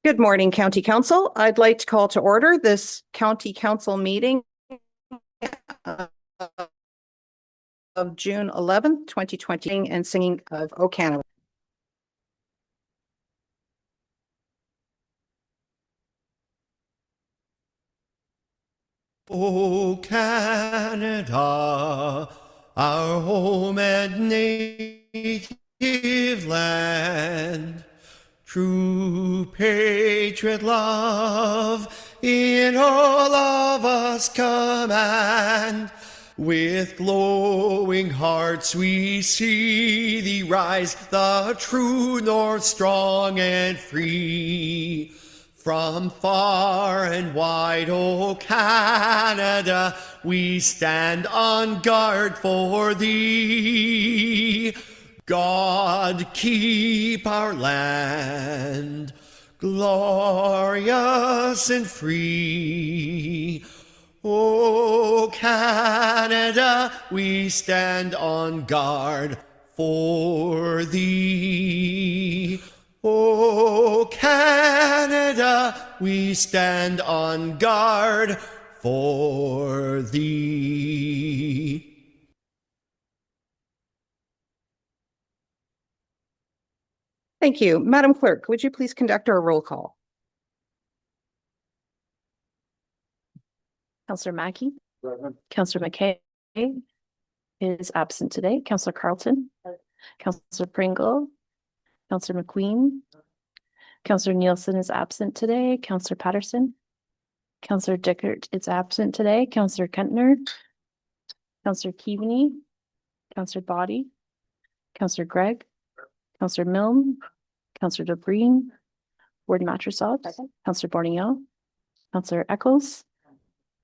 Good morning, County Council. I'd like to call to order this County Council meeting of June 11th, 2020, and singing of O Canada. O Canada, our home and native land, true patriot love in all of us command. With glowing hearts we see thee rise, the true north strong and free. From far and wide, O Canada, we stand on guard for thee. God keep our land glorious and free. O Canada, we stand on guard for thee. O Canada, we stand on guard for thee. Thank you. Madam Clerk, would you please conduct our roll call? Councillor Mackey. Councillor McKay is absent today. Councillor Carlton. Councillor Pringle. Councillor McQueen. Councillor Nielsen is absent today. Councillor Patterson. Councillor Dickert is absent today. Councillor Kentner. Councillor Keaveney. Councillor Body. Councillor Gregg. Councillor Milne. Councillor DeBreen. Warden Matrosov. Councillor Borneo. Councillor Eccles.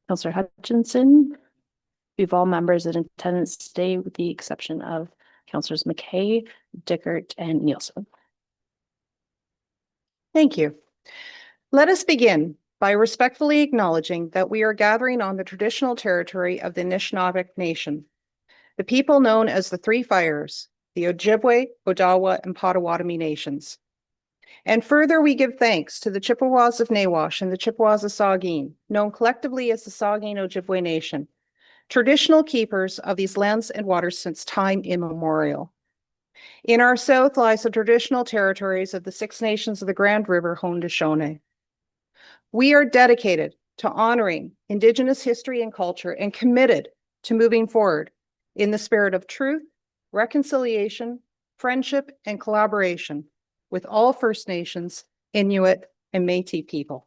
Councillor Hutchinson. We have all members in attendance today with the exception of Councillors McKay, Dickert, and Nielsen. Thank you. Let us begin by respectfully acknowledging that we are gathering on the traditional territory of the Anishinaabe Nation, the people known as the Three Fires, the Ojibwe, Odawa, and Potawatomi nations. And further, we give thanks to the Chippewas of Nawash and the Chippewas of Saugeen, known collectively as the Saugeen Ojibwe Nation, traditional keepers of these lands and waters since time immemorial. In our south lies the traditional territories of the Six Nations of the Grand River Haudenosaunee. We are dedicated to honoring Indigenous history and culture and committed to moving forward in the spirit of truth, reconciliation, friendship, and collaboration with all First Nations, Inuit, and Métis people.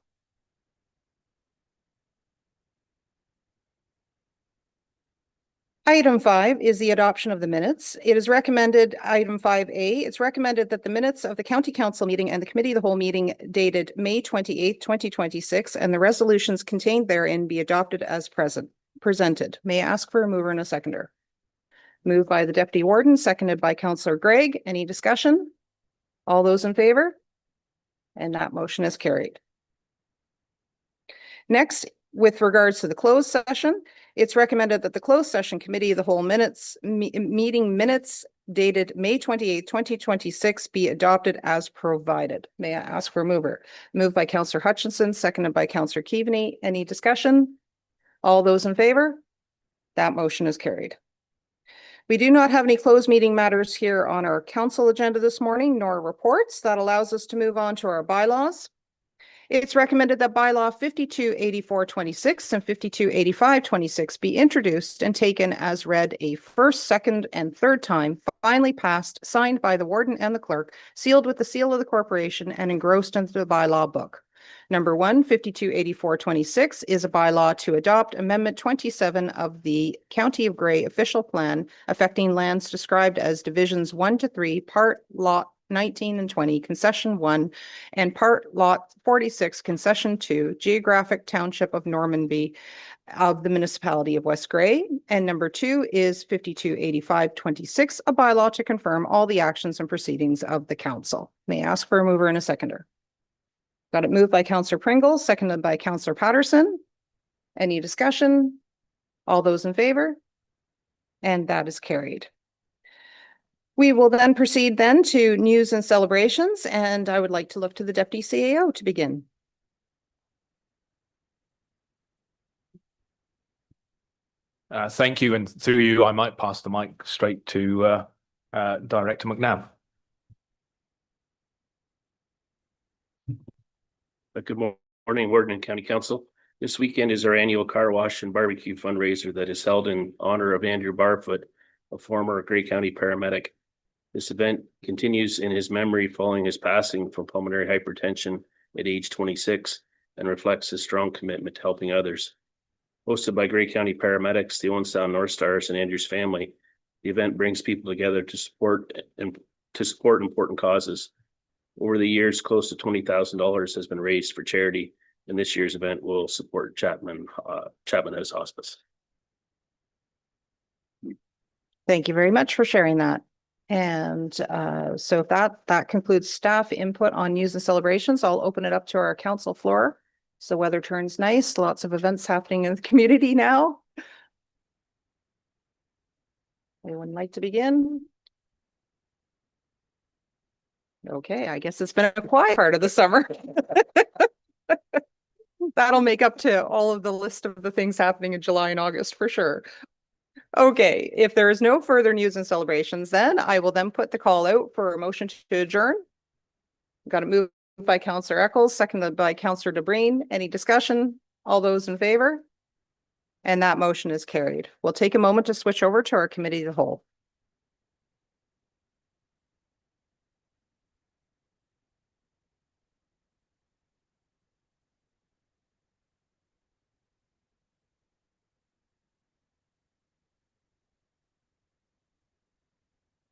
Item 5 is the adoption of the minutes. It is recommended, item 5A, it's recommended that the minutes of the County Council meeting and the Committee of the Whole meeting dated May 28th, 2026, and the resolutions contained therein be adopted as presented. May I ask for a mover and a seconder? Moved by the Deputy Warden, seconded by Councillor Gregg. Any discussion? All those in favor? And that motion is carried. Next, with regards to the closed session, it's recommended that the closed session Committee of the Whole meeting minutes dated May 28th, 2026 be adopted as provided. May I ask for a mover? Moved by Councillor Hutchinson, seconded by Councillor Keaveney. Any discussion? All those in favor? That motion is carried. We do not have any closed meeting matters here on our council agenda this morning, nor reports. That allows us to move on to our bylaws. It's recommended that bylaw 528426 and 528526 be introduced and taken as read a first, second, and third time, finally passed, signed by the warden and the clerk, sealed with the seal of the corporation, and engrossed into the bylaw book. Number 1, 528426 is a bylaw to adopt Amendment 27 of the County of Grey official plan affecting lands described as Divisions 1 to 3, Part Lot 19 and 20, Concession 1, and Part Lot 46, Concession 2, Geographic Township of Normanby of the Municipality of West Grey. And number 2 is 528526, a bylaw to confirm all the actions and proceedings of the council. May I ask for a mover and a seconder? Got it moved by Councillor Pringle, seconded by Councillor Patterson. Any discussion? All those in favor? And that is carried. We will then proceed then to news and celebrations, and I would like to look to the Deputy CAO to begin. Thank you, and through you, I might pass the mic straight to Director McNabb. Good morning, Warden and County Council. This weekend is our annual car wash and barbecue fundraiser that is held in honor of Andrew Barfoot, a former Grey County paramedic. This event continues in his memory following his passing from pulmonary hypertension at age 26 and reflects his strong commitment to helping others. Hosted by Grey County paramedics, the Owen Sound North Stars, and Andrew's family, the event brings people together to support important causes. Over the years, close to $20,000 has been raised for charity, and this year's event will support Chapman House Hospice. Thank you very much for sharing that. And so if that concludes staff input on news and celebrations, I'll open it up to our council floor. So weather turns nice, lots of events happening in the community now. Anyone like to begin? Okay, I guess it's been a quiet part of the summer. That'll make up to all of the list of the things happening in July and August for sure. Okay, if there is no further news and celebrations, then I will then put the call out for a motion to adjourn. Got it moved by Councillor Eccles, seconded by Councillor DeBreen. Any discussion? All those in favor? And that motion is carried. We'll take a moment to switch over to our committee of the whole.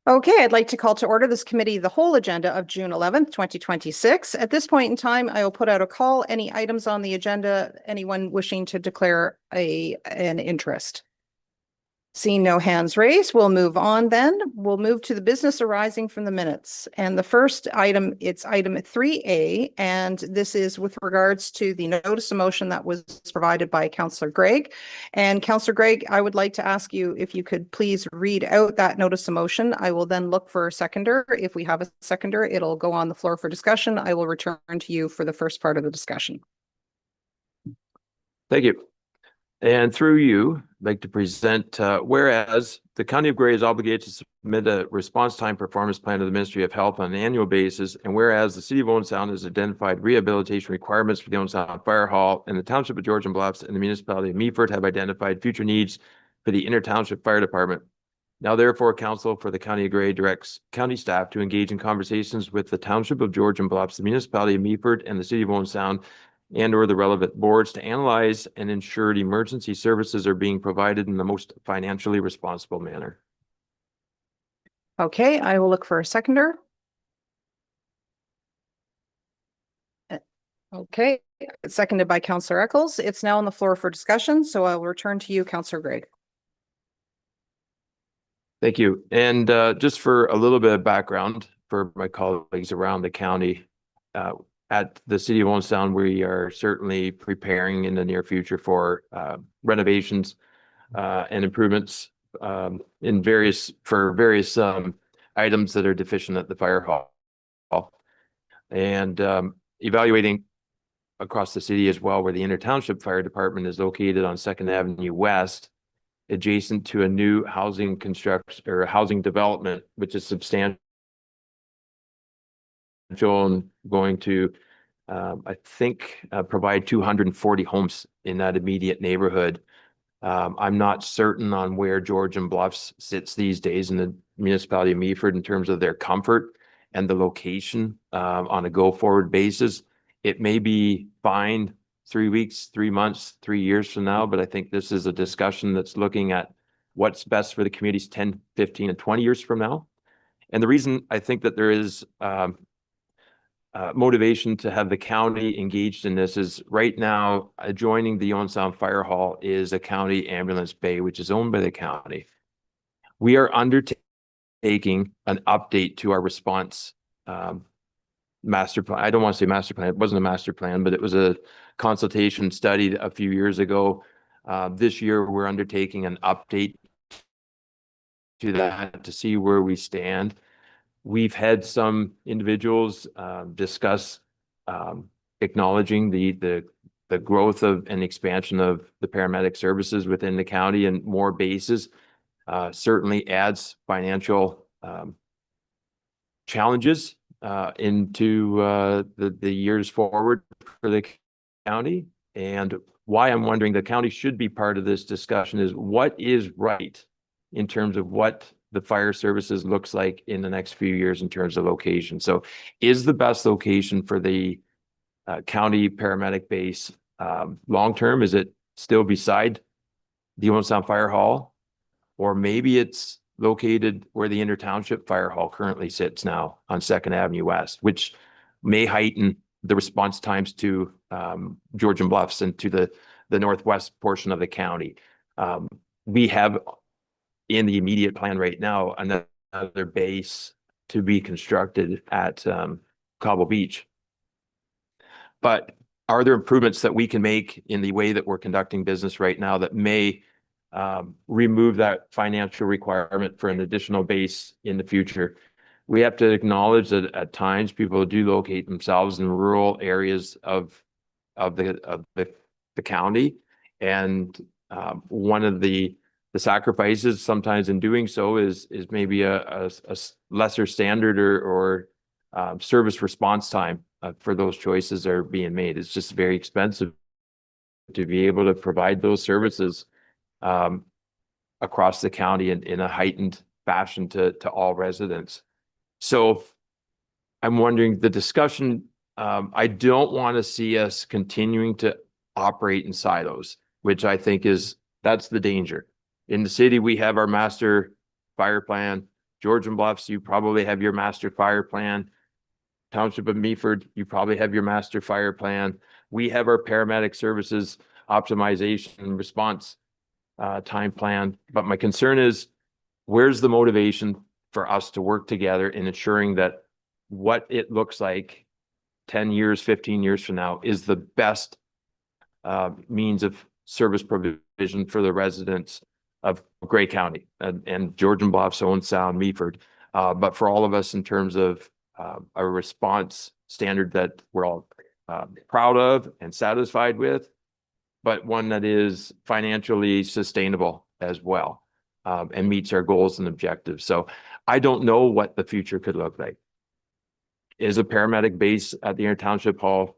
Okay, I'd like to call to order this committee, the whole agenda of June 11th, 2026. At this point in time, I will put out a call. Any items on the agenda, anyone wishing to declare an interest? Seeing no hands raised, we'll move on then. We'll move to the business arising from the minutes. And the first item, it's item 3A, and this is with regards to the notice of motion that was provided by Councillor Gregg. And Councillor Gregg, I would like to ask you if you could please read out that notice of motion. I will then look for a seconder. If we have a seconder, it'll go on the floor for discussion. I will return to you for the first part of the discussion. Thank you. And through you, I'd like to present, whereas the County of Gray is obligated to submit a response time performance plan to the Ministry of Health on an annual basis. And whereas the City of Owen Sound has identified rehabilitation requirements for the Owen Sound Fire Hall, and the Township of Georgian Bluffs and the Municipality of Meaford have identified future needs for the Inter-Township Fire Department. Now therefore, Council for the County of Gray directs county staff to engage in conversations with the Township of Georgian Bluffs, the Municipality of Meaford, and the City of Owen Sound, and or the relevant boards to analyze and ensure the emergency services are being provided in the most financially responsible manner. Okay, I will look for a seconder. Okay, seconded by Councillor Eccles. It's now on the floor for discussion, so I'll return to you, Councillor Gray. Thank you. And just for a little bit of background for my colleagues around the county, at the City of Owen Sound, we are certainly preparing in the near future for renovations and improvements in various items that are deficient at the fire hall, and evaluating across the city as well, where the Inter-Township Fire Department is located on 2nd Avenue West, adjacent to a new housing construction or housing development, which is substantial and going to, I think, provide 240 homes in that immediate neighborhood. I'm not certain on where Georgian Bluffs sits these days in the municipality of Meaford in terms of their comfort and the location on a go-forward basis. It may be fine 3 weeks, 3 months, 3 years from now, but I think this is a discussion that's looking at what's best for the communities 10, 15, and 20 years from now. And the reason I think that there is motivation to have the county engaged in this is right now adjoining the Owen Sound Fire Hall is a county ambulance bay, which is owned by the county. We are undertaking an update to our response master plan. I don't want to say master plan. It wasn't a master plan, but it was a consultation study a few years ago. This year, we're undertaking an update to that to see where we stand. We've had some individuals discuss acknowledging the growth of and expansion of the paramedic services within the county, and more bases certainly adds financial challenges into the years forward for the county. And why I'm wondering the county should be part of this discussion is what is right in terms of what the fire services looks like in the next few years in terms of location. So is the best location for the county paramedic base long-term? Is it still beside the Owen Sound Fire Hall? Or maybe it's located where the Inter-Township Fire Hall currently sits now on 2nd Avenue West, which may heighten the response times to Georgian Bluffs and to the northwest portion of the county. We have in the immediate plan right now another base to be constructed at Cobble Beach. But are there improvements that we can make in the way that we're conducting business right now that may remove that financial requirement for an additional base in the future? We have to acknowledge that at times people do locate themselves in rural areas of the county, and one of the sacrifices sometimes in doing so is maybe a lesser standard or service response time for those choices are being made. It's just very expensive to be able to provide those services across the county in a heightened fashion to all residents. So I'm wondering the discussion, I don't want to see us continuing to operate in silos, which I think that's the danger. In the city, we have our master fire plan. Georgian Bluffs, you probably have your master fire plan. Township of Meaford, you probably have your master fire plan. We have our paramedic services optimization and response time plan. But my concern is, where's the motivation for us to work together in ensuring that what it looks like 10 years, 15 years from now is the best means of service provision for the residents of Gray County and Georgian Bluffs, Owen Sound, Meaford, but for all of us in terms of a response standard that we're all proud of and satisfied with, but one that is financially sustainable as well, and meets our goals and objectives. So I don't know what the future could look like. Is a paramedic base at the Inner Township Hall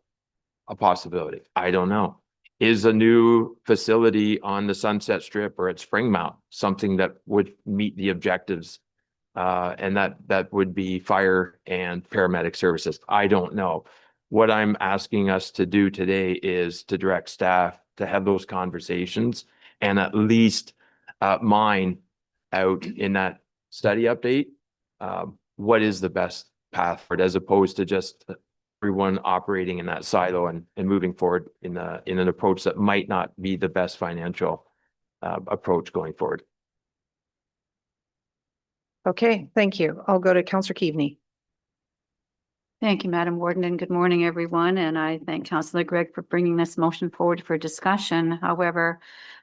a possibility? I don't know. Is a new facility on the Sunset Strip or at Springmount something that would meet the objectives? And that would be fire and paramedic services. I don't know. What I'm asking us to do today is to direct staff to have those conversations and at least mine out in that study update. What is the best path forward, as opposed to just everyone operating in that silo and moving forward in an approach that might not be the best financial approach going forward. Okay, thank you. I'll go to Councillor Keaveney. Thank you, Madam Warden, and good morning, everyone. And I thank Councillor Gregg for bringing this motion forward for discussion. However,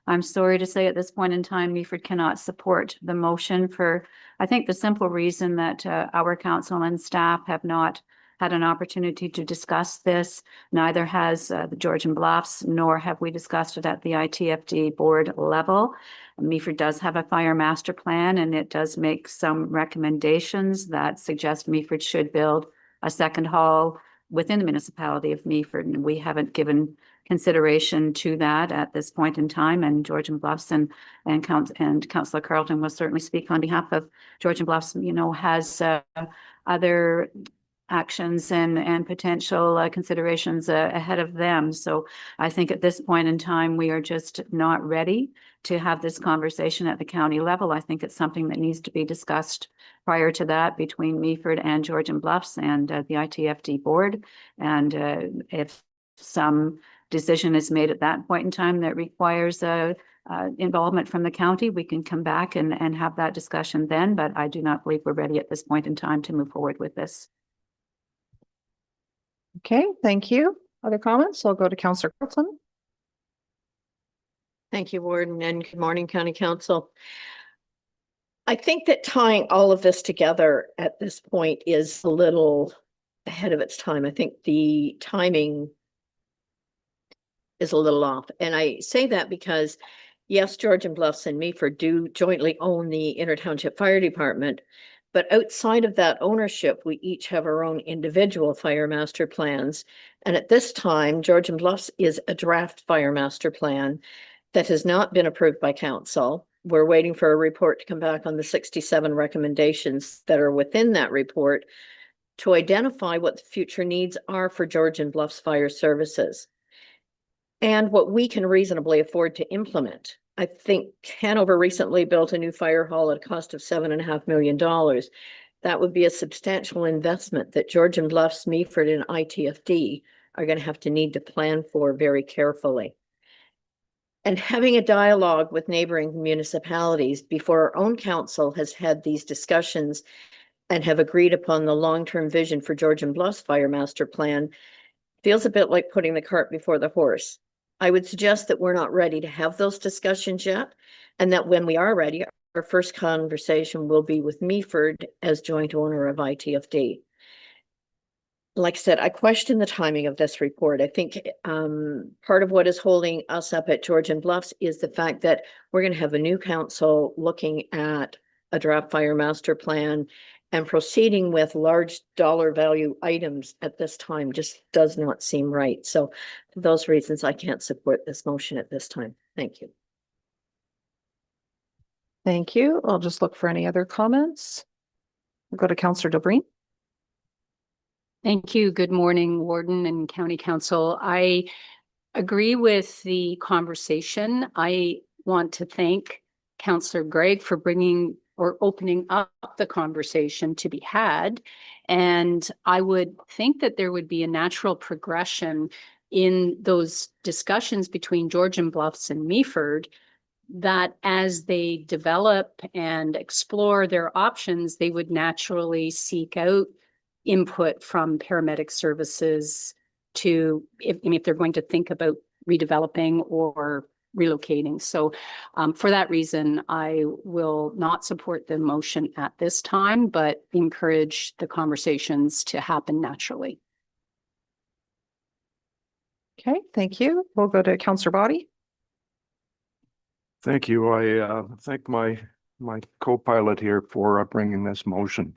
I'm sorry to say at this point in time, Meaford cannot support the motion for, I think, the simple reason that our council and staff have not had an opportunity to discuss this. Neither has the Georgian Bluffs, nor have we discussed it at the ITFD board level. Meaford does have a fire master plan, and it does make some recommendations that suggest Meaford should build a second hall within the municipality of Meaford, and we haven't given consideration to that at this point in time. And Georgian Bluffs and Councillor Carleton will certainly speak on behalf of Georgian Bluffs, you know, has other actions and potential considerations ahead of them. So I think at this point in time, we are just not ready to have this conversation at the county level. I think it's something that needs to be discussed prior to that between Meaford and Georgian Bluffs and the ITFD board. And if some decision is made at that point in time that requires involvement from the county, we can come back and have that discussion then. But I do not believe we're ready at this point in time to move forward with this. Okay, thank you. Other comments? I'll go to Councillor Carleton. Thank you, Warden, and good morning, County Council. I think that tying all of this together at this point is a little ahead of its time. I think the timing is a little off. And I say that because, yes, Georgian Bluffs and Meaford do jointly own the Inner Township Fire Department, but outside of that ownership, we each have our own individual fire master plans. And at this time, Georgian Bluffs is a draft fire master plan that has not been approved by council. We're waiting for a report to come back on the 67 recommendations that are within that report to identify what the future needs are for Georgian Bluffs Fire Services and what we can reasonably afford to implement. I think Hanover recently built a new fire hall at a cost of $7.5 million. That would be a substantial investment that Georgian Bluffs, Meaford, and ITFD are going to have to need to plan for very carefully. And having a dialogue with neighboring municipalities before our own council has had these discussions and have agreed upon the long-term vision for Georgian Bluffs Fire Master Plan feels a bit like putting the cart before the horse. I would suggest that we're not ready to have those discussions yet, and that when we are ready, our first conversation will be with Meaford as joint owner of ITFD. Like I said, I question the timing of this report. I think part of what is holding us up at Georgian Bluffs is the fact that we're going to have a new council looking at a draft fire master plan, and proceeding with large dollar value items at this time just does not seem right. So for those reasons, I can't support this motion at this time. Thank you. Thank you. I'll just look for any other comments. We'll go to Councillor Delbreen. Thank you. Good morning, Warden and County Council. I agree with the conversation. I want to thank Councillor Gregg for bringing or opening up the conversation to be had. And I would think that there would be a natural progression in those discussions between Georgian Bluffs and Meaford, that as they develop and explore their options, they would naturally seek out input from paramedic services to, if they're going to think about redeveloping or relocating. So for that reason, I will not support the motion at this time, but encourage the conversations to happen naturally. Okay, thank you. We'll go to Councillor Boddy. Thank you. I thank my co-pilot here for bringing this motion.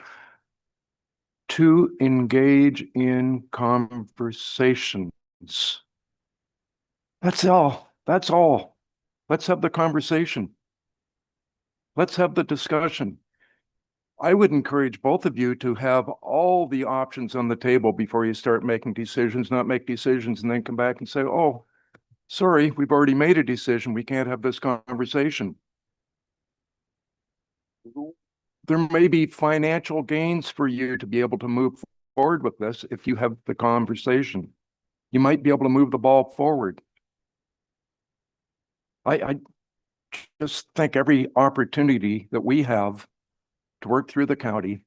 To engage in conversations. That's all. That's all. Let's have the conversation. Let's have the discussion. I would encourage both of you to have all the options on the table before you start making decisions, not make decisions and then come back and say, oh, sorry, we've already made a decision. We can't have this conversation. There may be financial gains for you to be able to move forward with this if you have the conversation. You might be able to move the ball forward. I just think every opportunity that we have to work through the county,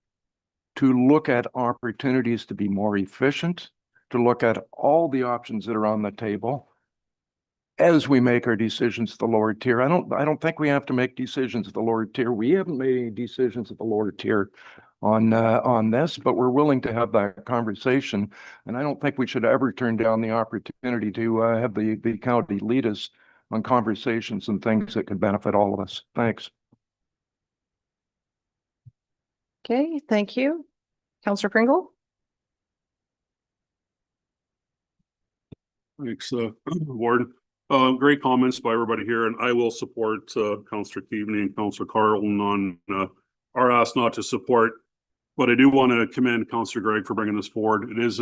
to look at opportunities to be more efficient, to look at all the options that are on the table as we make our decisions at the lower tier. I don't think we have to make decisions at the lower tier. We haven't made any decisions at the lower tier on this, but we're willing to have that conversation. And I don't think we should ever turn down the opportunity to have the county lead us on conversations and things that could benefit all of us. Thanks. Okay, thank you. Councillor Pringle? Thanks, Warden. Great comments by everybody here, and I will support Councillor Keaveney and Councillor Carlton on our ask not to support. But I do want to commend Councillor Gregg for bringing this forward. It is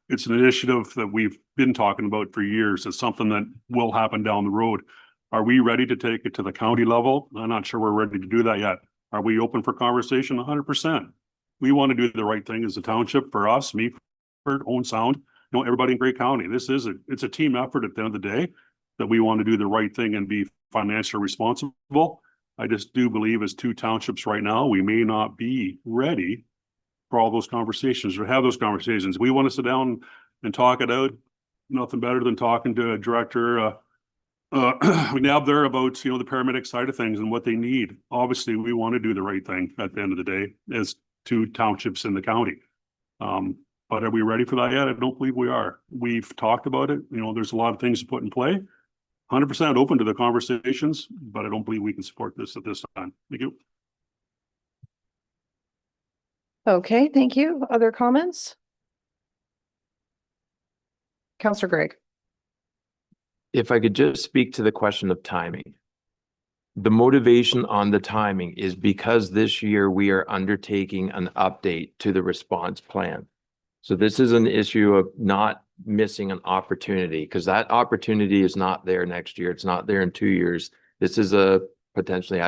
it's an initiative that we've been talking about for years. It's something that will happen down the road. Are we ready to take it to the county level? I'm not sure we're ready to do that yet. Are we open for conversation? 100%. We want to do the right thing as a township for us, Meaford, Owen Sound, everybody in Grey County. It's a team effort at the end of the day that we want to do the right thing and be financially responsible. I just do believe as two townships right now, we may not be ready for all those conversations or have those conversations. We want to sit down and talk it out. Nothing better than talking to a director, McNabb there about, the paramedic side of things and what they need. Obviously, we want to do the right thing at the end of the day as two townships in the county. But are we ready for that yet? I don't believe we are. We've talked about it. There's a lot of things to put in play. 100% open to the conversations, but I don't believe we can support this at this time. Thank you. Okay, thank you. Other comments? Councillor Gregg? If I could just speak to the question of timing. The motivation on the timing is because this year we are undertaking an update to the response plan. So this is an issue of not missing an opportunity, because that opportunity is not there next year. It's not there in 2 years. This is a potentially,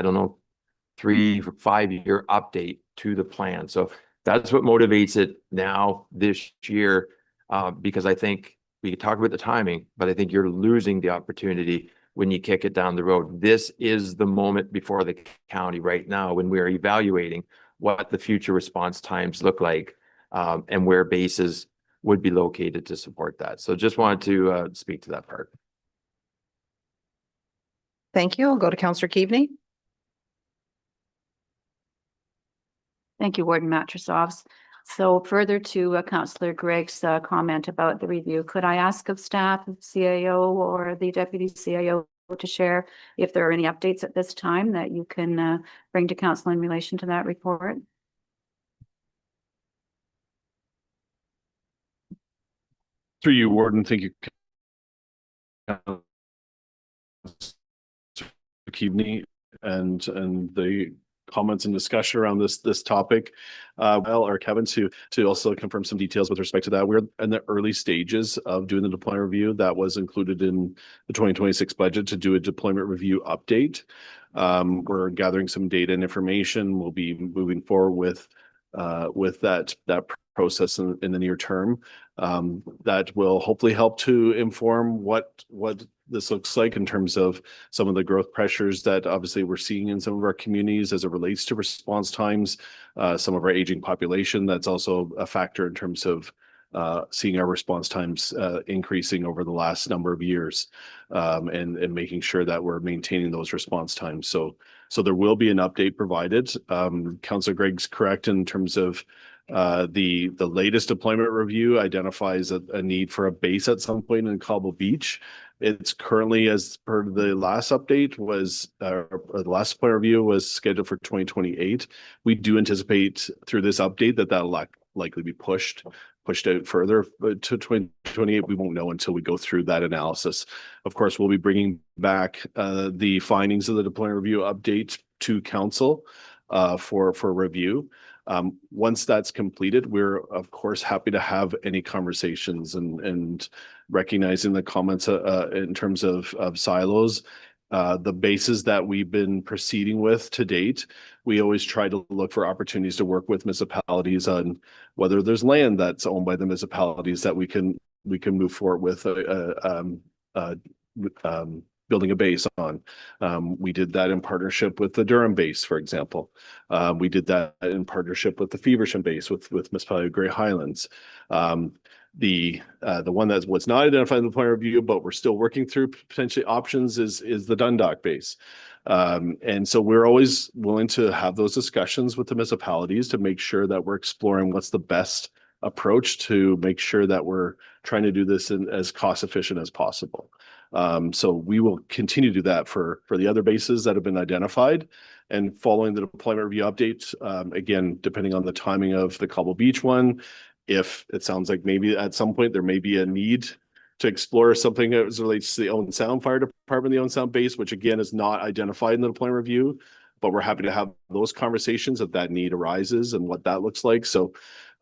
3 or 5 year update to the plan. So that's what motivates it now this year, because I think we could talk about the timing, but I think you're losing the opportunity when you kick it down the road. This is the moment before the county right now when we're evaluating what the future response times look like, and where bases would be located to support that. So just wanted to speak to that part. Thank you. I'll go to Councillor Keaveney. Thank you, Warden Matrosovs. So further to Councillor Gregg's comment about the review, could I ask of staff, CAO or the Deputy CAO to share if there are any updates at this time that you can bring to council in relation to that report? Through you, Warden. Thank you, Keaveney, and the comments and discussion around this topic. Or Kevin to also confirm some details with respect to that. We're in the early stages of doing the deployment review that was included in the 2026 budget to do a deployment review update. We're gathering some data and information. We'll be moving forward with that process in the near term. That will hopefully help to inform what this looks like in terms of some of the growth pressures that obviously we're seeing in some of our communities as it relates to response times, some of our aging population. That's also a factor in terms of seeing our response times increasing over the last number of years, and making sure that we're maintaining those response times. So there will be an update provided. Councillor Gregg's correct in terms of the latest deployment review identifies a need for a base at some point in Cobble Beach. It's currently, as per the last update, was or the last plan review was scheduled for 2028. We do anticipate through this update that that'll likely be pushed out further to 2028. We won't know until we go through that analysis. Of course, we'll be bringing back the findings of the deployment review update to council for review. Once that's completed, we're of course happy to have any conversations and recognizing the comments in terms of silos. The bases that we've been proceeding with to date, we always try to look for opportunities to work with municipalities on whether there's land that's owned by the municipalities that we can move forward with building a base on. We did that in partnership with the Durham base, for example. We did that in partnership with the Feversham base with municipality of Grey Highlands. The one that was not identified in the plan review, but we're still working through potentially options is the Dundalk base. And so we're always willing to have those discussions with the municipalities to make sure that we're exploring what's the best approach to make sure that we're trying to do this in as cost efficient as possible. So we will continue to do that for the other bases that have been identified. And following the deployment review update, again, depending on the timing of the Cobble Beach one, if it sounds like maybe at some point there may be a need to explore something as relates to the Owen Sound Fire Department, the Owen Sound base, which again is not identified in the deployment review, but we're happy to have those conversations if that need arises and what that looks like. So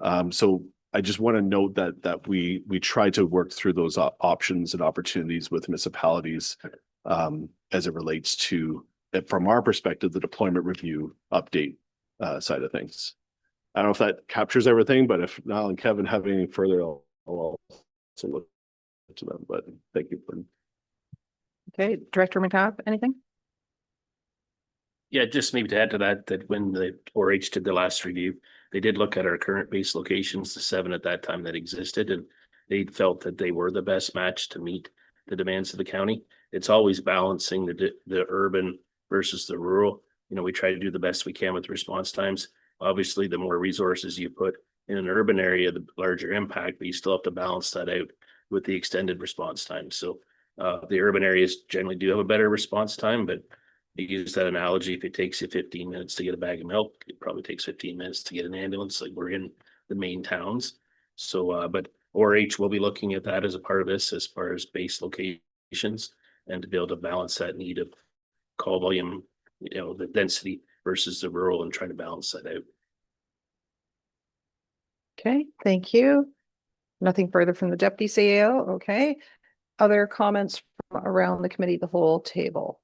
I just want to note that we try to work through those options and opportunities with municipalities as it relates to, from our perspective, the deployment review update side of things. I don't know if that captures everything, but if Niall and Kevin have any further, I'll also look to them. But thank you. Okay, Director McNabb, anything? Yeah, just maybe to add to that when the 4-H did the last review, they did look at our current base locations, the 7 at that time that existed, and they felt that they were the best match to meet the demands of the county. It's always balancing the urban versus the rural. You know, we try to do the best we can with response times. Obviously, the more resources you put in an urban area, the larger impact, but you still have to balance that out with the extended response time. So the urban areas generally do have a better response time, but you use that analogy, if it takes you 15 minutes to get a bag of milk, it probably takes 15 minutes to get an ambulance. Like we're in the main towns. So, but 4-H will be looking at that as a part of this, as far as base locations, and to be able to balance that need of call volume, you know, the density versus the rural, and trying to balance that out. Okay, thank you. Nothing further from the Deputy CAO. Okay. Other comments from around the committee, the whole table?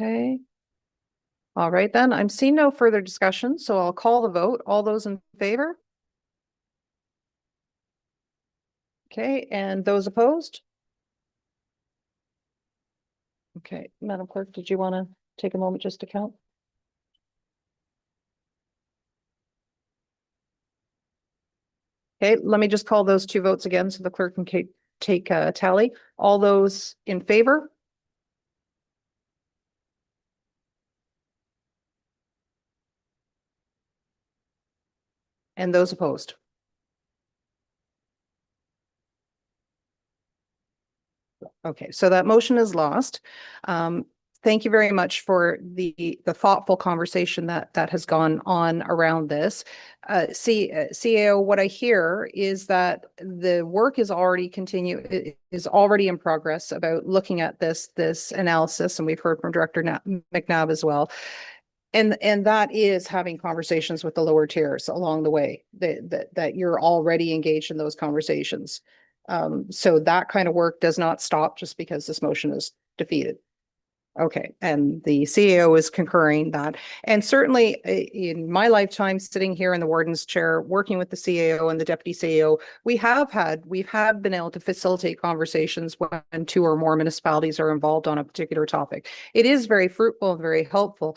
Okay. All right, then I'm seeing no further discussion, so I'll call the vote. All those in favor? Okay, and those opposed? Okay, Madam Clerk, did you want to take a moment just to count? Okay, let me just call those 2 votes again so the clerk can take a tally. All those in favor? And those opposed? Okay, so that motion is lost. Thank you very much for the thoughtful conversation that has gone on around this. CAO, what I hear is that the work is already in progress about looking at this analysis, and we've heard from Director McNabb as well. And that is having conversations with the lower tiers along the way, that you're already engaged in those conversations. So that kind of work does not stop just because this motion is defeated. Okay, and the CAO is concurring that. And certainly in my lifetime sitting here in the warden's chair, working with the CAO and the deputy CAO, we have been able to facilitate conversations when 2 or more municipalities are involved on a particular topic. It is very fruitful and very helpful.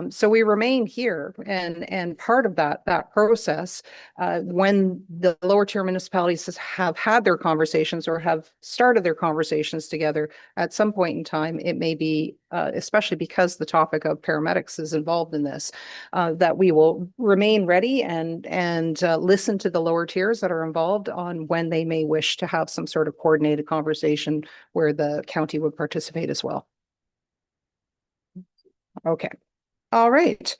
So we remain here, and part of that process, when the lower tier municipalities have had their conversations or have started their conversations together, at some point in time, it may be especially because the topic of paramedics is involved in this, that we will remain ready and listen to the lower tiers that are involved on when they may wish to have some sort of coordinated conversation where the county would participate as well. Okay. All right.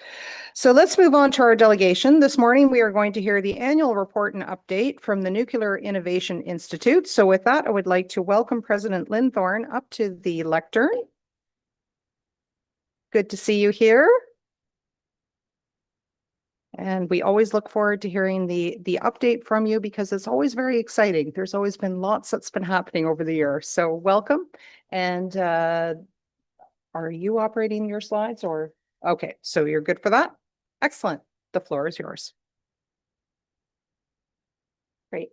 So let's move on to our delegation. This morning, we are going to hear the annual report and update from the Nuclear Innovation Institute. So with that, I would like to welcome President Lynn Thorne up to the lectern. Good to see you here. And we always look forward to hearing the update from you because it's always very exciting. There's always been lots that's been happening over the year. So welcome. And are you operating your slides or? Okay, so you're good for that? Excellent. The floor is yours. Great.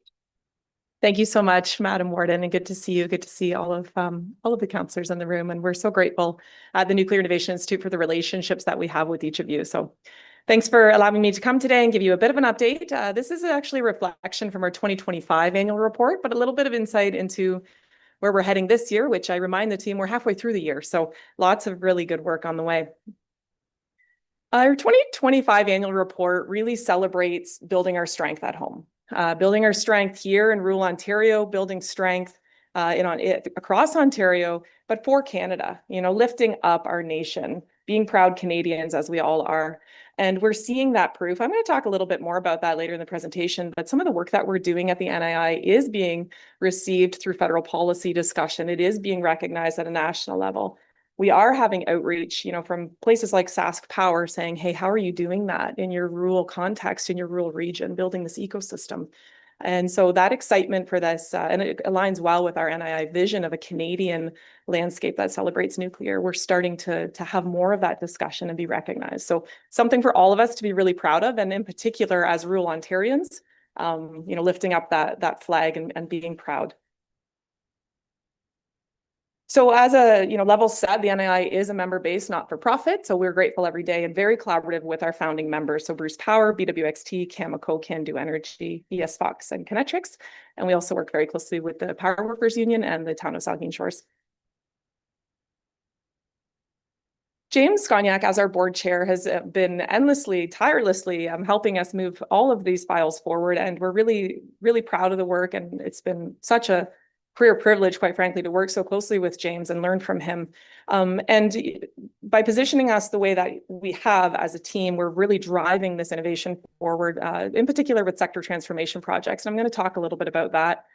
Thank you so much, Madam Warden, and good to see you. Good to see all of the counselors in the room. And we're so grateful at the Nuclear Innovation Institute for the relationships that we have with each of you. So thanks for allowing me to come today and give you a bit of an update. This is actually a reflection from our 2025 annual report, but a little bit of insight into where we're heading this year, which I remind the team we're halfway through the year. So lots of really good work on the way. Our 2025 annual report really celebrates building our strength at home, building our strength here in rural Ontario, building strength across Ontario, but for Canada, lifting up our nation, being proud Canadians as we all are. And we're seeing that proof. I'm going to talk a little bit more about that later in the presentation, but some of the work that we're doing at the NII is being received through federal policy discussion. It is being recognized at a national level. We are having outreach, from places like Sask Power saying, hey, how are you doing that in your rural context, in your rural region, building this ecosystem? And so that excitement for this, and it aligns well with our NII vision of a Canadian landscape that celebrates nuclear. We're starting to have more of that discussion and be recognized. So something for all of us to be really proud of, and in particular as rural Ontarians, lifting up that flag and being proud. So as a level set, the NII is a member-based not-for-profit. So we're grateful every day and very collaborative with our founding members. So Bruce Power, BWXT, Cameco, CanDo Energy, ES Fox, and Kinetrix. And we also work very closely with the Power Workers Union and the town of Saugeen Shores. James Sconiak, as our board chair, has been tirelessly helping us move all of these files forward. And we're really, really proud of the work. And it's been such a career privilege, quite frankly, to work so closely with James and learn from him. And by positioning us the way that we have as a team, we're really driving this innovation forward, in particular with sector transformation projects. And I'm going to talk a little bit about that.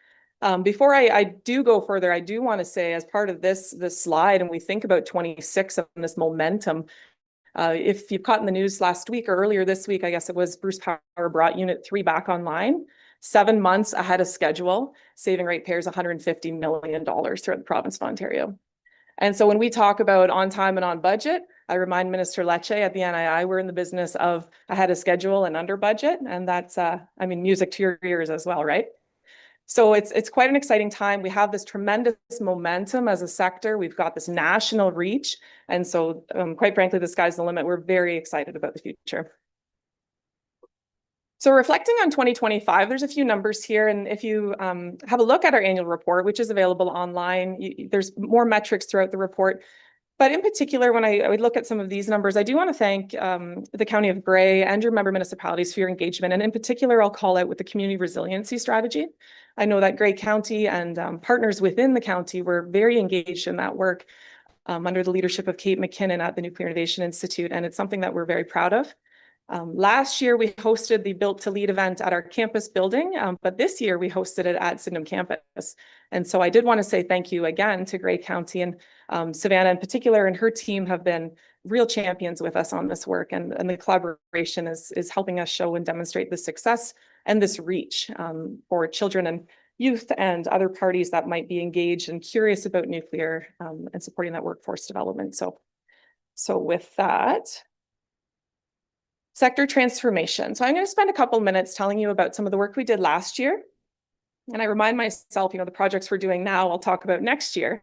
Before I do go further, I do want to say, as part of this slide, and we think about 26 and this momentum, if you've caught in the news last week or earlier this week, I guess it was, Bruce Power brought Unit 3 back online. 7 months ahead of schedule, saving ratepayers $150 million throughout the province of Ontario. And so when we talk about on time and on budget, I remind Minister Lecce at the NII, we're in the business of ahead of schedule and under budget. And that's, music to your ears as well, right? So it's quite an exciting time. We have this tremendous momentum as a sector. We've got this national reach. And so quite frankly, the sky's the limit. We're very excited about the future. So reflecting on 2025, there's a few numbers here. And if you have a look at our annual report, which is available online, there's more metrics throughout the report. But in particular, when I would look at some of these numbers, I do want to thank the County of Grey and your member municipalities for your engagement. And in particular, I'll call out with the community resiliency strategy. I know that Grey County and partners within the county were very engaged in that work under the leadership of Kate McKinnon at the Nuclear Innovation Institute. And it's something that we're very proud of. Last year, we hosted the Built to Lead event at our campus building, but this year we hosted it at Sydenham campus. And so I did want to say thank you again to Grey County, and Savannah in particular and her team have been real champions with us on this work, and the collaboration is helping us show and demonstrate the success and this reach for children and youth and other parties that might be engaged and curious about nuclear and supporting that workforce development. So with that, sector transformation. So I'm going to spend a couple minutes telling you about some of the work we did last year. And I remind myself, the projects we're doing now, I'll talk about next year.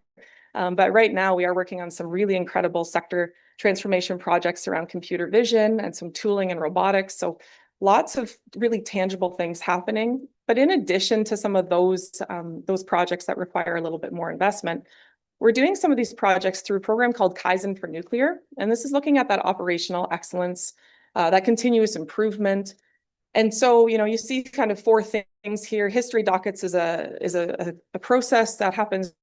But right now we are working on some really incredible sector transformation projects around computer vision and some tooling and robotics. So lots of really tangible things happening. But in addition to some of those projects that require a little bit more investment, we're doing some of these projects through a program called Kaizen for Nuclear. And this is looking at that operational excellence, that continuous improvement. And so, you know, you see kind of four things here. History dockets is a process that happens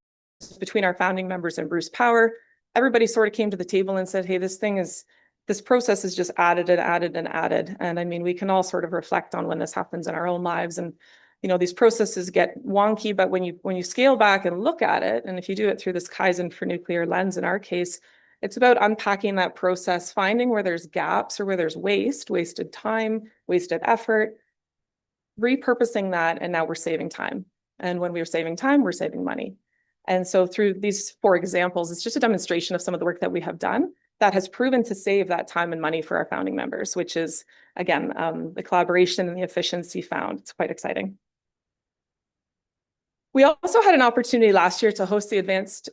between our founding members and Bruce Power. Everybody sort of came to the table and said, hey, this process is just added and added and added. And I mean, we can all sort of reflect on when this happens in our own lives. And, you know, these processes get wonky, but when you scale back and look at it, and if you do it through this Kaizen for Nuclear lens, in our case, it's about unpacking that process, finding where there's gaps or where there's wasted time, wasted effort, repurposing that, and now we're saving time. And when we're saving time, we're saving money. And so through these four examples, it's just a demonstration of some of the work that we have done that has proven to save that time and money for our founding members, which is, again, the collaboration and the efficiency found. It's quite exciting. We also had an opportunity last year to host the Advanced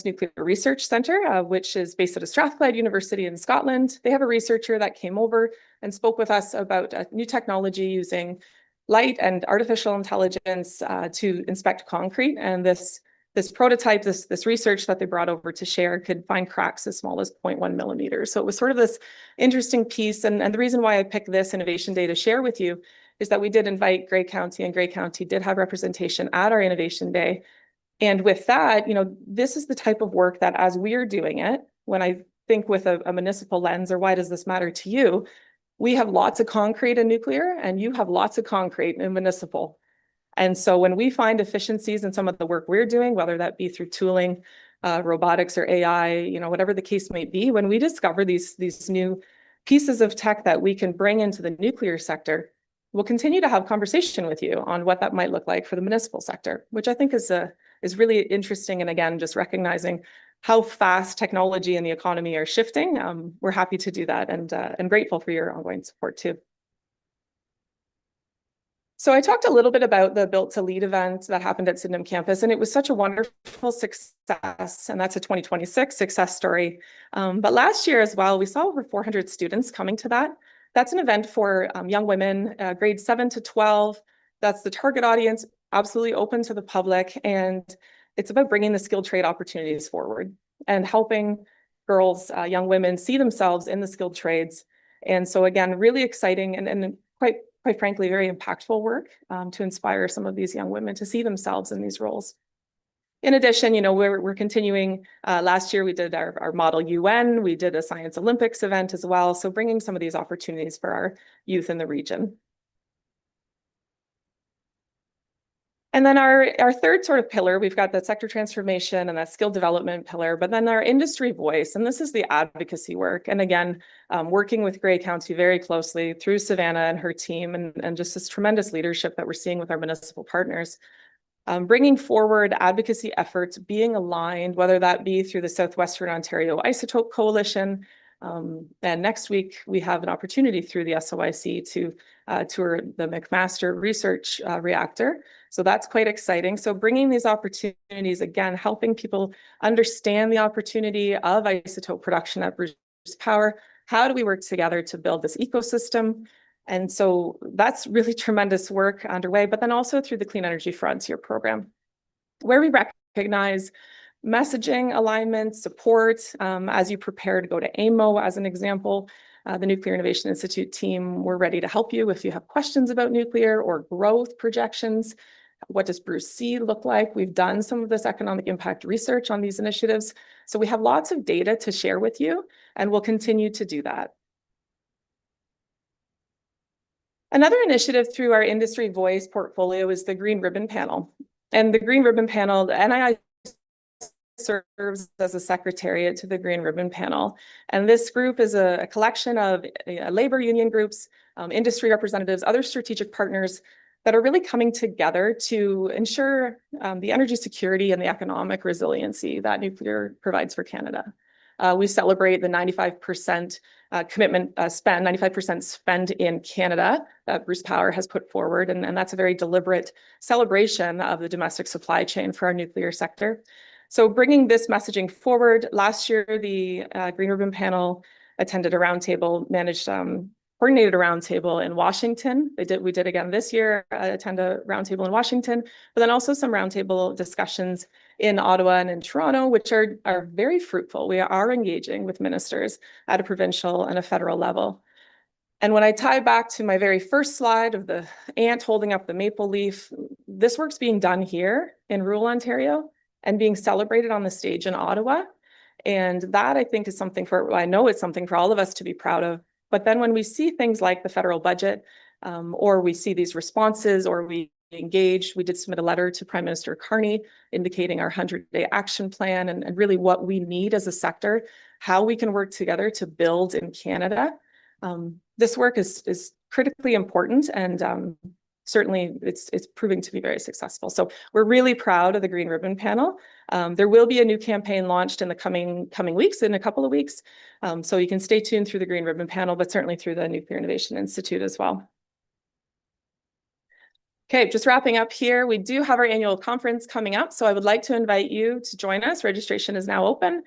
Nuclear Research Centre, which is based at Strathclyde University in Scotland. They have a researcher that came over and spoke with us about new technology using light and artificial intelligence to inspect concrete. And this prototype, this research that they brought over to share could find cracks as small as 0.1 millimeters. So it was sort of this interesting piece. And the reason why I picked this Innovation Day to share with you is that we did invite Grey County, and Grey County did have representation at our Innovation Day. And with that, you know, this is the type of work that as we're doing it, when I think with a municipal lens, or why does this matter to you? We have lots of concrete in nuclear, and you have lots of concrete in municipal. And so when we find efficiencies in some of the work we're doing, whether that be through tooling, robotics or AI, you know, whatever the case might be, when we discover these new pieces of tech that we can bring into the nuclear sector, we'll continue to have conversation with you on what that might look like for the municipal sector, which I think is really interesting. And again, just recognizing how fast technology and the economy are shifting. We're happy to do that and grateful for your ongoing support too. So I talked a little bit about the Built to Lead event that happened at Sydenham campus, and it was such a wonderful success, and that's a 2026 success story. But last year as well, we saw over 400 students coming to that. That's an event for young women, grades 7 to 12. That's the target audience, absolutely open to the public. And it's about bringing the skilled trade opportunities forward and helping girls, young women see themselves in the skilled trades. And so again, really exciting and quite frankly, very impactful work to inspire some of these young women to see themselves in these roles. In addition, you know, we're continuing. Last year, we did our Model UN. We did a Science Olympics event as well. So bringing some of these opportunities for our youth in the region. And then our third sort of pillar, we've got that sector transformation and that skill development pillar, but then our industry voice, and this is the advocacy work. And again, working with Grey County very closely through Savannah and her team and just this tremendous leadership that we're seeing with our municipal partners. Bringing forward advocacy efforts, being aligned, whether that be through the Southwestern Ontario Isotope Coalition. And next week, we have an opportunity through the SOIC to tour the McMaster Research Reactor. So that's quite exciting. So bringing these opportunities, again, helping people understand the opportunity of isotope production at Bruce Power. How do we work together to build this ecosystem? And so that's really tremendous work underway, but then also through the Clean Energy Frontier program, where we recognize messaging, alignment, support as you prepare to go to AMO, as an example. The Nuclear Innovation Institute team, we're ready to help you if you have questions about nuclear or growth projections. What does Bruce C look like? We've done some of this economic impact research on these initiatives. So we have lots of data to share with you, and we'll continue to do that. Another initiative through our Industry Voice portfolio is the Green Ribbon Panel. And the Green Ribbon Panel, the NII serves as a secretariat to the Green Ribbon Panel. And this group is a collection of labor union groups, industry representatives, other strategic partners that are really coming together to ensure the energy security and the economic resiliency that nuclear provides for Canada. We celebrate the 95% commitment spend, 95% spend in Canada that Bruce Power has put forward. And that's a very deliberate celebration of the domestic supply chain for our nuclear sector. So bringing this messaging forward, last year, the Green Ribbon Panel attended a roundtable, coordinated a roundtable in Washington. We did again this year, attend a roundtable in Washington, but then also some roundtable discussions in Ottawa and in Toronto, which are very fruitful. We are engaging with ministers at a provincial and a federal level. And when I tie back to my very first slide of the ant holding up the maple leaf, this work's being done here in rural Ontario and being celebrated on the stage in Ottawa. And that, I think, is something I know it's something for all of us to be proud of. But then when we see things like the federal budget, or we see these responses, or we engage, we did submit a letter to Prime Minister Carney indicating our 100-day action plan and really what we need as a sector, how we can work together to build in Canada. This work is critically important, and certainly it's proving to be very successful. So we're really proud of the Green Ribbon Panel. There will be a new campaign launched in the coming weeks, in a couple of weeks. So you can stay tuned through the Green Ribbon Panel, but certainly through the Nuclear Innovation Institute as well. Okay, just wrapping up here, we do have our annual conference coming up, so I would like to invite you to join us. Registration is now open.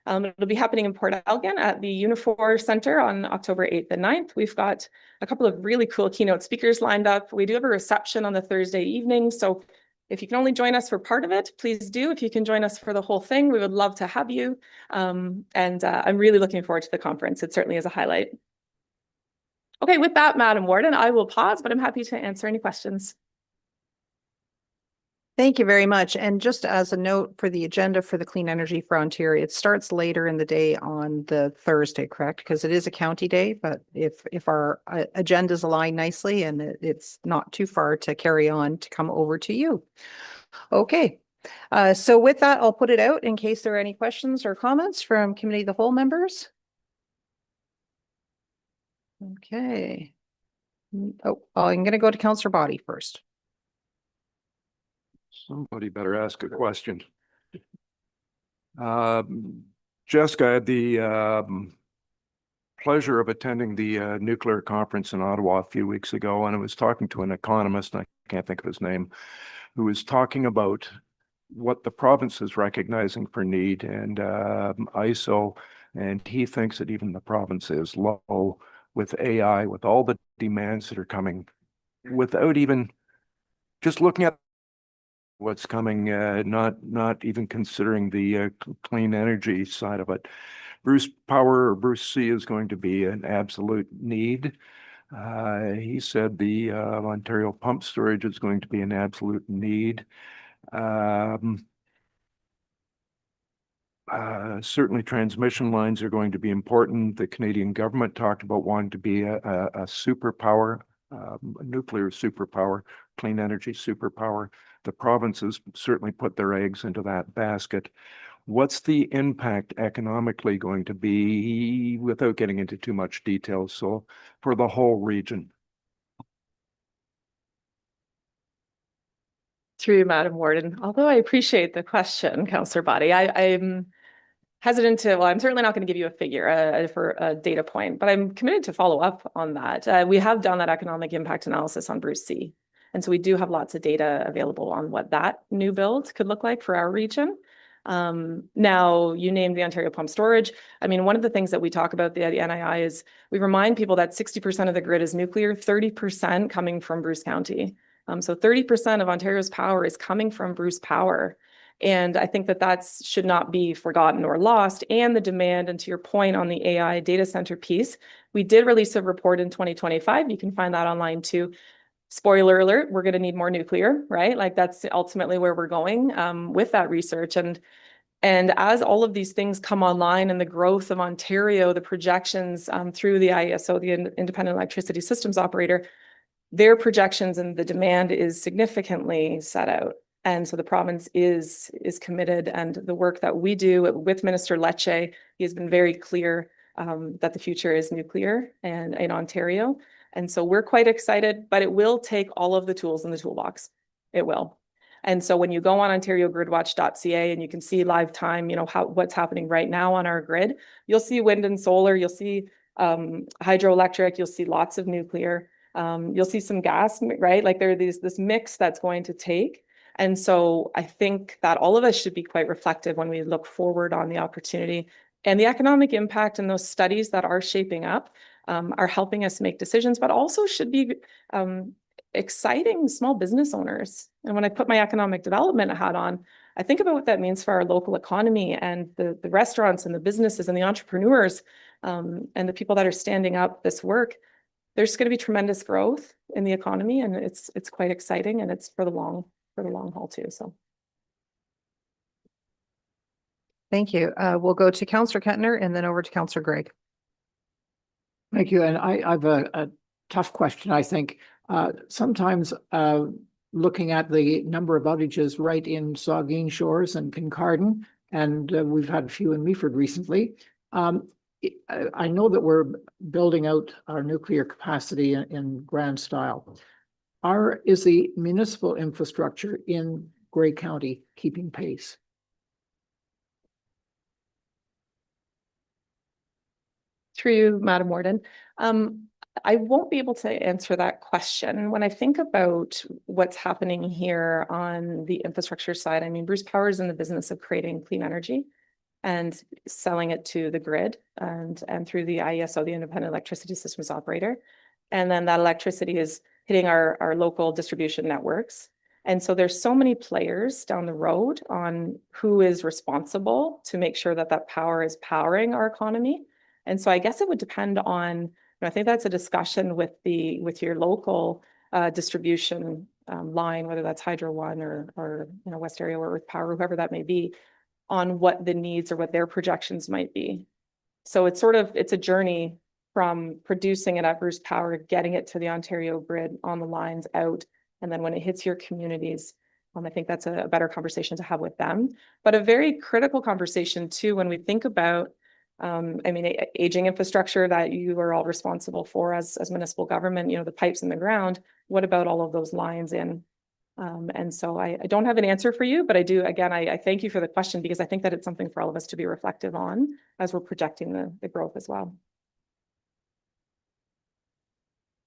It'll be happening in Port Elgin at the Unifor Center on October 8th and 9th. We've got a couple of really cool keynote speakers lined up. We do have a reception on the Thursday evening, so if you can only join us for part of it, please do. If you can join us for the whole thing, we would love to have you. I'm really looking forward to the conference. It certainly is a highlight. Okay, with that, Madam Warden, I will pause, but I'm happy to answer any questions. Thank you very much. And just as a note for the agenda for the Clean Energy Frontier, it starts later in the day on the Thursday, correct? Because it is a county day, but if our agendas align nicely and it's not too far to carry on to come over to you. Okay. So with that, I'll put it out in case there are any questions or comments from Committee of the Whole members. Okay. Oh, I'm going to go to Councillor Boddy first. Somebody better ask a question. Jessica, I had the pleasure of attending the nuclear conference in Ottawa a few weeks ago, and I was talking to an economist, and I can't think of his name, who was talking about what the province is recognizing for need and ISO, and he thinks that even the province is low with AI, with all the demands that are coming, without even just looking at what's coming, not even considering the clean energy side of it. Bruce Power or Bruce C is going to be an absolute need. He said the Ontario pump storage is going to be an absolute need. Certainly transmission lines are going to be important. The Canadian government talked about wanting to be a superpower, a nuclear superpower, clean energy superpower. The provinces certainly put their eggs into that basket. What's the impact economically going to be, without getting into too much detail, so for the whole region? Through you, Madam Warden. Although I appreciate the question, Councillor Boddy, I'm hesitant to, well, I'm certainly not going to give you a figure for a data point, but I'm committed to follow up on that. We have done that economic impact analysis on Bruce C. And so we do have lots of data available on what that new build could look like for our region. Now, you named the Ontario Pump Storage. I mean, one of the things that we talk about the NII is we remind people that 60% of the grid is nuclear, 30% coming from Bruce County. So 30% of Ontario's power is coming from Bruce Power. And I think that should not be forgotten or lost. And the demand, and to your point on the AI data center piece, we did release a report in 2025. You can find that online too. Spoiler alert, we're going to need more nuclear, right? Like that's ultimately where we're going with that research. And as all of these things come online and the growth of Ontario, the projections through the IESO, the Independent Electricity Systems Operator, their projections and the demand is significantly set out. And so the province is committed, and the work that we do with Minister Lecce, he has been very clear that the future is nuclear and in Ontario. And so we're quite excited, but it will take all of the tools in the toolbox. It will. And so when you go on OntarioGridWatch.ca and you can see live time, you know, what's happening right now on our grid, you'll see wind and solar, you'll see hydroelectric, you'll see lots of nuclear, you'll see some gas, right? Like there's this mix that's going to take. And so I think that all of us should be quite reflective when we look forward on the opportunity and the economic impact, and those studies that are shaping up are helping us make decisions, but also should be exciting small business owners. And when I put my economic development hat on, I think about what that means for our local economy and the restaurants and the businesses and the entrepreneurs, and the people that are standing up this work. There's going to be tremendous growth in the economy, and it's quite exciting, and it's for the long haul too. So. Thank you. We'll go to Councillor Kettner and then over to Councillor Gregg. Thank you. And I've a tough question, I think. Sometimes looking at the number of outages right in Saugeen Shores and Kincardine, and we've had a few in Meaford recently. I know that we're building out our nuclear capacity in grand style. Is the municipal infrastructure in Grey County keeping pace? Through you, Madam Warden. I won't be able to answer that question. When I think about what's happening here on the infrastructure side, I mean, Bruce Power is in the business of creating clean energy and selling it to the grid and through the IESO, the Independent Electricity Systems Operator. And then that electricity is hitting our local distribution networks. And so there's so many players down the road on who is responsible to make sure that that power is powering our economy. And so I guess it would depend on, I think that's a discussion with your local distribution line, whether that's Hydro One or West Area or Earth Power, whoever that may be, on what the needs or what their projections might be. So it's a journey from producing it at Bruce Power, getting it to the Ontario grid on the lines out. And then when it hits your communities, I think that's a better conversation to have with them. But a very critical conversation too, when we think about, aging infrastructure that you are all responsible for as municipal government, the pipes in the ground, what about all of those lines in? And so I don't have an answer for you, but I do, again, I thank you for the question because I think that it's something for all of us to be reflective on as we're projecting the growth as well.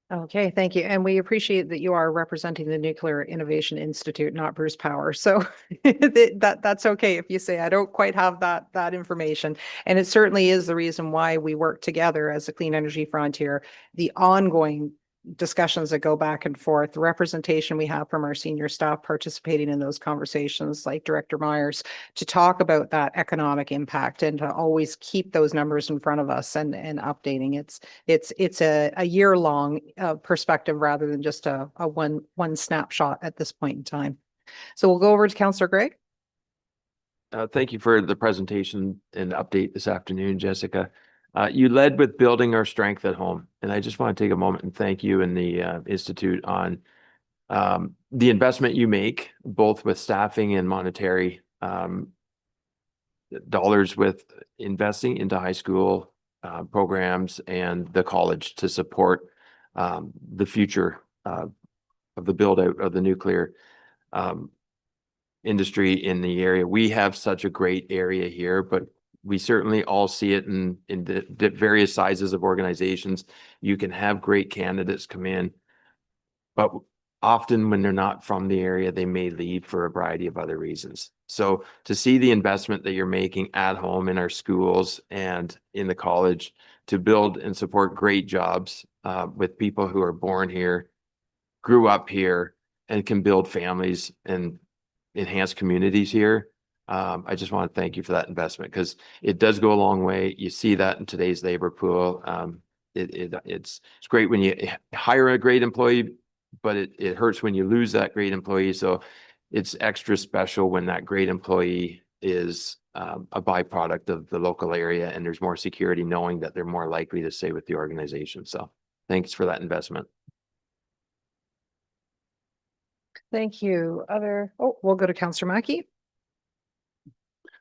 Okay, thank you. And we appreciate that you are representing the Nuclear Innovation Institute, not Bruce Power. So that's okay if you say I don't quite have that information. And it certainly is the reason why we work together as a Clean Energy Frontier, the ongoing discussions that go back and forth, the representation we have from our senior staff participating in those conversations like Director Myers to talk about that economic impact and to always keep those numbers in front of us and updating. It's a year-long perspective rather than just a one snapshot at this point in time. So we'll go over to Councillor Gregg. Thank you for the presentation and update this afternoon, Jessica. You led with building our strength at home, and I just want to take a moment and thank you and the Institute on the investment you make, both with staffing and monetary dollars with investing into high school programs and the college to support the future of the build out of the nuclear industry in the area. We have such a great area here, but we certainly all see it in the various sizes of organizations. You can have great candidates come in, but often when they're not from the area, they may leave for a variety of other reasons. So to see the investment that you're making at home in our schools and in the college to build and support great jobs with people who are born here, grew up here, and can build families and enhance communities here. I just want to thank you for that investment because it does go a long way. You see that in today's labor pool. It's great when you hire a great employee, but it hurts when you lose that great employee. So it's extra special when that great employee is a byproduct of the local area and there's more security knowing that they're more likely to stay with the organization. So thanks for that investment. Thank you. We'll go to Councillor Mackey.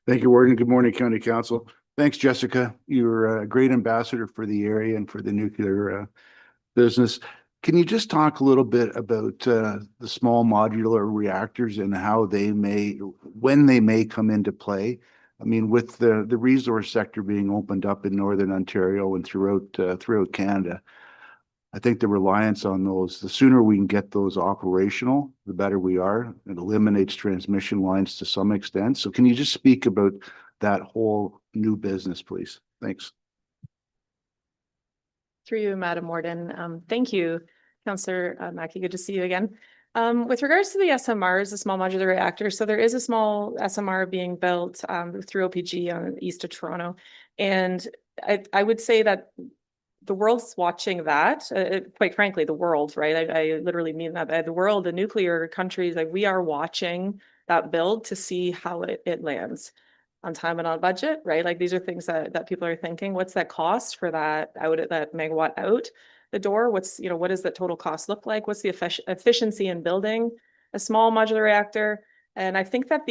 Thank you, Warden. Good morning, County Council. Thanks, Jessica. You're a great ambassador for the area and for the nuclear business. Can you just talk a little bit about the small modular reactors and how when they may come into play? I mean, with the resource sector being opened up in Northern Ontario and throughout Canada, I think the reliance on those, the sooner we can get those operational, the better we are. It eliminates transmission lines to some extent. So can you just speak about that whole new business, please? Thanks. Through you, Madam Warden. Thank you, Councillor Mackey. Good to see you again. With regards to the SMRs, the small modular reactor, so there is a small SMR being built through OPG on east of Toronto. And I would say that the world's watching that, quite frankly, the world, right? I literally mean that. The world, the nuclear countries, like we are watching that build to see how it lands on time and on budget, right? Like these are things that people are thinking, what's that cost for that megawatt out the door? What's, what does the total cost look like? What's the efficiency in building a small modular reactor? And I think that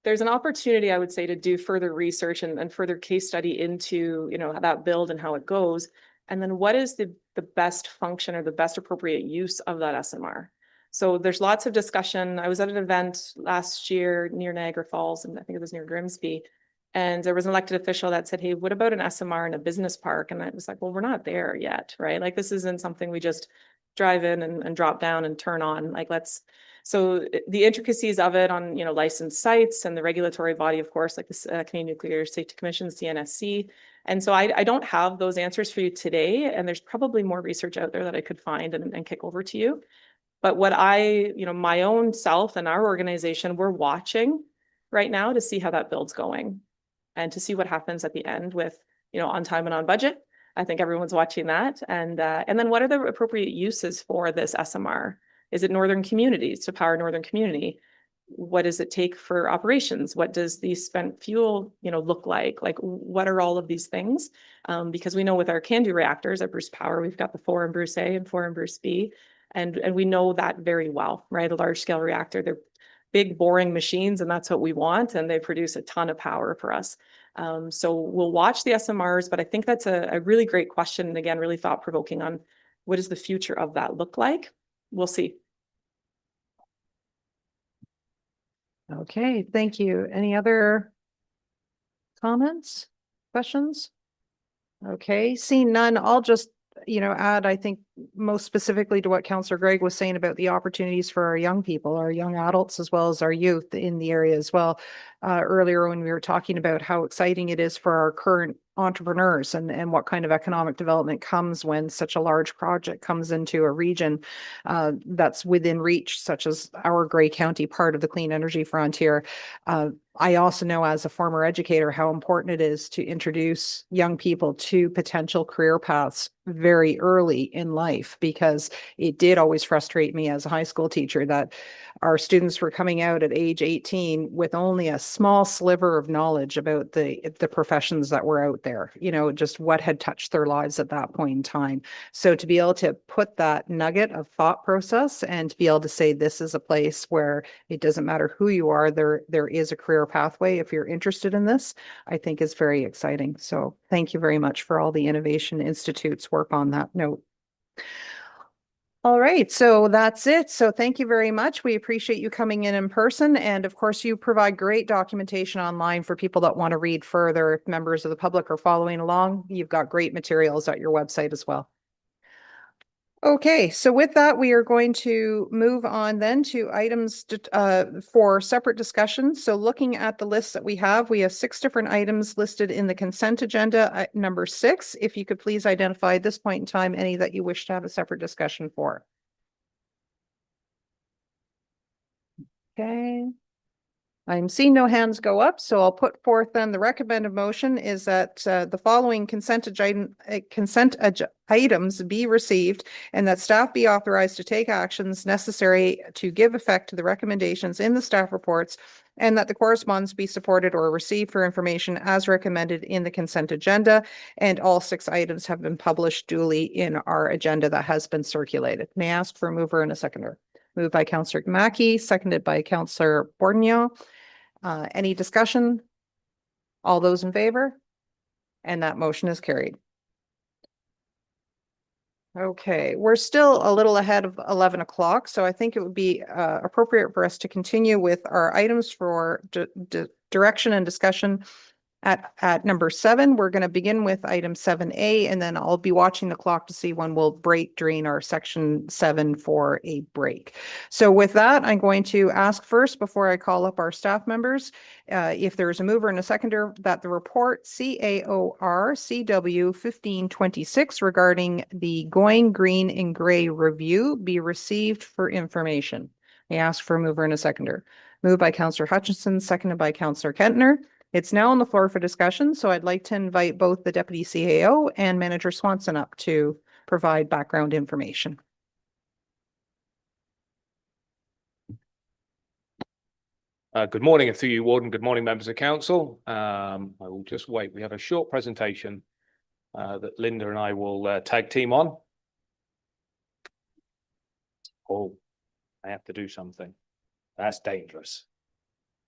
there's an opportunity, I would say, to do further research and further case study into, that build and how it goes. And then what is the best function or the best appropriate use of that SMR? So there's lots of discussion. I was at an event last year near Niagara Falls, and I think it was near Grimsby. And there was an elected official that said, hey, what about an SMR in a business park? And I was like, well, we're not there yet, right? Like this isn't something we just drive in and drop down and turn on. Like so the intricacies of it on, licensed sites and the regulatory body, of course, like the Canadian Nuclear Safety Commission, CNSC. And so I don't have those answers for you today. And there's probably more research out there that I could find and kick over to you. But what my own self and our organization, we're watching right now to see how that build's going and to see what happens at the end with, on time and on budget. I think everyone's watching that. And then what are the appropriate uses for this SMR? Is it northern communities to power northern community? What does it take for operations? What does the spent fuel, look like? Like, what are all of these things? Because we know with our CANDU reactors at Bruce Power, we've got the 4 in Bruce A and 4 in Bruce B. And we know that very well, right? A large scale reactor, they're big boring machines and that's what we want. And they produce a ton of power for us. So we'll watch the SMRs, but I think that's a really great question. And again, really thought provoking on what does the future of that look like? We'll see. Okay, thank you. Any other comments, questions? Okay, seeing none, I'll just, add, I think most specifically to what Councillor Gregg was saying about the opportunities for our young people, our young adults, as well as our youth in the area as well. Earlier when we were talking about how exciting it is for our current entrepreneurs and what kind of economic development comes when such a large project comes into a region that's within reach, such as our Grey County part of the clean energy frontier. I also know as a former educator how important it is to introduce young people to potential career paths very early in life, because it did always frustrate me as a high school teacher that our students were coming out at age 18 with only a small sliver of knowledge about the professions that were out there, just what had touched their lives at that point in time. So to be able to put that nugget of thought process and to be able to say, this is a place where it doesn't matter who you are, there is a career pathway if you're interested in this, I think is very exciting. So thank you very much for all the Innovation Institute's work on that note. All right, so that's it. So thank you very much. We appreciate you coming in person. And of course, you provide great documentation online for people that want to read further. If members of the public are following along, you've got great materials at your website as well. Okay, so with that, we are going to move on then to items for separate discussions. So looking at the list that we have 6 different items listed in the consent agenda. Number 6, if you could please identify at this point in time any that you wish to have a separate discussion for. Okay. I'm seeing no hands go up, so I'll put forth then the recommended motion is that the following consent items be received and that staff be authorized to take actions necessary to give effect to the recommendations in the staff reports, and that the correspondence be supported or received for information as recommended in the consent agenda. And all 6 items have been published duly in our agenda that has been circulated. May I ask for a mover and a seconder? Moved by Councillor Mackey, seconded by Councillor Bornio. Any discussion? All those in favor? And that motion is carried. Okay, we're still a little ahead of 11 o'clock, so I think it would be appropriate for us to continue with our items for direction and discussion At number 7, we're going to begin with item 7A, and then I'll be watching the clock to see when we'll break during our section 7 for a break. So with that, I'm going to ask first, before I call up our staff members, if there's a mover and a seconder, that the report CAOR CW 1526 regarding the Going Green in Gray review be received for information. I ask for a mover and a seconder. Moved by Councillor Hutchinson, seconded by Councillor Kentner. It's now on the floor for discussion, so I'd like to invite both the Deputy CAO and Manager Swanson up to provide background information. Good morning, and through you, Warden. Good morning, members of council. I will just wait. We have a short presentation that Linda and I will tag team on. Oh, I have to do something. That's dangerous.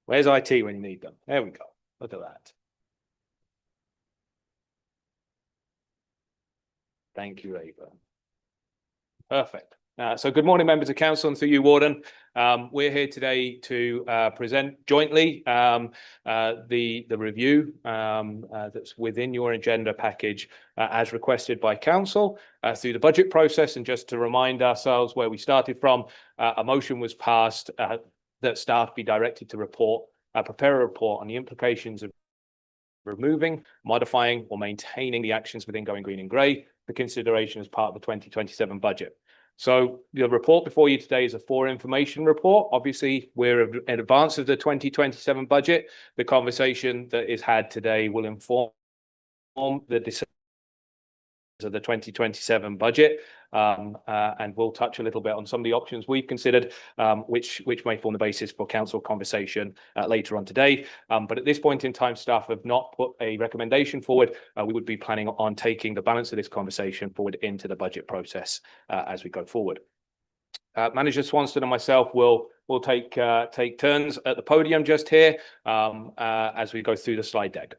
Where's IT when you need them? There we go. Look at that. Thank you, Ava. Perfect. So good morning, members of council, and through you, Warden. We're here today to present jointly the review that's within your agenda package as requested by council through the budget process. And just to remind ourselves where we started from, a motion was passed that staff be directed to prepare a report on the implications of removing, modifying, or maintaining the actions within Going Green in Grey for consideration as part of the 2027 budget. So the report before you today is a for information report. Obviously, we're in advance of the 2027 budget. The conversation that is had today will inform the decision of the 2027 budget, and we'll touch a little bit on some of the options we've considered, which may form the basis for council conversation later on today. But at this point in time, staff have not put a recommendation forward. We would be planning on taking the balance of this conversation forward into the budget process as we go forward. Manager Swanson and myself will take turns at the podium just here as we go through the slide deck.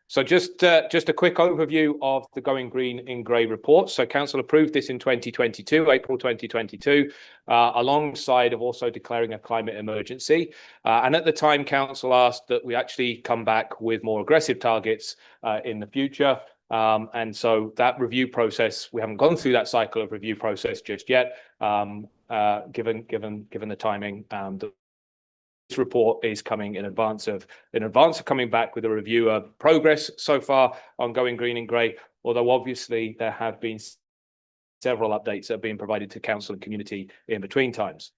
So just a quick overview of the Going Green in Grey report. So council approved this in 2022, April 2022, alongside of also declaring a climate emergency. And at the time, council asked that we actually come back with more aggressive targets in the future. And so that review process, we haven't gone through that cycle of review process just yet, given the timing. This report is coming in advance of coming back with a review of progress so far on Going Green in Grey, although obviously there have been several updates that have been provided to council and community in between times.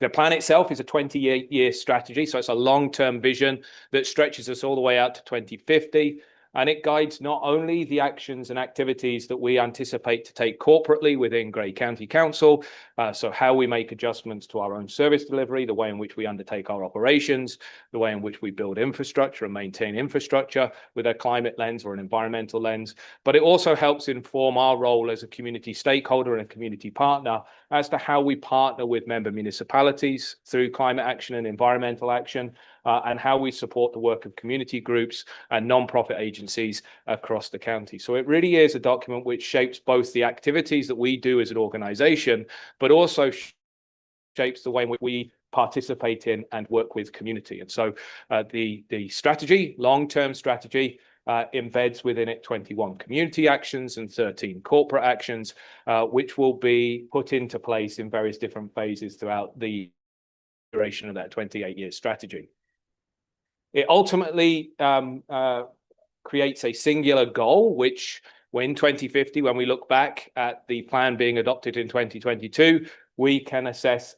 The plan itself is a 28-year strategy, so it's a long-term vision that stretches us all the way out to 2050. And it guides not only the actions and activities that we anticipate to take corporately within Grey County Council, so how we make adjustments to our own service delivery, the way in which we undertake our operations, the way in which we build infrastructure and maintain infrastructure with a climate lens or an environmental lens, but it also helps inform our role as a community stakeholder and a community partner as to how we partner with member municipalities through climate action and environmental action, and how we support the work of community groups and non-profit agencies across the county. So it really is a document which shapes both the activities that we do as an organisation, but also shapes the way in which we participate in and work with community. And so the strategy, long-term strategy, embeds within it 21 community actions and 13 corporate actions, which will be put into place in various different phases throughout the duration of that 28-year strategy. It ultimately creates a singular goal, which when 2050, when we look back at the plan being adopted in 2022, we can assess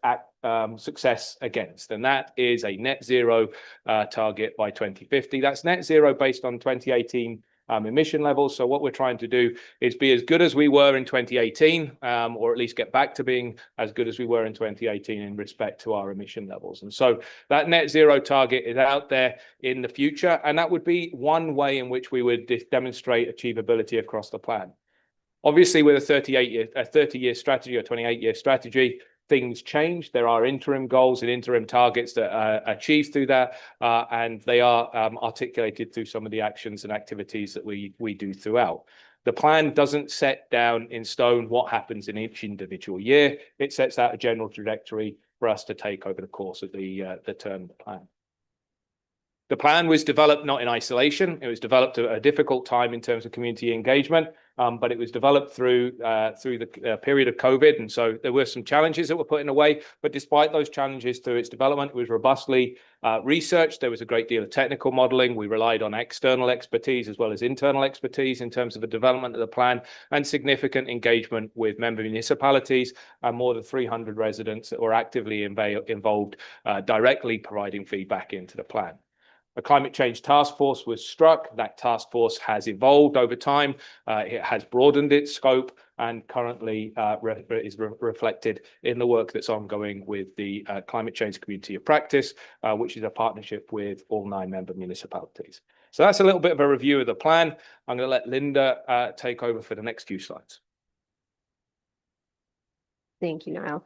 success against, and that is a net zero target by 2050. That's net zero based on 2018 emission levels. So what we're trying to do is be as good as we were in 2018, or at least get back to being as good as we were in 2018 in respect to our emission levels. And so that net zero target is out there in the future, and that would be one way in which we would demonstrate achievability across the plan. Obviously, with a 30-year strategy or 28-year strategy, things change. There are interim goals and interim targets that are achieved through that, and they are articulated through some of the actions and activities that we do throughout. The plan doesn't set down in stone what happens in each individual year. It sets out a general trajectory for us to take over the course of the term of the plan. The plan was developed not in isolation. It was developed at a difficult time in terms of community engagement, but it was developed through the period of COVID. And so there were some challenges that were put in the way, but despite those challenges through its development, it was robustly researched. There was a great deal of technical modeling. We relied on external expertise as well as internal expertise in terms of the development of the plan, and significant engagement with member municipalities and more than 300 residents that were actively involved, directly providing feedback into the plan. A climate change task force was struck. That task force has evolved over time. It has broadened its scope and currently is reflected in the work that's ongoing with the Climate Change Community of Practice, which is a partnership with all 9 member municipalities. So that's a little bit of a review of the plan. I'm going to let Linda take over for the next few slides. Thank you, Niall.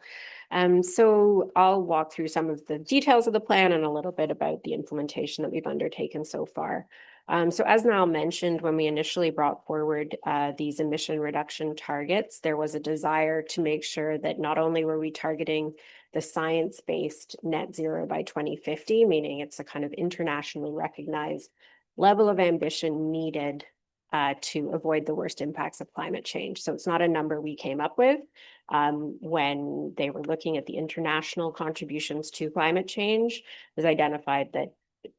So I'll walk through some of the details of the plan and a little bit about the implementation that we've undertaken so far. So as Niall mentioned, when we initially brought forward these emission reduction targets, there was a desire to make sure that not only were we targeting the science-based net zero by 2050, meaning it's a kind of internationally recognized level of ambition needed to avoid the worst impacts of climate change. So it's not a number we came up with when they were looking at the international contributions to climate change. It was identified that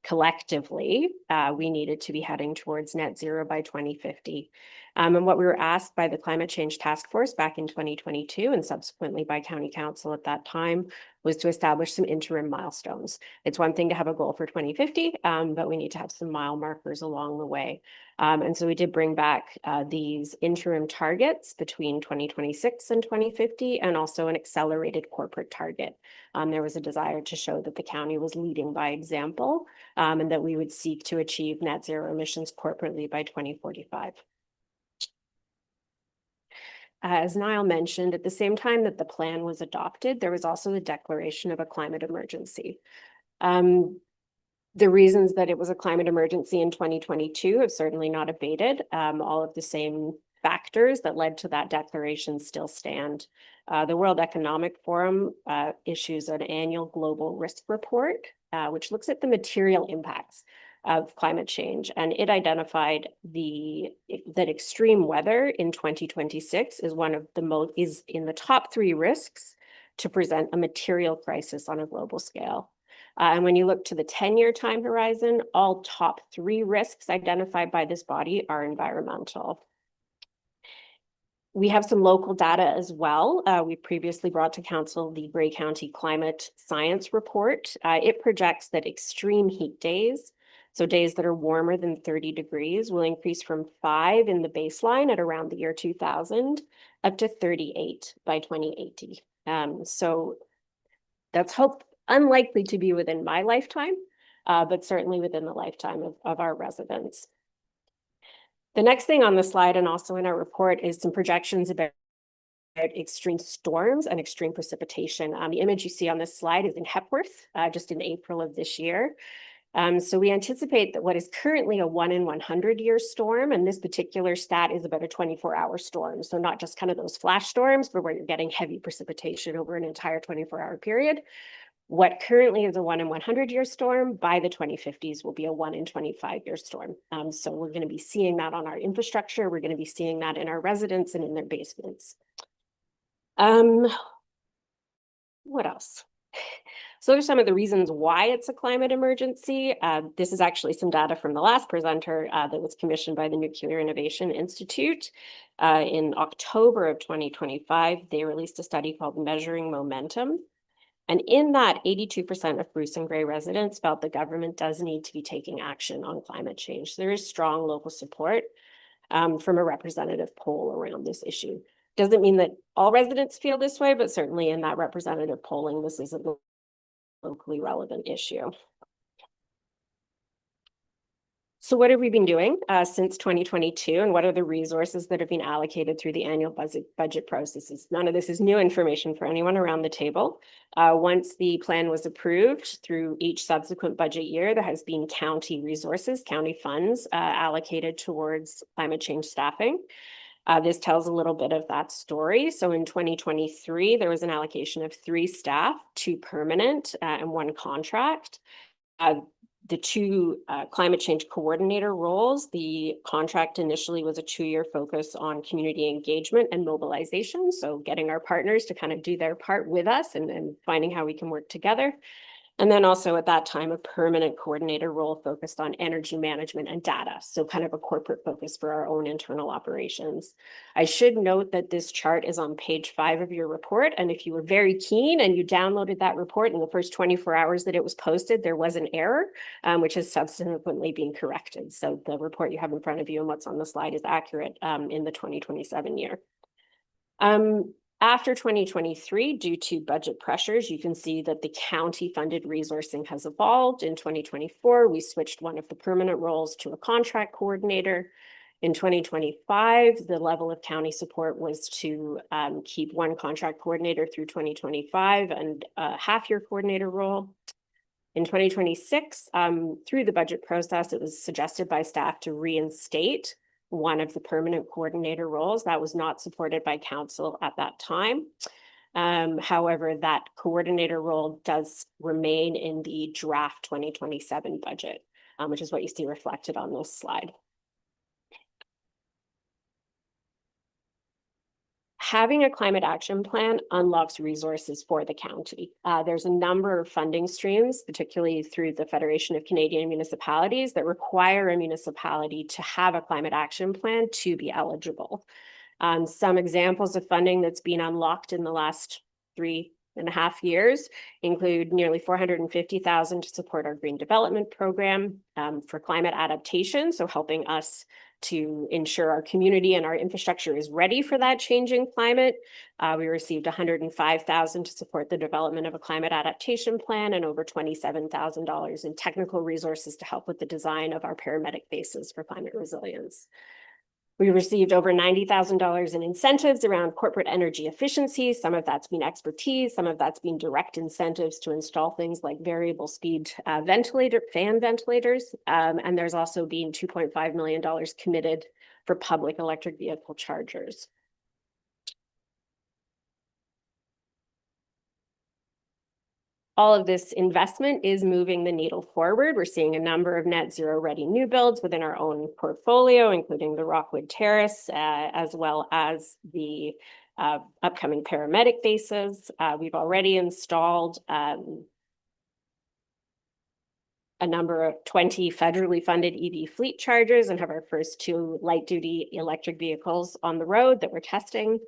collectively we needed to be heading towards net zero by 2050. And what we were asked by the Climate Change Task Force back in 2022 and subsequently by County Council at that time was to establish some interim milestones. It's one thing to have a goal for 2050, but we need to have some mile markers along the way. And so we did bring back these interim targets between 2026 and 2050, and also an accelerated corporate target. There was a desire to show that the county was leading by example, and that we would seek to achieve net zero emissions corporately by 2045. As Niall mentioned, at the same time that the plan was adopted, there was also the declaration of a climate emergency. The reasons that it was a climate emergency in 2022 have certainly not abated. All of the same factors that led to that declaration still stand. The World Economic Forum issues an annual global risk report, which looks at the material impacts of climate change, and it identified that extreme weather in 2026 is is in the top 3 risks to present a material crisis on a global scale. And when you look to the 10-year time horizon, all top 3 risks identified by this body are environmental. We have some local data as well. We previously brought to council the Grey County Climate Science Report. It projects that extreme heat days, so days that are warmer than 30 degrees, will increase from 5 in the baseline at around the year 2000 up to 38 by 2080. So that's unlikely to be within my lifetime, but certainly within the lifetime of our residents. The next thing on the slide and also in our report is some projections about extreme storms and extreme precipitation. The image you see on this slide is in Hepworth, just in April of this year. So we anticipate that what is currently a 1 in 100 year storm, and this particular stat is about a 24-hour storm. So not just kind of those flash storms, but where you're getting heavy precipitation over an entire 24-hour period. What currently is a 1 in 100 year storm by the 2050s will be a 1 in 25 year storm. So we're going to be seeing that on our infrastructure. We're going to be seeing that in our residents and in their basements. What else? So those are some of the reasons why it's a climate emergency. This is actually some data from the last presenter that was commissioned by the Nuclear Innovation Institute. In October of 2025, they released a study called Measuring Momentum. And in that, 82% of Bruce and Grey residents felt the government does need to be taking action on climate change. There is strong local support from a representative poll around this issue. Doesn't mean that all residents feel this way, but certainly in that representative polling, this is a locally relevant issue. So what have we been doing since 2022, and what are the resources that have been allocated through the annual budget processes? None of this is new information for anyone around the table. Once the plan was approved through each subsequent budget year, there has been county resources, county funds allocated towards climate change staffing. This tells a little bit of that story. So in 2023, there was an allocation of 3 staff, 2 permanent and 1 contract. the two climate change coordinator roles. The contract initially was a 2-year focus on community engagement and mobilization. So getting our partners to kind of do their part with us and finding how we can work together. And then also at that time, a permanent coordinator role focused on energy management and data. So kind of a corporate focus for our own internal operations. I should note that this chart is on page 5 of your report. And if you were very keen and you downloaded that report in the first 24 hours that it was posted, there was an error, which has subsequently been corrected. So the report you have in front of you and what's on the slide is accurate in the 2027 year. After 2023, due to budget pressures, you can see that the county-funded resourcing has evolved. In 2024, we switched one of the permanent roles to a contract coordinator. In 2025, the level of county support was to keep one contract coordinator through 2025 and a half-year coordinator role. In 2026, through the budget process, it was suggested by staff to reinstate one of the permanent coordinator roles. That was not supported by council at that time. However, that coordinator role does remain in the draft 2027 budget, which is what you see reflected on this slide. Having a climate action plan unlocks resources for the county. There's a number of funding streams, particularly through the Federation of Canadian Municipalities, that require a municipality to have a climate action plan to be eligible. Some examples of funding that's been unlocked in the last 3.5 years include nearly $450,000 to support our green development program for climate adaptation, so helping us to ensure our community and our infrastructure is ready for that changing climate. We received $105,000 to support the development of a climate adaptation plan and over $27,000 in technical resources to help with the design of our paramedic bases for climate resilience. We received over $90,000 in incentives around corporate energy efficiency. Some of that's been expertise, some of that's been direct incentives to install things like variable speed fan ventilators. And there's also been $2.5 million committed for public electric vehicle chargers. All of this investment is moving the needle forward. We're seeing a number of net zero ready new builds within our own portfolio, including the Rockwood Terrace, as well as the upcoming paramedic bases. We've already installed a number of 20 federally funded EV fleet chargers and have our first 2 light duty electric vehicles on the road that we're testing.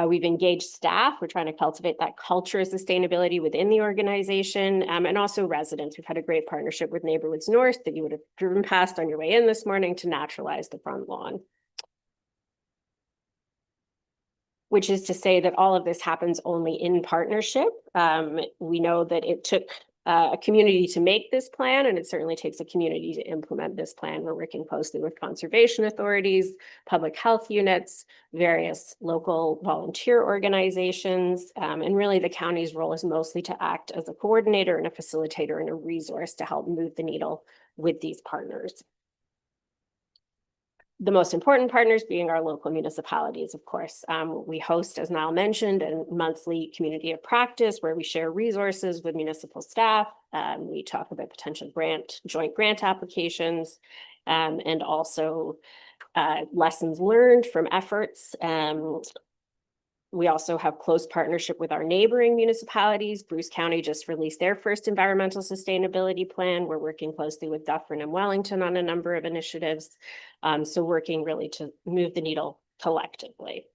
We've engaged staff. We're trying to cultivate that culture of sustainability within the organization, and also residents. We've had a great partnership with Neighborhoods North that you would have driven past on your way in this morning to naturalize the front lawn. Which is to say that all of this happens only in partnership. We know that it took a community to make this plan, and it certainly takes a community to implement this plan. We're working closely with conservation authorities, public health units, various local volunteer organizations, and really the county's role is mostly to act as a coordinator and a facilitator and a resource to help move the needle with these partners. The most important partners being our local municipalities, of course. We host, as Niall mentioned, a monthly community of practice where we share resources with municipal staff. We talk about potential joint grant applications, and also lessons learned from efforts. We also have close partnership with our neighboring municipalities. Bruce County just released their first environmental sustainability plan. We're working closely with Dufferin and Wellington on a number of initiatives. So working really to move the needle collectively.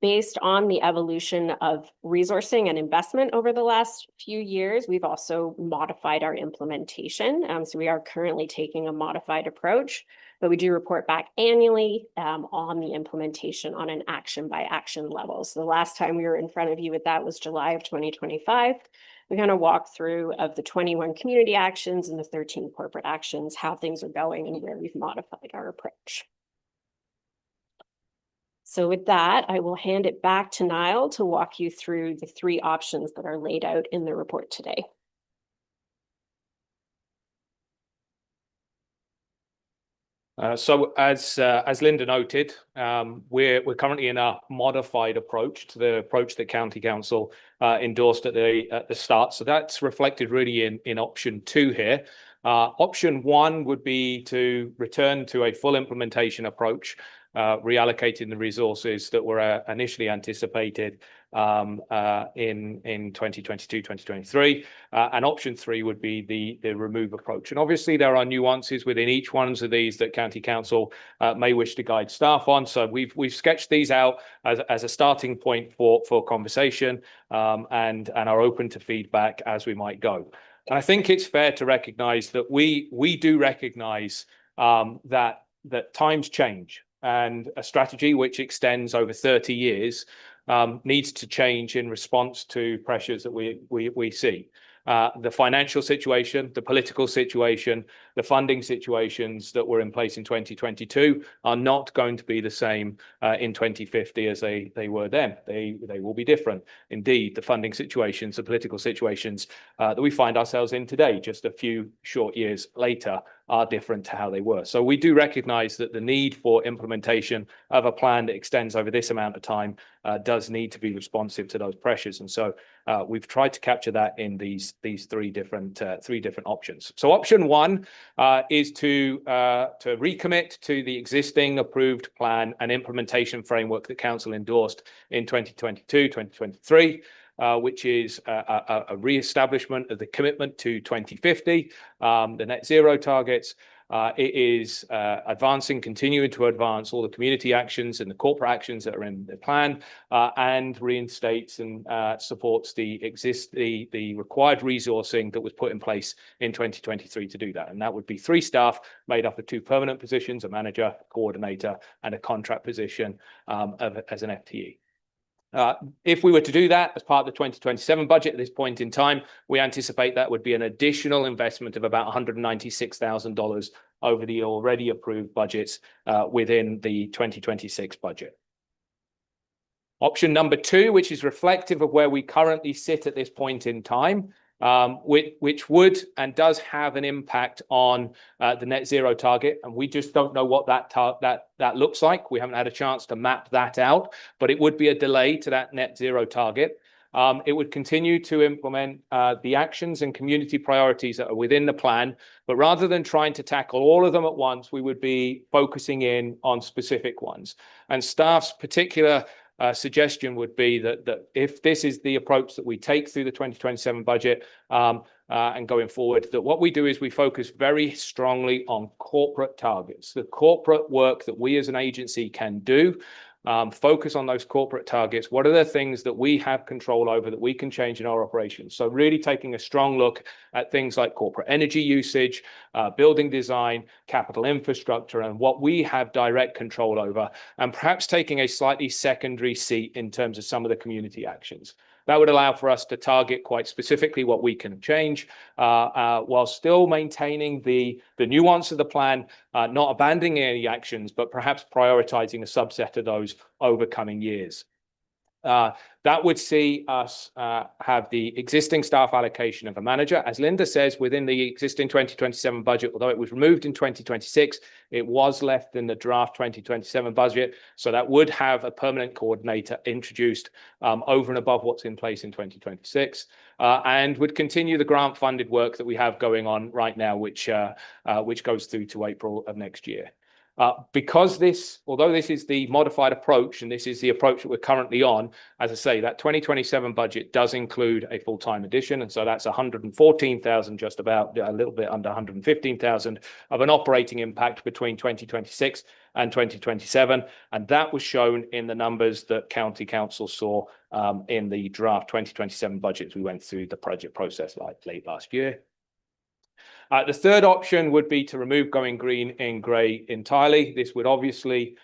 Based on the evolution of resourcing and investment over the last few years, we've also modified our implementation. So we are currently taking a modified approach, but we do report back annually on the implementation on an action by action level. So the last time we were in front of you with that was July of 2025. We kind of walked through of the 21 community actions and the 13 corporate actions, how things are going and where we've modified our approach. So with that, I will hand it back to Niall to walk you through the 3 options that are laid out in the report today. So as Linda noted, we're currently in a modified approach to the approach that County Council endorsed at the start. So that's reflected really in option 2 here. Option 1 would be to return to a full implementation approach, reallocating the resources that were initially anticipated in 2022, 2023. And option 3 would be the remove approach. And obviously there are nuances within each one of these that County Council may wish to guide staff on. So we've sketched these out as a starting point for conversation, and are open to feedback as we might go. And I think it's fair to recognize that we do recognize that times change, and a strategy which extends over 30 years needs to change in response to pressures that we see. The financial situation, the political situation, the funding situations that were in place in 2022 are not going to be the same in 2050 as they were then. They will be different. Indeed, the funding situations, the political situations that we find ourselves in today, just a few short years later, are different to how they were. So we do recognize that the need for implementation of a plan that extends over this amount of time does need to be responsive to those pressures. And so we've tried to capture that in these three different options. So option 1 is to recommit to the existing approved plan and implementation framework that Council endorsed in 2022, 2023. Which is a re-establishment of the commitment to 2050, the net zero targets. It is continuing to advance all the community actions and the corporate actions that are in the plan, and reinstates and supports the required resourcing that was put in place in 2023 to do that. And that would be 3 staff made up of 2 permanent positions, a manager, a coordinator, and a contract position as an FTE. If we were to do that as part of the 2027 budget at this point in time, we anticipate that would be an additional investment of about $196,000 over the already approved budgets within the 2026 budget. Option number 2, which is reflective of where we currently sit at this point in time, which would and does have an impact on the net zero target, and we just don't know what that looks like. We haven't had a chance to map that out, but it would be a delay to that net zero target. It would continue to implement the actions and community priorities that are within the plan, but rather than trying to tackle all of them at once, we would be focusing in on specific ones. And staff's particular suggestion would be that if this is the approach that we take through the 2027 budget and going forward, that what we do is we focus very strongly on corporate targets, the corporate work that we as an agency can do. Focus on those corporate targets. What are the things that we have control over that we can change in our operations? So really taking a strong look at things like corporate energy usage, building design, capital infrastructure, and what we have direct control over, and perhaps taking a slightly secondary seat in terms of some of the community actions. That would allow for us to target quite specifically what we can change, while still maintaining the nuance of the plan, not abandoning any actions, but perhaps prioritizing a subset of those over coming years. That would see us have the existing staff allocation of a manager. As Linda says, within the existing 2027 budget, although it was removed in 2026, it was left in the draft 2027 budget. So that would have a permanent coordinator introduced over and above what's in place in 2026, and would continue the grant funded work that we have going on right now, which goes through to April of next year. Because although this is the modified approach and this is the approach that we're currently on, as I say, that 2027 budget does include a full-time addition. And so that's 114,000, just about a little bit under 115,000 of an operating impact between 2026 and 2027. And that was shown in the numbers that County Council saw in the draft 2027 budgets. We went through the budget process late last year. The third option would be to remove Going Green in grey entirely. This would obviously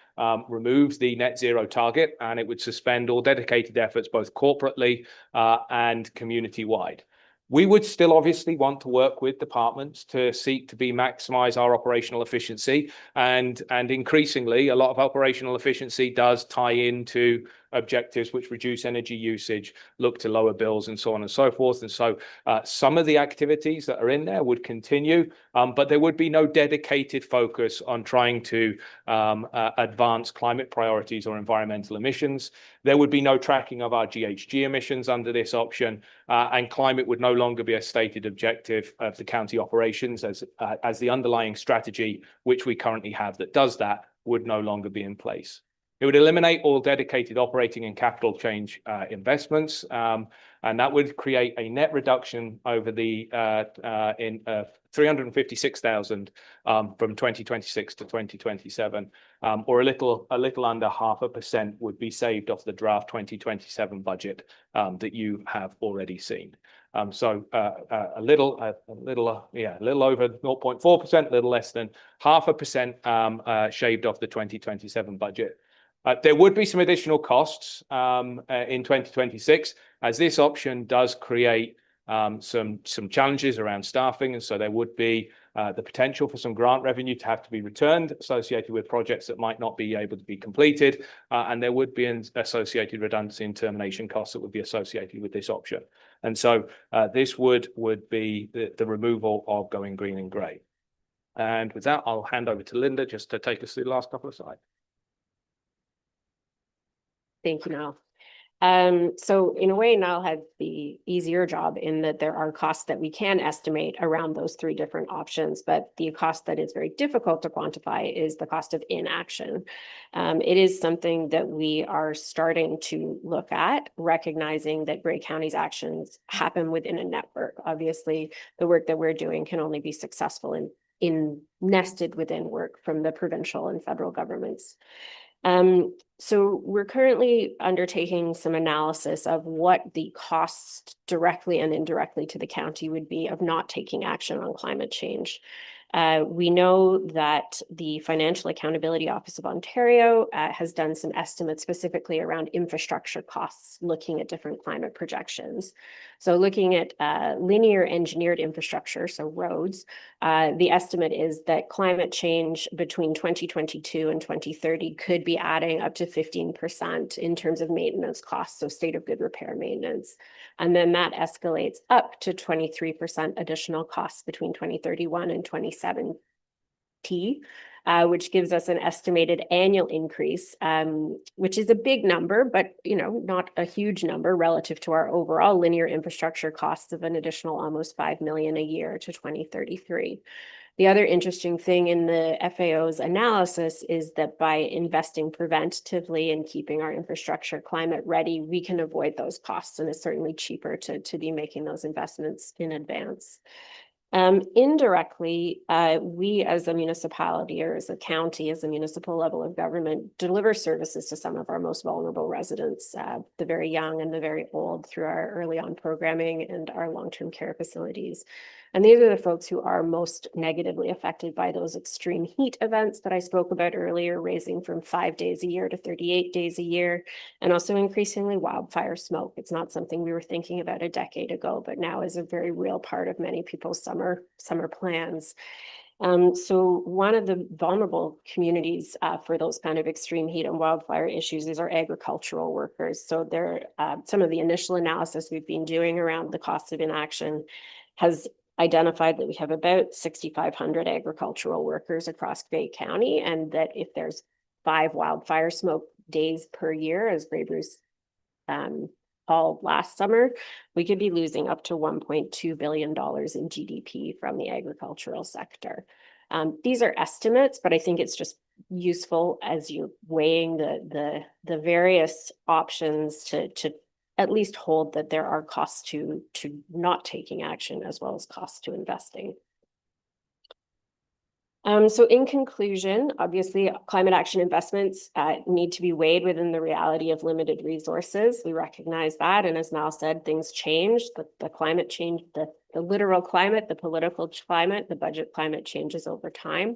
remove the net zero target, and it would suspend all dedicated efforts, both corporately and community-wide. We would still obviously want to work with departments to seek to maximize our operational efficiency, and increasingly a lot of operational efficiency does tie into objectives which reduce energy usage, look to lower bills and so on and so forth. And so some of the activities that are in there would continue, but there would be no dedicated focus on trying to advance climate priorities or environmental emissions. There would be no tracking of our GHG emissions under this option, and climate would no longer be a stated objective of the county operations as the underlying strategy which we currently have that does that would no longer be in place. It would eliminate all dedicated operating and capital change investments, and that would create a net reduction over the 356,000 from 2026 to 2027, or a little under 0.5% would be saved off the draft 2027 budget that you have already seen. So a little over 0.4%, a little less than 0.5% shaved off the 2027 budget. There would be some additional costs in 2026, as this option does create some challenges around staffing, and so there would be the potential for some grant revenue to have to be returned associated with projects that might not be able to be completed, and there would be an associated redundancy and termination costs that would be associated with this option. And so this would be the removal of going green and grey. And with that, I'll hand over to Linda just to take us through the last couple of slides. Thank you, Niall. So in a way, Niall had the easier job in that there are costs that we can estimate around those three different options, but the cost that is very difficult to quantify is the cost of inaction. It is something that we are starting to look at, recognizing that Grey County's actions happen within a network. Obviously, the work that we're doing can only be successful in nested within work from the provincial and federal governments. So we're currently undertaking some analysis of what the costs directly and indirectly to the county would be of not taking action on climate change. We know that the Financial Accountability Office of Ontario has done some estimates specifically around infrastructure costs, looking at different climate projections. So looking at linear engineered infrastructure, so roads, the estimate is that climate change between 2022 and 2030 could be adding up to 15% in terms of maintenance costs, so state of good repair maintenance. And then that escalates up to 23% additional costs between 2031 and 2070, which gives us an estimated annual increase, which is a big number, but not a huge number relative to our overall linear infrastructure costs of an additional almost 5 million a year to 2033. The other interesting thing in the FAO's analysis is that by investing preventatively and keeping our infrastructure climate ready, we can avoid those costs, and it's certainly cheaper to be making those investments in advance. Indirectly, we as a municipality or as a county, as a municipal level of government, deliver services to some of our most vulnerable residents, the very young and the very old, through our early on programming and our long-term care facilities. And these are the folks who are most negatively affected by those extreme heat events that I spoke about earlier, raising from 5 days a year to 38 days a year, and also increasingly wildfire smoke. It's not something we were thinking about a decade ago, but now is a very real part of many people's summer plans. So one of the vulnerable communities for those kind of extreme heat and wildfire issues is our agricultural workers. So there, some of the initial analysis we've been doing around the cost of inaction has identified that we have about 6,500 agricultural workers across Grey County, and that if there's 5 wildfire smoke days per year, as Grey Bruce called last summer, we could be losing up to $1.2 billion in GDP from the agricultural sector. These are estimates, but I think it's just useful as you're weighing the various options to at least hold that there are costs to not taking action as well as costs to investing. So in conclusion, obviously, climate action investments need to be weighed within the reality of limited resources. We recognize that. And as Niall said, things change. The climate change, the literal climate, the political climate, the budget climate changes over time.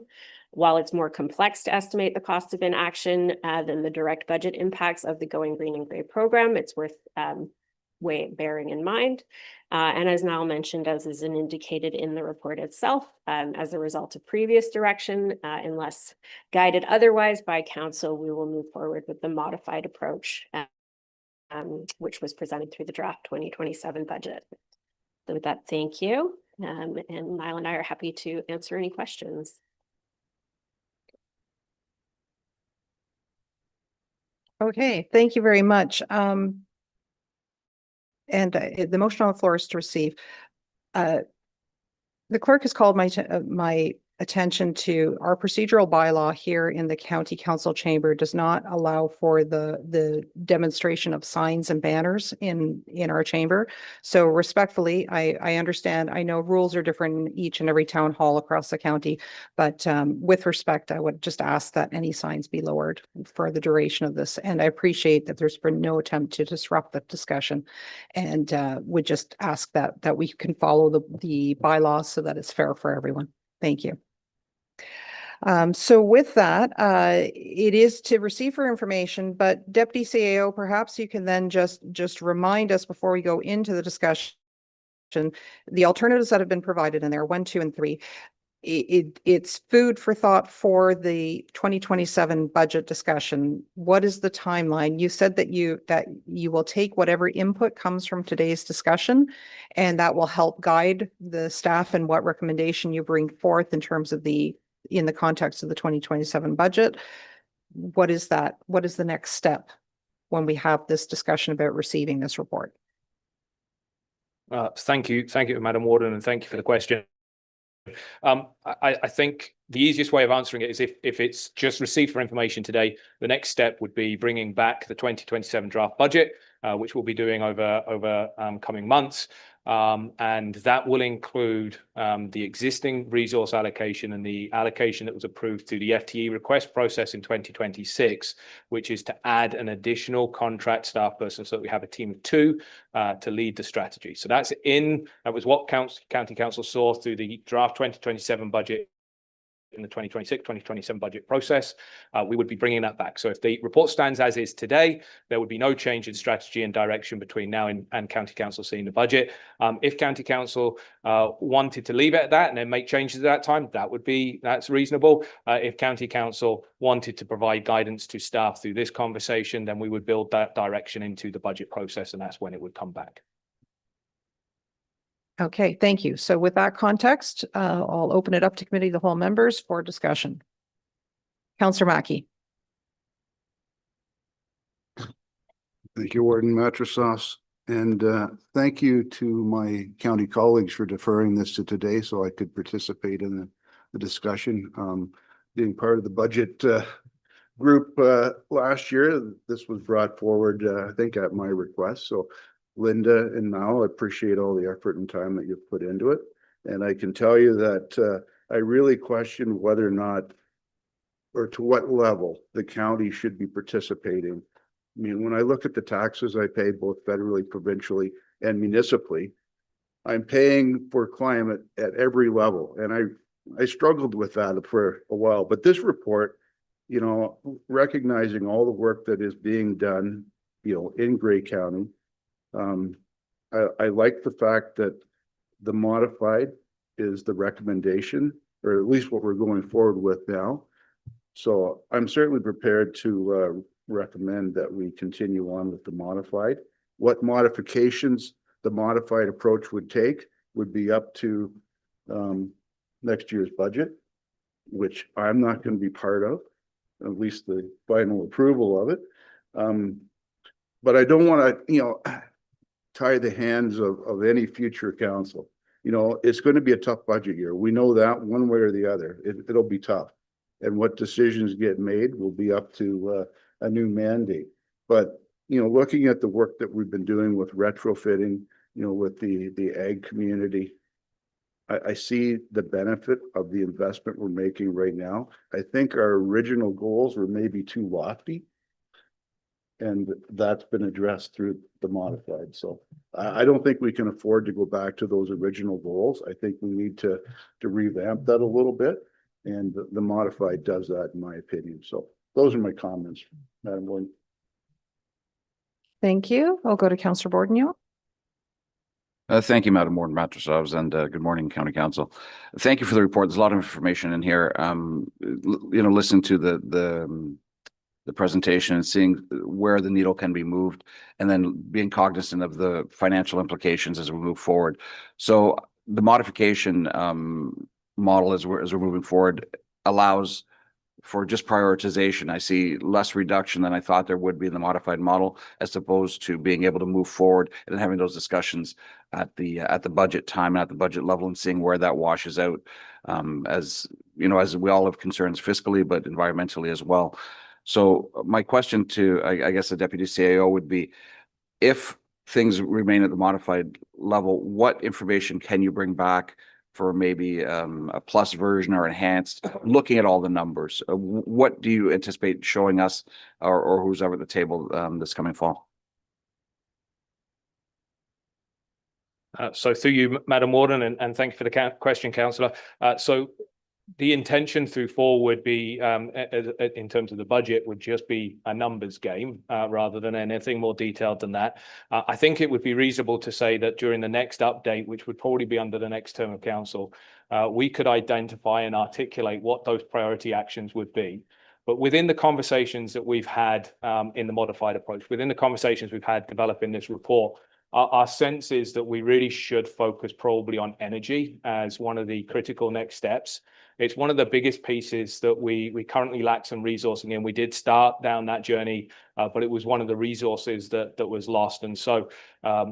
While it's more complex to estimate the cost of inaction than the direct budget impacts of the Going Green and Grey program, it's worth bearing in mind. And as Niall mentioned, as is indicated in the report itself, as a result of previous direction, unless guided otherwise by council, we will move forward with the modified approach which was presented through the draft 2027 budget. So with that, thank you. And Niall and I are happy to answer any questions. Okay, thank you very much. The motion on the floor is to receive. The clerk has called my attention to our procedural bylaw here in the county council chamber does not allow for the demonstration of signs and banners in our chamber. So respectfully, I understand, I know rules are different in each and every town hall across the county, but with respect, I would just ask that any signs be lowered for the duration of this. And I appreciate that there's been no attempt to disrupt the discussion, and would just ask that we can follow the bylaws so that it's fair for everyone. Thank you. So with that, it is to receive for information, but Deputy CAO, perhaps you can then just remind us before we go into the discussion, the alternatives that have been provided in there, 1, 2, and 3. It's food for thought for the 2027 budget discussion. What is the timeline? You said that you will take whatever input comes from today's discussion, and that will help guide the staff and what recommendation you bring forth in terms of in the context of the 2027 budget. What is that? What is the next step when we have this discussion about receiving this report? Thank you, Madam Warden, and thank you for the question. I think the easiest way of answering it is if it's just received for information today, the next step would be bringing back the 2027 draft budget, which we'll be doing over coming months. And that will include the existing resource allocation and the allocation that was approved through the FTE request process in 2026, which is to add an additional contract staff person so that we have a team of 2 to lead the strategy. So that was what County Council saw through the draft 2027 budget in the 2026-2027 budget process. We would be bringing that back. So if the report stands as is today, there would be no change in strategy and direction between now and County Council seeing the budget. If County Council wanted to leave it at that and then make changes at that time, that's reasonable. If County Council wanted to provide guidance to staff through this conversation, then we would build that direction into the budget process, and that's when it would come back. Okay, thank you. So with that context, I'll open it up to committee of the whole members for discussion. Councillor Mackey. Thank you, Warden Matrosas. And thank you to my county colleagues for deferring this to today so I could participate in the discussion. Being part of the budget group last year, this was brought forward, I think at my request. So Linda and Mal, I appreciate all the effort and time that you've put into it. And I can tell you that I really question whether or not, or to what level the county should be participating. I mean, when I look at the taxes I pay both federally, provincially, and municipally, I'm paying for climate at every level. And I struggled with that for a while. But this report, you know, recognizing all the work that is being done, you know, in Grey County, I like the fact that the modified is the recommendation, or at least what we're going forward with now. So I'm certainly prepared to recommend that we continue on with the modified. What modifications the modified approach would take would be up to next year's budget, which I'm not going to be part of, at least the final approval of it. But I don't want to, you know, tie the hands of any future council. You know, it's going to be a tough budget year. We know that one way or the other, it'll be tough. And what decisions get made will be up to a new mandate. But, you know, looking at the work that we've been doing with retrofitting, you know, with the ag community, I see the benefit of the investment we're making right now. I think our original goals were maybe too lofty. And that's been addressed through the modified. So I don't think we can afford to go back to those original goals. I think we need to revamp that a little bit. And the modified does that, in my opinion. So those are my comments, Madam Warden. Thank you. I'll go to Councillor Bordenio. Thank you, Madam Warden Matrosas, and good morning, County Council. Thank you for the report. There's a lot of information in here. You know, listen to the the presentation and seeing where the needle can be moved, and then being cognizant of the financial implications as we move forward. So the modification model as we're moving forward allows for just prioritization. I see less reduction than I thought there would be in the modified model, as opposed to being able to move forward and having those discussions at the budget time and at the budget level, and seeing where that washes out. As you know, as we all have concerns fiscally, but environmentally as well. So my question to, I guess, the Deputy CAO would be, if things remain at the modified level, what information can you bring back for maybe a plus version or enhanced, looking at all the numbers? What do you anticipate showing us, or who's over at the table this coming fall? So through you, Madam Warden, and thank you for the question, Councillor. So the intention through fall would be, in terms of the budget, would just be a numbers game rather than anything more detailed than that. I think it would be reasonable to say that during the next update, which would probably be under the next term of council, we could identify and articulate what those priority actions would be. But within the conversations that we've had in the modified approach, within the conversations we've had developing this report, our sense is that we really should focus probably on energy as one of the critical next steps. It's one of the biggest pieces that we currently lack some resourcing in. We did start down that journey, but it was one of the resources that was lost. And so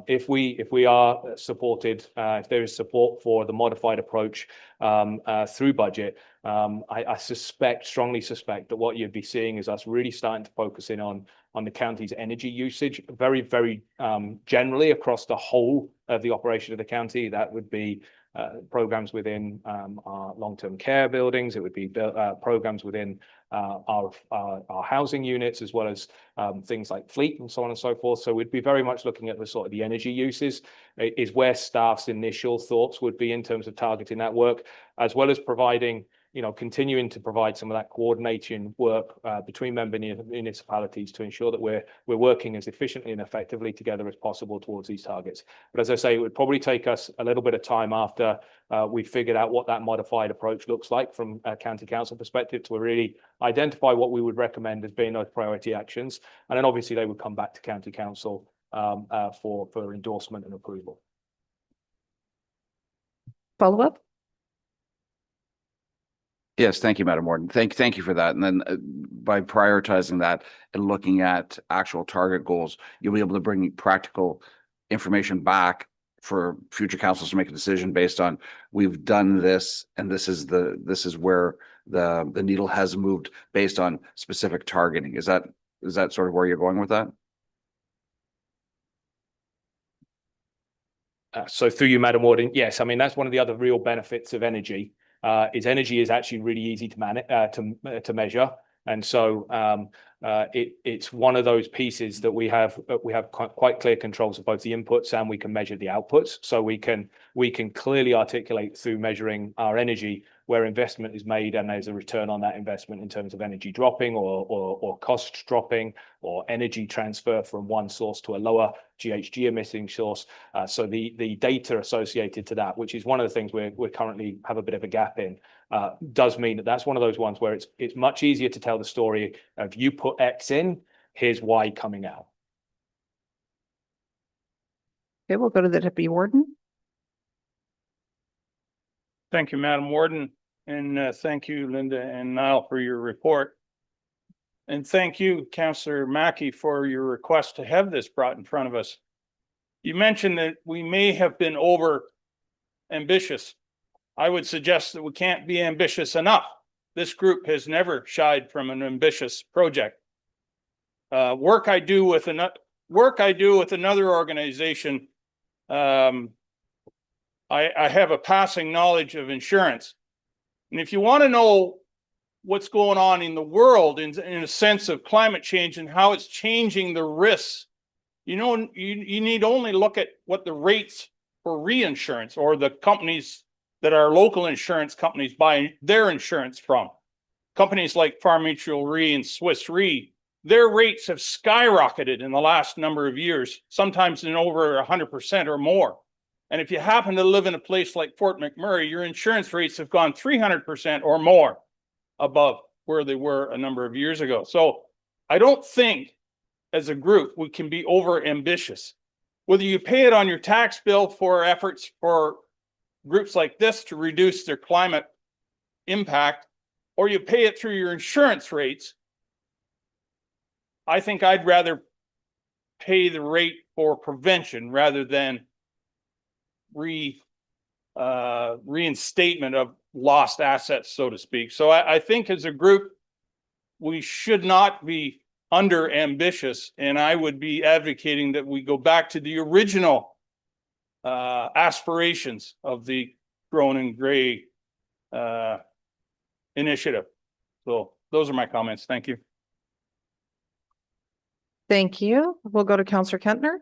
if we are supported, if there is support for the modified approach through budget, I strongly suspect that what you'd be seeing is us really starting to focus in on the county's energy usage very, very generally across the whole of the operation of the county. That would be programs within our long-term care buildings. It would be programs within our housing units, as well as things like fleet and so on and so forth. So we'd be very much looking at the sort of the energy uses is where staff's initial thoughts would be in terms of targeting that work, as well as providing, continuing to provide some of that coordinating work between member municipalities to ensure that we're working as efficiently and effectively together as possible towards these targets. But as I say, it would probably take us a little bit of time after we figured out what that modified approach looks like from a county council perspective to really identify what we would recommend as being those priority actions. And then obviously they would come back to county council for endorsement and approval. Follow up? Yes, thank you, Madam Warden. Thank you for that. And then by prioritizing that and looking at actual target goals, you'll be able to bring practical information back for future councils to make a decision based on, we've done this, and this is where the needle has moved based on specific targeting. Is that sort of where you're going with that? So through you, Madam Warden, yes. I mean, that's one of the other real benefits of energy. Energy is actually really easy to manage, to measure, and so it's one of those pieces that we have quite clear controls of both the inputs, and we can measure the outputs. So we can clearly articulate through measuring our energy where investment is made and there's a return on that investment in terms of energy dropping or cost dropping, or energy transfer from one source to a lower GHG emitting source. So the data associated to that, which is one of the things we're currently have a bit of a gap in, does mean that that's one of those ones where it's much easier to tell the story of, you put X in, here's Y coming out. Okay, we'll go to the Deputy Warden. Thank you, Madam Warden, and thank you, Linda and Niall, for your report. And thank you, Councillor Mackey, for your request to have this brought in front of us. You mentioned that we may have been over ambitious. I would suggest that we can't be ambitious enough. This group has never shied from an ambitious project. Work I do with another organization, I have a passing knowledge of insurance. And if you want to know what's going on in the world in a sense of climate change and how it's changing the risks, you need only look at what the rates for reinsurance, or the companies that our local insurance companies buy their insurance from. Companies like Farm Mutual Re and Swiss Re, their rates have skyrocketed in the last number of years, sometimes in over 100% or more. And if you happen to live in a place like Fort McMurray, your insurance rates have gone 300% or more above where they were a number of years ago. So I don't think as a group, we can be over ambitious. Whether you pay it on your tax bill for efforts for groups like this to reduce their climate impact, or you pay it through your insurance rates, I think I'd rather pay the rate for prevention rather than reinstatement of lost assets, so to speak. So I think as a group, we should not be under ambitious, and I would be advocating that we go back to the original aspirations of the Grown and Gray initiative. So those are my comments. Thank you. Thank you. We'll go to Councillor Kentner.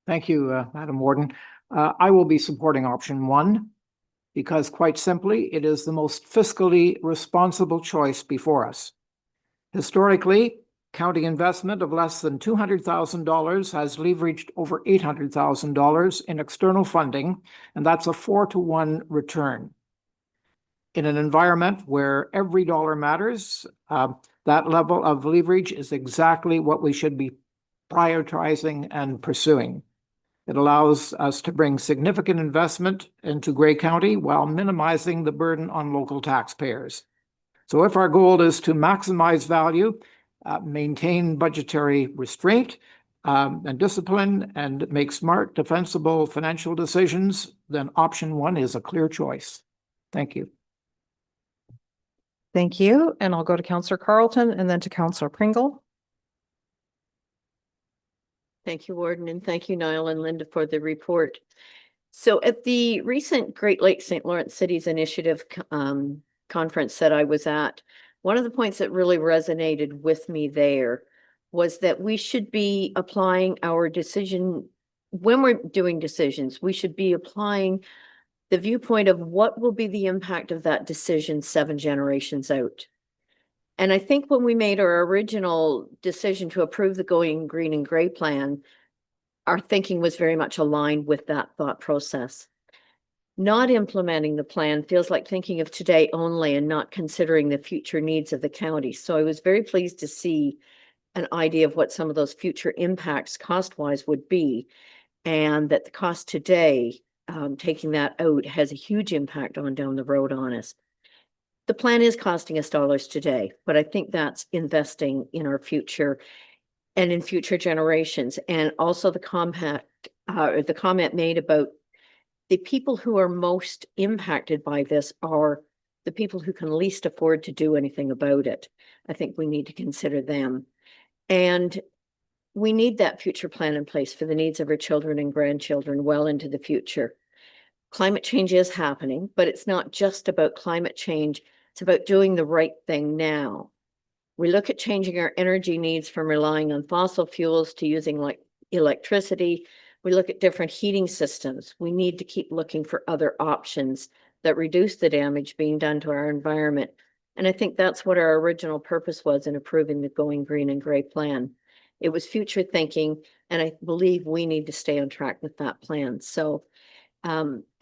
Thank you, Madam Warden. I will be supporting option 1 because quite simply, it is the most fiscally responsible choice before us. Historically, county investment of less than $200,000 has leveraged over $800,000 in external funding, and that's a 4-to-1 return. In an environment where every dollar matters, that level of leverage is exactly what we should be prioritizing and pursuing. It allows us to bring significant investment into Grey County while minimizing the burden on local taxpayers. So if our goal is to maximize value, maintain budgetary restraint and discipline, and make smart, defensible financial decisions, then option 1 is a clear choice. Thank you. Thank you. And I'll go to Councillor Carlton and then to Councillor Pringle. Thank you, Warden, and thank you, Niall and Linda, for the report. So at the recent Great Lakes St. Lawrence Cities Initiative conference that I was at, one of the points that really resonated with me there was that we should be applying our decision, when we're doing decisions, we should be applying the viewpoint of what will be the impact of that decision 7 generations out. And I think when we made our original decision to approve the Going Green and Gray plan, our thinking was very much aligned with that thought process. Not implementing the plan feels like thinking of today only and not considering the future needs of the county. So I was very pleased to see an idea of what some of those future impacts cost-wise would be, and that the cost today, taking that out, has a huge impact on down the road on us. The plan is costing us dollars today, but I think that's investing in our future and in future generations. And also the comment made about the people who are most impacted by this are the people who can least afford to do anything about it. I think we need to consider them. And we need that future plan in place for the needs of our children and grandchildren well into the future. Climate change is happening, but it's not just about climate change. It's about doing the right thing now. We look at changing our energy needs from relying on fossil fuels to using like electricity. We look at different heating systems. We need to keep looking for other options that reduce the damage being done to our environment. And I think that's what our original purpose was in approving the Going Green and Gray plan. It was future thinking, and I believe we need to stay on track with that plan. So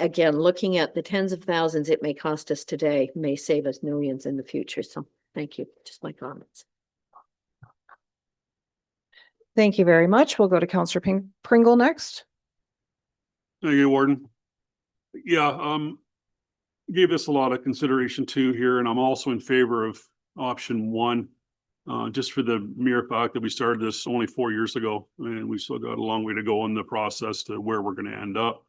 again, looking at the tens of thousands it may cost us today may save us millions in the future. So thank you. Just my comments. Thank you very much. We'll go to Councillor Pringle next. Thank you, Warden. Yeah, gave this a lot of consideration too here, and I'm also in favor of option 1, just for the mere fact that we started this only 4 years ago, and we still got a long way to go in the process to where we're going to end up.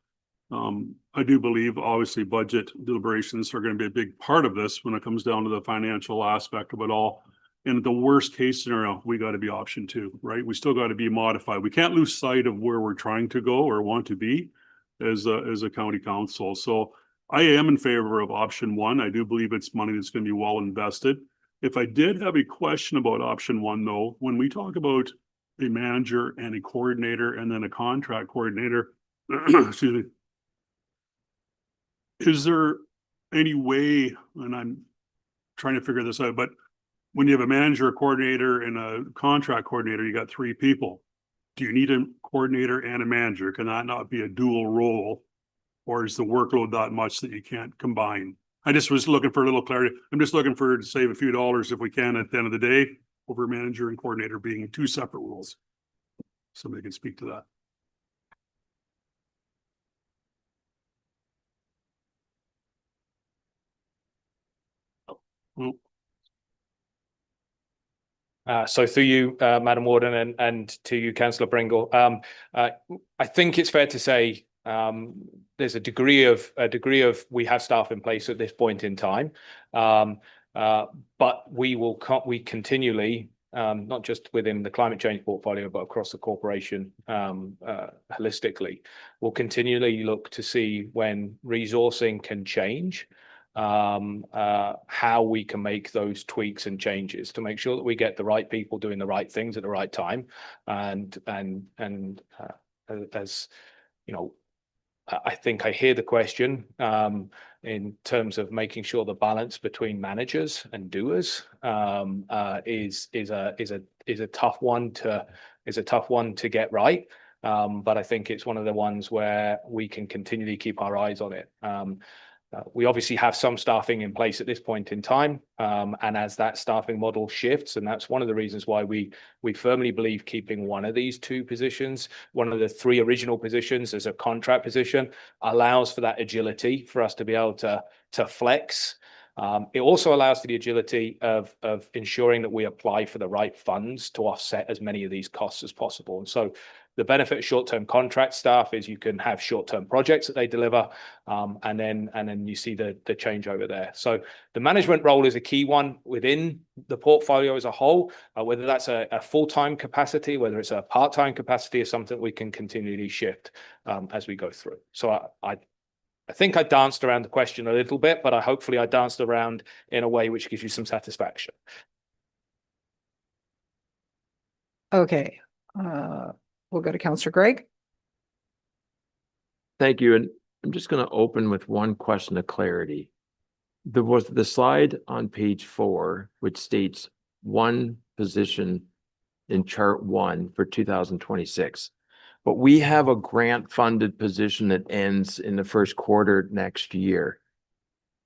I do believe obviously budget deliberations are going to be a big part of this when it comes down to the financial aspect of it all. In the worst case scenario, we got to be option 2, right? We still got to be modified. We can't lose sight of where we're trying to go or want to be as a county council. So I am in favor of option 1. I do believe it's money that's going to be well invested. If I did have a question about option 1 though, when we talk about a manager and a coordinator and then a contract coordinator, excuse me, is there any way, and I'm trying to figure this out, but when you have a manager, a coordinator, and a contract coordinator, you got 3 people. Do you need a coordinator and a manager? Can that not be a dual role? Or is the workload that much that you can't combine? I just was looking for a little clarity. I'm just looking to save a few dollars if we can at the end of the day, over manager and coordinator being two separate roles. Somebody can speak to that. Well, So through you, Madam Warden, and to you, Councillor Pringle, I think it's fair to say there's a degree of we have staff in place at this point in time, but we continually, not just within the climate change portfolio, but across the corporation holistically, will continually look to see when resourcing can change, how we can make those tweaks and changes to make sure that we get the right people doing the right things at the right time. And as you know, I think I hear the question in terms of making sure the balance between managers and doers is a tough one to get right. But I think it's one of the ones where we can continually keep our eyes on it. We obviously have some staffing in place at this point in time, and as that staffing model shifts, and that's one of the reasons why we firmly believe keeping one of these two positions, one of the three original positions as a contract position, allows for that agility for us to be able to flex. It also allows for the agility of ensuring that we apply for the right funds to offset as many of these costs as possible. And so the benefit of short-term contract staff is you can have short-term projects that they deliver, and then you see the changeover there. So the management role is a key one within the portfolio as a whole, whether that's a full-time capacity, whether it's a part-time capacity, is something we can continually shift as we go through. So I think I danced around the question a little bit, but hopefully I danced around in a way which gives you some satisfaction. Okay, we'll go to Councillor Gregg. Thank you. And I'm just going to open with one question of clarity. There was the slide on page 4, which states one position in chart 1 for 2026. But we have a grant funded position that ends in the first quarter next year.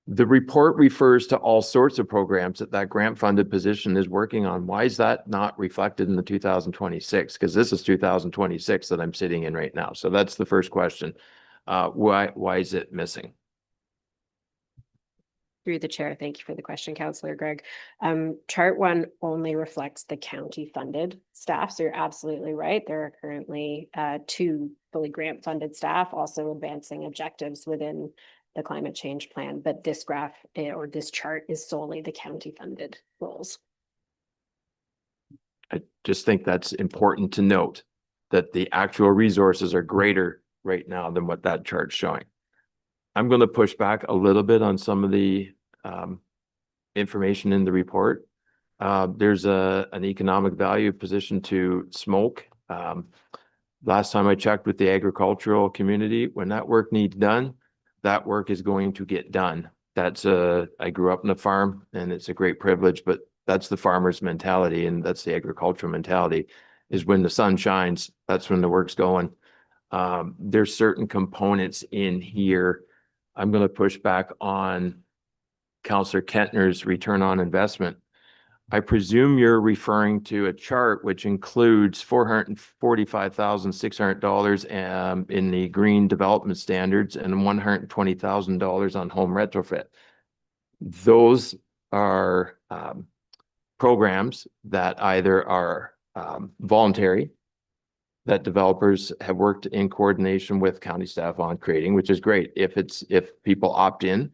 The report refers to all sorts of programs that grant funded position is working on. Why is that not reflected in the 2026? Because this is 2026 that I'm sitting in right now. So that's the first question. Why is it missing? Through the chair, thank you for the question, Councillor Gregg. Chart 1 only reflects the county funded staff. So you're absolutely right. There are currently 2 fully grant funded staff also advancing objectives within the climate change plan. But this graph or this chart is solely the county funded roles. I just think that's important to note, that the actual resources are greater right now than what that chart's showing. I'm going to push back a little bit on some of the information in the report. There's an economic value position to smoke. Last time I checked with the agricultural community, when that work needs done, that work is going to get done. I grew up in a farm and it's a great privilege, but that's the farmer's mentality, and that's the agricultural mentality, is when the sun shines, that's when the work's going. There's certain components in here. I'm going to push back on Councillor Kentner's return on investment. I presume you're referring to a chart which includes $445,600 in the green development standards and $120,000 on home retrofit. Those are programs that either are voluntary, that developers have worked in coordination with county staff on creating, which is great if people opt in,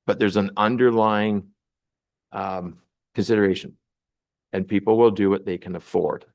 but there's an underlying consideration, and people will do what they can afford,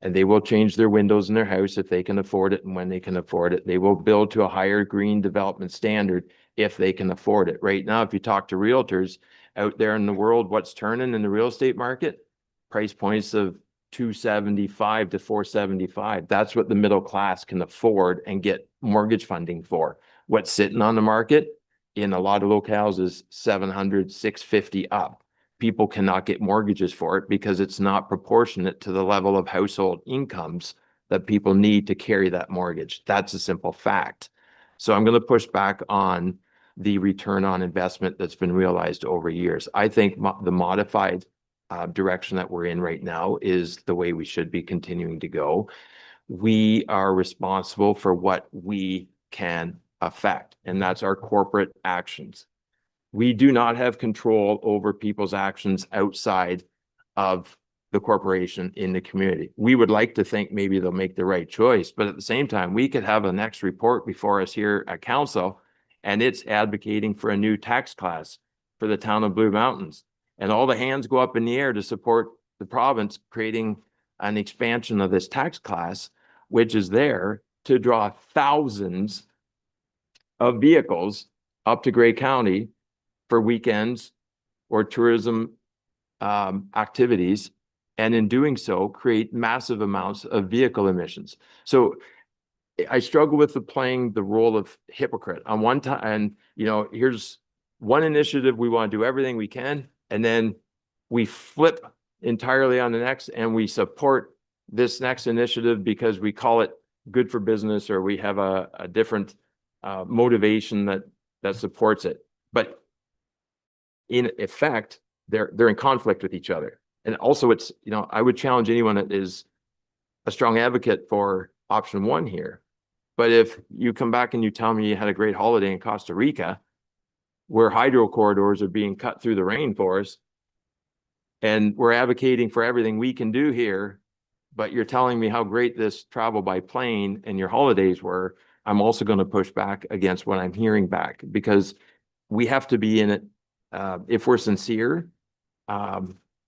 and they will change their windows in their house if they can afford it and when they can afford it. They will build to a higher green development standard if they can afford it. Right now, if you talk to realtors out there in the world, what's turning in the real estate market? Price points of $275,000 to $475,000. That's what the middle class can afford and get mortgage funding for. What's sitting on the market in a lot of locales is $700,000, $650,000 up. People cannot get mortgages for it because it's not proportionate to the level of household incomes that people need to carry that mortgage. That's a simple fact. So I'm going to push back on the return on investment that's been realized over years. I think the modified direction that we're in right now is the way we should be continuing to go. We are responsible for what we can affect, and that's our corporate actions. We do not have control over people's actions outside of the corporation in the community. We would like to think maybe they'll make the right choice, but at the same time, we could have a next report before us here at council, and it's advocating for a new tax class for the town of Blue Mountains. And all the hands go up in the air to support the province creating an expansion of this tax class, which is there to draw thousands of vehicles up to Grey County for weekends or tourism activities, and in doing so, create massive amounts of vehicle emissions. So I struggle with playing the role of hypocrite on one time. And, you know, here's one initiative, we want to do everything we can, and then we flip entirely on the next and we support this next initiative because we call it good for business, or we have a different motivation that supports it. But in effect, they're in conflict with each other. And also it's, you know, I would challenge anyone that is a strong advocate for option one here. But if you come back and you tell me you had a great holiday in Costa Rica, where hydro corridors are being cut through the rainforest, and we're advocating for everything we can do here, but you're telling me how great this travel by plane and your holidays were, I'm also going to push back against what I'm hearing back, because we have to be in it. If we're sincere,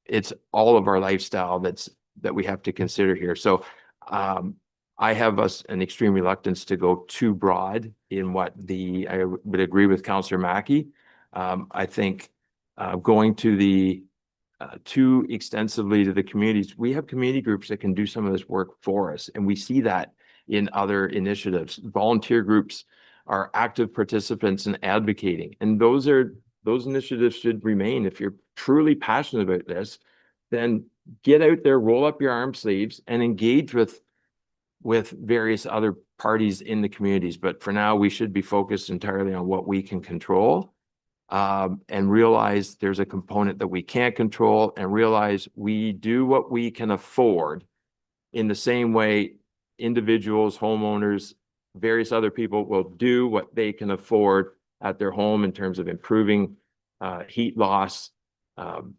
it's all of our lifestyle that we have to consider here. So I have an extreme reluctance to go too broad in what I would agree with Councillor Mackey. I think going to too extensively to the communities, we have community groups that can do some of this work for us, and we see that in other initiatives. Volunteer groups are active participants in advocating, and those initiatives should remain. If you're truly passionate about this, then get out there, roll up your arm sleeves, and engage with various other parties in the communities. But for now, we should be focused entirely on what we can control, and realize there's a component that we can't control, and realize we do what we can afford in the same way individuals, homeowners, various other people will do what they can afford at their home in terms of improving heat loss,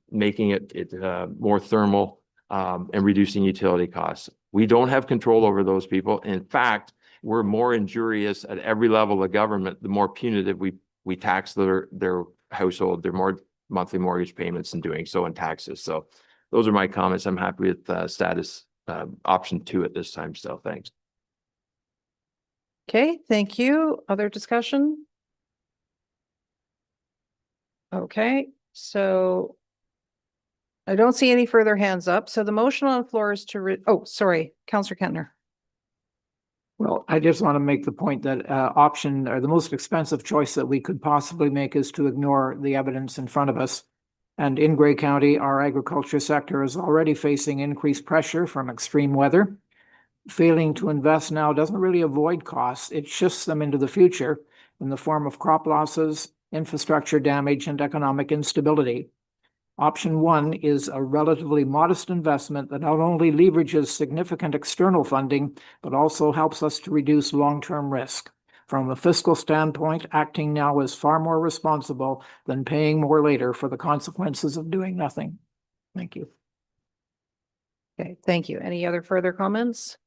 making it more thermal, and reducing utility costs. We don't have control over those people. In fact, we're more injurious at every level of government, the more punitive we tax their household, their more monthly mortgage payments, and doing so in taxes. So those are my comments. I'm happy with status option 2 at this time still. Thanks. Okay, thank you. Other discussion? Okay, so I don't see any further hands up. So the motion on the floor is sorry, Councillor Kentner. Well, I just want to make the point that option, or the most expensive choice that we could possibly make, is to ignore the evidence in front of us. And in Grey County, our agriculture sector is already facing increased pressure from extreme weather. Failing to invest now doesn't really avoid costs. It shifts them into the future in the form of crop losses, infrastructure damage, and economic instability. Option 1 is a relatively modest investment that not only leverages significant external funding, but also helps us to reduce long-term risk. From a fiscal standpoint, acting now is far more responsible than paying more later for the consequences of doing nothing. Thank you. Okay, thank you. Any other further comments?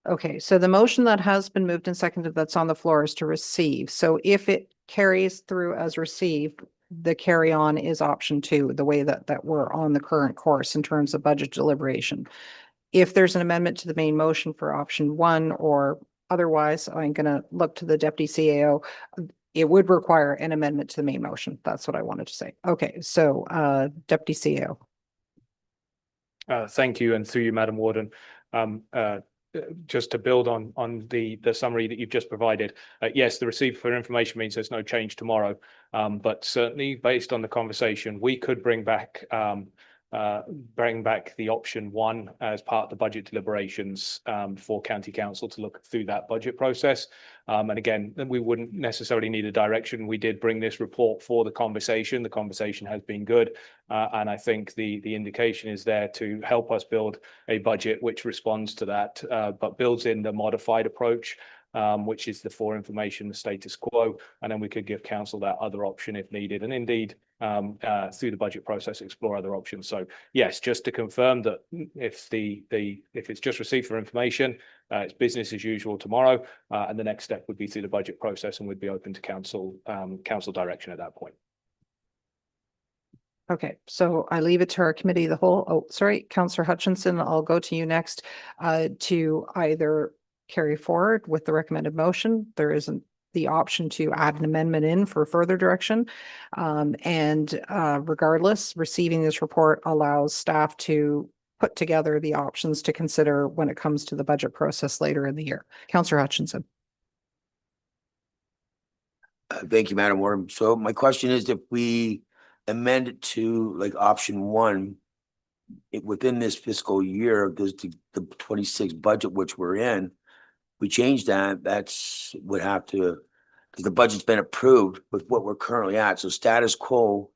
Okay, so the motion that has been moved and seconded that's on the floor is to receive. So if it carries through as received, the carry on is option 2, the way that we're on the current course in terms of budget deliberation. If there's an amendment to the main motion for option 1 or otherwise, I'm going to look to the Deputy CAO. It would require an amendment to the main motion. That's what I wanted to say. Okay, so Deputy CAO. Thank you, and through you, Madam Warden. Just to build on the summary that you've just provided, yes, the receipt for information means there's no change tomorrow, but certainly based on the conversation, we could bring back bring back the option one as part of the budget deliberations for county council to look through that budget process. And again, we wouldn't necessarily need a direction. We did bring this report for the conversation. The conversation has been good. And I think the indication is there to help us build a budget which responds to that, but builds in the modified approach, which is the for information, the status quo, and then we could give council that other option if needed. And indeed, through the budget process, explore other options. So yes, just to confirm that if if it's just received for information, it's business as usual tomorrow, and the next step would be through the budget process, and we'd be open to council direction at that point. Okay, so I leave it to our committee, the whole, oh, sorry, Councillor Hutchinson, I'll go to you next, to either carry forward with the recommended motion. There isn't the option to add an amendment in for further direction. Regardless, receiving this report allows staff to put together the options to consider when it comes to the budget process later in the year. Councillor Hutchinson. Thank you, Madam Warden. So my question is, if we amend it to like option one, within this fiscal year, there's the 26 budget, which we're in, we change that, that's would have to, because the budget's been approved with what we're currently at. So status quo,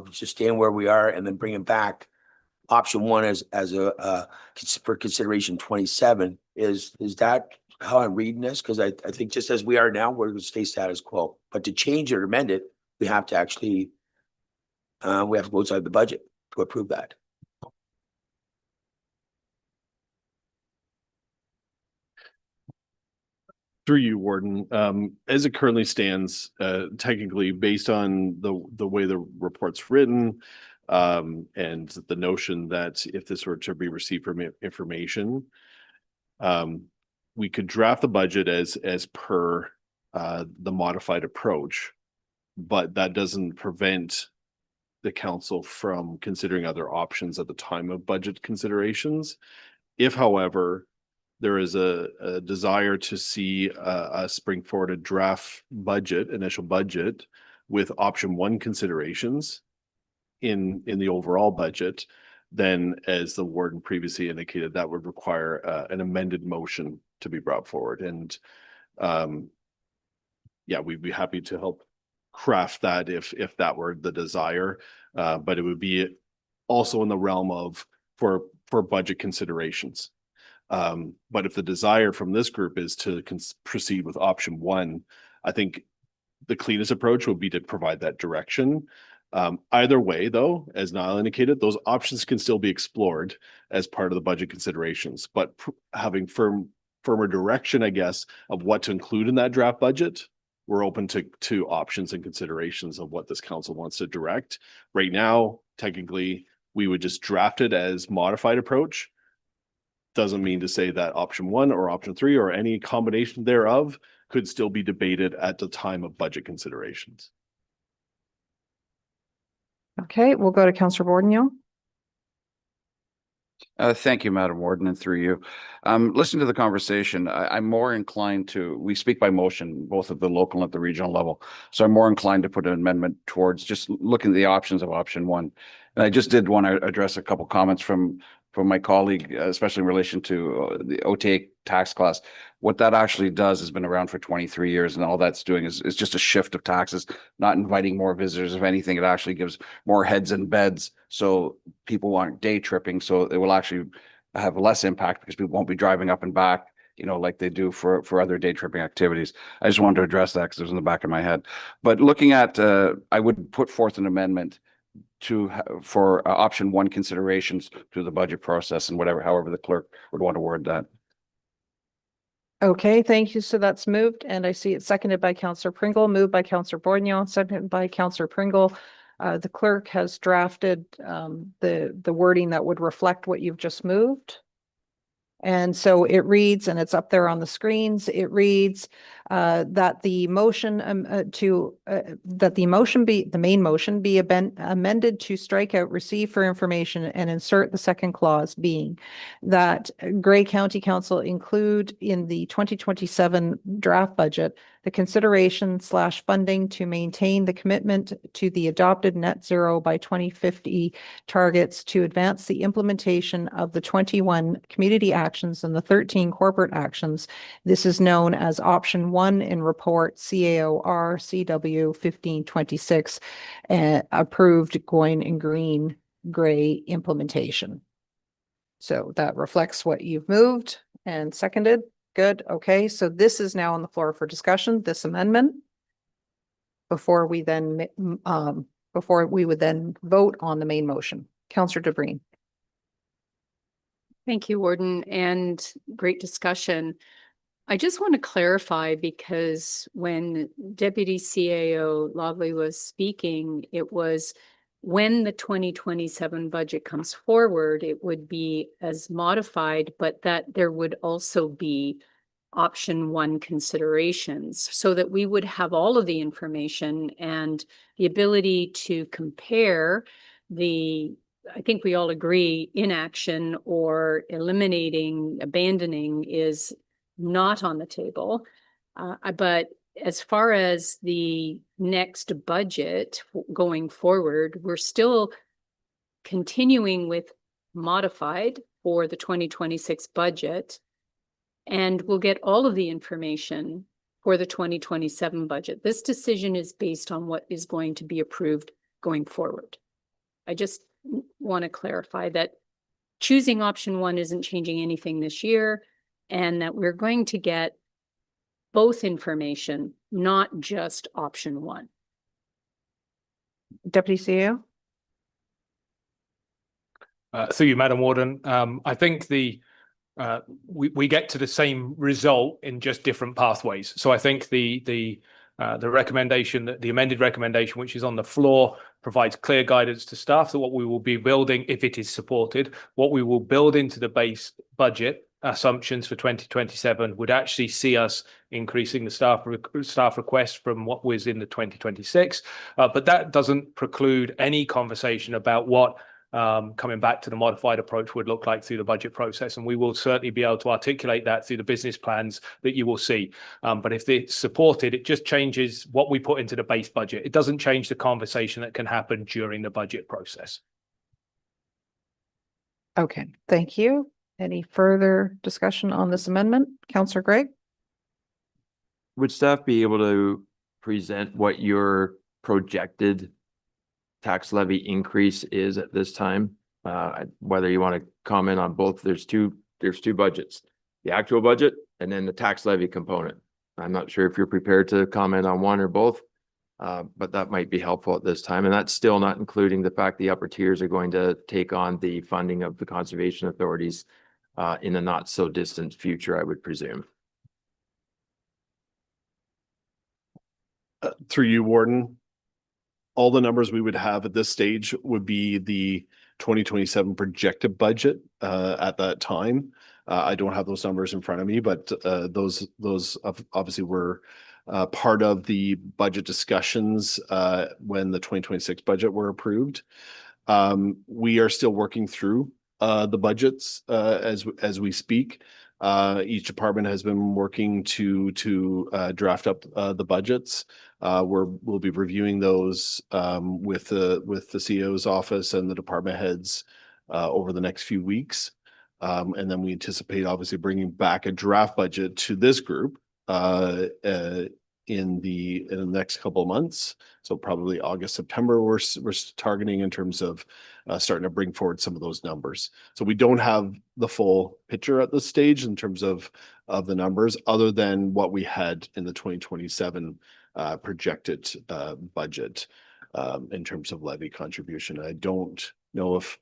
just staying where we are and then bringing back option one as a for consideration 27. Is that how I'm reading this? Because I think just as we are now, we're going to stay status quo. But to change it or amend it, we have to actually we have to go outside the budget to approve that. Through you, Warden, as it currently stands, technically based on the way the report's written, and the notion that if this were to be received from information, we could draft the budget as per the modified approach, but that doesn't prevent the council from considering other options at the time of budget considerations. If, however, there is a desire to see us bring forward a draft budget, initial budget, with option one considerations in the overall budget, then as the warden previously indicated, that would require an amended motion to be brought forward. And yeah, we'd be happy to help craft that if that were the desire, but it would be also in the realm of for budget considerations. But if the desire from this group is to proceed with option one, I think the cleanest approach would be to provide that direction. Either way, though, as Niall indicated, those options can still be explored as part of the budget considerations, but having firmer direction, I guess, of what to include in that draft budget, we're open to options and considerations of what this council wants to direct. Right now, technically, we would just draft it as modified approach. Doesn't mean to say that option one or option three or any combination thereof could still be debated at the time of budget considerations. Okay, we'll go to Councillor Bordenio. Thank you, Madam Warden, and through you. Listening to the conversation, I'm more inclined to, we speak by motion, both at the local and at the regional level. So I'm more inclined to put an amendment towards just looking at the options of option one. And I just did want to address a couple comments from my colleague, especially in relation to the OTA tax class. What that actually does has been around for 23 years, and all that's doing is just a shift of taxes, not inviting more visitors. If anything, it actually gives more heads and beds, so people aren't day tripping, so it will actually have less impact because people won't be driving up and back, you know, like they do for other day tripping activities. I just wanted to address that because it was in the back of my head. But looking at, I would put forth an amendment for option one considerations through the budget process and however the clerk would want to word that. Okay, thank you. So that's moved, and I see it's seconded by Councillor Pringle, moved by Councillor Bordenio, seconded by Councillor Pringle. The clerk has drafted the wording that would reflect what you've just moved. And so it reads, and it's up there on the screens, it reads that the motion the main motion be amended to strike out receive for information and insert the second clause being that Grey County Council include in the 2027 draft budget the consideration / funding to maintain the commitment to the adopted net zero by 2050 targets, to advance the implementation of the 21 community actions and the 13 corporate actions. This is known as option 1 in report CAOR CW 1526, approved going in green gray implementation. So that reflects what you've moved and seconded. Good. Okay. So this is now on the floor for discussion, this amendment. Before we would then vote on the main motion. Councillor DeBreen. Thank you, Warden, and great discussion. I just want to clarify, because when Deputy CAO Logley was speaking, it was when the 2027 budget comes forward, it would be as modified, but that there would also be option 1 considerations, so that we would have all of the information and the ability to compare the, I think we all agree, inaction or eliminating, abandoning is not on the table. But as far as the next budget going forward, we're still continuing with modified for the 2026 budget, and we'll get all of the information for the 2027 budget. This decision is based on what is going to be approved going forward. I just want to clarify that choosing option 1 isn't changing anything this year, and that we're going to get both information, not just option 1. Deputy CEO. Through you, Madam Warden. I think we get to the same result in just different pathways. So I think the recommendation, the amended recommendation, which is on the floor, provides clear guidance to staff that what we will be building, if it is supported, what we will build into the base budget assumptions for 2027 would actually see us increasing the staff request from what was in the 2026. But that doesn't preclude any conversation about what coming back to the modified approach would look like through the budget process. And we will certainly be able to articulate that through the business plans that you will see. But if it's supported, it just changes what we put into the base budget. It doesn't change the conversation that can happen during the budget process. Okay, thank you. Any further discussion on this amendment? Councillor Gregg? Would staff be able to present what your projected tax levy increase is at this time? Whether you want to comment on both, there's two budgets, the actual budget and then the tax levy component. I'm not sure if you're prepared to comment on one or both, but that might be helpful at this time. And that's still not including the fact the upper tiers are going to take on the funding of the conservation authorities in the not so distant future, I would presume. Through you, Warden. All the numbers we would have at this stage would be the 2027 projected budget at that time. I don't have those numbers in front of me, but those obviously were part of the budget discussions when the 2026 budget were approved. We are still working through the budgets as we speak. Each department has been working to draft up the budgets. We'll be reviewing those with the CEO's office and the department heads over the next few weeks. And then we anticipate obviously bringing back a draft budget to this group in the next couple of months. So probably August, September, we're targeting in terms of starting to bring forward some of those numbers. So we don't have the full picture at this stage in terms of the numbers, other than what we had in the 2027 projected budget in terms of levy contribution. I don't know if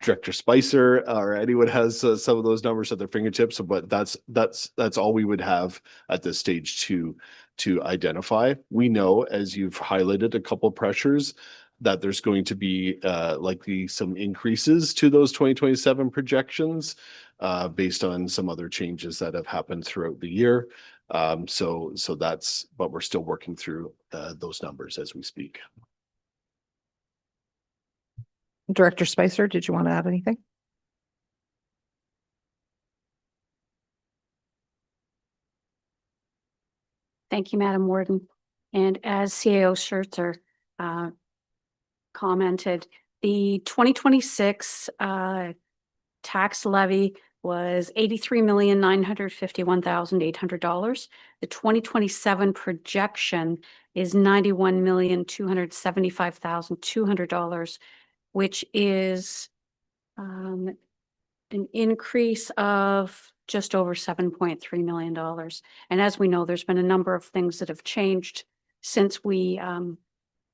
Director Spicer or anyone has some of those numbers at their fingertips, but that's all we would have at this stage to identify. We know, as you've highlighted a couple of pressures, that there's going to be likely some increases to those 2027 projections based on some other changes that have happened throughout the year. So that's, but we're still working through those numbers as we speak. Director Spicer, did you want to add anything? Thank you, Madam Warden. And as CAO Schertzer commented, the 2026 tax levy was $83,951,800. The 2027 projection is $91,275,200, which is an increase of just over $7.3 million. And as we know, there's been a number of things that have changed since we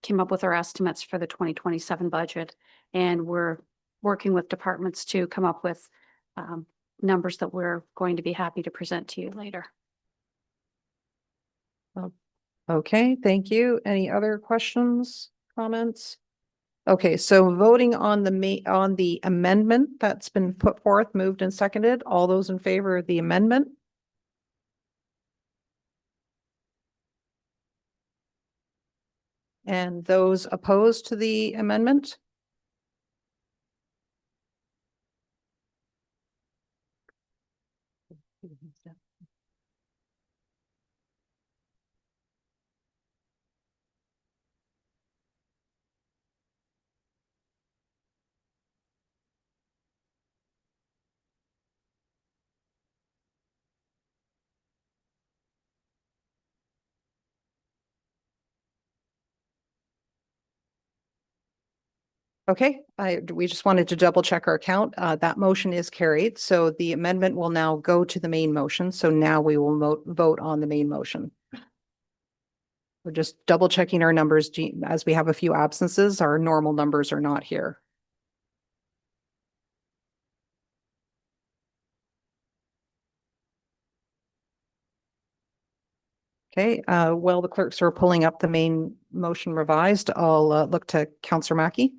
came up with our estimates for the 2027 budget. And we're working with departments to come up with numbers that we're going to be happy to present to you later. Okay, thank you. Any other questions, comments? Okay, so voting on the amendment that's been put forth, moved and seconded, all those in favor of the amendment? And those opposed to the amendment? Okay, we just wanted to double check our count. That motion is carried, so the amendment will now go to the main motion. So now we will vote on the main motion. We're just double checking our numbers as we have a few absences. Our normal numbers are not here. Okay, while the clerks are pulling up the main motion revised, I'll look to Councillor Mackey.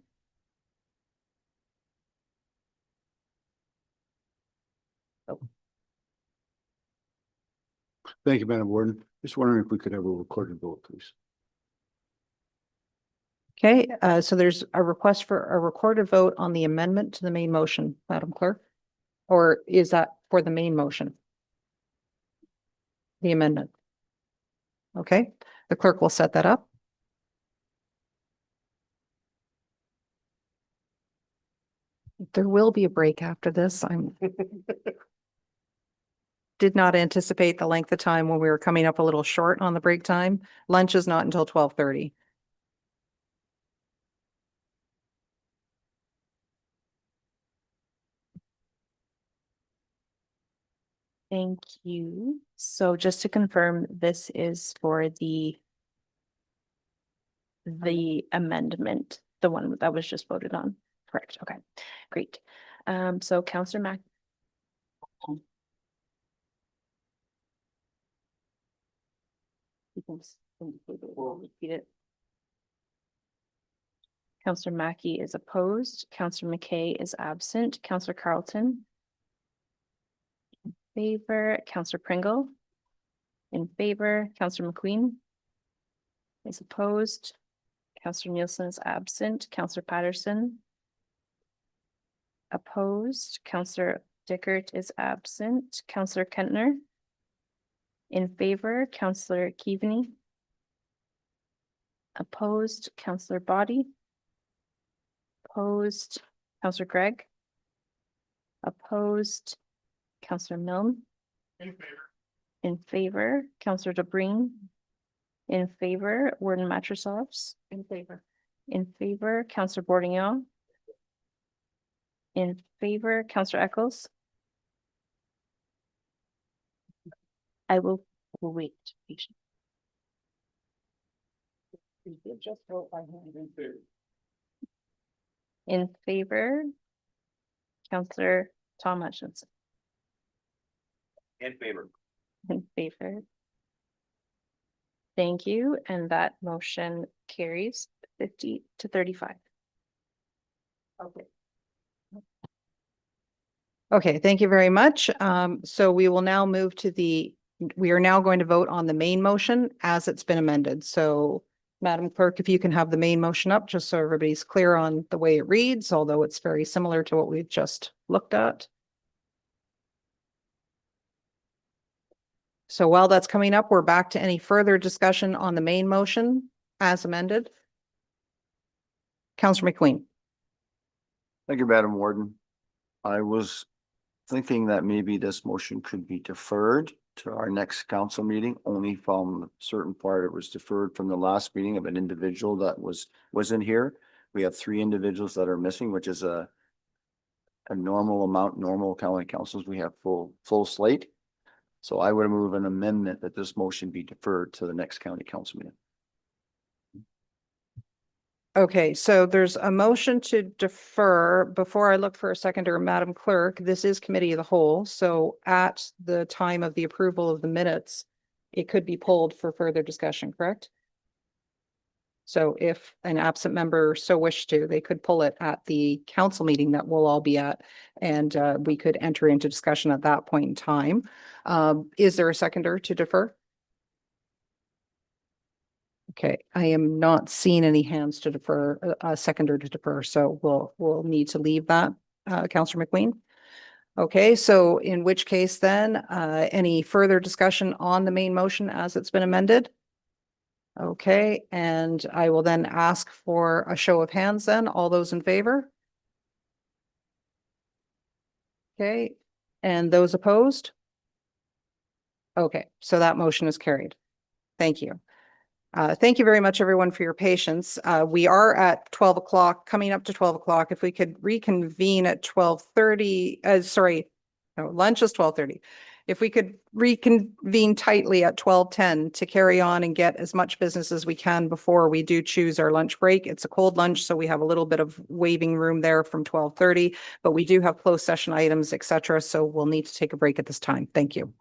Thank you, Madam Warden. Just wondering if we could have a recorded vote, please. Okay, so there's a request for a recorded vote on the amendment to the main motion, Madam Clerk? Or is that for the main motion? The amendment? Okay, the clerk will set that up. There will be a break after this. Did not anticipate the length of time when we were coming up a little short on the break time. Lunch is not until 12:30. Thank you. So just to confirm, this is for the amendment, the one that was just voted on. Correct. Okay, great. So Councillor Mack. Repeat it. Councillor Mackey is opposed. Councillor McKay is absent. Councillor Carlton. In favor. Councillor Pringle. In favor. Councillor McQueen is opposed. Councillor Nielsen is absent. Councillor Patterson. Opposed. Councillor Dickert is absent. Councillor Kentner. In favor. Councillor Keaveney. Opposed. Councillor Body. Opposed. Councillor Gregg. Opposed. Councillor Milne. In favor. In favor. Councillor DeBreen. In favor. Warden Matrosovs. In favor. In favor. Councillor Bourdignon. In favor. Councillor Eccles. I will wait. Patient. Just vote by hand in favor. In favor. Councillor Tom Hutchinson. In favor. In favor. Thank you, and that motion carries 50 to 35. Okay. Okay, thank you very much. So we will now move to we are now going to vote on the main motion as it's been amended. So Madam Clerk, if you can have the main motion up, just so everybody's clear on the way it reads, although it's very similar to what we've just looked at. So while that's coming up, we're back to any further discussion on the main motion as amended. Counselor McQueen. Thank you, Madam Warden. I was thinking that maybe this motion could be deferred to our next council meeting, only from a certain part. It was deferred from the last meeting of an individual that wasn't here. We have 3 individuals that are missing, which is a normal amount. Normal county councils, we have full slate. So I would move an amendment that this motion be deferred to the next county council meeting. Okay, so there's a motion to defer. Before I look for a seconder, Madam Clerk, this is committee of the whole. So at the time of the approval of the minutes, it could be pulled for further discussion, correct? So if an absent member so wished to, they could pull it at the council meeting that we'll all be at, and we could enter into discussion at that point in time. Is there a seconder to defer? Okay, I am not seeing any hands to defer, a seconder to defer, so we'll need to leave that, Councillor McQueen. Okay, so in which case then, any further discussion on the main motion as it's been amended? Okay, and I will then ask for a show of hands then. All those in favor? Okay, and those opposed? Okay, so that motion is carried. Thank you. Thank you very much, everyone, for your patience. We are at 12 o'clock, coming up to 12 o'clock. If we could reconvene at 12:30, no, lunch is 12:30. If we could reconvene tightly at 12:10 to carry on and get as much business as we can before we do choose our lunch break. It's a cold lunch, so we have a little bit of waving room there from 12:30, but we do have closed session items, etc. So we'll need to take a break at this time. Thank you.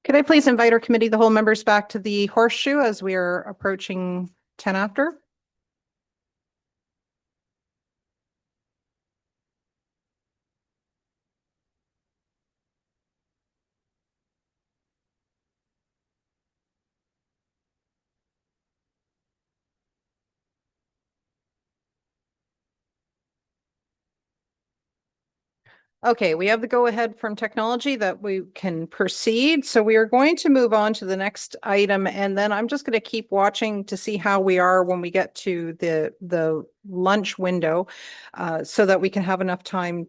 Could I please invite our committee, the whole members back to the horseshoe as we are approaching 10 after? Okay, we have the go-ahead from technology that we can proceed. So we are going to move on to the next item, and then I'm just going to keep watching to see how we are when we get to the lunch window, so that we can have enough time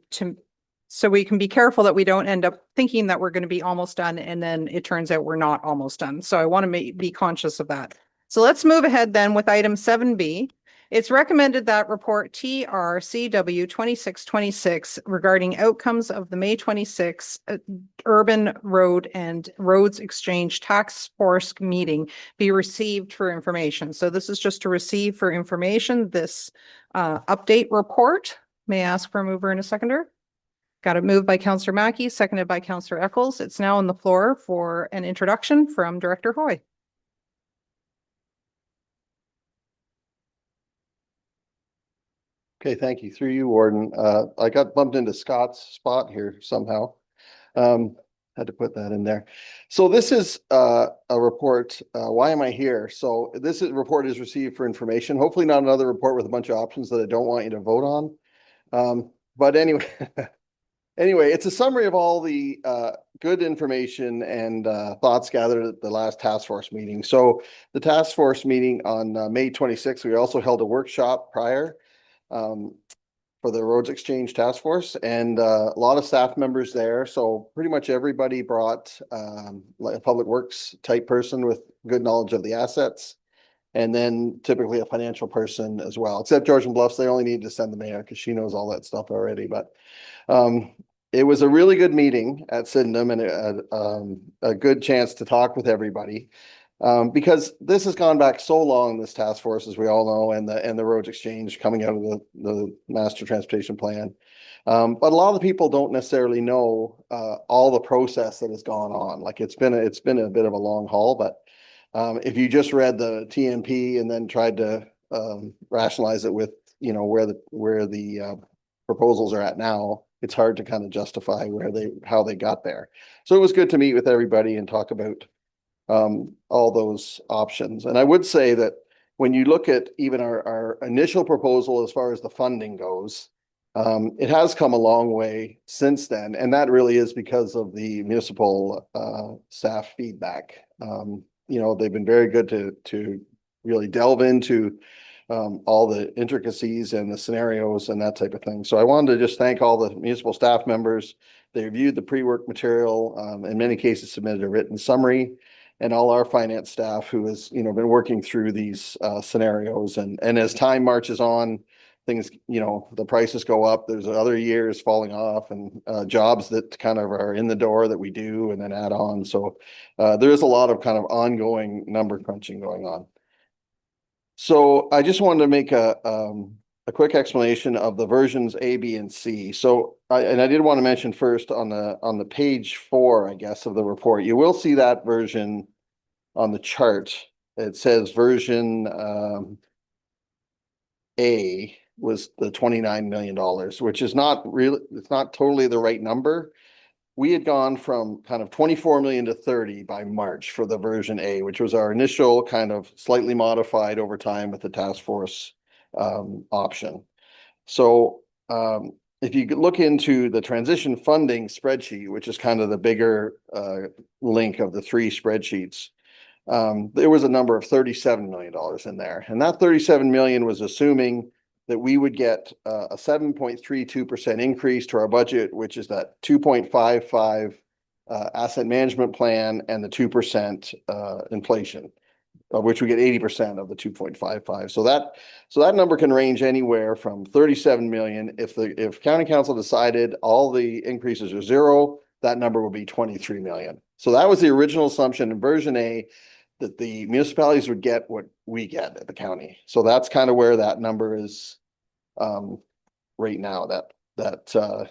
so we can be careful that we don't end up thinking that we're going to be almost done, and then it turns out we're not almost done. So I want to be conscious of that. So let's move ahead then with item 7B. It's recommended that report TRCW 2626 regarding outcomes of the May 26 Urban Road and Roads Exchange Task Force meeting be received for information. So this is just to receive for information this update report. May I ask for a mover and a seconder? Got it moved by Councillor Mackey, seconded by Councillor Eccles. It's now on the floor for an introduction from Director Hoy. Okay, thank you. Through you, Warden. I got bumped into Scott's spot here somehow. Had to put that in there. So this is a report. Why am I here? So report is received for information. Hopefully not another report with a bunch of options that I don't want you to vote on. But anyway, it's a summary of all the good information and thoughts gathered at the last task force meeting. So the task force meeting on May 26th, we also held a workshop prior for the Roads Exchange Task Force, and a lot of staff members there. So pretty much everybody brought like a public works type person with good knowledge of the assets, and then typically a financial person as well, except Georgian Bluffs. They only need to send the mayor because she knows all that stuff already. But it was a really good meeting at Sydenham, and a good chance to talk with everybody. Because this has gone back so long, this task force, as we all know, and the Roads Exchange coming out of the Master Transportation Plan. But a lot of the people don't necessarily know all the process that has gone on. Like it's been a bit of a long haul, but if you just read the TMP and then tried to rationalize it with, you know, where the proposals are at now, it's hard to kind of justify how they got there. So it was good to meet with everybody and talk about all those options. And I would say that when you look at even our initial proposal as far as the funding goes, it has come a long way since then. And that really is because of the municipal staff feedback. You know, they've been very good to really delve into all the intricacies and the scenarios and that type of thing. So I wanted to just thank all the municipal staff members. They reviewed the pre-work material, in many cases submitted a written summary, and all our finance staff who has, you know, been working through these scenarios. And as time marches on, things, you know, the prices go up, there's other years falling off, and jobs that kind of are in the door that we do and then add on. So there is a lot of kind of ongoing number crunching going on. So I just wanted to make a quick explanation of the versions A, B, and C. So I did want to mention first on the page 4, I guess, of the report, you will see that version on the chart. It says version A was the $29 million, which is not really, it's not totally the right number. We had gone from kind of 24 million to 30 by March for the version A, which was our initial kind of slightly modified over time with the task force option. So if you look into the transition funding spreadsheet, which is kind of the bigger link of the 3 spreadsheets, there was a number of $37 million in there. And that 37 million was assuming that we would get a 7.32% increase to our budget, which is that 2.55 asset management plan and the 2% inflation, of which we get 80% of the 2.55. So that number can range anywhere from 37 million. If county council decided all the increases are 0, that number would be 23 million. So that was the original assumption in version A, that the municipalities would get what we get at the county. So that's kind of where that number is right now, that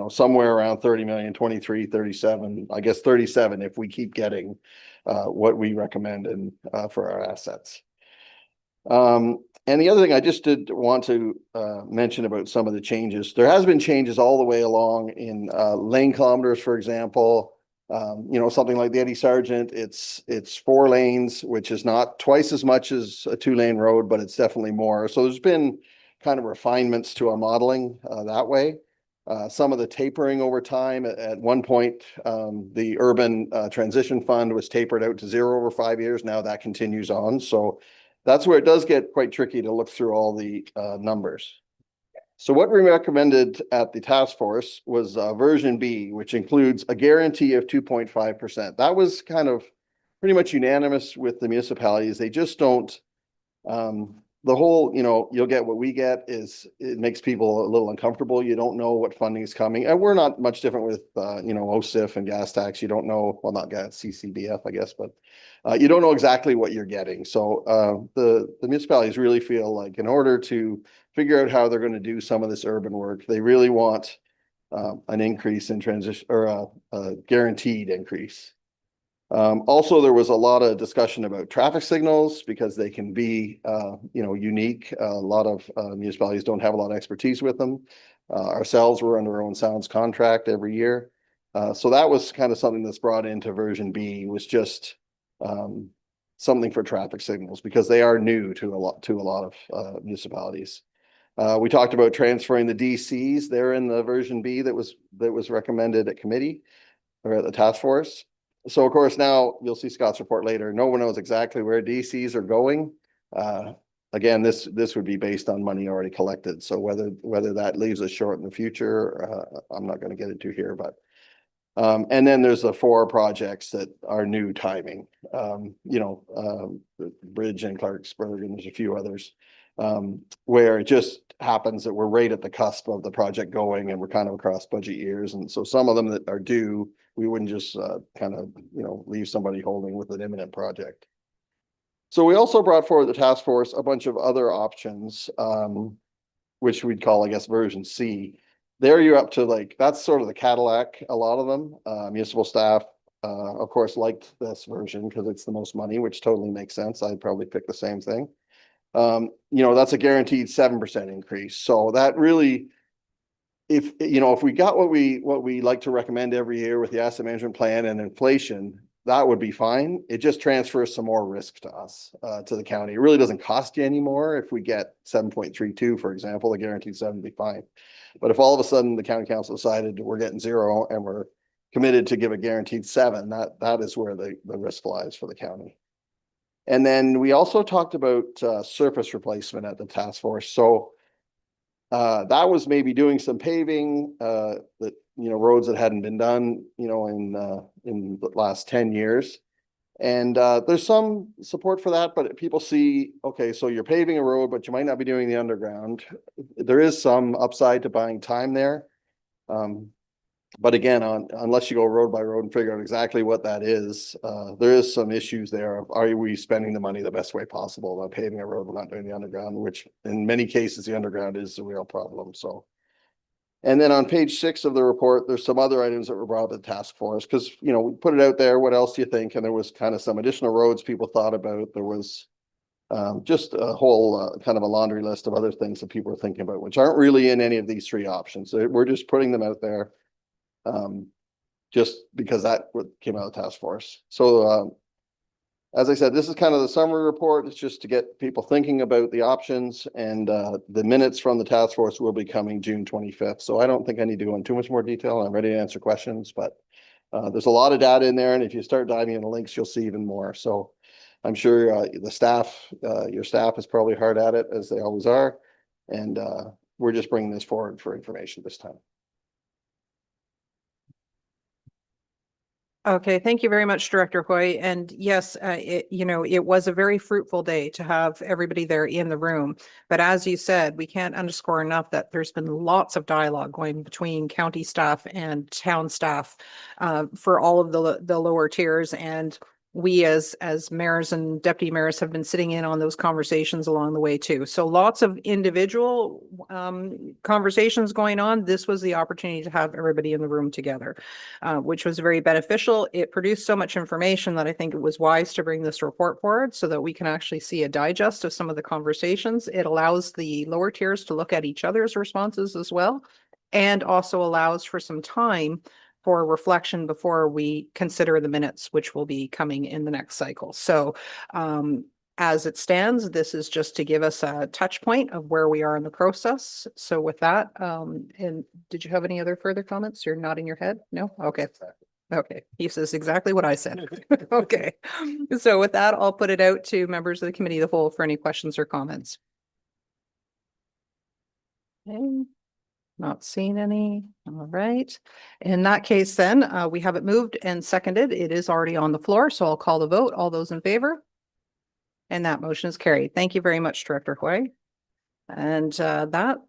somewhere around 30 million, 23, 37, I guess 37 if we keep getting what we recommend and for our assets. And the other thing I just did want to mention about some of the changes. There has been changes all the way along in lane kilometers, for example. Something like the Eddie Sargent, it's 4 lanes, which is not twice as much as a 2-lane road, but it's definitely more. So there's been kind of refinements to our modeling that way. Some of the tapering over time. At one point, the urban transition fund was tapered out to 0 over 5 years. Now that continues on. So that's where it does get quite tricky to look through all the numbers. So what we recommended at the task force was version B, which includes a guarantee of 2.5%. That was kind of pretty much unanimous with the municipalities. They just don't, the whole, you'll get what we get is it makes people a little uncomfortable. You don't know what funding is coming. And we're not much different with, OSIF and gas tax. You don't know, well, not gas, CCBF, I guess, but you don't know exactly what you're getting. So the municipalities really feel like in order to figure out how they're going to do some of this urban work, they really want an increase in transition or a guaranteed increase. Also, there was a lot of discussion about traffic signals because they can be, unique. A lot of municipalities don't have a lot of expertise with them. Ourselves, we're under our own sounds contract every year. So that was kind of something that's brought into version B, was just something for traffic signals because they are new to a lot of municipalities. We talked about transferring the DCs. They're in the version B that was recommended at committee or at the task force. So of course, now you'll see Scott's report later. No one knows exactly where DCs are going. Again, this would be based on money already collected. So whether that leaves us short in the future, I'm not going to get into here, but and then there's the 4 projects that are new timing, the bridge in Clarksburg, and there's a few others where it just happens that we're right at the cusp of the project going and we're kind of across budget years. And so some of them that are due, we wouldn't just leave somebody holding with an imminent project. So we also brought forward the task force a bunch of other options, which we'd call, I guess, version C. There you're up to that's sort of the Cadillac, a lot of them. Municipal staff, of course, liked this version because it's the most money, which totally makes sense. I'd probably pick the same thing. That's a guaranteed 7% increase. So that really, if we got what we like to recommend every year with the asset management plan and inflation, that would be fine. It just transfers some more risk to us, to the county. It really doesn't cost you anymore. If we get 7.32, for example, the guaranteed 7 would be fine. But if all of a sudden the county council decided we're getting 0 and we're committed to give a guaranteed 7, that is where the risk lies for the county. And then we also talked about surface replacement at the task force. So that was maybe doing some paving, that roads that hadn't been done, in the last 10 years. And there's some support for that, but people see, okay, so you're paving a road, but you might not be doing the underground. There is some upside to buying time there. But again, unless you go road by road and figure out exactly what that is, there is some issues there of, are we spending the money the best way possible about paving a road, we're not doing the underground, which in many cases, the underground is the real problem. So, and then on page 6 of the report, there's some other items that were brought to the task force because, we put it out there. What else do you think? And there was kind of some additional roads people thought about. There was just a whole kind of a laundry list of other things that people are thinking about, which aren't really in any of these 3 options. So we're just putting them out there. Just because that came out of the task force. So as I said, this is kind of the summary report. It's just to get people thinking about the options, and the minutes from the task force will be coming June 25th. So I don't think I need to go into too much more detail. I'm ready to answer questions, but there's a lot of data in there, and if you start diving into links, you'll see even more. So I'm sure the staff, your staff is probably hard at it, as they always are, and we're just bringing this forward for information this time. Okay, thank you very much, Director Hoy. And yes, it was a very fruitful day to have everybody there in the room. But as you said, we can't underscore enough that there's been lots of dialogue going between county staff and town staff for all of the lower tiers. And we as mayors and deputy mayors have been sitting in on those conversations along the way too. So lots of individual conversations going on. This was the opportunity to have everybody in the room together, which was very beneficial. It produced so much information that I think it was wise to bring this report forward so that we can actually see a digest of some of the conversations. It allows the lower tiers to look at each other's responses as well, and also allows for some time for reflection before we consider the minutes, which will be coming in the next cycle. So as it stands, this is just to give us a touch point of where we are in the process. So with that, and did you have any other further comments? You're nodding your head? No? Okay. Okay. He says exactly what I said. Okay. So with that, I'll put it out to members of the committee of the whole for any questions or comments. Okay. Not seeing any. All right. In that case, then we have it moved and seconded. It is already on the floor, so I'll call the vote. All those in favor? And that motion is carried. Thank you very much, Director Hoy. And that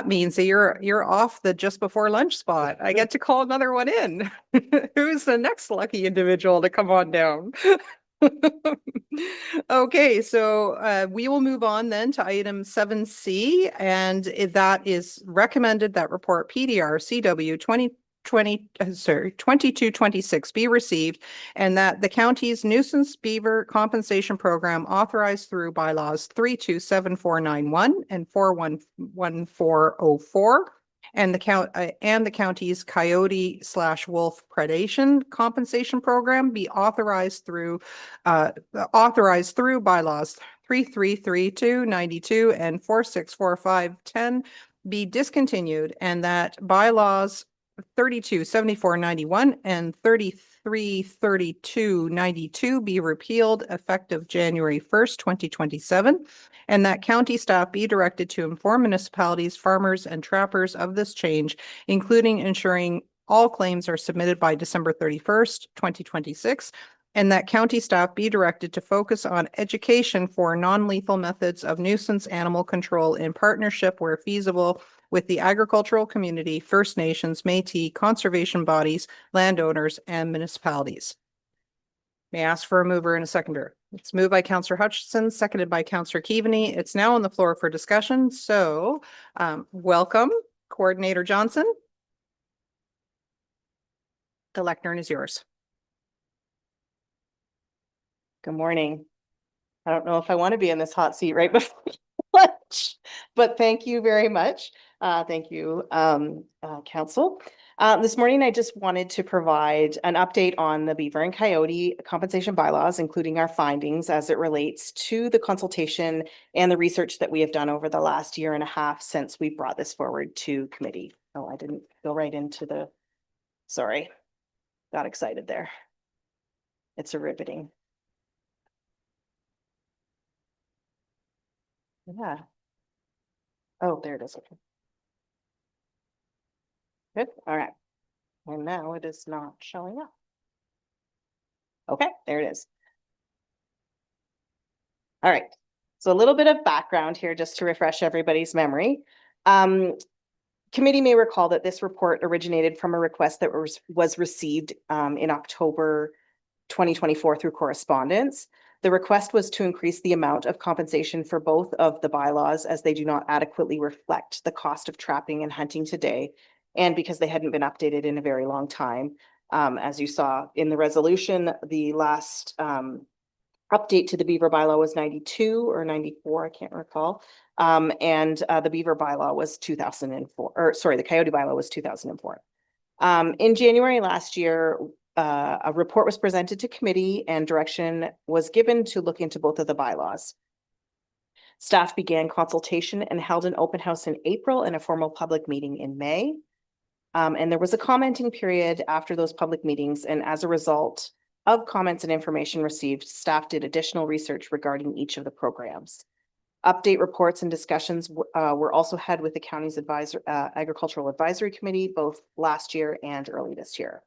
means that you're off the just before lunch spot. I get to call another one in. Who's the next lucky individual to come on down? Okay, so we will move on then to item 7C, and that is recommended that report PDR CW 2226 be received, and that the county's nuisance beaver compensation program authorized through bylaws 327491 and 411404 and the county's coyote/wolf predation compensation program be authorized through bylaws 3332, 92 and 464510 be discontinued, and that bylaws 327491 and 333292 be repealed effective January 1st, 2027, and that county staff be directed to inform municipalities, farmers, and trappers of this change, including ensuring all claims are submitted by December 31st, 2026, and that county staff be directed to focus on education for non-lethal methods of nuisance animal control in partnership where feasible with the agricultural community, First Nations, Métis, conservation bodies, landowners, and municipalities. May I ask for a mover and a seconder? It's moved by Councillor Hutchison, seconded by Councillor Keaveney. It's now on the floor for discussion. So welcome, Coordinator Johnson. The lectern is yours. Good morning. I don't know if I want to be in this hot seat right before lunch, but thank you very much. Thank you, Council. This morning, I just wanted to provide an update on the beaver and coyote compensation bylaws, including our findings as it relates to the consultation and the research that we have done over the last year and a half since we brought this forward to committee. Oh, I didn't go right into the, sorry, got excited there. It's a riveting. Yeah. Oh, there it is. Okay. Good. All right. And now it is not showing up. Okay, there it is. All right. So a little bit of background here just to refresh everybody's memory. Committee may recall that this report originated from a request that was received in October 2024 through correspondence. The request was to increase the amount of compensation for both of the bylaws as they do not adequately reflect the cost of trapping and hunting today, and because they hadn't been updated in a very long time. As you saw in the resolution, the last update to the beaver bylaw was 92 or 94, I can't recall. And the beaver bylaw was 2004, or sorry, the coyote bylaw was 2004. In January last year, a report was presented to committee and direction was given to look into both of the bylaws. Staff began consultation and held an open house in April and a formal public meeting in May. And there was a commenting period after those public meetings, and as a result of comments and information received, staff did additional research regarding each of the programs. Update reports and discussions were also had with the county's agricultural advisory committee, both last year and early this year.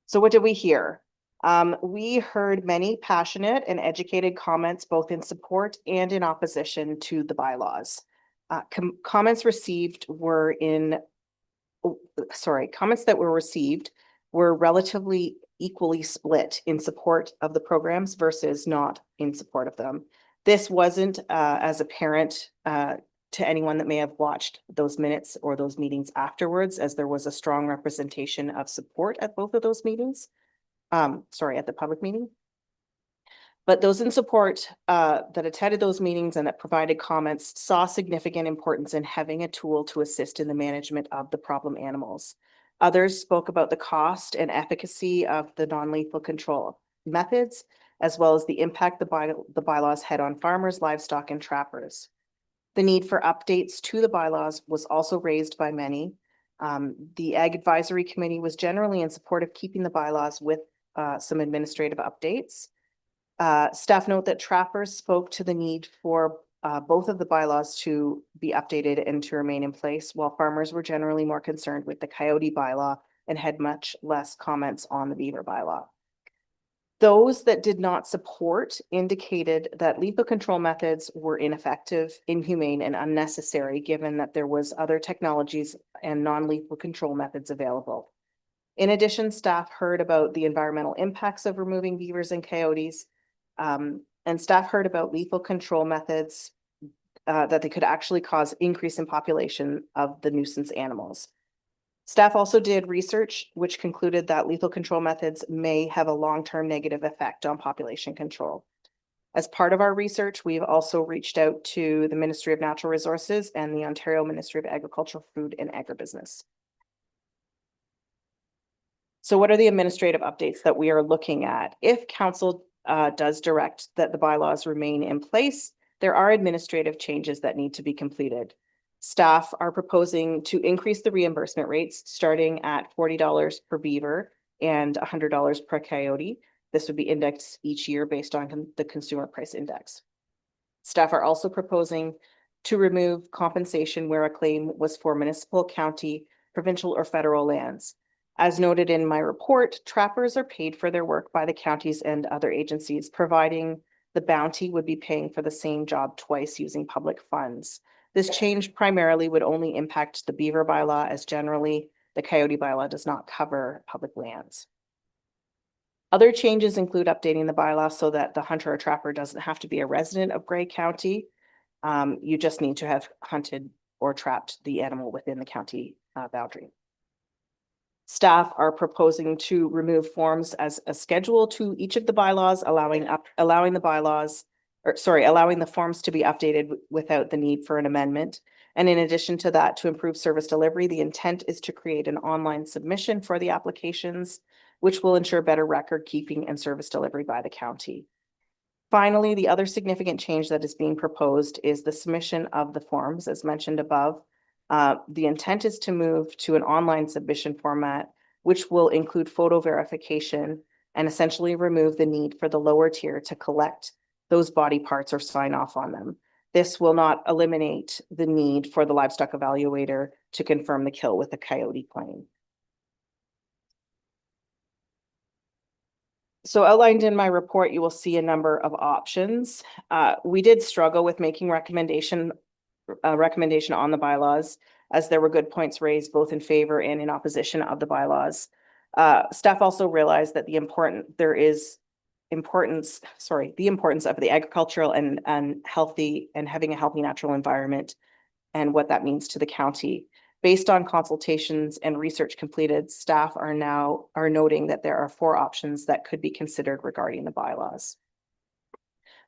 So what did we hear? We heard many passionate and educated comments, both in support and in opposition to the bylaws. Comments that were received were relatively equally split in support of the programs versus not in support of them. This wasn't as apparent to anyone that may have watched those minutes or those meetings afterwards, as there was a strong representation of support at both of those meetings. At the public meeting. But those in support that attended those meetings and that provided comments saw significant importance in having a tool to assist in the management of the problem animals. Others spoke about the cost and efficacy of the non-lethal control methods, as well as the impact the bylaws had on farmers, livestock, and trappers. The need for updates to the bylaws was also raised by many. The Ag Advisory Committee was generally in support of keeping the bylaws with some administrative updates. Staff note that trappers spoke to the need for both of the bylaws to be updated and to remain in place, while farmers were generally more concerned with the coyote bylaw and had much less comments on the beaver bylaw. Those that did not support indicated that lethal control methods were ineffective, inhumane, and unnecessary, given that there was other technologies and non-lethal control methods available. In addition, staff heard about the environmental impacts of removing beavers and coyotes, and staff heard about lethal control methods that they could actually cause increase in population of the nuisance animals. Staff also did research which concluded that lethal control methods may have a long-term negative effect on population control. As part of our research, we've also reached out to the Ministry of Natural Resources and the Ontario Ministry of Agriculture, Food and Agribusiness. So what are the administrative updates that we are looking at? If council does direct that the bylaws remain in place, there are administrative changes that need to be completed. Staff are proposing to increase the reimbursement rates starting at $40 per beaver and $100 per coyote. This would be indexed each year based on the consumer price index. Staff are also proposing to remove compensation where a claim was for municipal, county, provincial, or federal lands. As noted in my report, trappers are paid for their work by the counties and other agencies, providing the bounty would be paying for the same job twice using public funds. This change primarily would only impact the beaver bylaw, as generally the coyote bylaw does not cover public lands. Other changes include updating the bylaw so that the hunter or trapper doesn't have to be a resident of Grey County. You just need to have hunted or trapped the animal within the county boundary. Staff are proposing to remove forms as a schedule to each of the bylaws, allowing the forms to be updated without the need for an amendment. And in addition to that, to improve service delivery, the intent is to create an online submission for the applications, which will ensure better record keeping and service delivery by the county. Finally, the other significant change that is being proposed is the submission of the forms, as mentioned above. The intent is to move to an online submission format, which will include photo verification and essentially remove the need for the lower tier to collect those body parts or sign off on them. This will not eliminate the need for the livestock evaluator to confirm the kill with a coyote claim. So outlined in my report, you will see a number of options. We did struggle with making recommendation on the bylaws, as there were good points raised both in favor and in opposition of the bylaws. Staff also realized that the importance of the agricultural and healthy and having a healthy natural environment and what that means to the county. Based on consultations and research completed, staff are noting that there are 4 options that could be considered regarding the bylaws.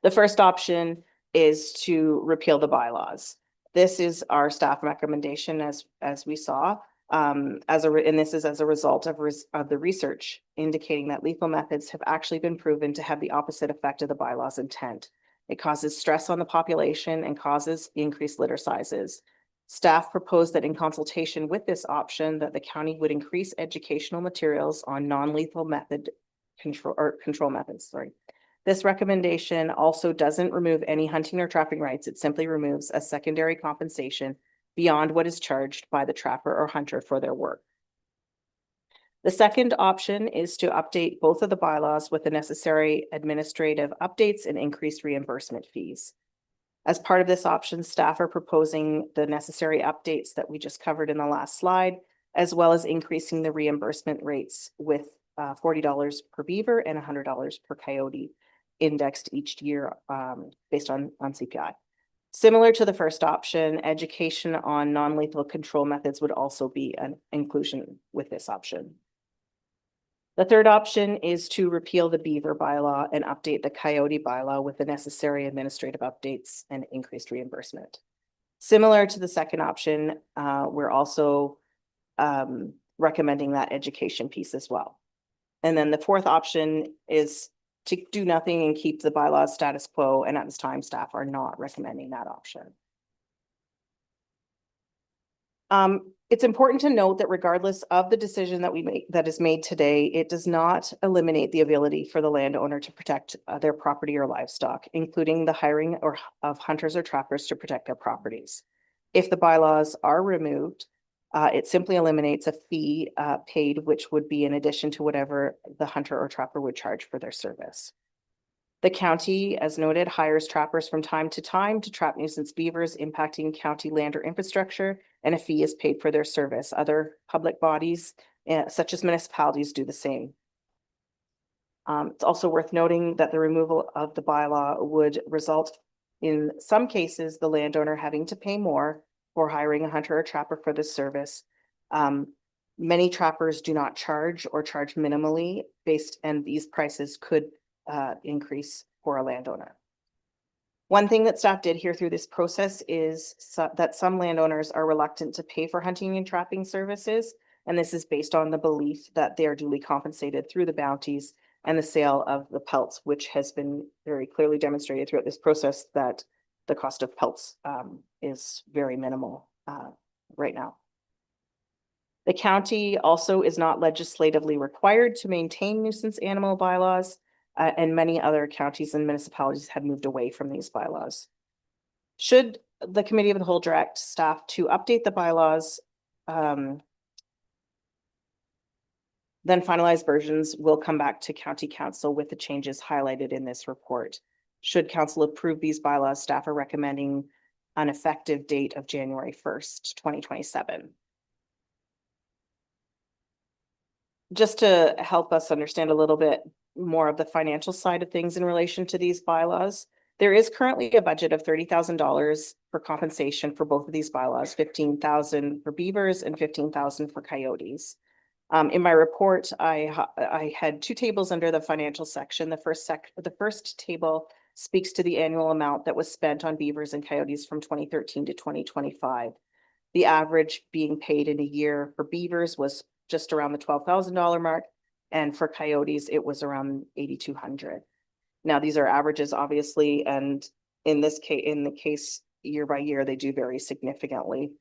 The first option is to repeal the bylaws. This is our staff recommendation, as we saw, and this is as a result of the research indicating that lethal methods have actually been proven to have the opposite effect of the bylaws intent. It causes stress on the population and causes increased litter sizes. Staff proposed that in consultation with this option, that the county would increase educational materials on non-lethal control methods. This recommendation also doesn't remove any hunting or trapping rights. It simply removes a secondary compensation beyond what is charged by the trapper or hunter for their work. The second option is to update both of the bylaws with the necessary administrative updates and increased reimbursement fees. As part of this option, staff are proposing the necessary updates that we just covered in the last slide, as well as increasing the reimbursement rates with $40 per beaver and $100 per coyote indexed each year based on CPI. Similar to the first option, education on non-lethal control methods would also be an inclusion with this option. The third option is to repeal the beaver bylaw and update the coyote bylaw with the necessary administrative updates and increased reimbursement. Similar to the second option, we're also recommending that education piece as well. And then the fourth option is to do nothing and keep the bylaws status quo, and at this time, staff are not recommending that option. It's important to note that regardless of the decision that we make that is made today, it does not eliminate the ability for the landowner to protect their property or livestock, including the hiring of hunters or trappers to protect their properties. If the bylaws are removed, it simply eliminates a fee paid, which would be in addition to whatever the hunter or trapper would charge for their service. The county, as noted, hires trappers from time to time to trap nuisance beavers impacting county land or infrastructure, and a fee is paid for their service. Other public bodies, such as municipalities, do the same. It's also worth noting that the removal of the bylaw would result in some cases the landowner having to pay more for hiring a hunter or trapper for this service. Many trappers do not charge or charge minimally and these prices could increase for a landowner. One thing that staff did hear through this process is that some landowners are reluctant to pay for hunting and trapping services, and this is based on the belief that they are duly compensated through the bounties and the sale of the pelts, which has been very clearly demonstrated throughout this process that the cost of pelts is very minimal right now. The county also is not legislatively required to maintain nuisance animal bylaws, and many other counties and municipalities have moved away from these bylaws. Should the Committee of the Whole direct staff to update the bylaws, then finalized versions will come back to County Council with the changes highlighted in this report. Should Council approve these bylaws, staff are recommending an effective date of January 1st, 2027. Just to help us understand a little bit more of the financial side of things in relation to these bylaws, there is currently a budget of $30,000 for compensation for both of these bylaws, $15,000 for beavers and $15,000 for coyotes. In my report, I had two tables under the financial section. The first table speaks to the annual amount that was spent on beavers and coyotes from 2013 to 2025. The average being paid in a year for beavers was just around the $12,000 mark, and for coyotes, it was around $8,200. Now, these are averages, obviously, and in the case year by year, they do vary significantly.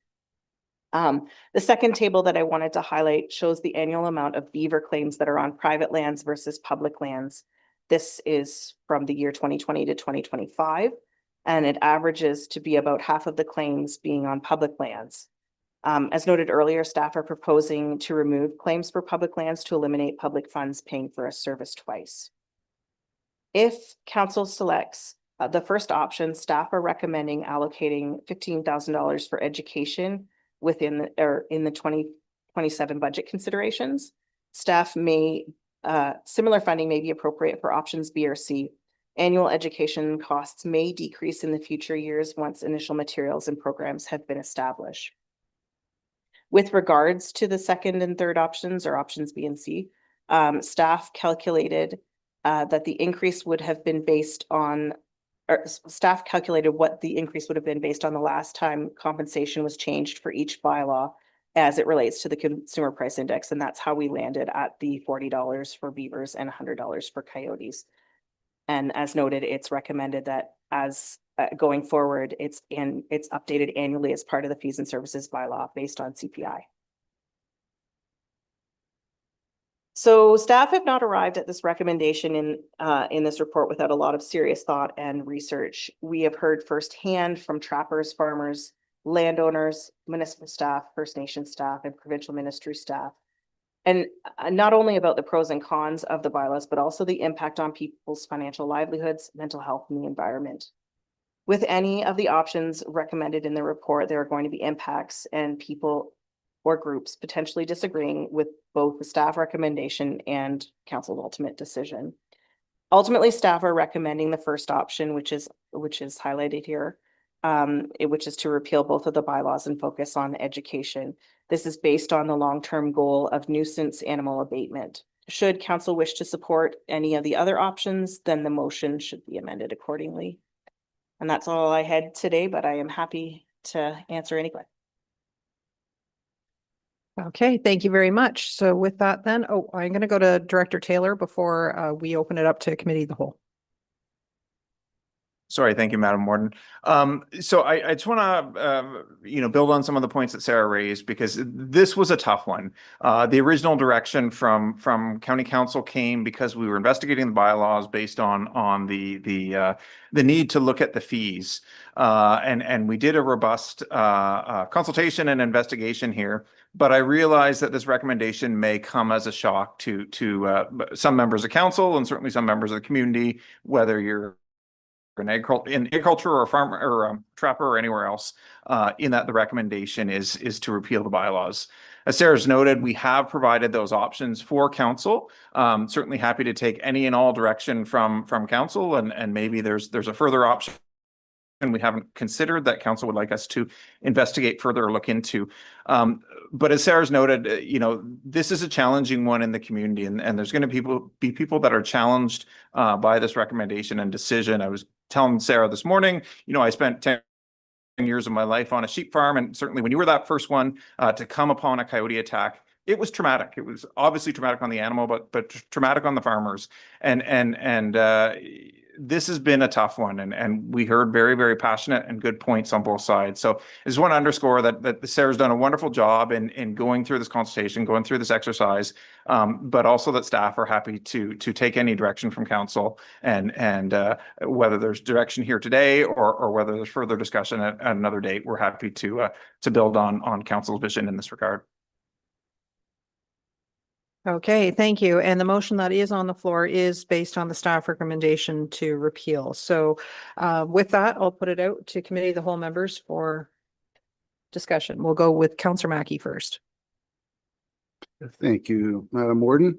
The second table that I wanted to highlight shows the annual amount of beaver claims that are on private lands versus public lands. This is from the year 2020 to 2025, and it averages to be about half of the claims being on public lands. As noted earlier, staff are proposing to remove claims for public lands to eliminate public funds paying for a service twice. If council selects the first option, staff are recommending allocating $15,000 for education in the 2027 budget considerations. Staff similar funding may be appropriate for options B or C. Annual education costs may decrease in the future years once initial materials and programs have been established. With regards to the second and third options, or options B and C, staff calculated that the increase would have been based on, or staff calculated what the increase would have been based on the last time compensation was changed for each bylaw as it relates to the consumer price index. And that's how we landed at the $40 for beavers and $100 for coyotes. And as noted, it's recommended that as going forward, it's updated annually as part of the fees and services bylaw based on CPI. So staff have not arrived at this recommendation in this report without a lot of serious thought and research. We have heard firsthand from trappers, farmers, landowners, municipal staff, First Nation staff, and provincial ministry staff. And not only about the pros and cons of the bylaws, but also the impact on people's financial livelihoods, mental health, and the environment. With any of the options recommended in the report, there are going to be impacts and people or groups potentially disagreeing with both the staff recommendation and council's ultimate decision. Ultimately, staff are recommending the first option, which is highlighted here, which is to repeal both of the bylaws and focus on education. This is based on the long-term goal of nuisance animal abatement. Should council wish to support any of the other options, then the motion should be amended accordingly. And that's all I had today, but I am happy to answer any questions. Okay, thank you very much. So with that then, I'm going to go to Director Taylor before we open it up to committee of the whole. Sorry, thank you, Madam Warden. So I just want to, build on some of the points that Sarah raised, because this was a tough one. The original direction from County Council came because we were investigating the bylaws based on the need to look at the fees. And we did a robust consultation and investigation here. But I realize that this recommendation may come as a shock to some members of council and certainly some members of the community, whether you're in agriculture or farmer or trapper or anywhere else, in that the recommendation is to repeal the bylaws. As Sarah's noted, we have provided those options for council. Certainly happy to take any and all direction from council, and maybe there's a further option and we haven't considered that council would like us to investigate further or look into. But as Sarah's noted, this is a challenging one in the community, and there's going to be people that are challenged by this recommendation and decision. I was telling Sarah this morning, I spent 10 years of my life on a sheep farm, and certainly when you were that first one to come upon a coyote attack, it was traumatic. It was obviously traumatic on the animal, but traumatic on the farmers. And this has been a tough one, and we heard very, very passionate and good points on both sides. So I just want to underscore that Sarah's done a wonderful job in going through this consultation, going through this exercise, but also that staff are happy to take any direction from council, and whether there's direction here today or whether there's further discussion at another date, we're happy to build on council's vision in this regard. Okay, thank you. And the motion that is on the floor is based on the staff recommendation to repeal. So with that, I'll put it out to committee of the whole members for discussion. We'll go with Councillor Mackey first. Thank you, Madam Warden.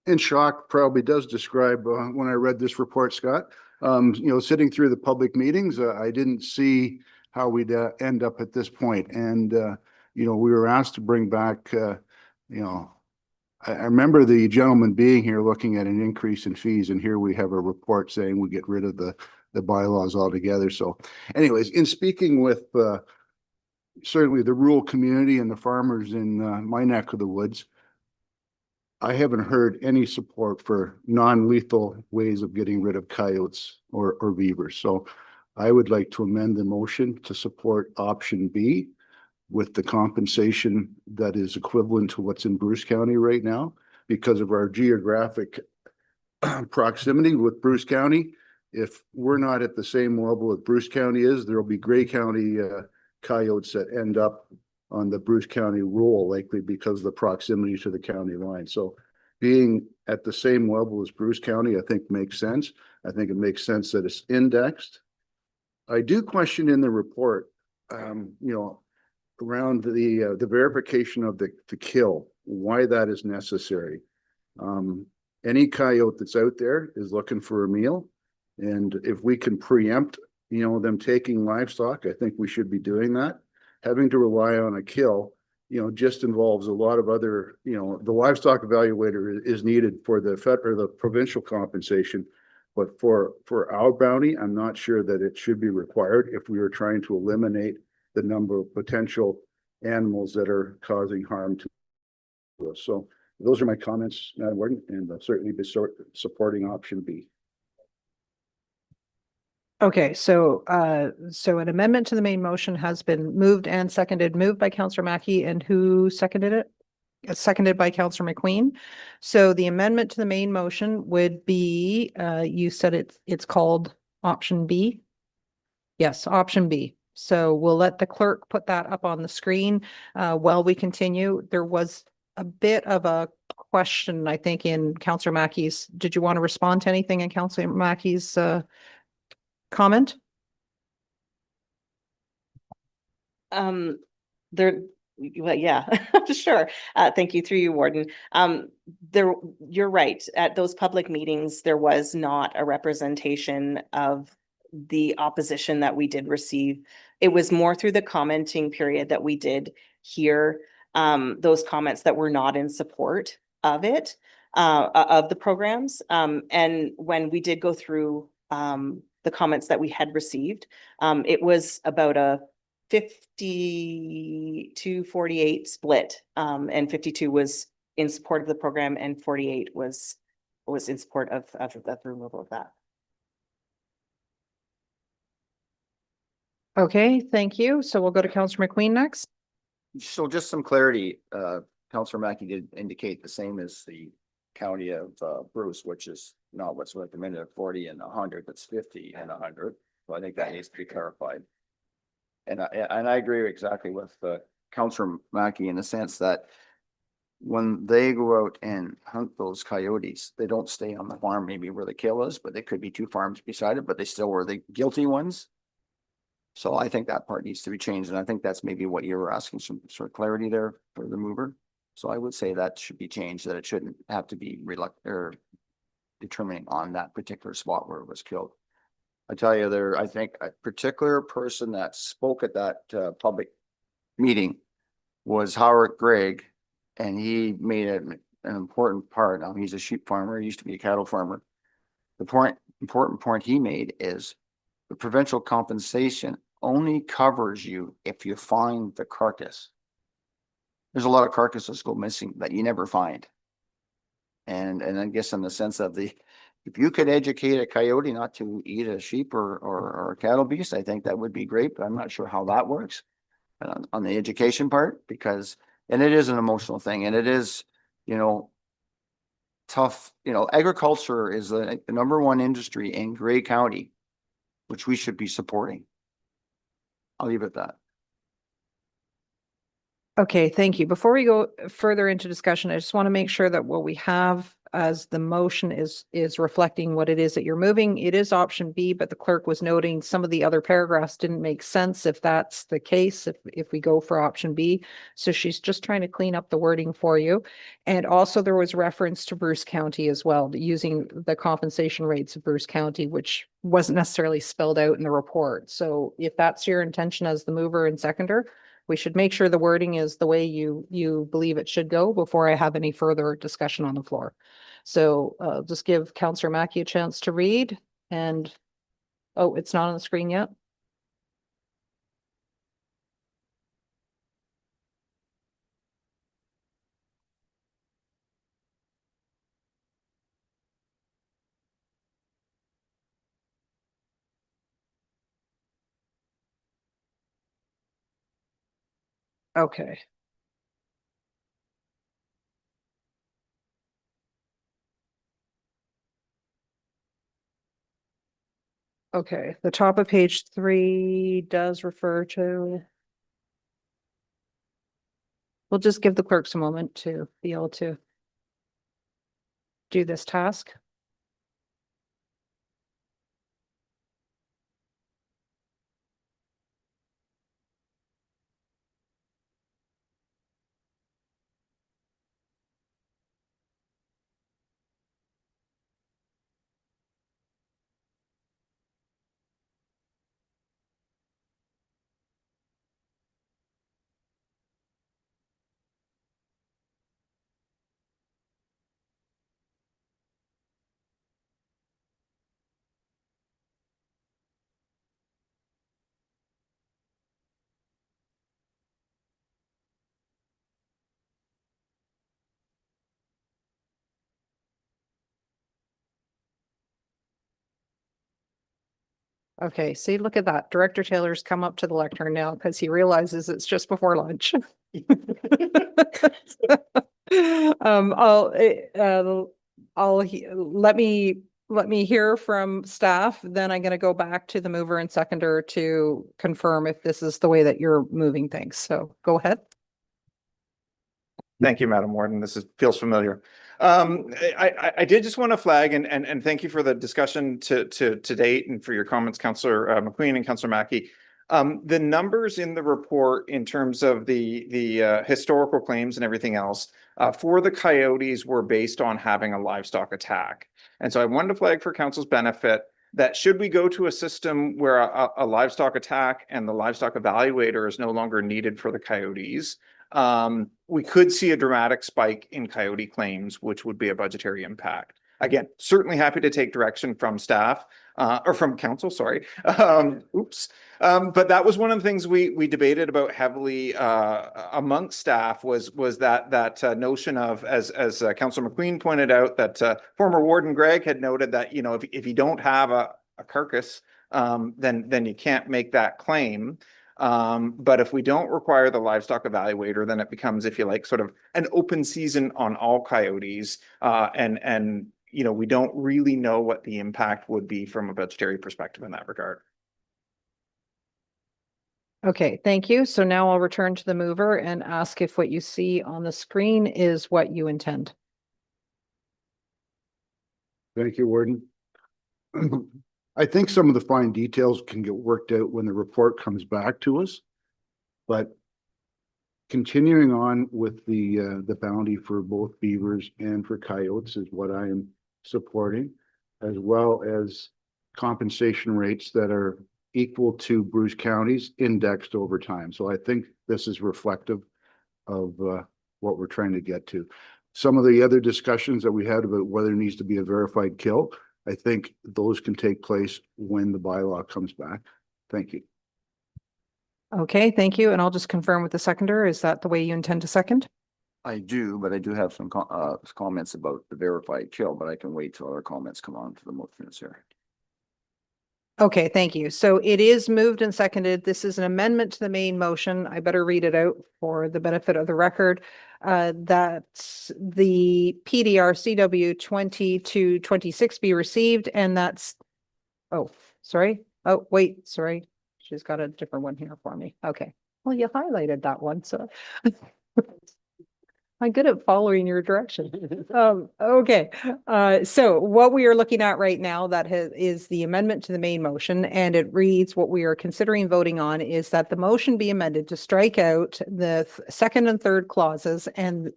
In shock probably does describe when I read this report, Scott. Sitting through the public meetings, I didn't see how we'd end up at this point. And, we were asked to bring back, I remember the gentleman being here looking at an increase in fees, and here we have a report saying we get rid of the bylaws altogether. So anyways, in speaking with certainly the rural community and the farmers in my neck of the woods, I haven't heard any support for non-lethal ways of getting rid of coyotes or beavers. So I would like to amend the motion to support option B, with the compensation that is equivalent to what's in Bruce County right now, because of our geographic proximity with Bruce County. If we're not at the same level that Bruce County is, there'll be Grey County coyotes that end up on the Bruce County roll, likely because of the proximity to the county line. So being at the same level as Bruce County, I think makes sense. I think it makes sense that it's indexed. I do question in the report, around the verification of the kill, why that is necessary. Any coyote that's out there is looking for a meal, and if we can preempt, them taking livestock, I think we should be doing that. Having to rely on a kill, just involves a lot of other, the livestock evaluator is needed for the federal or the provincial compensation, but for our bounty, I'm not sure that it should be required if we were trying to eliminate the number of potential animals that are causing harm to us. So those are my comments, Madam Warden, and I'll certainly be supporting option B. Okay, so an amendment to the main motion has been moved and seconded, moved by Councillor Mackey, and who seconded it? It's seconded by Councillor McQueen. So the amendment to the main motion would be, you said it's called option B? Yes, option B. So we'll let the clerk put that up on the screen while we continue. There was a bit of a question, I think, in Councillor Mackey's. Did you want to respond to anything in Councillor Mackey's comment? There Well, yeah, sure. Thank you through you, Warden. You're right. At those public meetings, there was not a representation of the opposition that we did receive. It was more through the commenting period that we did hear those comments that were not in support of it, of the programs. And when we did go through the comments that we had received, it was about a 50-48 split, and 52 was in support of the program and 48 was in support of the removal of that. Okay, thank you. So we'll go to Councillor McQueen next. So just some clarity, Councillor Mackey did indicate the same as the county of Bruce, which is not what's recommended at 40 and 100, that's 50 and 100. So I think that needs to be clarified. And I agree exactly with Councillor Mackey in the sense that when they go out and hunt those coyotes, they don't stay on the farm maybe where the kill is, but they could be 2 farms beside it, but they still were the guilty ones. So I think that part needs to be changed. And I think that's maybe what you were asking, some sort of clarity there for the mover. So I would say that should be changed, that it shouldn't have to be or determining on that particular spot where it was killed. I tell you, I think a particular person that spoke at that public meeting was Howard Gregg, and he made an important part. Now, he's a sheep farmer, he used to be a cattle farmer. The important point he made is the provincial compensation only covers you if you find the carcass. There's a lot of carcasses go missing that you never find. And I guess in the sense of if you could educate a coyote not to eat a sheep or a cattle beast, I think that would be great, but I'm not sure how that works on the education part, and it is an emotional thing, and it is, tough. Agriculture is the #1 industry in Grey County, which we should be supporting. I'll leave it at that. Okay, thank you. Before we go further into discussion, I just want to make sure that what we have as the motion is reflecting what it is that you're moving. It is option B, but the clerk was noting some of the other paragraphs didn't make sense if that's the case, if we go for option B. So she's just trying to clean up the wording for you. And also there was reference to Bruce County as well, using the compensation rates of Bruce County, which wasn't necessarily spelled out in the report. So if that's your intention as the mover and seconder, we should make sure the wording is the way you believe it should go before I have any further discussion on the floor. So just give Councillor Mackey a chance to read, and oh, it's not on the screen yet. Okay. Okay, the top of page 3 does refer to. We'll just give the clerks a moment to be able to do this task. Okay, see, look at that. Director Taylor's come up to the lectern now because he realizes it's just before lunch. Let me hear from staff, then I'm going to go back to the mover and seconder to confirm if this is the way that you're moving things. So go ahead. Thank you, Madam Warden. This feels familiar. I did just want to flag and thank you for the discussion to date and for your comments, Councillor McQueen and Councillor Mackey. The numbers in the report in terms of the historical claims and everything else for the coyotes were based on having a livestock attack. And so I wanted to flag for council's benefit that should we go to a system where a livestock attack and the livestock evaluator is no longer needed for the coyotes, we could see a dramatic spike in coyote claims, which would be a budgetary impact. Again, certainly happy to take direction from staff or from council, sorry. But that was one of the things we debated about heavily amongst staff was that notion of, as Councillor McQueen pointed out, that former Warden Greg had noted that, you know, if you don't have a carcass, then you can't make that claim. But if we don't require the livestock evaluator, then it becomes, if you like, sort of an open season on all coyotes, and you know, we don't really know what the impact would be from a budgetary perspective in that regard. Okay, thank you. So now I'll return to the mover and ask if what you see on the screen is what you intend. Thank you, Warden. I think some of the fine details can get worked out when the report comes back to us. But continuing on with the bounty for both beavers and for coyotes is what I am supporting, as well as compensation rates that are equal to Bruce County's indexed over time. So I think this is reflective of what we're trying to get to. Some of the other discussions that we had about whether there needs to be a verified kill, I think those can take place when the bylaw comes back. Thank you. Okay, thank you. And I'll just confirm with the seconder. Is that the way you intend to second? I do, but I do have some comments about the verified kill, but I can wait till other comments come on to the motion, sir. Okay, thank you. So it is moved and seconded. This is an amendment to the main motion. I better read it out for the benefit of the record. That the PDR CW 20-26 be received, and that's, oh, sorry. Oh, wait, sorry. She's got a different one here for me. Okay. Well, you highlighted that one, so I'm good at following your direction. Okay, so what we are looking at right now is the amendment to the main motion, and it reads, what we are considering voting on is that the motion be amended to strike out the second and third clauses and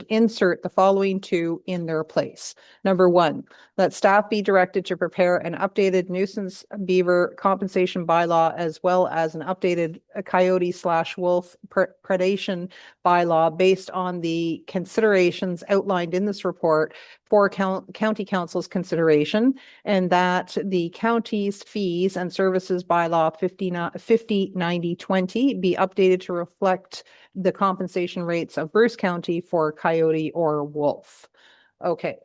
insert the following two in their place. Number one, that staff be directed to prepare an updated nuisance beaver compensation bylaw, as well as an updated coyote/wolf predation bylaw based on the considerations outlined in this report for county council's consideration, and that the county's fees and services bylaw 509020 be updated to reflect the compensation rates of Bruce County for coyote or wolf. Okay.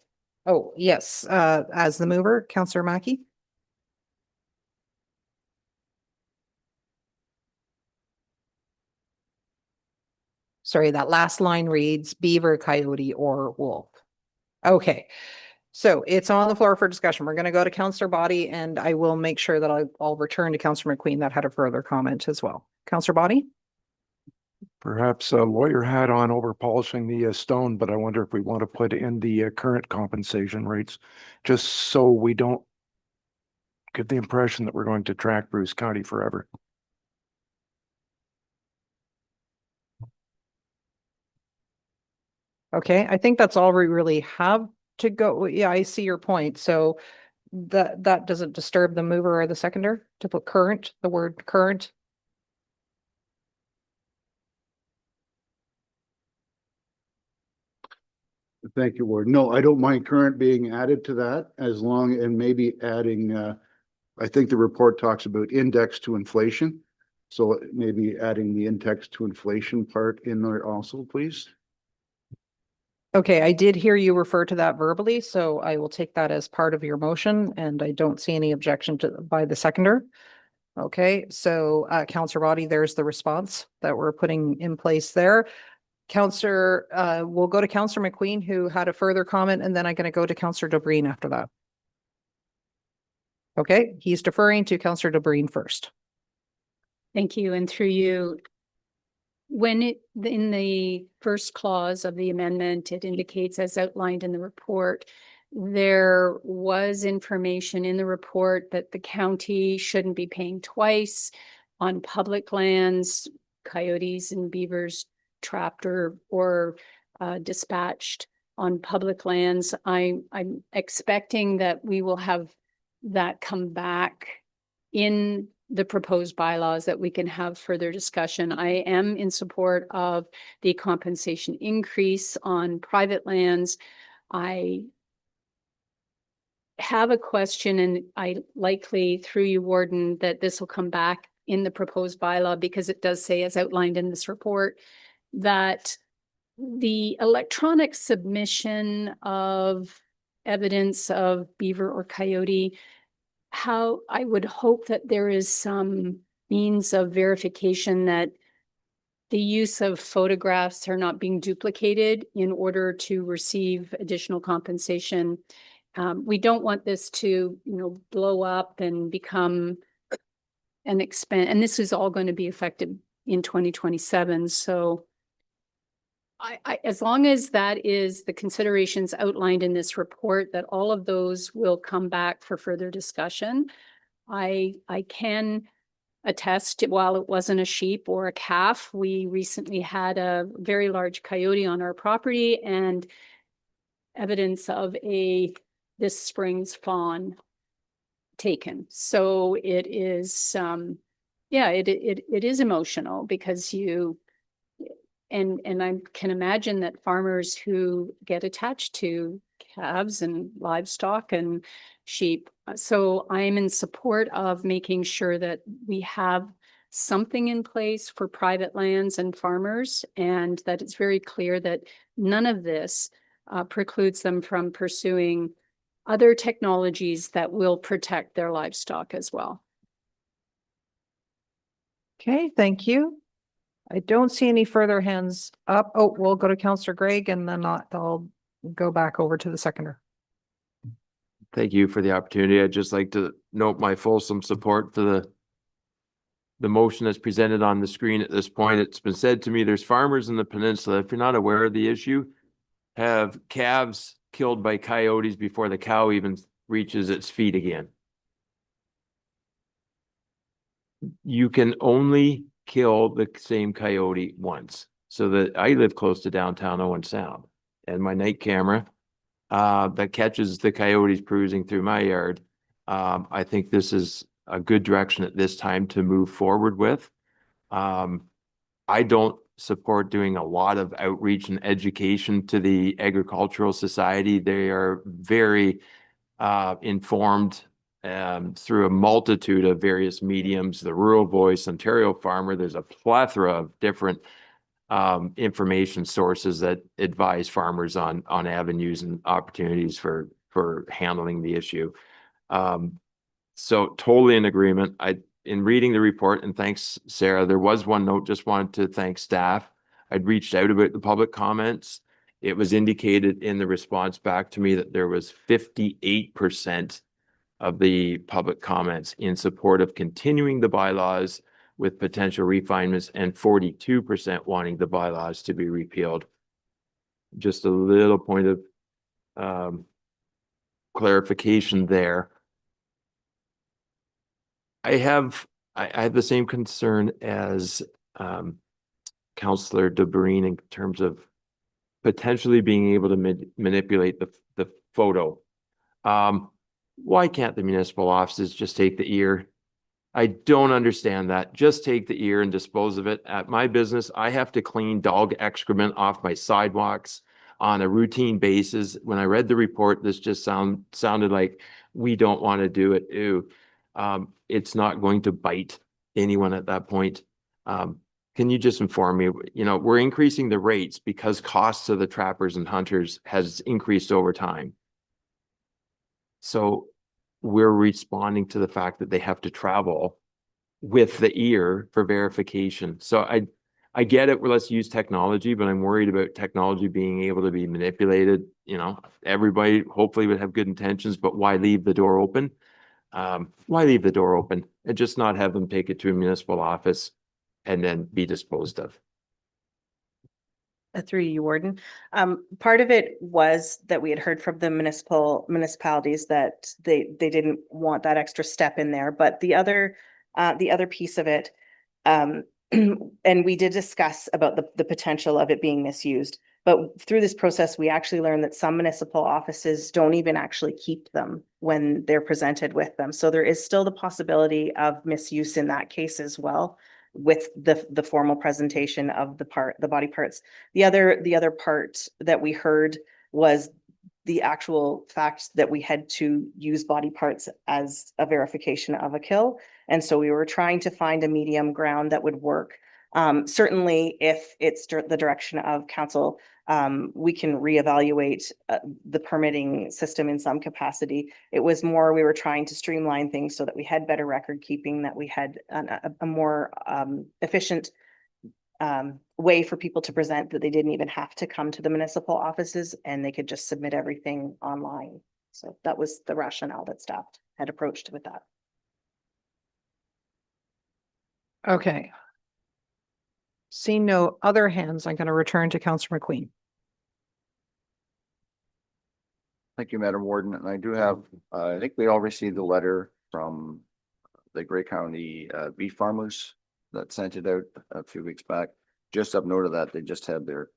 Oh, yes. As the mover, Councillor Mackey. Sorry, that last line reads beaver, coyote, or wolf. Okay, so it's on the floor for discussion. We're going to go to Councillor Body, and I will make sure that I'll return to Councillor McQueen that had a further comment as well. Councillor Body? Perhaps a lawyer hat on over polishing the stone, but I wonder if we want to put in the current compensation rates, just so we don't give the impression that we're going to track Bruce County forever. Okay, I think that's all we really have to go. Yeah, I see your point. So that doesn't disturb the mover or the seconder to put current, the word current. Thank you, Ward. No, I don't mind current being added to that, as long, and maybe adding, I think the report talks about index to inflation. So maybe adding the index to inflation part in there also, please. Okay, I did hear you refer to that verbally, so I will take that as part of your motion, and I don't see any objection by the seconder. Okay, so Councillor Body, there's the response that we're putting in place there. Councillor, we'll go to Councillor McQueen, who had a further comment, and then I'm going to go to Councillor DeBreen after that. Okay, he's deferring to Councillor DeBreen first. Thank you. And through you, when in the first clause of the amendment, it indicates, as outlined in the report, there was information in the report that the county shouldn't be paying twice. on public lands, coyotes and beavers trapped or dispatched on public lands. I'm expecting that we will have that come back in the proposed bylaws, that we can have further discussion. I am in support of the compensation increase on private lands. I have a question, and I likely, through you, Warden, that this will come back in the proposed bylaw, because it does say, as outlined in this report, that the electronic submission of evidence of beaver or coyote, how I would hope that there is some means of verification that the use of photographs are not being duplicated in order to receive additional compensation. We don't want this to, blow up and become an expense, and this is all going to be effective in 2027. So I, as long as that is the considerations outlined in this report, that all of those will come back for further discussion. I can attest, while it wasn't a sheep or a calf, we recently had a very large coyote on our property and evidence of this spring's fawn taken. So it is, it is emotional, because and I can imagine that farmers who get attached to calves and livestock and sheep. So I am in support of making sure that we have something in place for private lands and farmers, and that it's very clear that none of this precludes them from pursuing other technologies that will protect their livestock as well. Okay, thank you. I don't see any further hands up. Oh, we'll go to Councillor Gregg, and then I'll go back over to the seconder. Thank you for the opportunity. I'd just like to note my fulsome support for the motion that's presented on the screen at this point. It's been said to me, there's farmers in the peninsula, if you're not aware of the issue, have calves killed by coyotes before the cow even reaches its feet again. You can only kill the same coyote once. So that I live close to downtown Owen Sound, and my night camera that catches the coyotes cruising through my yard. I think this is a good direction at this time to move forward with. I don't support doing a lot of outreach and education to the Agricultural Society. They are very informed through a multitude of various mediums, the Rural Voice, Ontario Farmer. There's a plethora of different information sources that advise farmers on avenues and opportunities for handling the issue. So totally in agreement. In reading the report, and thanks, Sarah, there was one note, just wanted to thank staff. I'd reached out about the public comments. It was indicated in the response back to me that there was 58% of the public comments in support of continuing the bylaws with potential refinements, and 42% wanting the bylaws to be repealed. Just a little point of clarification there. I have the same concern as Councillor DeBreen in terms of potentially being able to manipulate the photo. Why can't the municipal offices just take the ear? I don't understand that. Just take the ear and dispose of it. At my business, I have to clean dog excrement off my sidewalks on a routine basis. When I read the report, this just sounded like we don't want to do it. Ew. It's not going to bite anyone at that point. Can you just inform me, we're increasing the rates because costs of the trappers and hunters has increased over time. So we're responding to the fact that they have to travel with the ear for verification. So I get it. Well, let's use technology, but I'm worried about technology being able to be manipulated. Everybody hopefully would have good intentions, but why leave the door open? Why leave the door open and just not have them take it to a municipal office and then be disposed of? Through you, Warden. Part of it was that we had heard from the municipalities that they didn't want that extra step in there. But the other piece of it And we did discuss about the potential of it being misused. But through this process, we actually learned that some municipal offices don't even actually keep them when they're presented with them. So there is still the possibility of misuse in that case as well, with the formal presentation of the body parts. The other part that we heard was the actual fact that we had to use body parts as a verification of a kill. And so we were trying to find a medium ground that would work. Certainly, if it's the direction of council, we can reevaluate the permitting system in some capacity. It was more, we were trying to streamline things so that we had better record keeping, that we had a more efficient way for people to present, that they didn't even have to come to the municipal offices and they could just submit everything online. So that was the rationale that staff had approached with that. Okay. Seeing no other hands, I'm going to return to Councillor McQueen. Thank you, Madam Warden. And I do have, I think we all received the letter from the Grey County beef farmers that sent it out a few weeks back. Just up note of that, they just had their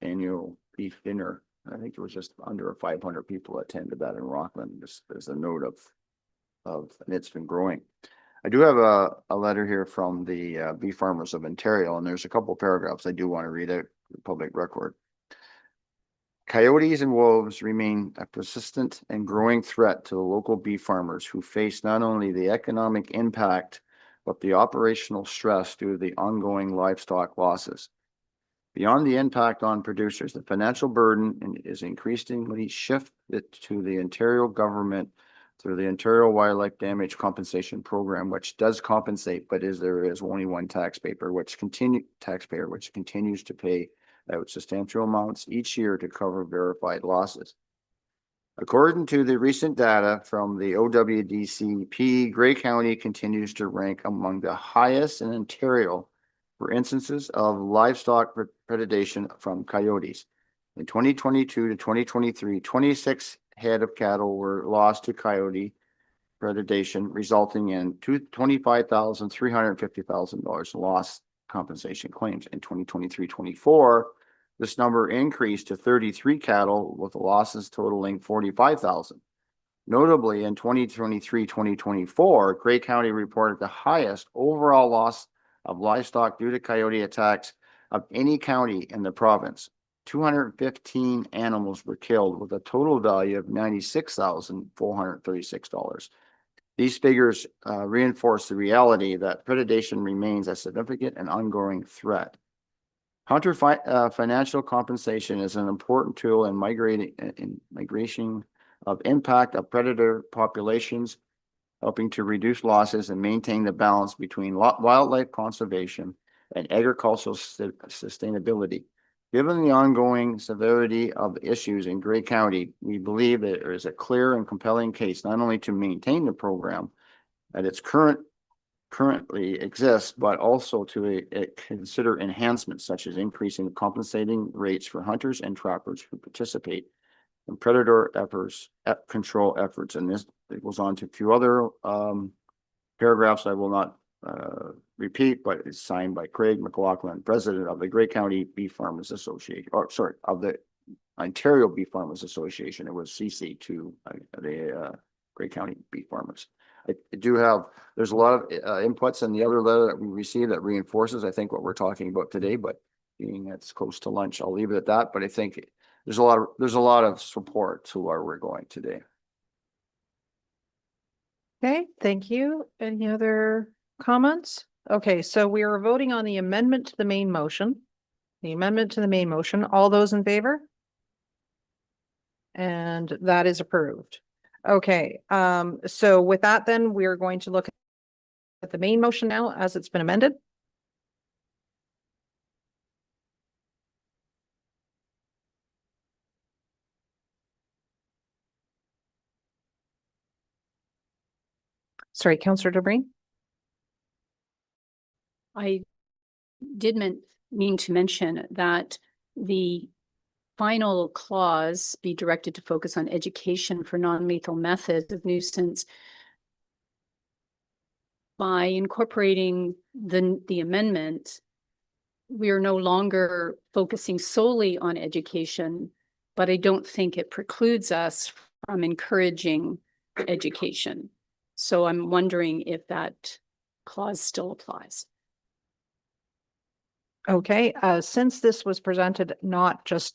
annual beef dinner. I think it was just under 500 people attended that in Rockland. Just there's a note of, and it's been growing. I do have a letter here from the beef farmers of Ontario, and there's a couple of paragraphs I do want to read out for the public record. Coyotes and wolves remain a persistent and growing threat to the local beef farmers, who face not only the economic impact, but the operational stress due to the ongoing livestock losses. Beyond the impact on producers, the financial burden is increasingly shifted to the Ontario government through the Ontario Wildlife Damage Compensation Program, which does compensate, but there is only one taxpayer, which continues to pay out substantial amounts each year to cover verified losses. According to the recent data from the OWDCP, Grey County continues to rank among the highest in Ontario for instances of livestock predation from coyotes. In 2022 to 2023, 26 head of cattle were lost to coyote predation, resulting in $25,000, $350,000 loss compensation claims. In 2023-24, this number increased to 33 cattle with losses totaling $45,000. Notably, in 2023-2024, Grey County reported the highest overall loss of livestock due to coyote attacks of any county in the province. 215 animals were killed with a total value of $96,436. These figures reinforce the reality that predation remains a significant and ongoing threat. Hunter financial compensation is an important tool in migration of impact of predator populations, helping to reduce losses and maintain the balance between wildlife conservation and agricultural sustainability. Given the ongoing severity of issues in Grey County, we believe that there is a clear and compelling case not only to maintain the program at its currently exists, but also to consider enhancements such as increasing the compensating rates for hunters and trappers who participate in predator control efforts. And this, it goes on to a few other paragraphs I will not repeat, but it's signed by Craig McLaughlin, president of the Grey County Beef Farmers Association, or sorry, of the Ontario Beef Farmers Association. It was CC to the Grey County Beef Farmers. I do have, there's a lot of inputs in the other letter that we received that reinforces, I think, what we're talking about today, but being it's close to lunch, I'll leave it at that. But I think there's a lot of support to where we're going today. Okay, thank you. Any other comments? Okay, so we are voting on the amendment to the main motion. The amendment to the main motion. All those in favor? And that is approved. Okay, so with that, then we are going to look at the main motion now as it's been amended. Sorry, Councillor Debray. I did mean to mention that the final clause be directed to focus on education for non-lethal methods of nuisance by incorporating the amendment, we are no longer focusing solely on education, but I don't think it precludes us from encouraging education. So I'm wondering if that clause still applies. Okay, since this was presented not just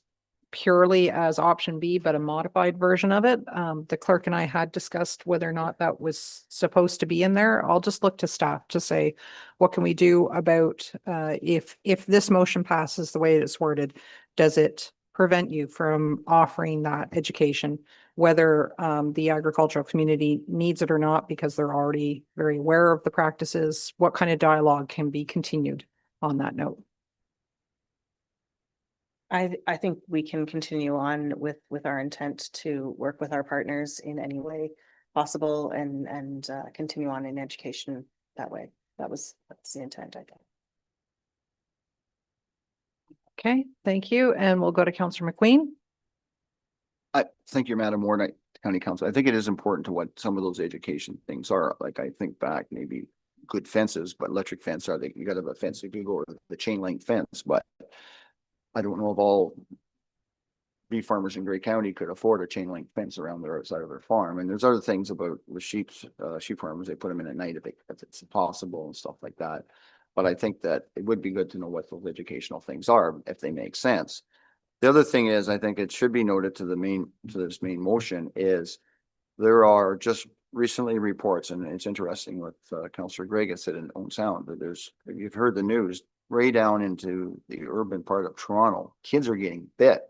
purely as option B, but a modified version of it, the clerk and I had discussed whether or not that was supposed to be in there. I'll just look to staff to say, what can we do about, if this motion passes the way it's worded, does it prevent you from offering that education, whether the agricultural community needs it or not, because they're already very aware of the practices? What kind of dialogue can be continued on that note? I think we can continue on with our intent to work with our partners in any way possible and continue on in education that way. That's the intent, I think. Okay, thank you. And we'll go to Councillor McQueen. Thank you, Madam Warden, County Council. I think it is important to what some of those education things are. Like, I think back, maybe good fences, but electric fence, are they, you gotta have a fence, you could go with the chain link fence, but I don't know if all beef farmers in Grey County could afford a chain link fence around their outside of their farm. And there's other things about the sheep farmers, they put them in at night if it's possible and stuff like that. But I think that it would be good to know what those educational things are, if they make sense. The other thing is, I think it should be noted to this main motion is there are just recently reports, and it's interesting what Councillor Gregg has said in Owen Sound, that you've heard the news, way down into the urban part of Toronto, kids are getting bit.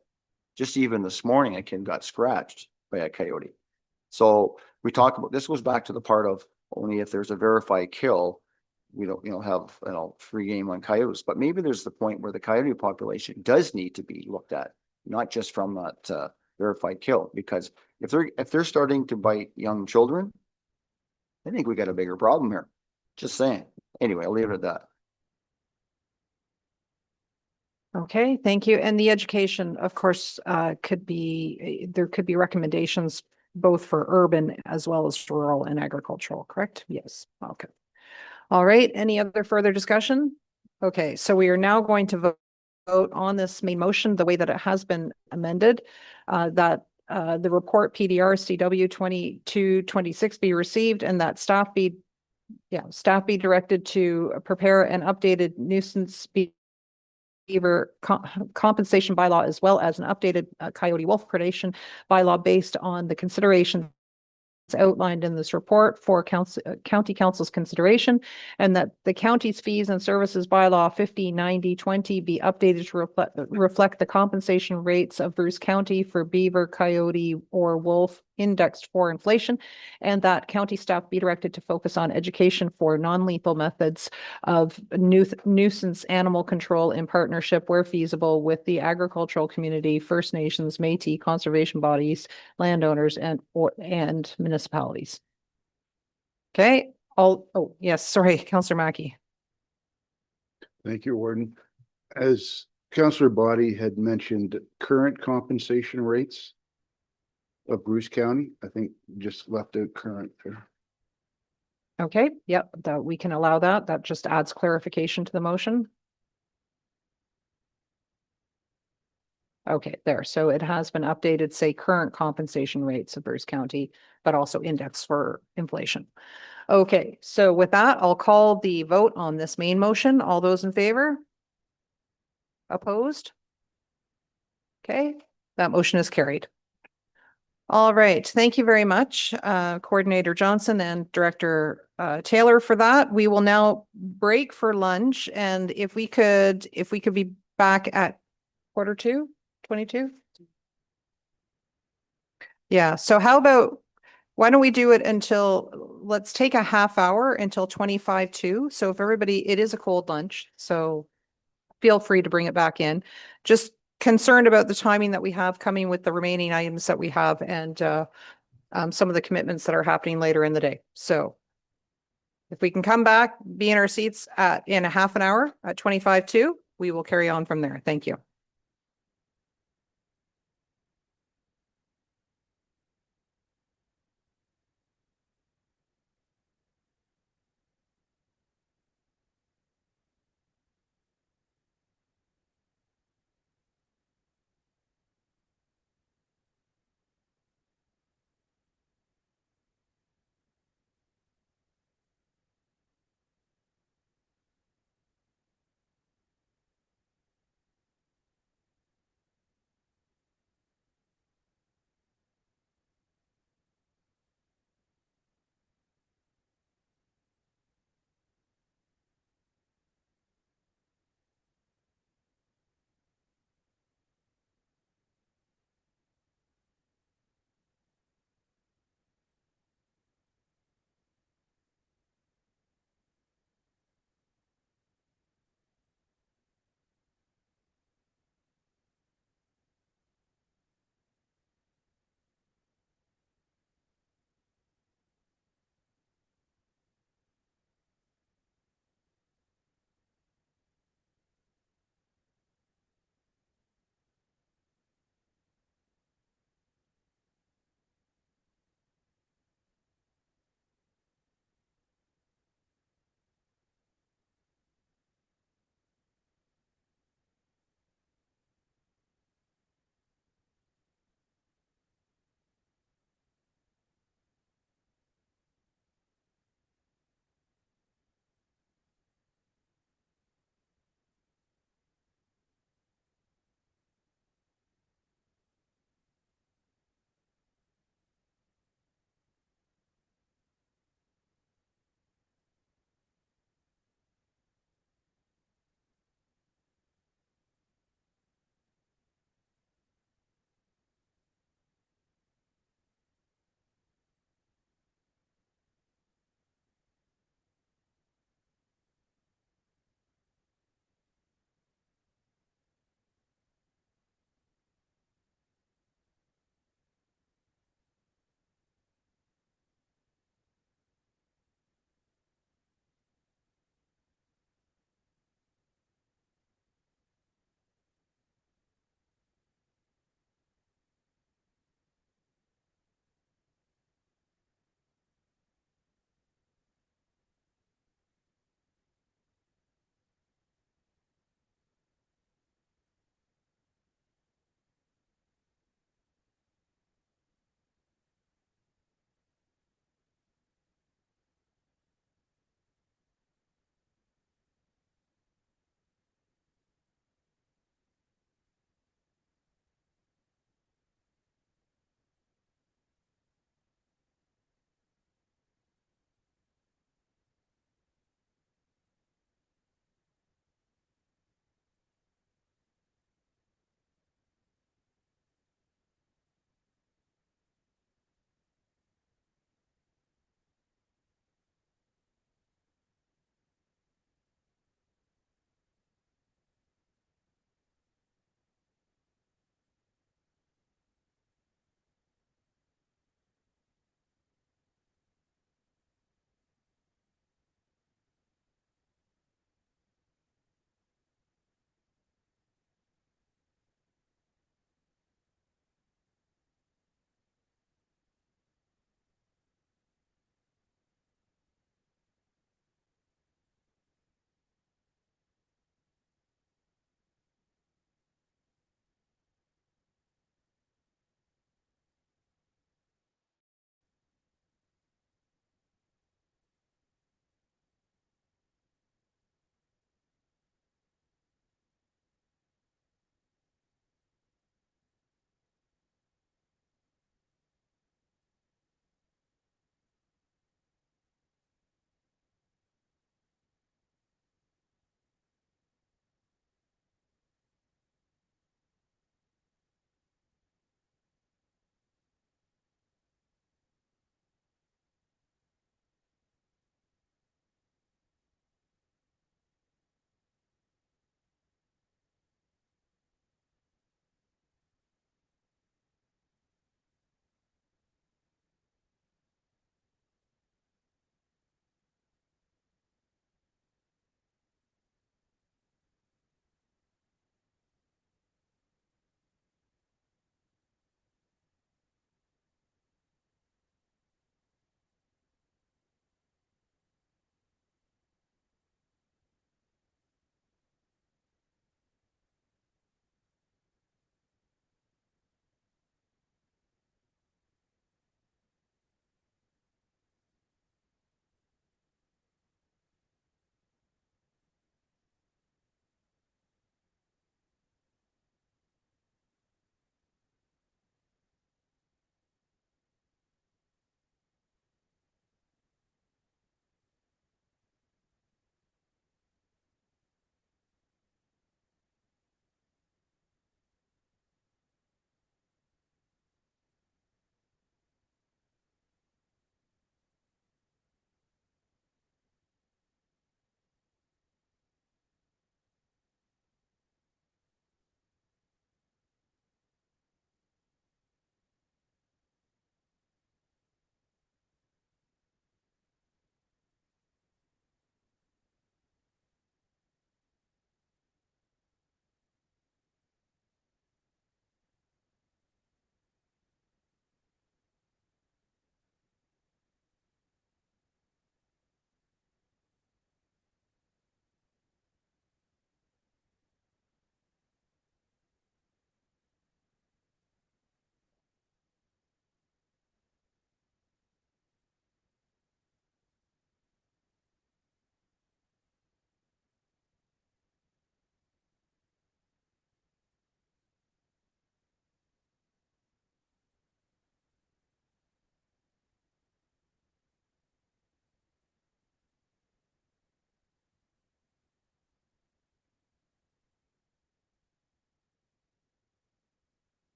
Just even this morning, a kid got scratched by a coyote. So we talk about, this goes back to the part of only if there's a verified kill, we don't, have, free game on coyotes, but maybe there's the point where the coyote population does need to be looked at, not just from that verified kill, because if they're starting to bite young children, I think we got a bigger problem here. Just saying. Anyway, I'll leave it at that. Okay, thank you. And the education, of course, there could be recommendations both for urban as well as rural and agricultural, correct? Yes, okay. All right, any other further discussion? Okay, so we are now going to vote on this main motion the way that it has been amended, that the report PDR CW 2226 be received and that staff be directed to prepare an updated nuisance beaver compensation bylaw, as well as an updated coyote wolf predation bylaw based on the considerations outlined in this report for county council's consideration, and that the county's fees and services bylaw 509020 be updated to reflect the compensation rates of Bruce County for beaver, coyote, or wolf indexed for inflation, and that county staff be directed to focus on education for non-lethal methods of nuisance animal control in partnership where feasible with the agricultural community, First Nations, Métis, conservation bodies, landowners, and municipalities. Okay, yes, sorry, Councillor Mackey. Thank you, Warden. As Councillor Body had mentioned, current compensation rates of Bruce County, I think just left out current there. Okay, yep, that we can allow that. That just adds clarification to the motion. Okay, there. So it has been updated, say current compensation rates of Bruce County, but also index for inflation. Okay, so with that, I'll call the vote on this main motion. All those in favor? Opposed? Okay, that motion is carried. All right, thank you very much, Coordinator Johnson and Director Taylor for that. We will now break for lunch, and if we could be back at 22:45. Yeah, so how about, why don't we do it until, let's take a half hour until 25:02. So if everybody, it is a cold lunch, so feel free to bring it back in. Just concerned about the timing that we have coming with the remaining items that we have and some of the commitments that are happening later in the day. So if we can come back, be in our seats in a half an hour at 25:02, we will carry on from there. Thank you.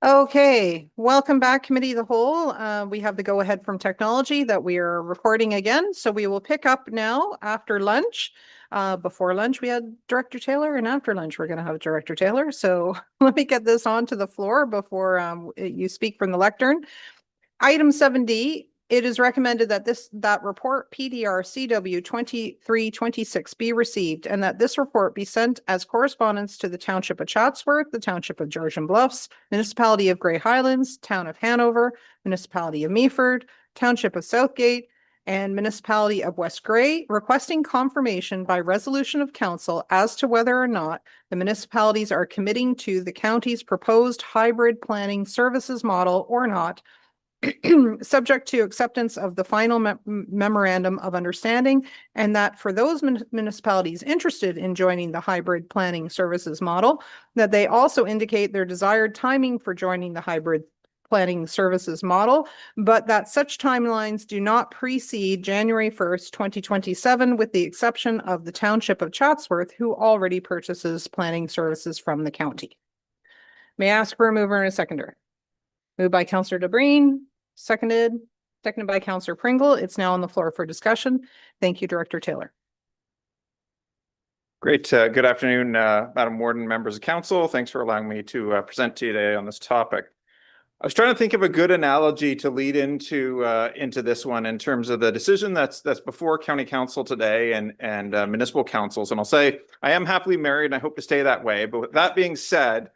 Okay, welcome back, Committee of the Whole. We have the go-ahead from technology that we are recording again, so we will pick up now after lunch. Before lunch, we had Director Taylor, and after lunch, we're going to have Director Taylor. So let me get this onto the floor before you speak from the lectern. Item 7D, it is recommended that that report PDR CW 2326 be received and that this report be sent as correspondence to the Township of Chatsworth, the Township of Georgian Bluffs, Municipality of Grey Highlands, Town of Hanover, Municipality of Meaford, Township of Southgate, and Municipality of West Grey, requesting confirmation by resolution of council as to whether or not the municipalities are committing to the county's proposed hybrid planning services model or not, subject to acceptance of the final memorandum of understanding, and that for those municipalities interested in joining the hybrid planning services model, that they also indicate their desired timing for joining the hybrid planning services model, but that such timelines do not precede January 1st, 2027, with the exception of the Township of Chatsworth, who already purchases planning services from the county. May I ask for a mover and a seconder? Moved by Councillor DeBreen, seconded by Councillor Pringle. It's now on the floor for discussion. Thank you, Director Taylor. Great. Good afternoon, Madam Warden, members of council. Thanks for allowing me to present to you today on this topic. I was trying to think of a good analogy to lead into this one in terms of the decision that's before county council today and municipal councils. And I'll say I am happily married and I hope to stay that way. But with that being said,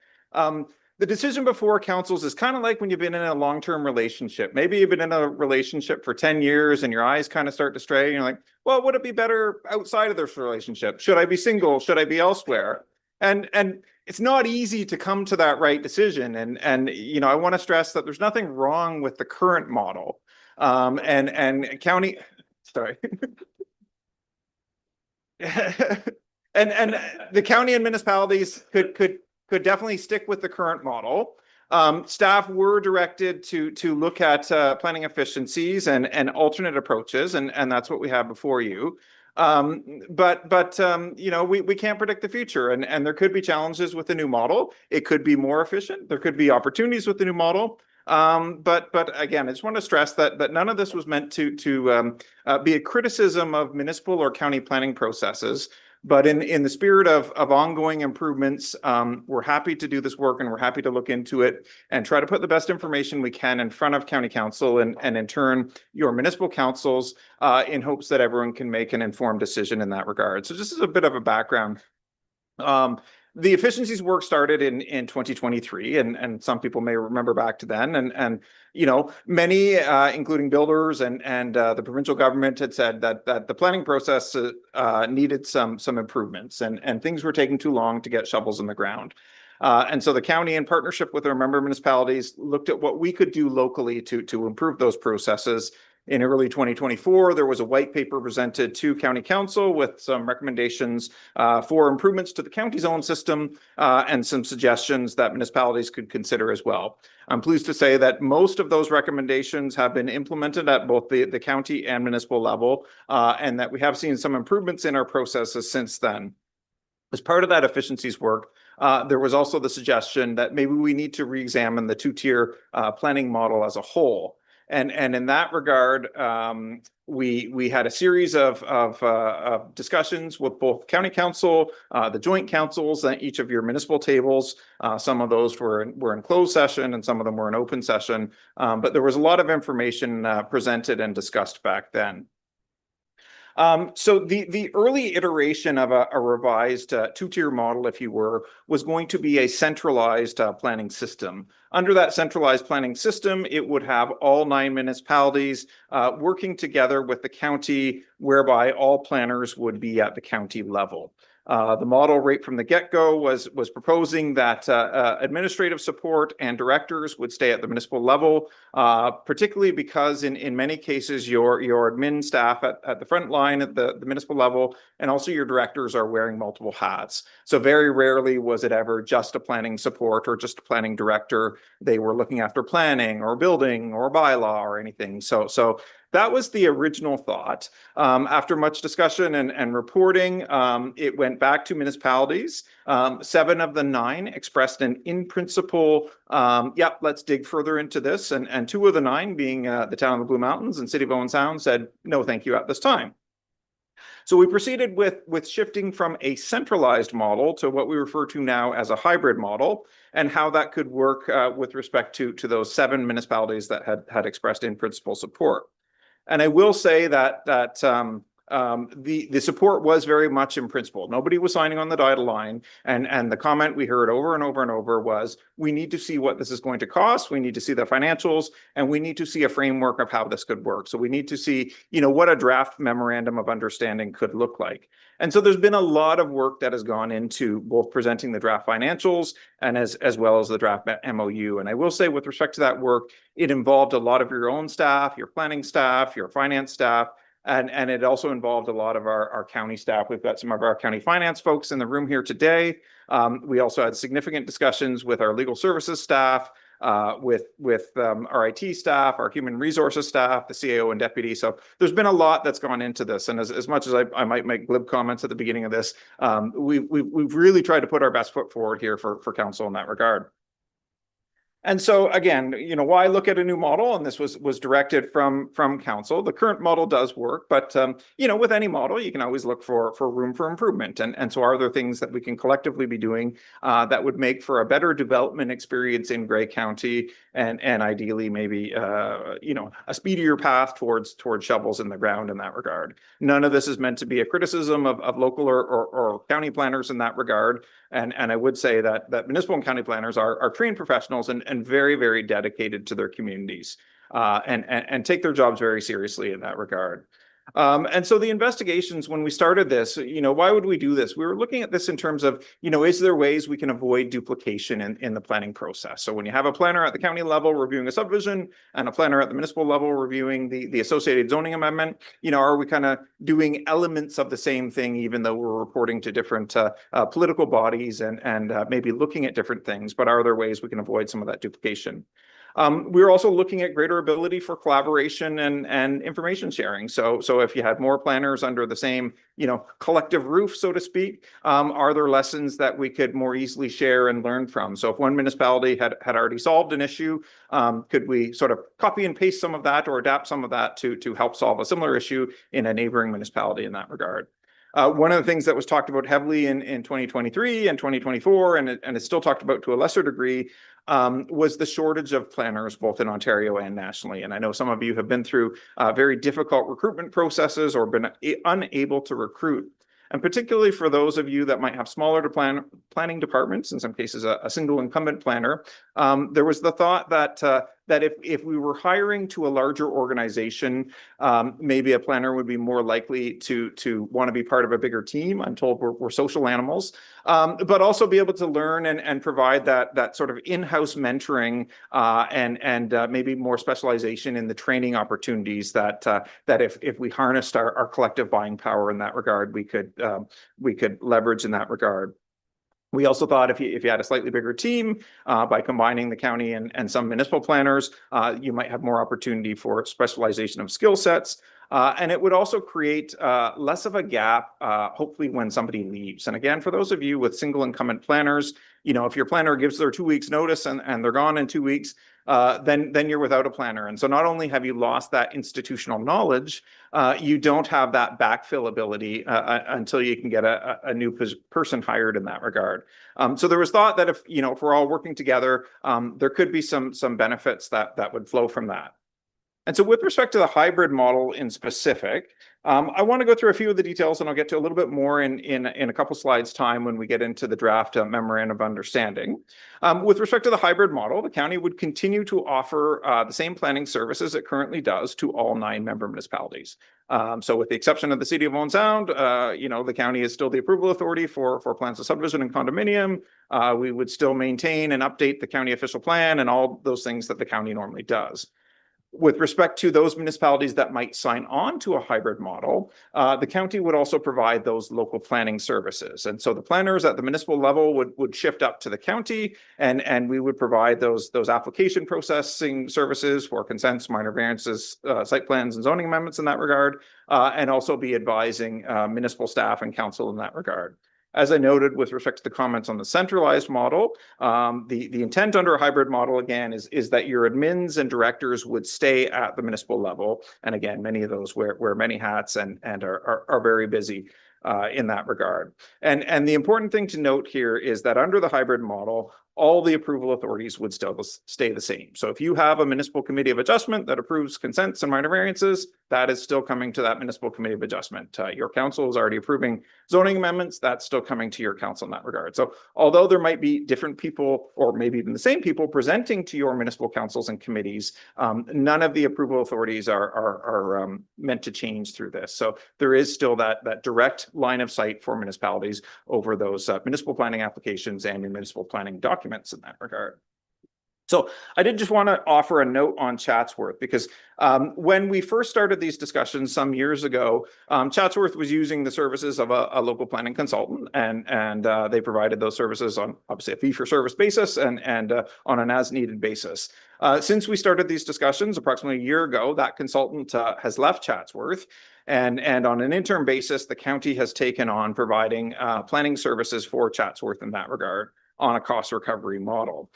the decision before councils is kind of like when you've been in a long-term relationship. Maybe you've been in a relationship for 10 years and your eyes kind of start to stray. And you're like, well, would it be better outside of this relationship? Should I be single? Should I be elsewhere? And it's not easy to come to that right decision. And you know, I want to stress that there's nothing wrong with the current model. And county, sorry. and the county and municipalities could definitely stick with the current model. Staff were directed to look at planning efficiencies and alternate approaches, and that's what we have before you. But you know, we can't predict the future, and there could be challenges with the new model. It could be more efficient. There could be opportunities with the new model. But again, I just want to stress that none of this was meant to be a criticism of municipal or county planning processes. But in the spirit of ongoing improvements, we're happy to do this work and we're happy to look into it and try to put the best information we can in front of county council and in turn your municipal councils in hopes that everyone can make an informed decision in that regard. So just as a bit of a background, the efficiencies work started in 2023, and some people may remember back to then. And you know, many, including builders and the provincial government, had said that the planning process needed some improvements, and things were taking too long to get shovels in the ground. And so the county, in partnership with our member municipalities, looked at what we could do locally to improve those processes. In early 2024, there was a white paper presented to county council with some recommendations for improvements to the county's own system and some suggestions that municipalities could consider as well. I'm pleased to say that most of those recommendations have been implemented at both the county and municipal level, and that we have seen some improvements in our processes since then. As part of that efficiencies work, there was also the suggestion that maybe we need to re-examine the two-tier planning model as a whole. And in that regard, we had a series of discussions with both county council, the joint councils, and each of your municipal tables. Some of those were in closed session, and some of them were in open session. But there was a lot of information presented and discussed back then. So the early iteration of a revised two-tier model, if you were, was going to be a centralized planning system. Under that centralized planning system, it would have all 9 municipalities working together with the county, whereby all planners would be at the county level. The model right from the get-go was proposing that administrative support and directors would stay at the municipal level, particularly because in many cases your admin staff at the front line at the municipal level and also your directors are wearing multiple hats. So very rarely was it ever just a planning support or just a planning director. They were looking after planning or building or bylaw or anything. So that was the original thought. After much discussion and reporting, it went back to municipalities. 7 of the 9 expressed an in principle, yep, let's dig further into this. And 2 of the 9, being the town of the Blue Mountains and City of Owen Sound, said, no, thank you at this time. So we proceeded with shifting from a centralized model to what we refer to now as a hybrid model, and how that could work with respect to those 7 municipalities that had expressed in principle support. And I will say that the support was very much in principle. Nobody was signing on the dotted line, and the comment we heard over and over and over was, we need to see what this is going to cost, we need to see the financials, and we need to see a framework of how this could work. So we need to see, you know, what a draft memorandum of understanding could look like. And so there's been a lot of work that has gone into both presenting the draft financials and as well as the draft MOU. And I will say, with respect to that work, it involved a lot of your own staff, your planning staff, your finance staff, and it also involved a lot of our county staff. We've got some of our county finance folks in the room here today. We also had significant discussions with our legal services staff, with our IT staff, our human resources staff, the CAO and deputy. So there's been a lot that's gone into this. And as much as I might make glib comments at the beginning of this, we've really tried to put our best foot forward here for council in that regard. And so again, you know, why look at a new model? And this was directed from council. The current model does work, but you know, with any model, you can always look for room for improvement. And so are there things that we can collectively be doing that would make for a better development experience in Grey County, and ideally maybe you know, a speedier path towards shovels in the ground in that regard. None of this is meant to be a criticism of local or county planners in that regard. And I would say that municipal and county planners are trained professionals and very, very dedicated to their communities, and take their jobs very seriously in that regard. And so the investigations, when we started this, you know, why would we do this? We were looking at this in terms of, you know, is there ways we can avoid duplication in the planning process? So when you have a planner at the county level reviewing a subdivision and a planner at the municipal level reviewing the associated zoning amendment, you know, are we kind of doing elements of the same thing, even though we're reporting to different political bodies and maybe looking at different things, but are there ways we can avoid some of that duplication? We're also looking at greater ability for collaboration and information sharing. So if you had more planners under the same, you know, collective roof, so to speak, are there lessons that we could more easily share and learn from? So if one municipality had already solved an issue, could we sort of copy and paste some of that or adapt some of that to help solve a similar issue in a neighboring municipality in that regard? One of the things that was talked about heavily in 2023 and 2024, and it's still talked about to a lesser degree, was the shortage of planners both in Ontario and nationally. And I know some of you have been through very difficult recruitment processes or been unable to recruit. And particularly for those of you that might have smaller planning departments, in some cases a single incumbent planner, there was the thought that if we were hiring to a larger organization, maybe a planner would be more likely to want to be part of a bigger team. I'm told we're social animals, but also be able to learn and provide that sort of in-house mentoring and maybe more specialization in the training opportunities that if we harnessed our collective buying power in that regard, we could leverage in that regard. We also thought if you had a slightly bigger team, by combining the county and some municipal planners, you might have more opportunity for specialization of skill sets. And it would also create less of a gap, hopefully, when somebody leaves. And again, for those of you with single incumbent planners, you know, if your planner gives their 2 weeks notice and they're gone in 2 weeks, then you're without a planner. And so not only have you lost that institutional knowledge, you don't have that backfill ability until you can get a new person hired in that regard. So there was thought that if we're all working together, there could be some benefits that would flow from that. And so with respect to the hybrid model in specific, I want to go through a few of the details, and I'll get to a little bit more in a couple slides time when we get into the draft memorandum of understanding. With respect to the hybrid model, the county would continue to offer the same planning services it currently does to all 9 member municipalities. So with the exception of the City of Owen Sound, the county is still the approval authority for plans of subdivision and condominium. We would still maintain and update the county official plan and all those things that the county normally does. With respect to those municipalities that might sign on to a hybrid model, the county would also provide those local planning services. And so the planners at the municipal level would shift up to the county, and we would provide those application processing services for consents, minor variances, site plans and zoning amendments in that regard, and also be advising municipal staff and council in that regard. As I noted with respect to the comments on the centralized model, the intent under a hybrid model, again, is that your admins and directors would stay at the municipal level. And again, many of those wear many hats and are very busy in that regard. And the important thing to note here is that under the hybrid model, all the approval authorities would still stay the same. So if you have a municipal committee of adjustment that approves consents and minor variances, that is still coming to that municipal committee of adjustment. Your council is already approving zoning amendments, that's still coming to your council in that regard. So although there might be different people, or maybe even the same people presenting to your municipal councils and committees, none of the approval authorities are meant to change through this. So there is still that direct line of sight for municipalities over those municipal planning applications and your municipal planning documents in that regard. So I did just want to offer a note on Chatsworth, because when we first started these discussions some years ago, Chatsworth was using the services of a local planning consultant, and they provided those services on obviously a fee-for-service basis and on an as-needed basis. Since we started these discussions approximately a year ago, that consultant has left Chatsworth. And on an interim basis, the county has taken on providing planning services for Chatsworth in that regard on a cost recovery model.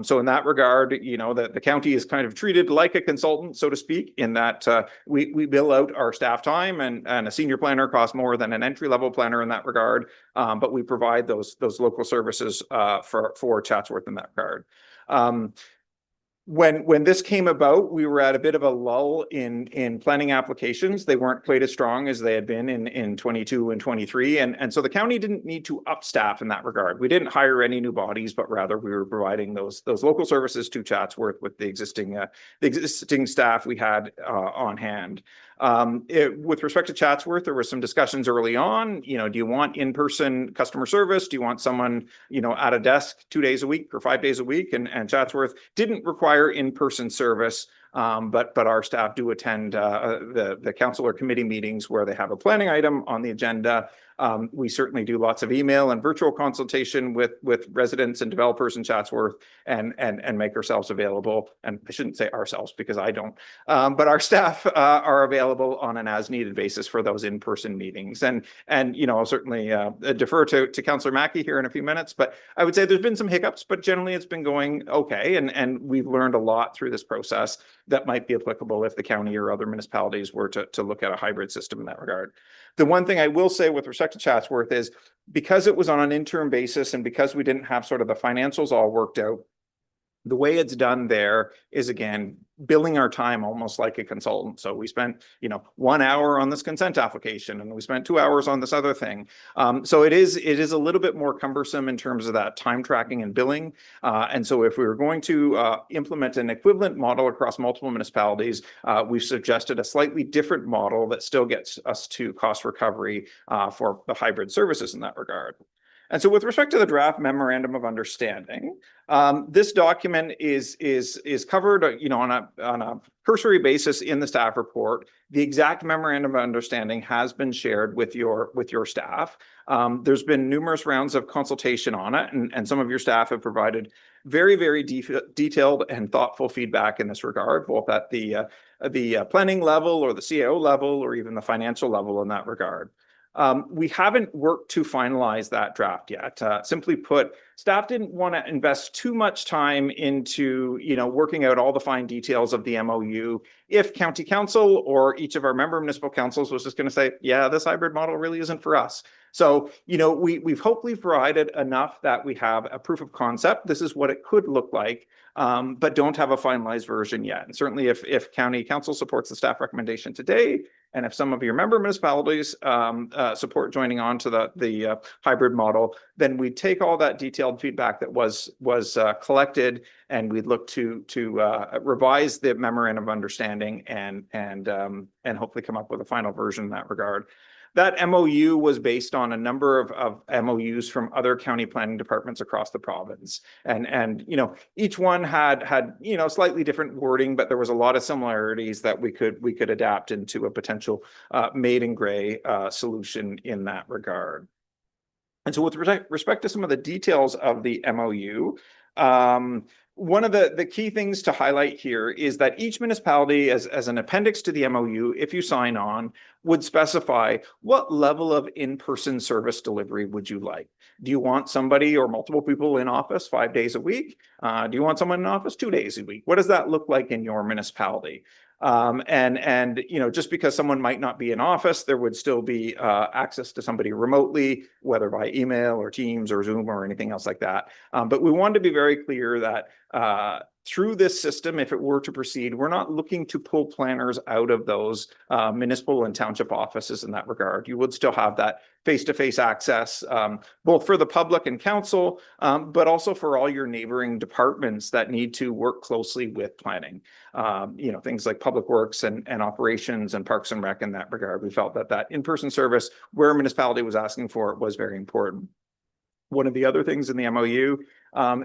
So in that regard, you know, the county is kind of treated like a consultant, so to speak, in that we bill out our staff time, and a senior planner costs more than an entry-level planner in that regard. But we provide those local services for Chatsworth in that regard. When this came about, we were at a bit of a lull in planning applications. They weren't quite as strong as they had been in 22 and 23. And so the county didn't need to up staff in that regard. We didn't hire any new bodies, but rather we were providing those local services to Chatsworth with the existing staff we had on hand. With respect to Chatsworth, there were some discussions early on. You know, do you want in-person customer service? Do you want someone, you know, at a desk 2 days a week or 5 days a week? And Chatsworth didn't require in-person service, but our staff do attend the council or committee meetings where they have a planning item on the agenda. We certainly do lots of email and virtual consultation with residents and developers in Chatsworth, and make ourselves available. And I shouldn't say ourselves because I don't, but our staff are available on an as-needed basis for those in-person meetings. And you know, I'll certainly defer to Councillor Mackey here in a few minutes, but I would say there's been some hiccups, but generally it's been going okay. And we've learned a lot through this process that might be applicable if the county or other municipalities were to look at a hybrid system in that regard. The one thing I will say with respect to Chatsworth is, because it was on an interim basis and because we didn't have sort of the financials all worked out, the way it's done there is, again, billing our time almost like a consultant. So we spent, you know, 1 hour on this consent application, and we spent 2 hours on this other thing. So it is a little bit more cumbersome in terms of that time tracking and billing. And so if we were going to implement an equivalent model across multiple municipalities, we've suggested a slightly different model that still gets us to cost recovery for the hybrid services in that regard. And so with respect to the draft memorandum of understanding, this document is covered, you know, on a cursory basis in the staff report. The exact memorandum of understanding has been shared with your staff. There's been numerous rounds of consultation on it, and some of your staff have provided very, very detailed and thoughtful feedback in this regard, both at the planning level or the CAO level or even the financial level in that regard. We haven't worked to finalize that draft yet. Simply put, staff didn't want to invest too much time into, you know, working out all the fine details of the MOU if county council or each of our member municipal councils was just going to say, yeah, this hybrid model really isn't for us. So, you know, we've hopefully provided enough that we have a proof of concept. This is what it could look like, but don't have a finalized version yet. And certainly if county council supports the staff recommendation today, and if some of your member municipalities support joining on to the hybrid model, then we take all that detailed feedback that was collected, and we'd look to revise the memorandum of understanding and hopefully come up with a final version in that regard. that MOU was based on a number of MOUs from other county planning departments across the province. And, you know, each one had, you know, slightly different wording, but there was a lot of similarities that we could adapt into a potential made in gray solution in that regard. And so with respect to some of the details of the MOU, one of the key things to highlight here is that each municipality, as an appendix to the MOU, if you sign on, would specify what level of in-person service delivery would you like. Do you want somebody or multiple people in office 5 days a week? Do you want someone in office 2 days a week? What does that look like in your municipality? And you know, just because someone might not be in office, there would still be access to somebody remotely, whether by email or Teams or Zoom or anything else like that. But we wanted to be very clear that through this system, if it were to proceed, we're not looking to pull planners out of those municipal and township offices in that regard. You would still have that face-to-face access, both for the public and council, but also for all your neighboring departments that need to work closely with planning. You know, things like public works and operations and parks and rec in that regard. We felt that in-person service where a municipality was asking for it was very important. One of the other things in the MOU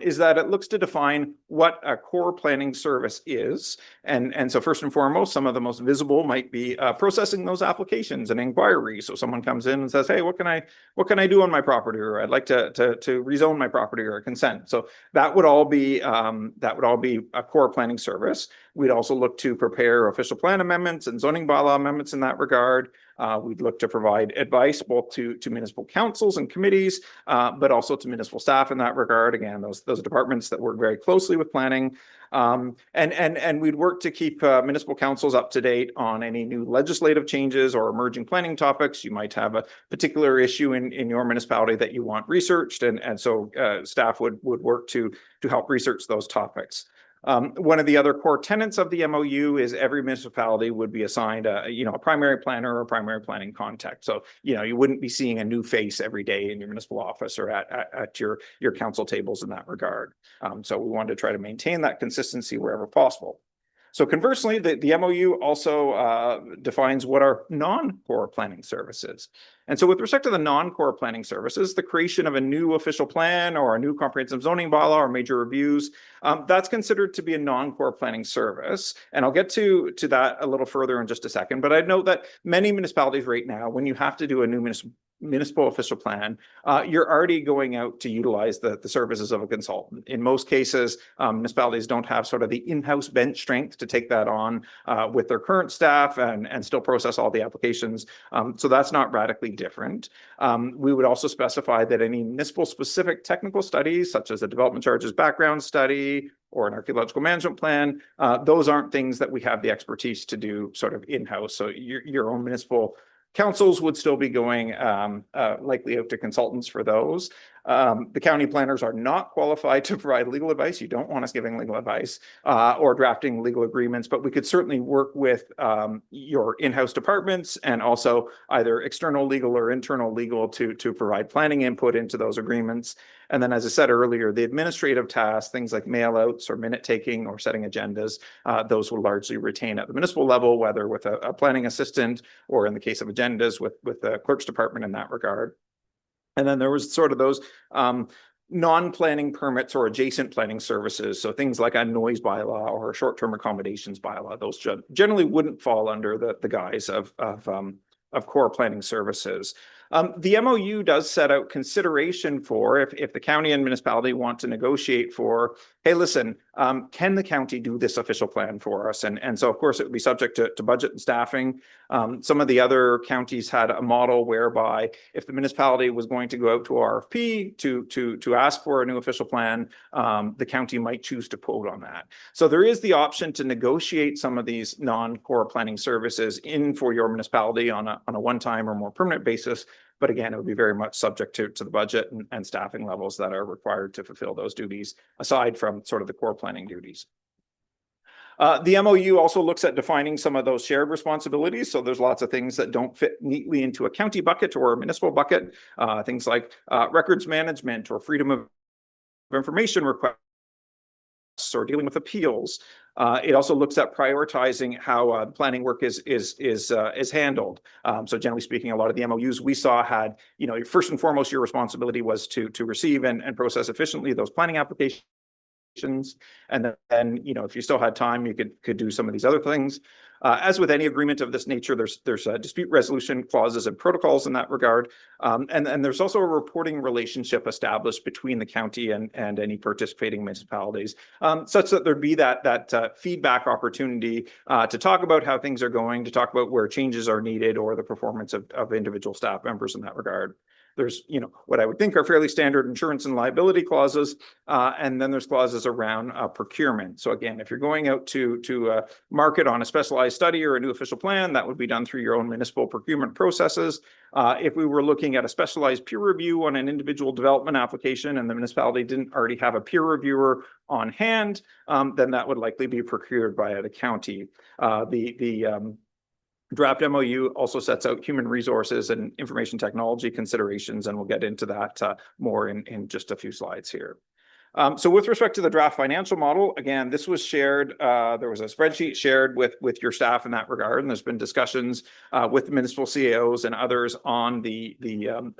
is that it looks to define what a core planning service is. And so first and foremost, some of the most visible might be processing those applications and inquiries. So someone comes in and says, hey, what can I do on my property? Or I'd like to rezone my property or consent. So that would all be a core planning service. We'd also look to prepare official plan amendments and zoning bylaw amendments in that regard. We'd look to provide advice both to municipal councils and committees, but also to municipal staff in that regard. Again, those departments that work very closely with planning. And we'd work to keep municipal councils up to date on any new legislative changes or emerging planning topics. You might have a particular issue in your municipality that you want researched, and so staff would work to help research those topics. One of the other core tenets of the MOU is every municipality would be assigned a primary planner or primary planning contact. So, you know, you wouldn't be seeing a new face every day in your municipal office or at your council tables in that regard. So we wanted to try to maintain that consistency wherever possible. So conversely, the MOU also defines what are non-core planning services. And so with respect to the non-core planning services, the creation of a new official plan or a new comprehensive zoning bylaw or major reviews, that's considered to be a non-core planning service. And I'll get to that a little further in just a second. But I'd note that many municipalities right now, when you have to do a new municipal official plan, you're already going out to utilize the services of a consultant. In most cases, municipalities don't have sort of the in-house bench strength to take that on with their current staff and still process all the applications. So that's not radically different. We would also specify that any municipal specific technical studies, such as a development charges background study or an archaeological management plan, those aren't things that we have the expertise to do sort of in-house. So your own municipal councils would still be going likely out to consultants for those. The county planners are not qualified to provide legal advice. You don't want us giving legal advice or drafting legal agreements, but we could certainly work with your in-house departments and also either external legal or internal legal to provide planning input into those agreements. And then, as I said earlier, the administrative tasks, things like mail outs or minute taking or setting agendas, those will largely retain at the municipal level, whether with a planning assistant or in the case of agendas with the clerk's department in that regard. And then there was sort of those non-planning permits or adjacent planning services. So things like a noise bylaw or a short-term accommodations bylaw, those generally wouldn't fall under the guise of core planning services. The MOU does set out consideration for if the county and municipality want to negotiate for, hey, listen, can the county do this official plan for us? And so, of course, it would be subject to budget and staffing. Some of the other counties had a model whereby if the municipality was going to go out to RFP to ask for a new official plan, the county might choose to quote on that. So there is the option to negotiate some of these non-core planning services in for your municipality on a one-time or more permanent basis. But again, it would be very much subject to the budget and staffing levels that are required to fulfill those duties, aside from sort of the core planning duties. The MOU also looks at defining some of those shared responsibilities. So there's lots of things that don't fit neatly into a county bucket or a municipal bucket. Things like records management or freedom of information requests or dealing with appeals. It also looks at prioritizing how planning work is handled. So generally speaking, a lot of the MOUs we saw had, first and foremost, your responsibility was to receive and process efficiently those planning applications. And then, if you still had time, you could do some of these other things. As with any agreement of this nature, there's dispute resolution clauses and protocols in that regard. And there's also a reporting relationship established between the county and any participating municipalities, such that there'd be that feedback opportunity to talk about how things are going, to talk about where changes are needed or the performance of individual staff members in that regard. There's, what I would think are fairly standard insurance and liability clauses, and then there's clauses around procurement. So again, if you're going out to market on a specialized study or a new official plan, that would be done through your own municipal procurement processes. If we were looking at a specialized peer review on an individual development application and the municipality didn't already have a peer reviewer on hand, then that would likely be procured by the county. The draft MOU also sets out human resources and information technology considerations, and we'll get into that more in just a few slides here. So with respect to the draft financial model, again, this was shared. There was a spreadsheet shared with your staff in that regard, and there's been discussions with the municipal CAOs and others on the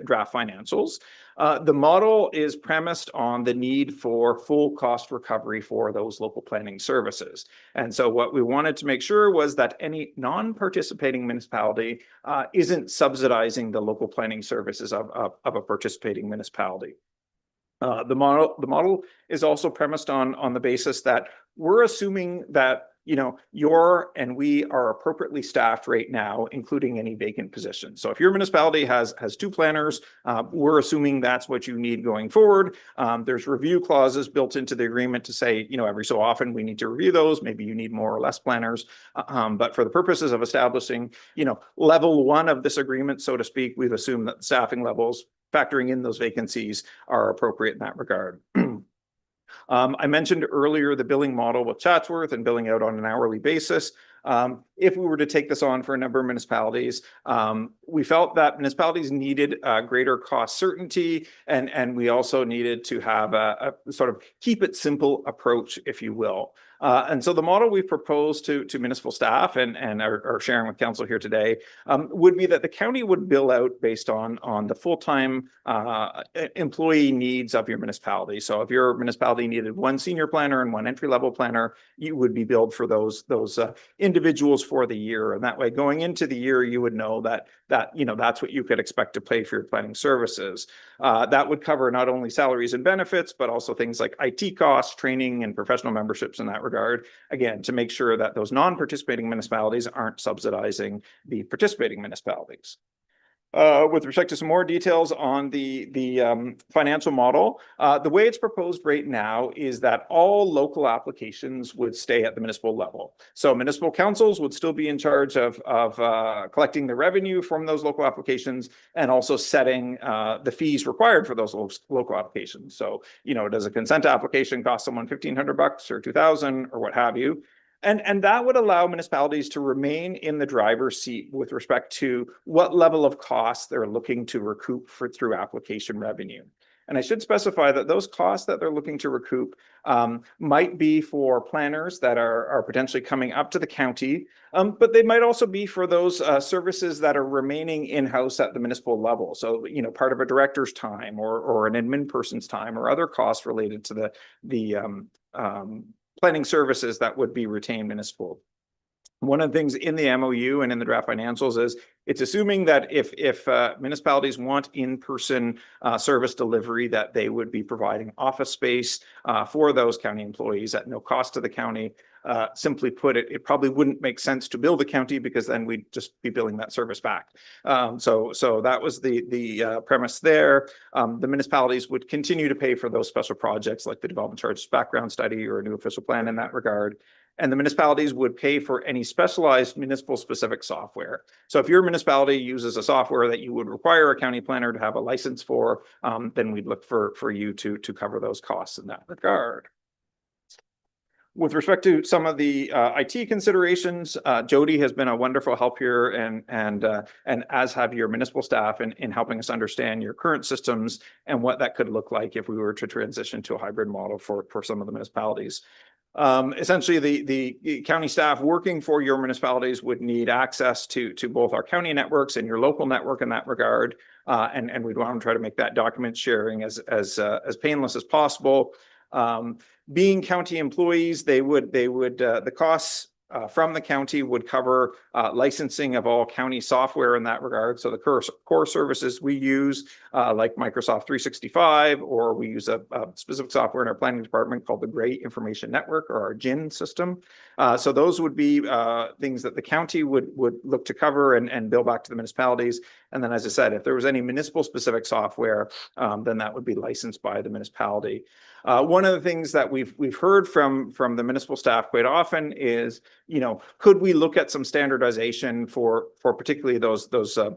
draft financials. The model is premised on the need for full cost recovery for those local planning services. And so what we wanted to make sure was that any non-participating municipality isn't subsidizing the local planning services of a participating municipality. The model is also premised on the basis that we're assuming that your and we are appropriately staffed right now, including any vacant positions. So if your municipality has two planners, we're assuming that's what you need going forward. There's review clauses built into the agreement to say, every so often we need to review those. Maybe you need more or less planners. But for the purposes of establishing, level one of this agreement, so to speak, we've assumed that the staffing levels factoring in those vacancies are appropriate in that regard. I mentioned earlier the billing model with Chatsworth and billing out on an hourly basis. If we were to take this on for a number of municipalities, we felt that municipalities needed greater cost certainty, and we also needed to have a sort of keep it simple approach, if you will. And so the model we proposed to municipal staff and are sharing with council here today would be that the county would bill out based on the full-time employee needs of your municipality. So if your municipality needed one senior planner and one entry-level planner, you would be billed for those individuals for the year. And that way, going into the year, you would know that that's what you could expect to pay for your planning services. That would cover not only salaries and benefits, but also things like IT costs, training, and professional memberships in that regard. Again, to make sure that those non-participating municipalities aren't subsidizing the participating municipalities. With respect to some more details on the financial model, the way it's proposed right now is that all local applications would stay at the municipal level. So municipal councils would still be in charge of collecting the revenue from those local applications and also setting the fees required for those local applications. So, does a consent application cost someone $1,500 or $2,000 or what have you? And that would allow municipalities to remain in the driver's seat with respect to what level of costs they're looking to recoup through application revenue. And I should specify that those costs that they're looking to recoup might be for planners that are potentially coming up to the county, but they might also be for those services that are remaining in-house at the municipal level. So, part of a director's time or an admin person's time or other costs related to the planning services that would be retained municipal. One of the things in the MOU and in the draft financials is it's assuming that if municipalities want in-person service delivery, that they would be providing office space for those county employees at no cost to the county. Simply put, it probably wouldn't make sense to bill the county because then we'd just be billing that service back. So that was the premise there. The municipalities would continue to pay for those special projects like the development charges background study or a new official plan in that regard. And the municipalities would pay for any specialized municipal specific software. So if your municipality uses a software that you would require a county planner to have a license for, then we'd look for you to cover those costs in that regard. With respect to some of the IT considerations, Jody has been a wonderful help here, and as have your municipal staff in helping us understand your current systems and what that could look like if we were to transition to a hybrid model for some of the municipalities. Essentially, the county staff working for your municipalities would need access to both our county networks and your local network in that regard. And we'd want to try to make that document sharing as painless as possible. Being county employees, the costs from the county would cover licensing of all county software in that regard. So the core services we use, like Microsoft 365, or we use a specific software in our planning department called the Gray Information Network, or our GIN system. So those would be things that the county would look to cover and bill back to the municipalities. And then, as I said, if there was any municipal specific software, then that would be licensed by the municipality. One of the things that we've heard from the municipal staff quite often is, could we look at some standardization for particularly those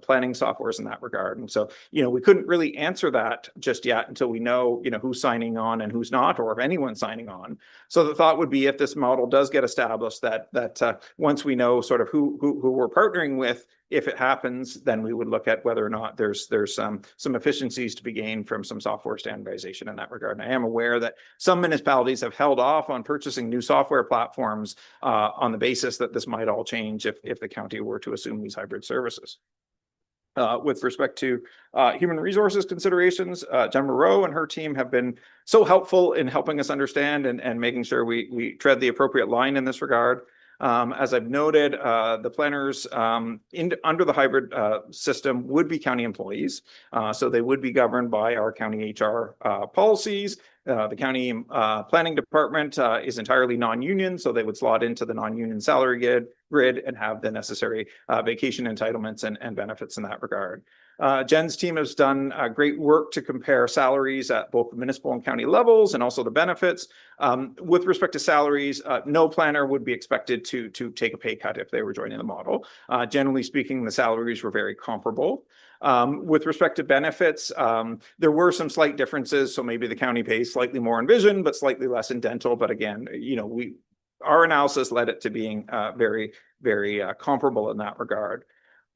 planning softwares in that regard? And so, we couldn't really answer that just yet until we know, who's signing on and who's not, or if anyone's signing on. So the thought would be, if this model does get established, that once we know sort of who we're partnering with, if it happens, then we would look at whether or not there's some efficiencies to be gained from some software standardization in that regard. And I am aware that some municipalities have held off on purchasing new software platforms on the basis that this might all change if the county were to assume these hybrid services. With respect to human resources considerations, Jen Moreau and her team have been so helpful in helping us understand and making sure we tread the appropriate line in this regard. As I've noted, the planners under the hybrid system would be county employees. So they would be governed by our county HR policies. The county planning department is entirely non-union, so they would slot into the non-union salary grid and have the necessary vacation entitlements and benefits in that regard. Jen's team has done great work to compare salaries at both the municipal and county levels, and also the benefits. With respect to salaries, no planner would be expected to take a pay cut if they were joining the model. Generally speaking, the salaries were very comparable. With respect to benefits, there were some slight differences. So maybe the county pays slightly more in vision, but slightly less in dental. But again, our analysis led it to being very, very comparable in that regard.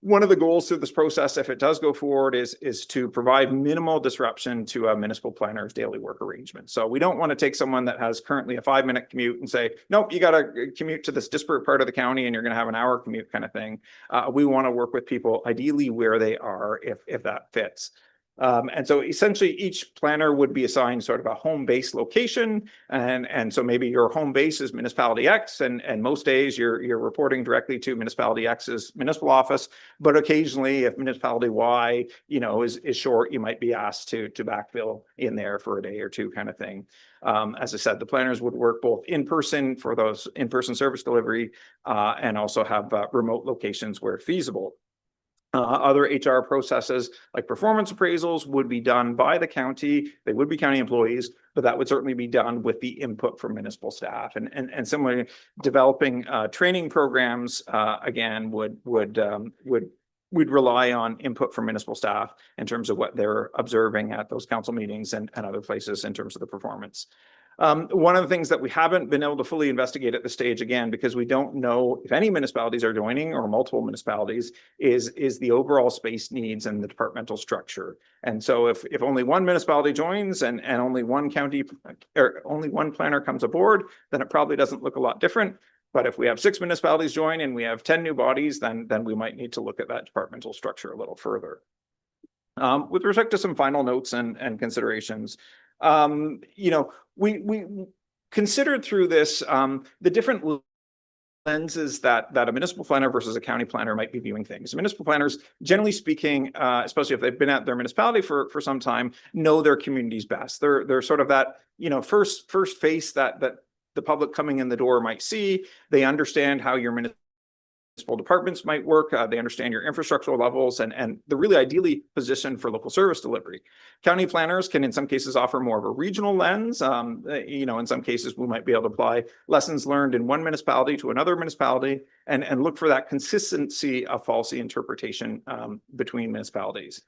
One of the goals through this process, if it does go forward, is to provide minimal disruption to a municipal planner's daily work arrangement. So we don't want to take someone that has currently a 5-minute commute and say, nope, you got to commute to this disparate part of the county and you're going to have an hour commute kind of thing. We want to work with people ideally where they are, if that fits. And so essentially each planner would be assigned sort of a home base location. And so maybe your home base is municipality X, and most days you're reporting directly to municipality X's municipal office. But occasionally, if municipality Y, is short, you might be asked to backfill in there for a day or two kind of thing. As I said, the planners would work both in person for those in-person service delivery and also have remote locations where feasible. Other HR processes like performance appraisals would be done by the county. They would be county employees, but that would certainly be done with the input from municipal staff. And similarly, developing training programs again would rely on input from municipal staff in terms of what they're observing at those council meetings and other places in terms of the performance. One of the things that we haven't been able to fully investigate at this stage, again, because we don't know if any municipalities are joining or multiple municipalities, is the overall space needs and the departmental structure. And so if only one municipality joins and only one county or only one planner comes aboard, then it probably doesn't look a lot different. But if we have 6 municipalities join and we have 10 new bodies, then we might need to look at that departmental structure a little further. With respect to some final notes and considerations, we considered through this the different lenses that a municipal planner versus a county planner might be viewing things. Municipal planners, generally speaking, especially if they've been at their municipality for some time, know their communities best. They're sort of that first face that the public coming in the door might see. They understand how your municipal departments might work. They understand your infrastructural levels, and they're really ideally positioned for local service delivery. County planners can in some cases offer more of a regional lens. In some cases we might be able to apply lessons learned in one municipality to another municipality and look for that consistency of policy interpretation between municipalities.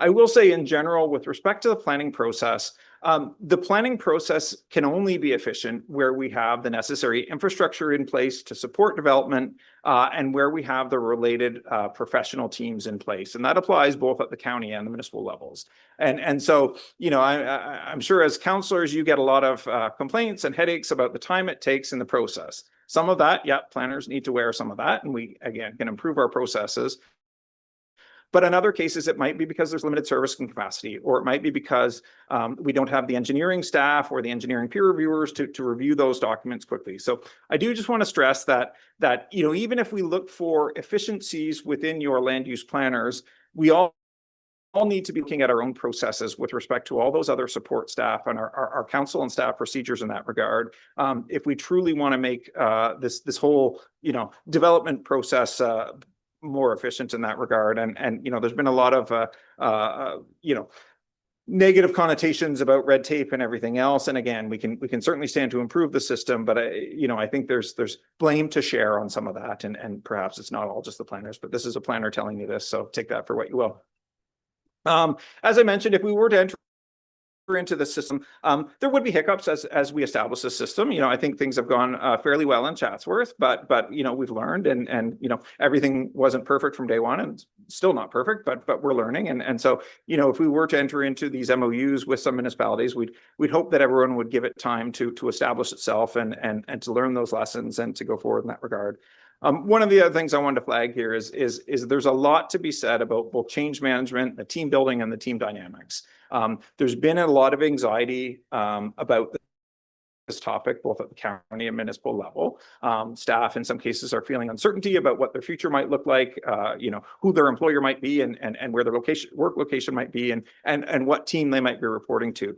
I will say in general, with respect to the planning process, the planning process can only be efficient where we have the necessary infrastructure in place to support development and where we have the related professional teams in place. And that applies both at the county and the municipal levels. And so, you know, I'm sure as councillors, you get a lot of complaints and headaches about the time it takes in the process. Some of that, yeah, planners need to wear some of that, and we, again, can improve our processes. But in other cases, it might be because there's limited service and capacity, or it might be because we don't have the engineering staff or the engineering peer reviewers to review those documents quickly. So I do just want to stress that you know, even if we look for efficiencies within your land use planners, we all need to be looking at our own processes with respect to all those other support staff and our council and staff procedures in that regard. If we truly want to make this whole, you know, development process more efficient in that regard. And you know, there's been a lot of you know, negative connotations about red tape and everything else. And again, we can certainly stand to improve the system, but you know, I think there's blame to share on some of that, and perhaps it's not all just the planners, but this is a planner telling you this, so take that for what you will. As I mentioned, if we were to enter into the system, there would be hiccups as we establish the system. You know, I think things have gone fairly well in Chatsworth, but you know, we've learned, and you know, everything wasn't perfect from day one, and still not perfect, but we're learning. And so, you know, if we were to enter into these MOUs with some municipalities, we'd hope that everyone would give it time to establish itself and to learn those lessons and to go forward in that regard. One of the other things I wanted to flag here is there's a lot to be said about both change management, the team building, and the team dynamics. There's been a lot of anxiety about this topic, both at the county and municipal level. Staff in some cases are feeling uncertainty about what their future might look like, you know, who their employer might be, and where their work location might be, and what team they might be reporting to.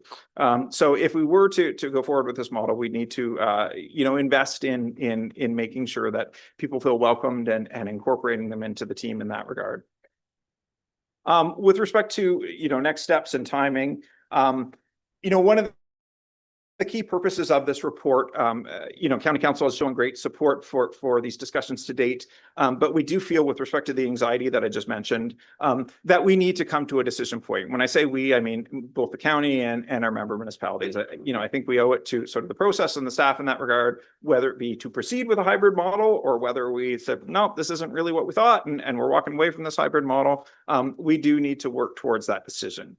So if we were to go forward with this model, we need to you know, invest in making sure that people feel welcomed and incorporating them into the team in that regard. With respect to, you know, next steps and timing, you know, one of the key purposes of this report, you know, County Council has shown great support for these discussions to date, but we do feel, with respect to the anxiety that I just mentioned, that we need to come to a decision point. When I say we, I mean both the county and our member municipalities. You know, I think we owe it to sort of the process and the staff in that regard, whether it be to proceed with a hybrid model or whether we said, no, this isn't really what we thought, and we're walking away from this hybrid model. We do need to work towards that decision.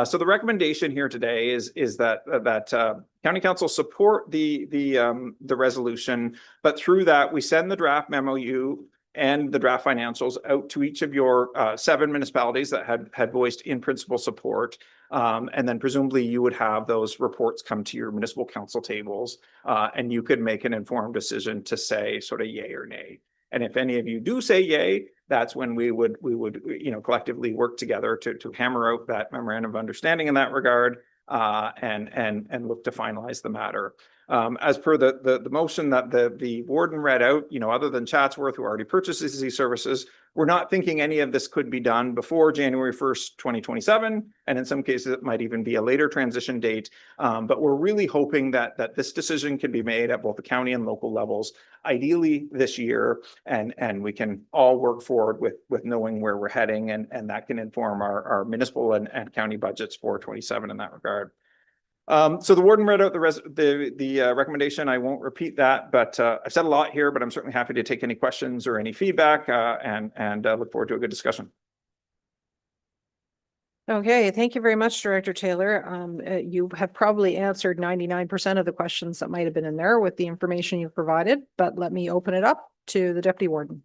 So the recommendation here today is that County Council support the resolution, but through that we send the draft MOU and the draft financials out to each of your 7 municipalities that had voiced in principle support, and then presumably you would have those reports come to your municipal council tables, and you could make an informed decision to say sort of yay or nay. And if any of you do say yay, that's when we would, you know, collectively work together to hammer out that memorandum of understanding in that regard, and look to finalize the matter. As per the motion that the warden read out, you know, other than Chatsworth, who already purchases these services, we're not thinking any of this could be done before January 1st, 2027. And in some cases, it might even be a later transition date. But we're really hoping that this decision can be made at both the county and local levels, ideally this year, and we can all work forward with knowing where we're heading, and that can inform our municipal and county budgets for 27 in that regard. So the warden read out the recommendation. I won't repeat that, but I've said a lot here, but I'm certainly happy to take any questions or any feedback, and look forward to a good discussion. Okay, thank you very much, Director Taylor. You have probably answered 99% of the questions that might have been in there with the information you provided, but let me open it up to the Deputy Warden.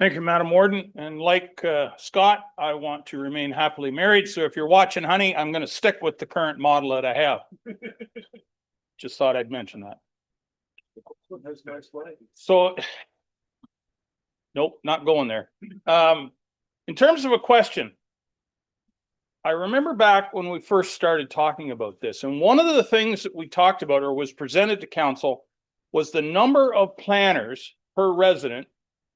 Thank you, Madam Warden. And like Scott, I want to remain happily married. So if you're watching, honey, I'm going to stick with the current model that I have. Just thought I'd mention that. So, nope, not going there. In terms of a question, I remember back when we first started talking about this, and one of the things that we talked about or was presented to council was the number of planners per resident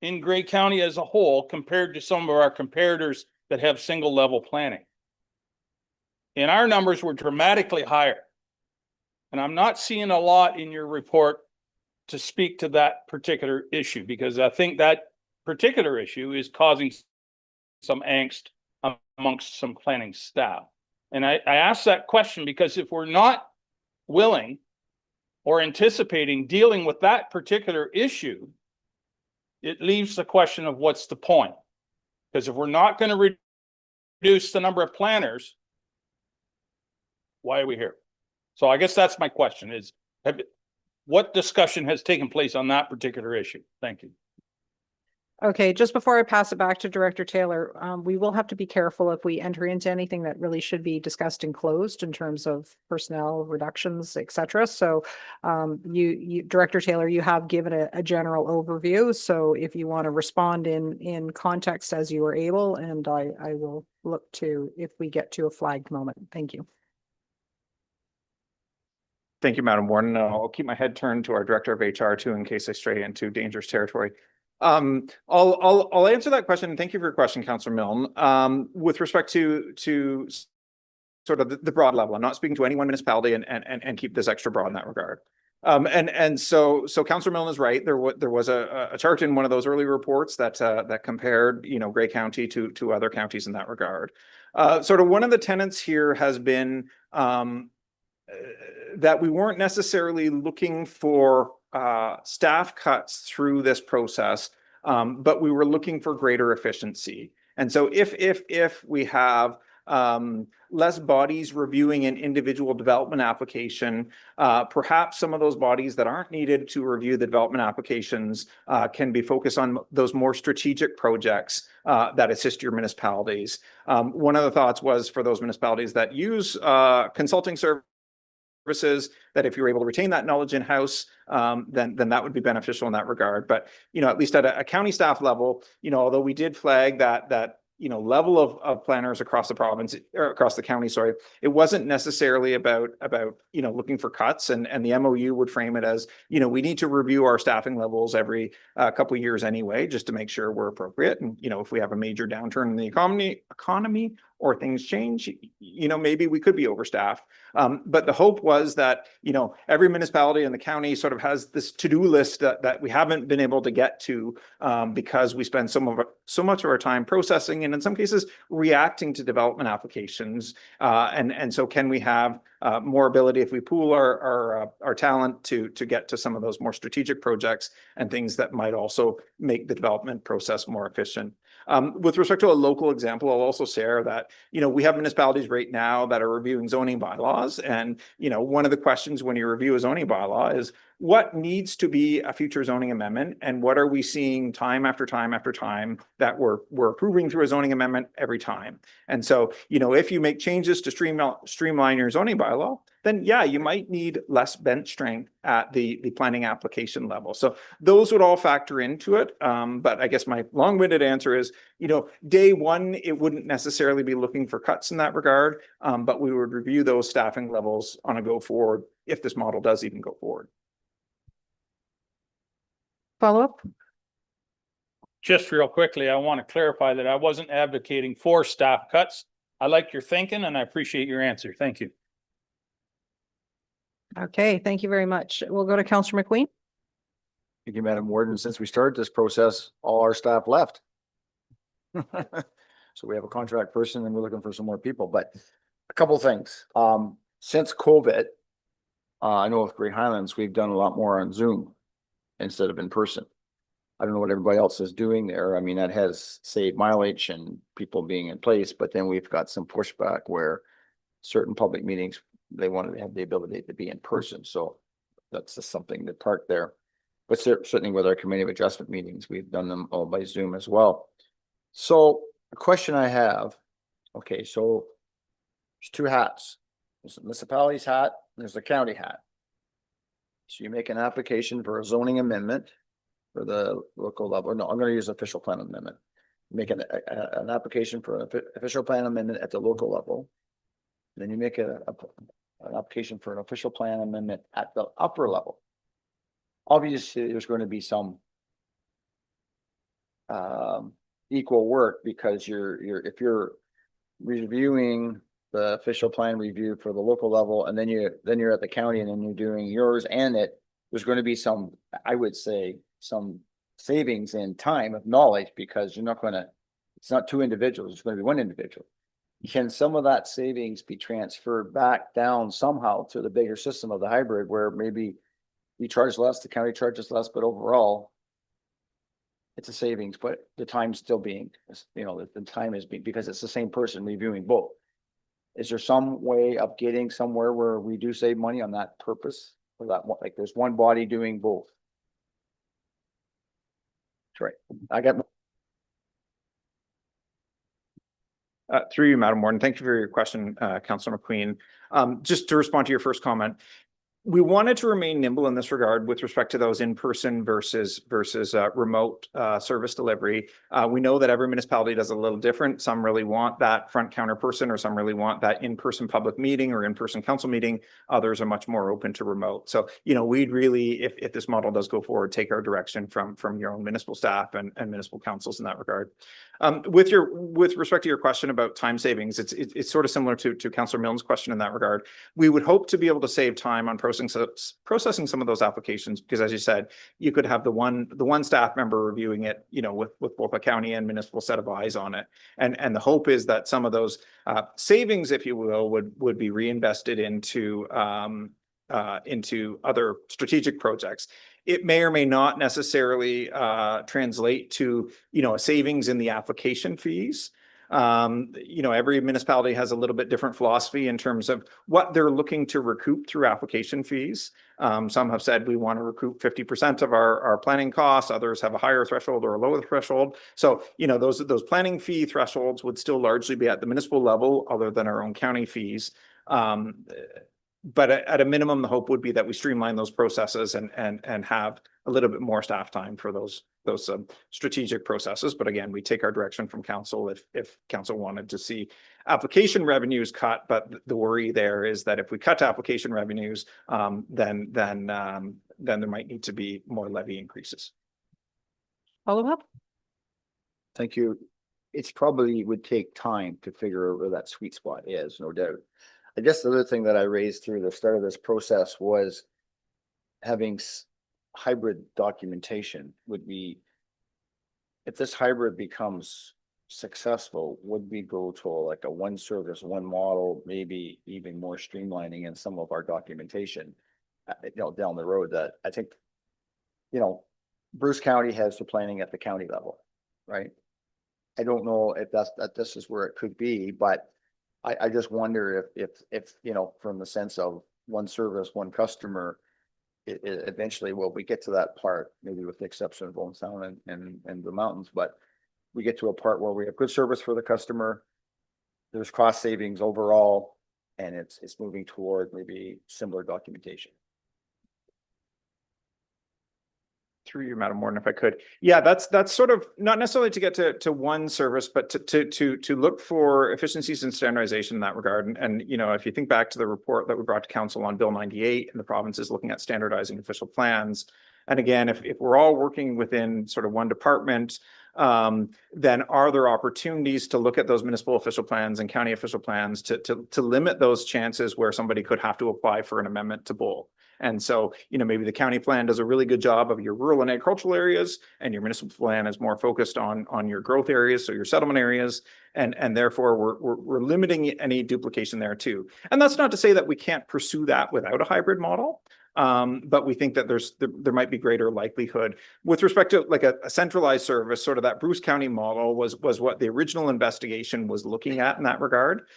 in Grey County as a whole compared to some of our comparators that have single level planning. And our numbers were dramatically higher. And I'm not seeing a lot in your report to speak to that particular issue, because I think that particular issue is causing some angst amongst some planning staff. And I asked that question because if we're not willing or anticipating dealing with that particular issue, it leaves the question of what's the point? Because if we're not going to reduce the number of planners, why are we here? So I guess that's my question is, what discussion has taken place on that particular issue? Thank you. Okay, just before I pass it back to Director Taylor, we will have to be careful if we enter into anything that really should be discussed and closed in terms of personnel reductions, et cetera. So Director Taylor, you have given a general overview. So if you want to respond in context as you are able, and I will look to if we get to a flagged moment. Thank you. Thank you, Madam Warden. I'll keep my head turned to our Director of HR too, in case I stray into dangerous territory. I'll answer that question. Thank you for your question, Councillor Milne. With respect to sort of the broad level, I'm not speaking to any one municipality and keep this extra broad in that regard. So Councillor Milne is right. There was a chart in one of those early reports that compared, Grey County to other counties in that regard. Sort of one of the tenets here has been that we weren't necessarily looking for staff cuts through this process, but we were looking for greater efficiency. And so if we have less bodies reviewing an individual development application, perhaps some of those bodies that aren't needed to review the development applications can be focused on those more strategic projects that assist your municipalities. One of the thoughts was for those municipalities that use consulting services, that if you're able to retain that knowledge in-house, then that would be beneficial in that regard. But, at least at a county staff level, although we did flag that level of planners across the province or across the county, sorry, it wasn't necessarily about looking for cuts, and the MOU would frame it as, we need to review our staffing levels every couple of years anyway, just to make sure we're appropriate. And, if we have a major downturn in the economy or things change, maybe we could be overstaffed. But the hope was that, every municipality in the county sort of has this to-do list that we haven't been able to get to because we spend so much of our time processing and in some cases reacting to development applications. And so can we have more ability if we pool our talent to get to some of those more strategic projects and things that might also make the development process more efficient. With respect to a local example, I'll also share that, we have municipalities right now that are reviewing zoning bylaws. And, one of the questions when you review a zoning bylaw is what needs to be a future zoning amendment, and what are we seeing time after time after time that we're approving through a zoning amendment every time. And so, if you make changes to streamline your zoning bylaw, then yeah, you might need less bench strength at the planning application level. So those would all factor into it. But I guess my long-winded answer is, day one, it wouldn't necessarily be looking for cuts in that regard, but we would review those staffing levels on a go forward if this model does even go forward. Follow up? Just real quickly, I want to clarify that I wasn't advocating for staff cuts. I like your thinking and I appreciate your answer. Thank you. Okay, thank you very much. We'll go to Councillor McQueen. Thank you, Madam Warden. Since we started this process, all our staff left. So we have a contract person and we're looking for some more people, but a couple of things. Since COVID, I know with Grey Highlands, we've done a lot more on Zoom instead of in person. I don't know what everybody else is doing there. I mean, that has saved mileage and people being in place, but then we've got some pushback where certain public meetings, they wanted to have the ability to be in person. So that's just something to park there. But certainly with our committee of adjustment meetings, we've done them all by Zoom as well. So the question I have, okay, so there's two hats. There's the municipality's hat, and there's the county hat. So you make an application for a zoning amendment for the local level. No, I'm going to use official plan amendment. Make an application for an official plan amendment at the local level. Then you make an application for an official plan amendment at the upper level. Obviously, there's going to be some equal work because if you're reviewing the official plan review for the local level, and then you're at the county, and then you're doing yours and there's going to be some, I would say, some savings in time of knowledge, because you're not going to It's not two individuals, it's gonna be one individual. Can some of that savings be transferred back down somehow to the bigger system of the hybrid where maybe we charge less, the county charges less, but overall it's a savings, but the time's still being, you know, the time is being, because it's the same person reviewing both. Is there some way of getting somewhere where we do save money on that purpose? Or that, like, there's one body doing both? That's right. I got. Through you, Madam Warden, thank you for your question, Councillor McQueen. Just to respond to your first comment, we wanted to remain nimble in this regard with respect to those in-person versus remote service delivery. We know that every municipality does a little different. Some really want that front counter person, or some really want that in-person public meeting or in-person council meeting. Others are much more open to remote. So, you know, we'd really, if this model does go forward, take our direction from your own municipal staff and municipal councils in that regard. With respect to your question about time savings, it's sort of similar to Councillor Milne's question in that regard. We would hope to be able to save time on processing some of those applications, because as you said, you could have the one staff member reviewing it, you know, with both a county and municipal set of eyes on it. And the hope is that some of those savings, if you will, would be reinvested into other strategic projects. It may or may not necessarily translate to, you know, a savings in the application fees. You know, every municipality has a little bit different philosophy in terms of what they're looking to recoup through application fees. Some have said we want to recoup 50% of our planning costs. Others have a higher threshold or a lower threshold. So, you know, those planning fee thresholds would still largely be at the municipal level, other than our own county fees. But at a minimum, the hope would be that we streamline those processes and have a little bit more staff time for those strategic processes. But again, we take our direction from council if council wanted to see application revenues cut. But the worry there is that if we cut application revenues, then there might need to be more levy increases. Follow up? Thank you. It's probably would take time to figure out where that sweet spot is, no doubt. I guess the other thing that I raised through the start of this process was having hybrid documentation would be, if this hybrid becomes successful, would we go to like a one service, one model, maybe even more streamlining in some of our documentation, you know, down the road. That I think, you know, Bruce County has the planning at the county level, right? I don't know if this is where it could be, but I just wonder if, you know, from the sense of one service, one customer, it eventually, will we get to that part, maybe with the exception of Bone Sound and the mountains, but we get to a part where we have good service for the customer, there's cost savings overall, and it's moving toward maybe similar documentation. Through you, Madam Warden, if I could. Yeah, that's sort of not necessarily to get to one service, but to look for efficiencies and standardization in that regard. And you know, if you think back to the report that we brought to council on Bill 98 and the provinces looking at standardizing official plans. And again, if we're all working within sort of one department, then are there opportunities to look at those municipal official plans and county official plans to limit those chances where somebody could have to apply for an amendment to both? And so, you know, maybe the county plan does a really good job of your rural and agricultural areas, and your municipal plan is more focused on your growth areas, so your settlement areas, and therefore we're limiting any duplication there too. And that's not to say that we can't pursue that without a hybrid model. But we think that there might be greater likelihood with respect to like a centralized service. Sort of that Bruce County model was what the original investigation was looking at in that regard.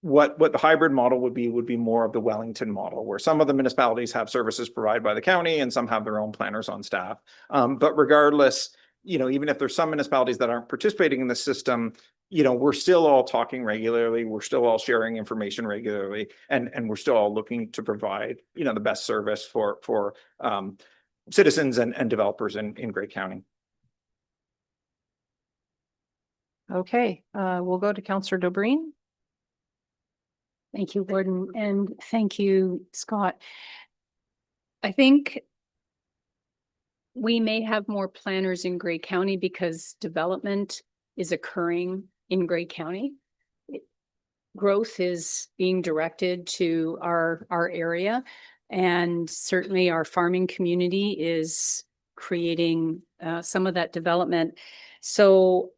What the hybrid model would be more of the Wellington model, where some of the municipalities have services provided by the county and some have their own planners on staff. But regardless, you know, even if there's some municipalities that aren't participating in the system, you know, we're still all talking regularly. We're still all sharing information regularly, and we're still all looking to provide, you know, the best service for citizens and developers in Grey County. Okay, we'll go to Councillor Dobreen. Thank you, Warden, and thank you, Scott. I think we may have more planners in Grey County because development is occurring in Grey County. Growth is being directed to our area, and certainly our farming community is creating some of that development. So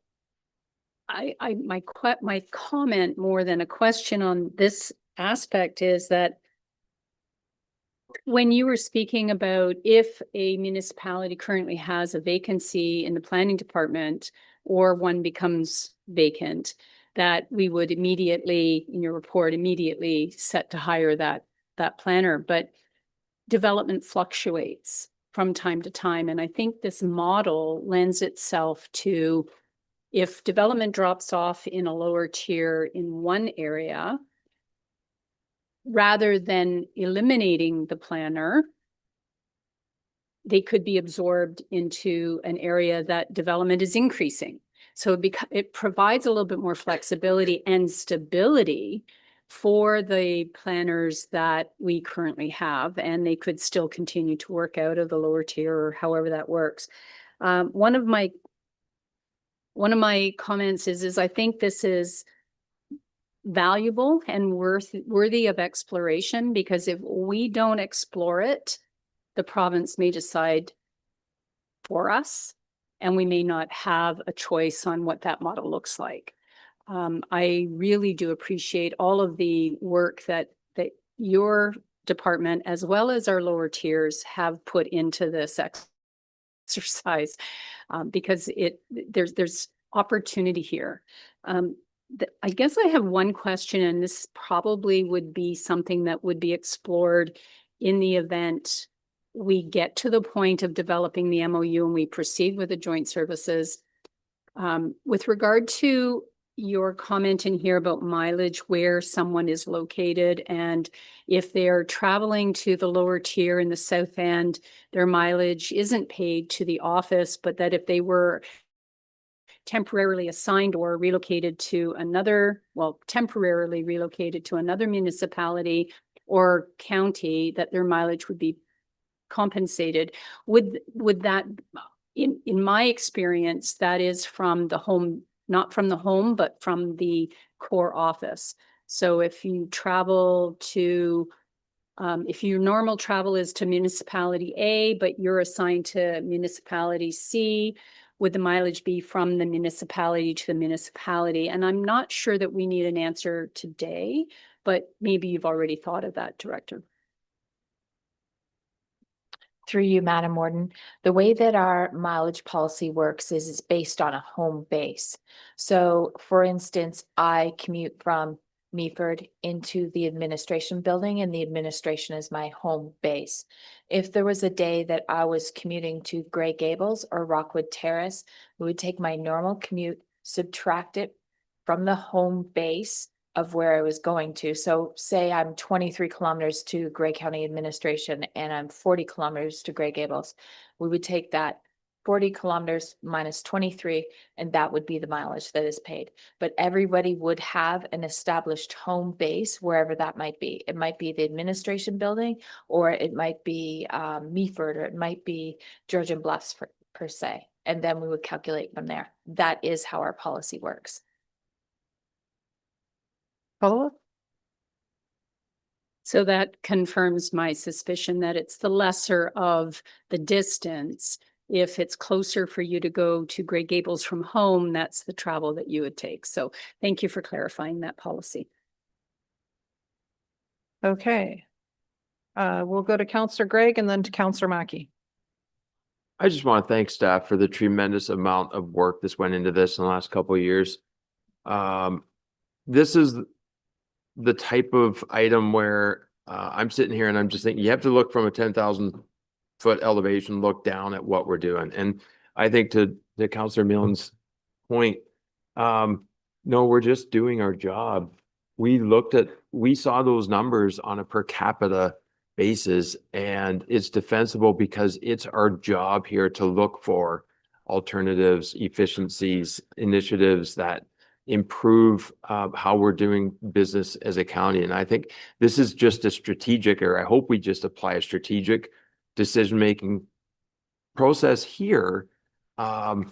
my comment more than a question on this aspect is that when you were speaking about if a municipality currently has a vacancy in the planning department or one becomes vacant, that we would immediately, in your report, immediately set to hire that planner. But development fluctuates from time to time. And I think this model lends itself to, if development drops off in a lower tier in one area, rather than eliminating the planner, they could be absorbed into an area that development is increasing. So it provides a little bit more flexibility and stability for the planners that we currently have, and they could still continue to work out of the lower tier or however that works. One of my comments is I think this is valuable and worthy of exploration, because if we don't explore it, the province may decide for us, and we may not have a choice on what that model looks like. I really do appreciate all of the work that your department, as well as our lower tiers, have put into this exercise, because there's opportunity here. I guess I have one question, and this probably would be something that would be explored in the event we get to the point of developing the MOU and we proceed with the joint services. With regard to your comment in here about mileage, where someone is located, and if they're traveling to the lower tier in the south end, their mileage isn't paid to the office, but that if they were temporarily assigned or relocated to temporarily relocated to another municipality or county, that their mileage would be compensated. Would that, in my experience, that is from the home, not from the home, but from the core office. So if you travel to, if your normal travel is to municipality A, but you're assigned to municipality C, would the mileage be from the municipality to the municipality? And I'm not sure that we need an answer today, but maybe you've already thought of that, Director. Through you, Madam Warden, the way that our mileage policy works is it's based on a home base. So for instance, I commute from Meaford into the administration building, and the administration is my home base. If there was a day that I was commuting to Grey Gables or Rockwood Terrace, we would take my normal commute, subtract it from the home base of where I was going to. So say I'm 23 kilometers to Grey County Administration and I'm 40 kilometers to Grey Gables. We would take that 40 kilometers minus 23, and that would be the mileage that is paid. But everybody would have an established home base wherever that might be. It might be the administration building, or it might be Meaford, or it might be Georgian Bluffs per se. And then we would calculate from there. That is how our policy works. Follow-up? So that confirms my suspicion that it's the lesser of the distance. If it's closer for you to go to Grey Gables from home, that's the travel that you would take. So thank you for clarifying that policy. Okay. We'll go to Councillor Gregg and then to Councillor Mackey. I just want to thank staff for the tremendous amount of work that's went into this in the last couple of years. This is the type of item where I'm sitting here and I'm just thinking you have to look from a 10,000-foot elevation, look down at what we're doing. And I think to Councillor Milne's point, no, we're just doing our job. We saw those numbers on a per capita basis, and it's defensible because it's our job here to look for alternatives, efficiencies, initiatives that improve how we're doing business as a county. And I think this is just a strategic, or I hope we just apply a strategic decision-making process here, and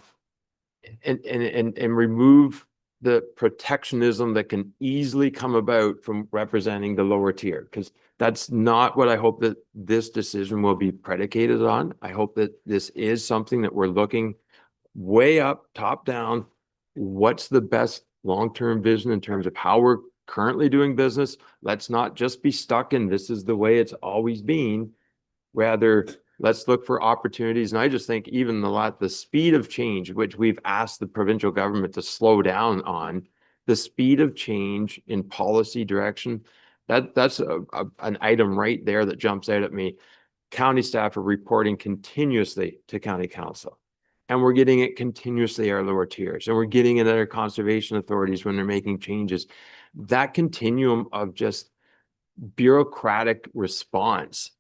remove the protectionism that can easily come about from representing the lower tier, because that's not what I hope that this decision will be predicated on. I hope that this is something that we're looking way up, top down, what's the best long-term vision in terms of how we're currently doing business. Let's not just be stuck in this is the way it's always been. Rather, let's look for opportunities. And I just think even the speed of change, which we've asked the provincial government to slow down on, the speed of change in policy direction, that's an item right there that jumps out at me. County staff are reporting continuously to county council. And we're getting it continuously at our lower tiers. And we're getting it at our conservation authorities when they're making changes. That continuum of just bureaucratic response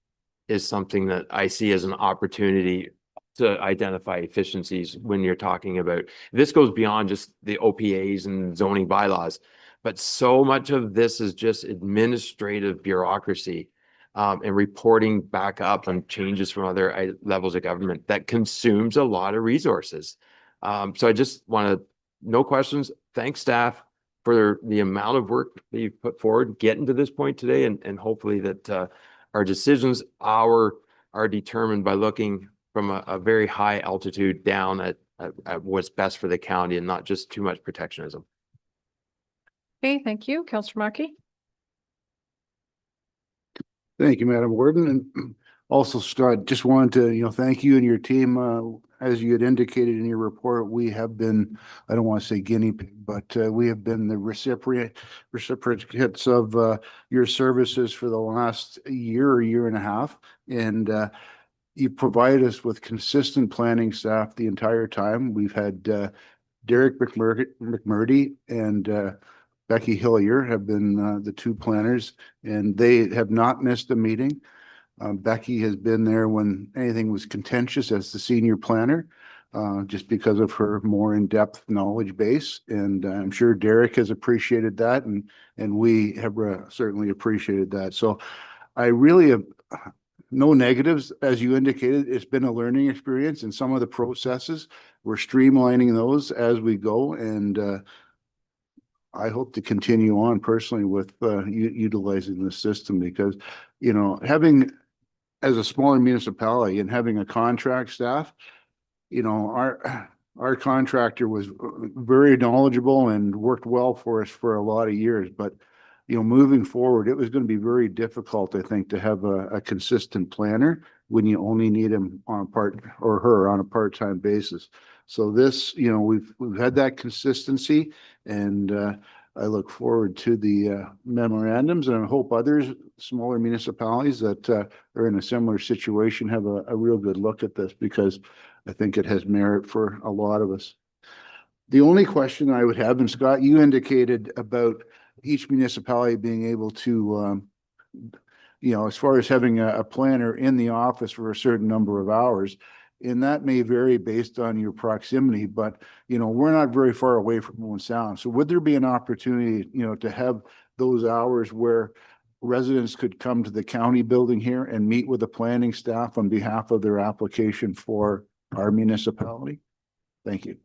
is something that I see as an opportunity to identify efficiencies when you're talking about, this goes beyond just the OPAs and zoning bylaws, but so much of this is just administrative bureaucracy and reporting back up on changes from other levels of government that consumes a lot of resources. So I just want to, no questions, thank staff for the amount of work that you've put forward, getting to this point today, and hopefully that our decisions are determined by looking from a very high altitude down at what's best for the county and not just too much protectionism. Okay, thank you. Councillor Markey. Thank you, Madam Warden. And also, Scott, just wanted to, thank you and your team. As you had indicated in your report, we have been, I don't want to say guinea pig, but we have been the recipients of your services for the last year or year and a half. And you provide us with consistent planning staff the entire time. We've had Derek McMurdy and Becky Hillier have been the two planners, and they have not missed a meeting. Becky has been there when anything was contentious as the senior planner, just because of her more in-depth knowledge base. And I'm sure Derek has appreciated that, and we have certainly appreciated that. So I really have no negatives. As you indicated, it's been a learning experience, and some of the processes, we're streamlining those as we go. And I hope to continue on personally with utilizing the system, because, having as a smaller municipality and having a contract staff, our contractor was very knowledgeable and worked well for us for a lot of years. But, moving forward, it was going to be very difficult, I think, to have a consistent planner when you only need him on her on a part-time basis. So this, we've had that consistency, and I look forward to the memorandums, and I hope others, smaller municipalities that are in a similar situation, have a real good look at this, because I think it has merit for a lot of us. The only question I would have, and Scott, you indicated about each municipality being able to, as far as having a planner in the office for a certain number of hours, and that may vary based on your proximity, but, we're not very far away from Owen Sound. So would there be an opportunity, to have those hours where residents could come to the county building here and meet with the planning staff on behalf of their application for our municipality? Thank you.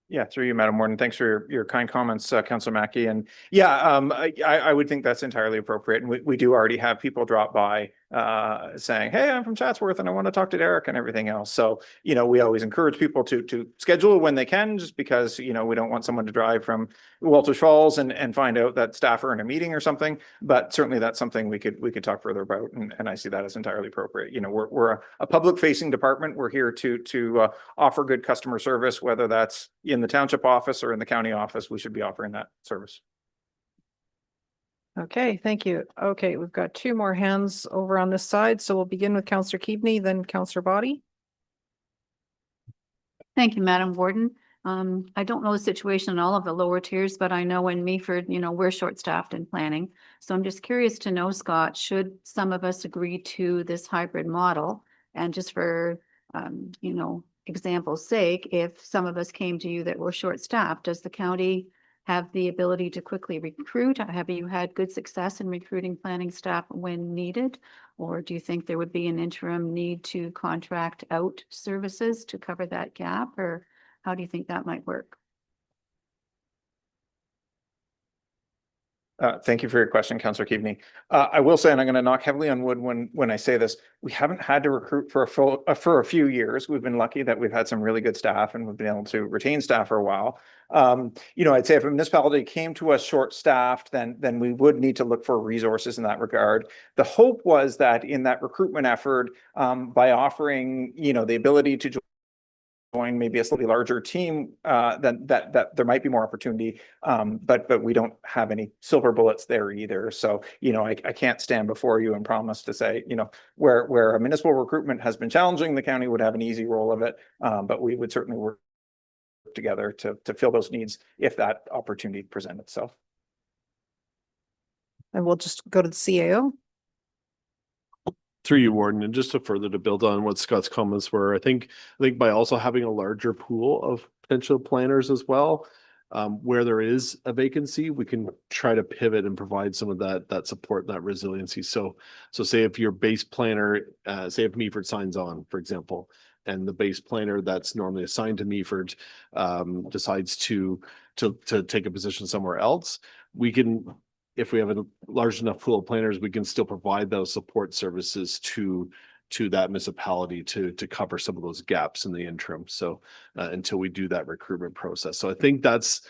Yeah, through you, Madam Warden. Thanks for your kind comments, Councillor Mackey. And yeah, I would think that's entirely appropriate. And we do already have people drop by saying, hey, I'm from Chatsworth and I want to talk to Derek and everything else. So, we always encourage people to schedule when they can, just because, we don't want someone to drive from Walters Falls and find out that staff are in a meeting or something. But certainly that's something we could talk further about. And I see that as entirely appropriate. We're a public facing department. We're here to offer good customer service, whether that's in the township office or in the county office. We should be offering that service. Okay, thank you. Okay, we've got two more hands over on this side. So we'll begin with Councillor Keaveney, then Councillor Body. Thank you, Madam Warden. I don't know the situation in all of the lower tiers, but I know in Meaford, we're short-staffed in planning. So I'm just curious to know, Scott, should some of us agree to this hybrid model? And just for, example's sake, if some of us came to you that were short-staffed, does the county have the ability to quickly recruit? Have you had good success in recruiting planning staff when needed? Or do you think there would be an interim need to contract out services to cover that gap? Or how do you think that might work? Thank you for your question, Councillor Keaveney. I will say, and I'm going to knock heavily on wood when I say this, we haven't had to recruit for for a few years. We've been lucky that we've had some really good staff and we've been able to retain staff for a while. You know, I'd say if a municipality came to us short-staffed, then we would need to look for resources in that regard. The hope was that in that recruitment effort, by offering, you know, the ability to join maybe a slightly larger team, that there might be more opportunity. But we don't have any silver bullets there either. So, you know, I can't stand before you and promise to say, you know, where a municipal recruitment has been challenging, the county would have an easy role of it. But we would certainly work together to fill those needs if that opportunity presents itself. And we'll just go to the CAO. Through you, Warden, and just to further to build on what Scott's comments were, I think by also having a larger pool of potential planners as well, where there is a vacancy, we can try to pivot and provide some of that support, that resiliency. So say if your base planner, say if Meaford signs on, for example, and the base planner that's normally assigned to Meaford decides to take a position somewhere else, we can, if we have a large enough pool of planners, we can still provide those support services to that municipality to cover some of those gaps in the interim. So until we do that recruitment process. So I think that's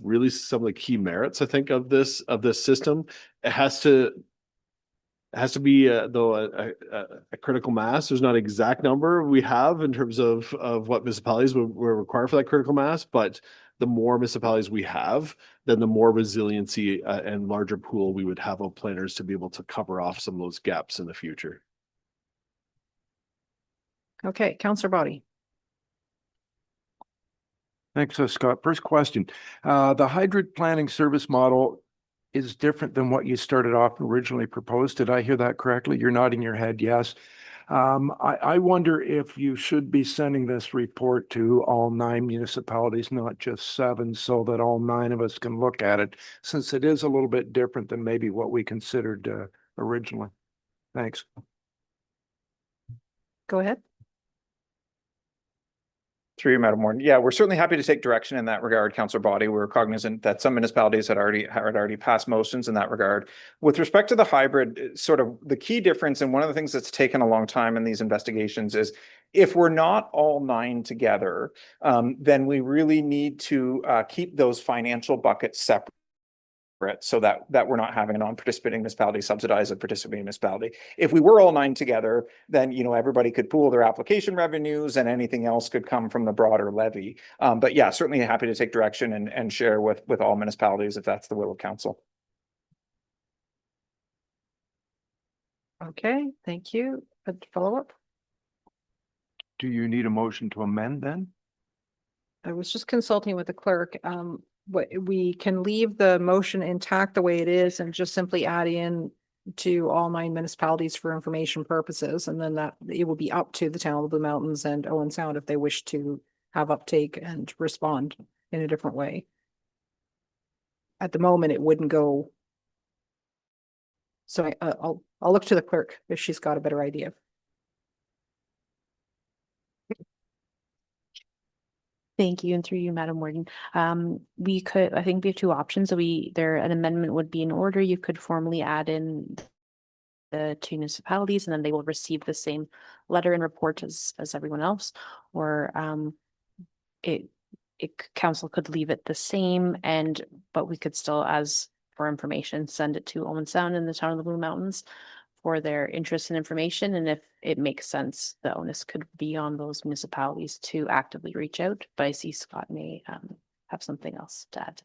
really some of the key merits, I think, of this system. It has to be though a critical mass. There's not an exact number we have in terms of what municipalities will require for that critical mass, but the more municipalities we have, then the more resiliency and larger pool we would have of planners to be able to cover off some of those gaps in the future. Okay, Councillor Body. Thanks, Scott. First question. The hybrid planning service model is different than what you started off originally proposed. Did I hear that correctly? You're nodding your head, yes. I wonder if you should be sending this report to all 9 municipalities, not just 7, so that all 9 of us can look at it, since it is a little bit different than maybe what we considered originally. Thanks. Go ahead. Through you, Madam Warden. Yeah, we're certainly happy to take direction in that regard, Councillor Body. We're cognizant that some municipalities had already passed motions in that regard. With respect to the hybrid, sort of the key difference, and one of the things that's taken a long time in these investigations, is if we're not all 9 together, then we really need to keep those financial buckets separate, so that we're not having a non-participating municipality subsidize a participating municipality. If we were all 9 together, then, you know, everybody could pool their application revenues and anything else could come from the broader levy. But yeah, certainly happy to take direction and share with all municipalities if that's the will of council. Okay, thank you. Follow up? Do you need a motion to amend then? I was just consulting with the clerk. We can leave the motion intact the way it is and just simply add in to all 9 municipalities for information purposes. And then that it will be up to the town of Blue Mountains and Owen Sound if they wish to have uptake and respond in a different way. At the moment, it wouldn't go. So I'll look to the clerk if she's got a better idea. Thank you, and through you, Madam Warden. We could, I think we have 2 options. So an amendment would be in order. You could formally add in the 2 municipalities, and then they will receive the same letter and report as everyone else. Or council could leave it the same, but we could still, as for information, send it to Owen Sound and the town of the Blue Mountains for their interest in information. And if it makes sense, the onus could be on those municipalities to actively reach out. But I see Scott may have something else to add.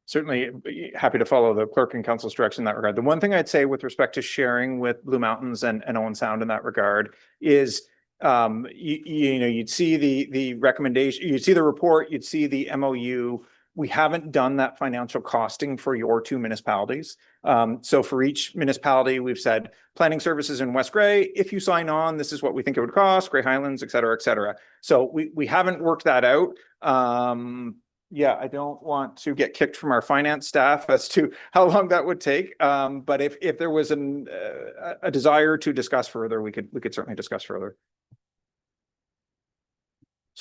Certainly happy to follow the clerk and council's direction in that regard. The one thing I'd say with respect to sharing with Blue Mountains and Owen Sound in that regard is, you know, you'd see the recommendation, you'd see the report, you'd see the MOU. We haven't done that financial costing for your 2 municipalities. So for each municipality, we've said planning services in West Grey, if you sign on, this is what we think it would cost, Grey Highlands, et cetera, et cetera. So we haven't worked that out. Yeah, I don't want to get kicked from our finance staff as to how long that would take. But if there was a desire to discuss further, we could certainly discuss further.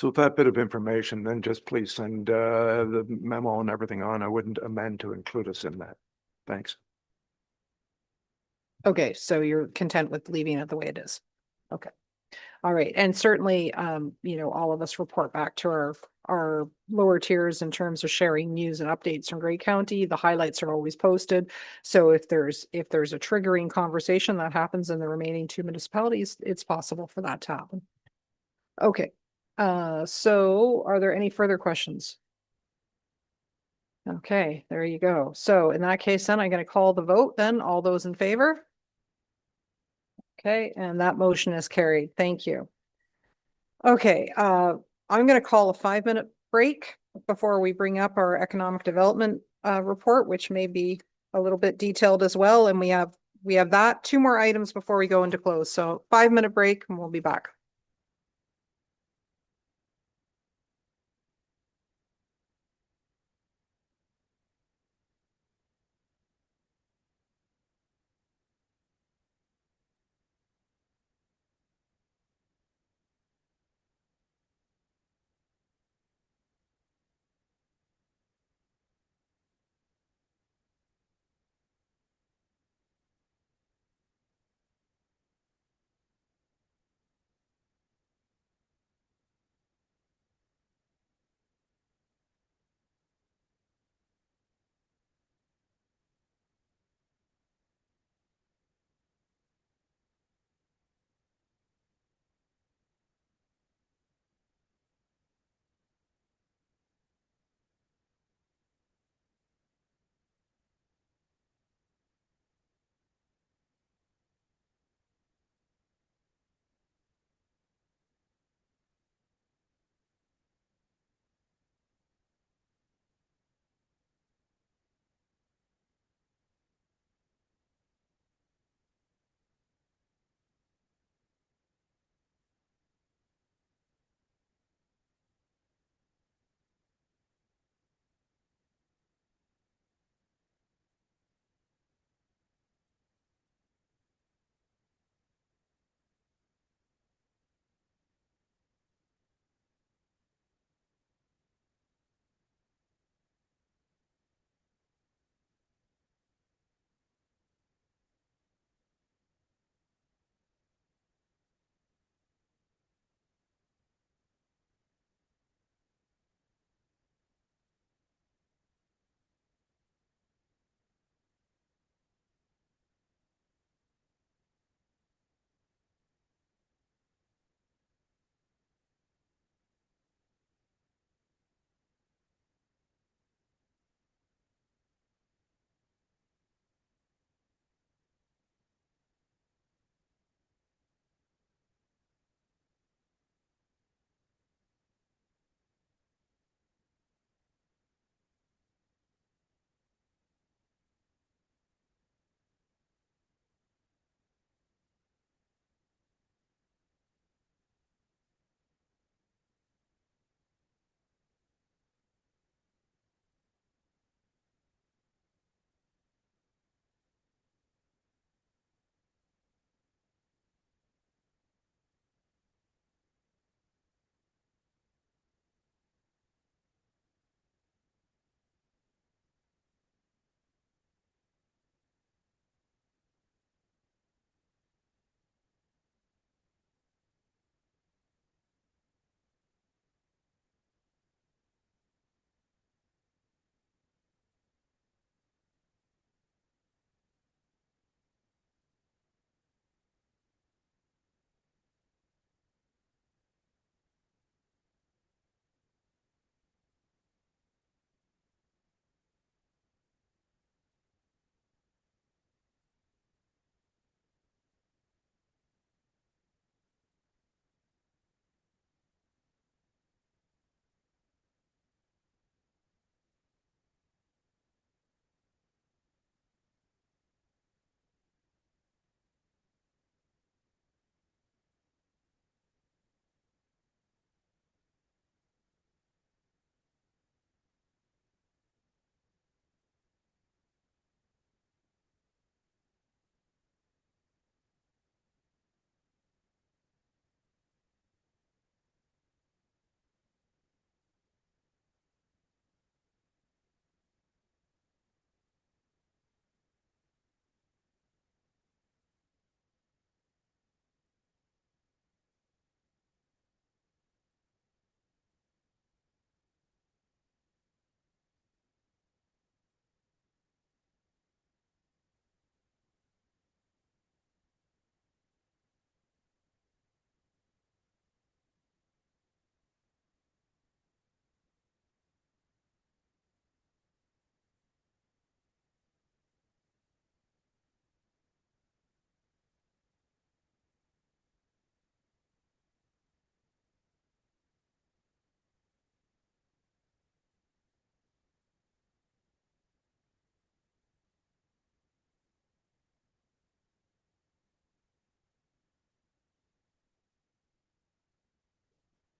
So with that bit of information, then just please send the memo and everything on. I wouldn't amend to include us in that. Thanks. Okay, so you're content with leaving it the way it is? Okay. All right, and certainly, you know, all of us report back to our lower tiers in terms of sharing news and updates from Grey County. The highlights are always posted. So if there's a triggering conversation that happens in the remaining two municipalities, it's possible for that to happen. Okay, so are there any further questions? Okay, there you go. So in that case, then I'm going to call the vote then. All those in favor? Okay, and that motion is carried. Thank you. Okay, I'm going to call a 5-minute break before we bring up our economic development report, which may be a little bit detailed as well. And we have that 2 more items before we go into close. So 5-minute break and we'll be back.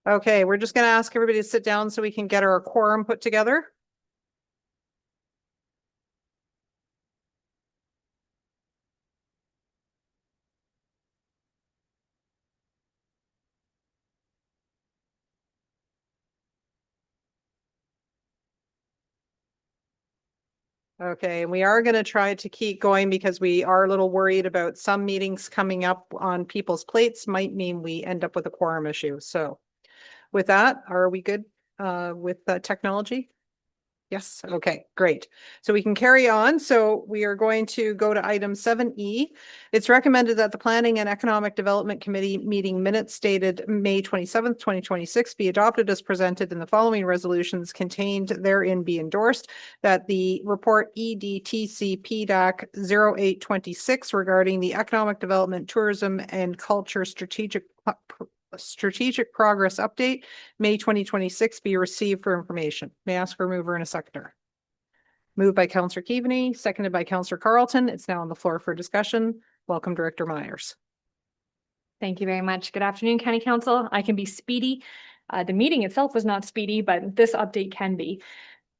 Okay, we're just gonna ask everybody to sit down so we can get our quorum put together. Okay, and we are going to try to keep going because we are a little worried about some meetings coming up on people's plates might mean we end up with a quorum issue. So with that, are we good with technology? Yes, okay, great. So we can carry on. So we are going to go to item 7E. It's recommended that the Planning and Economic Development Committee meeting minutes dated May 27th, 2026 be adopted as presented, and the following resolutions contained therein be endorsed. That the report EDTC PDAC 0826 regarding the Economic Development, Tourism and Culture Strategic Progress Update, May 2026 be received for information. May I ask for a mover and a seconder? Moved by Councillor Keaveney, seconded by Councillor Carlton. It's now on the floor for discussion. Welcome, Director Myers. Thank you very much. Good afternoon, County Council. I can be speedy. The meeting itself was not speedy, but this update can be.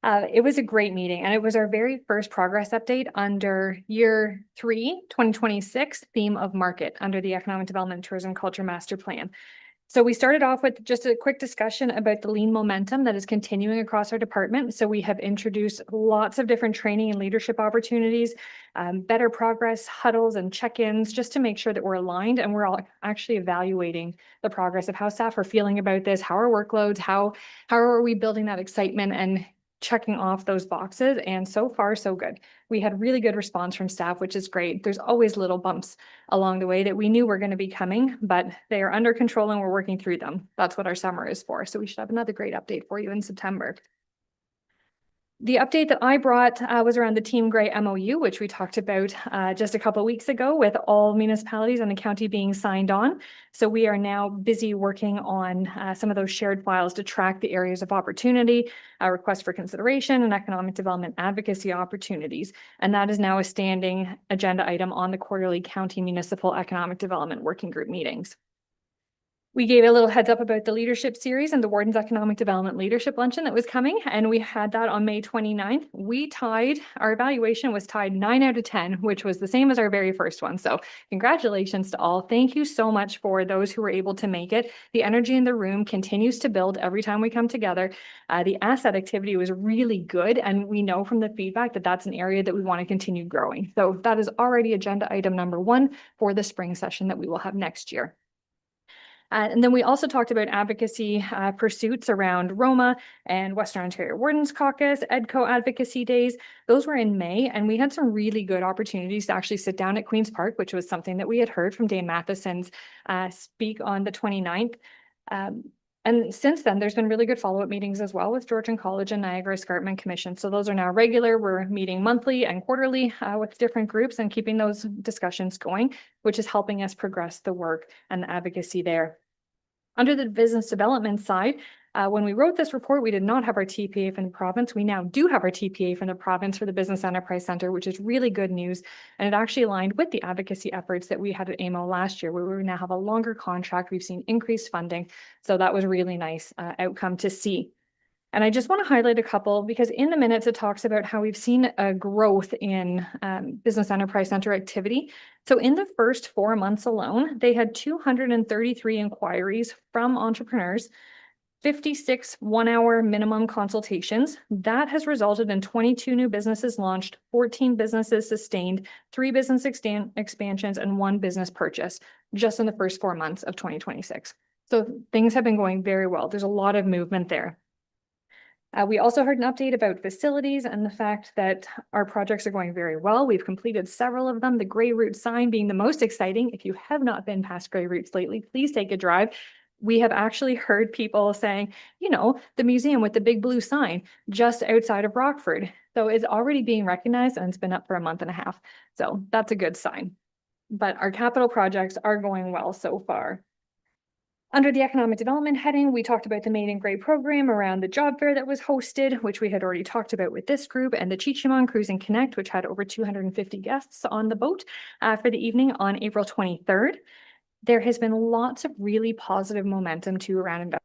It was a great meeting, and it was our very first progress update under year 3, 2026 theme of market under the Economic Development, Tourism, Culture Master Plan. So we started off with just a quick discussion about the lean momentum that is continuing across our department. So we have introduced lots of different training and leadership opportunities, better progress huddles and check-ins, just to make sure that we're aligned and we're all actually evaluating the progress of how staff are feeling about this, how our workloads, how are we building that excitement and checking off those boxes. And so far, so good. We had really good response from staff, which is great. There's always little bumps along the way that we knew were going to be coming, but they are under control and we're working through them. That's what our summer is for. So we should have another great update for you in September. The update that I brought was around the Team Gray MOU, which we talked about just a couple of weeks ago, with all municipalities in the county being signed on. So we are now busy working on some of those shared files to track the areas of opportunity, request for consideration, and economic development advocacy opportunities. And that is now a standing agenda item on the quarterly county municipal economic development working group meetings. We gave a little heads up about the leadership series and the Warden's Economic Development Leadership Luncheon that was coming, and we had that on May 29th. Our evaluation was tied 9 out of 10, which was the same as our very first one. So congratulations to all. Thank you so much for those who were able to make it. The energy in the room continues to build every time we come together. The asset activity was really good, and we know from the feedback that that's an area that we want to continue growing. So that is already agenda item number 1 for the spring session that we will have next year. And then we also talked about advocacy pursuits around Roma and Western Ontario Wardens Caucus, EDCO advocacy days. Those were in May, and we had some really good opportunities to actually sit down at Queen's Park, which was something that we had heard from Dane Matheson's speak on the 29th. And since then, there's been really good follow-up meetings as well with Georgian College and Niagara Escarpment Commission. So those are now regular. We're meeting monthly and quarterly with different groups and keeping those discussions going, which is helping us progress the work and the advocacy there. Under the business development side, when we wrote this report, we did not have our TPA from the province. We now do have our TPA from the province for the Business Enterprise Center, which is really good news. And it actually aligned with the advocacy efforts that we had at AMO last year, where we now have a longer contract. We've seen increased funding. So that was a really nice outcome to see. And I just want to highlight a couple, because in the minutes it talks about how we've seen a growth in Business Enterprise Center activity. So in the first 4 months alone, they had 233 inquiries from entrepreneurs, 56 one-hour minimum consultations. That has resulted in 22 new businesses launched, 14 businesses sustained, 3 business expansions, and 1 business purchase just in the first 4 months of 2026. So things have been going very well. There's a lot of movement there. We also heard an update about facilities and the fact that our projects are going very well. We've completed several of them, the Grey Route sign being the most exciting. If you have not been past Grey Routes lately, please take a drive. We have actually heard people saying, you know, the museum with the big blue sign just outside of Rockford. So it's already being recognized, and it's been up for a month and a half. So that's a good sign. But our capital projects are going well so far. Under the economic development heading, we talked about the Made in Grey program around the job fair that was hosted, which we had already talked about with this group, and the Chichimon Cruise and Connect, which had over 250 guests on the boat for the evening on April 23rd. There has been lots of really positive momentum too around investment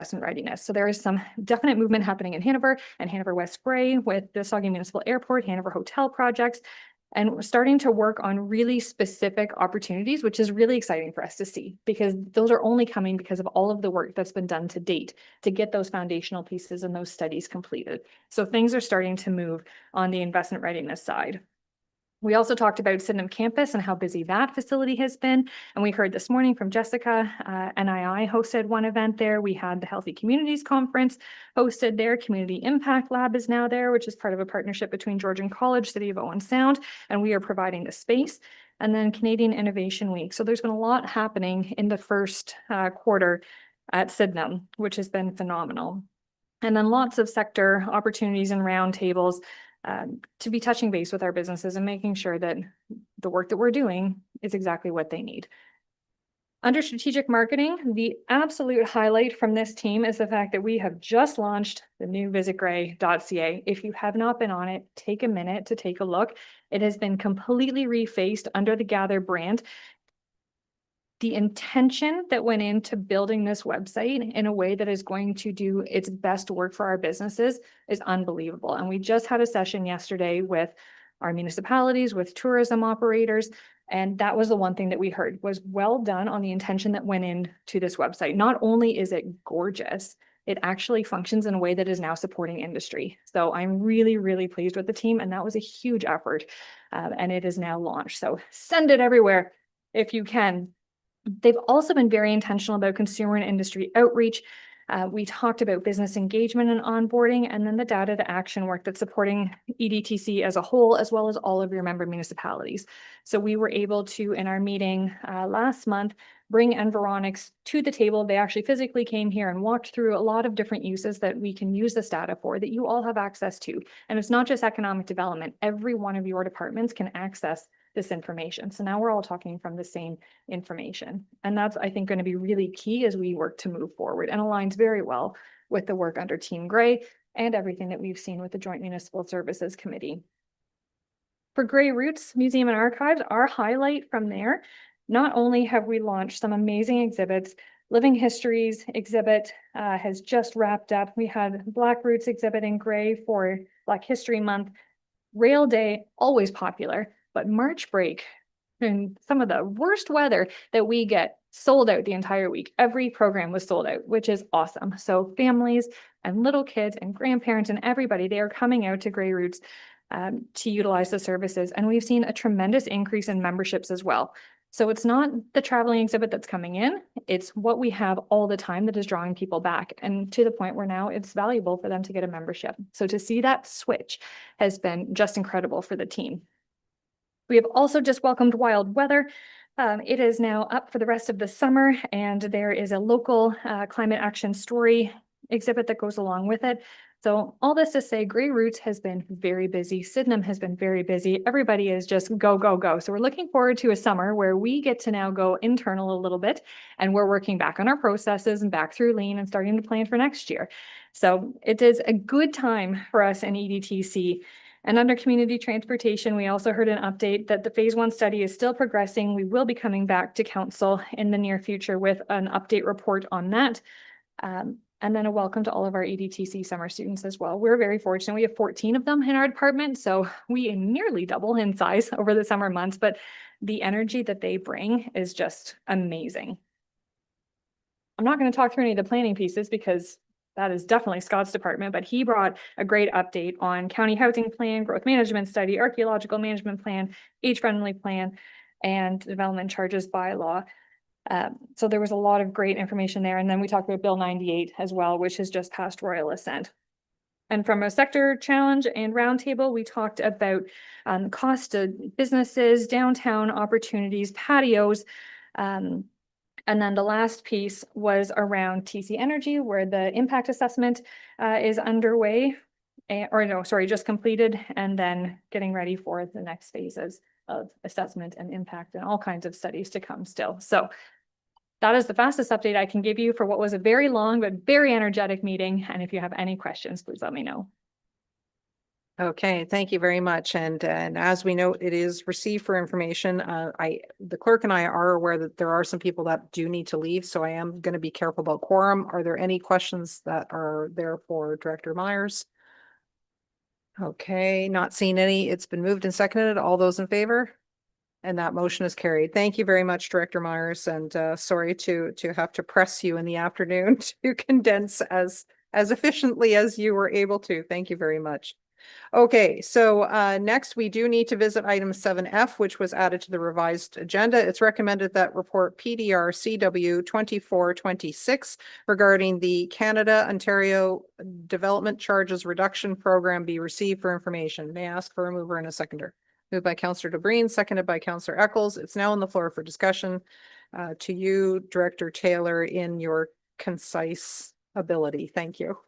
investment readiness. So there is some definite movement happening in Hanover and Hanover West Gray with the Sauget Municipal Airport, Hanover Hotel projects. And we're starting to work on really specific opportunities, which is really exciting for us to see, because those are only coming because of all of the work that's been done to date to get those foundational pieces and those studies completed. So things are starting to move on the investment readiness side. We also talked about Sydenham campus and how busy that facility has been. And we heard this morning from Jessica, NII hosted one event there. We had the Healthy Communities Conference hosted there. Community Impact Lab is now there, which is part of a partnership between Georgian College, City of Owen Sound, and we are providing the space. And then Canadian Innovation Week. So there's been a lot happening in the first quarter at Sydenham, which has been phenomenal. And then lots of sector opportunities and roundtables to be touching base with our businesses and making sure that the work that we're doing is exactly what they need. Under strategic marketing, the absolute highlight from this team is the fact that we have just launched the new visitgray.ca. If you have not been on it, take a minute to take a look. It has been completely refaced under the Gather brand. The intention that went into building this website in a way that is going to do its best work for our businesses is unbelievable. And we just had a session yesterday with our municipalities, with tourism operators, and that was the one thing that we heard was well done on the intention that went into this website. Not only is it gorgeous, it actually functions in a way that is now supporting industry. So I'm really, really pleased with the team, and that was a huge effort, and it is now launched. So send it everywhere if you can. They've also been very intentional about consumer and industry outreach. We talked about business engagement and onboarding, and then the data to action work that's supporting EDTC as a whole, as well as all of your member municipalities. So we were able to, in our meeting last month, bring Environics to the table. They actually physically came here and walked through a lot of different uses that we can use this data for, that you all have access to. And it's not just economic development. Every one of your departments can access this information. So now we're all talking from the same information. And that's, I think, going to be really key as we work to move forward, and aligns very well with the work under Team Gray and everything that we've seen with the Joint Municipal Services Committee. For Gray Roots Museum and Archives, our highlight from there, not only have we launched some amazing exhibits, Living Histories exhibit has just wrapped up. We had Black Roots exhibit in Gray for Black History Month. Rail Day, always popular. But March break and some of the worst weather that we get, sold out the entire week. Every program was sold out, which is awesome. So families and little kids and grandparents and everybody, they are coming out to Gray Roots to utilize the services. And we've seen a tremendous increase in memberships as well. So it's not the traveling exhibit that's coming in, it's what we have all the time that is drawing people back. And to the point where now it's valuable for them to get a membership. So to see that switch has been just incredible for the team. We have also just welcomed Wild Weather. It is now up for the rest of the summer, and there is a local climate action story exhibit that goes along with it. So all this to say, Gray Roots has been very busy. Sydenham has been very busy. Everybody is just go, go, go. So we're looking forward to a summer where we get to now go internal a little bit, and we're working back on our processes and back through lean and starting to plan for next year. So it is a good time for us in EDTC. And under community transportation, we also heard an update that the phase 1 study is still progressing. We will be coming back to council in the near future with an update report on that. And then a welcome to all of our EDTC summer students as well. We're very fortunate. We have 14 of them in our department, so we nearly double in size over the summer months, but the energy that they bring is just amazing. I'm not going to talk through any of the planning pieces because that is definitely Scott's department, but he brought a great update on county housing plan, growth management study, archaeological management plan, age-friendly plan, and development charges bylaw. So there was a lot of great information there. And then we talked about Bill 98 as well, which has just passed royal assent. And from a sector challenge and roundtable, we talked about cost of businesses, downtown opportunities, patios, and then the last piece was around TC Energy, where the impact assessment is underway, just completed, and then getting ready for the next phases of assessment and impact and all kinds of studies to come still. So that is the fastest update I can give you for what was a very long but very energetic meeting. And if you have any questions, please let me know. Okay, thank you very much. And as we note, it is received for information. The clerk and I are aware that there are some people that do need to leave, so I am going to be careful about quorum. Are there any questions that are there for Director Myers? Okay, not seeing any. It's been moved and seconded. All those in favor? And that motion is carried. Thank you very much, Director Myers, and sorry to have to press you in the afternoon to condense as efficiently as you were able to. Thank you very much. Okay, so next we do need to visit item 7F, which was added to the revised agenda. It's recommended that report PDR CW 2426 regarding the Canada Ontario Development Charges Reduction Program be received for information. May I ask for a mover and a seconder? Moved by Councillor DeBreen, seconded by Councillor Eccles. It's now on the floor for discussion. To you, Director Taylor, in your concise ability. Thank you.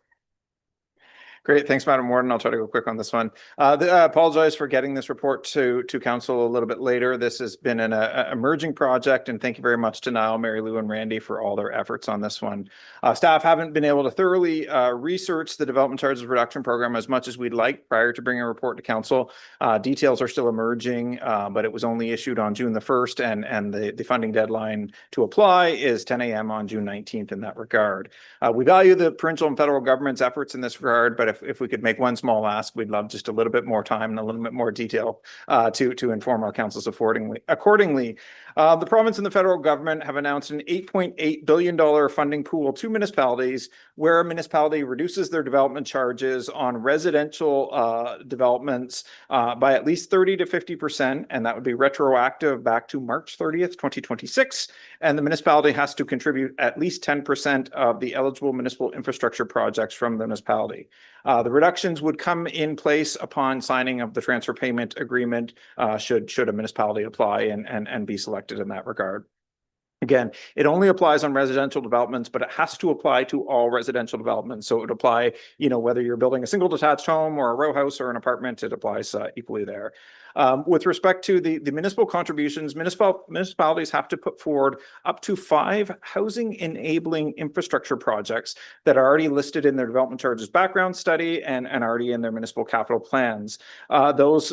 Great. Thanks, Madam Warden. I'll try to go quick on this one. I apologize for getting this report to council a little bit later. This has been an emerging project, and thank you very much to Niall, Mary Lou, and Randy for all their efforts on this one. Staff haven't been able to thoroughly research the Development Charges Reduction Program as much as we'd like prior to bringing a report to council. Details are still emerging, but it was only issued on June the 1st, and the funding deadline to apply is 10 a.m. on June 19th in that regard. We value the provincial and federal government's efforts in this regard, but if we could make one small ask, we'd love just a little bit more time and a little bit more detail to inform our councils accordingly. The province and the federal government have announced an $8.8 billion funding pool to municipalities where a municipality reduces their development charges on residential developments by at least 30 to 50%, and that would be retroactive back to March 30th, 2026. And the municipality has to contribute at least 10% of the eligible municipal infrastructure projects from the municipality. The reductions would come in place upon signing of the transfer payment agreement, should a municipality apply and be selected in that regard. Again, it only applies on residential developments, but it has to apply to all residential developments. So it would apply, whether you're building a single detached home or a row house or an apartment, it applies equally there. With respect to the municipal contributions, municipalities have to put forward up to 5 housing enabling infrastructure projects that are already listed in their development charges background study and already in their municipal capital plans. Those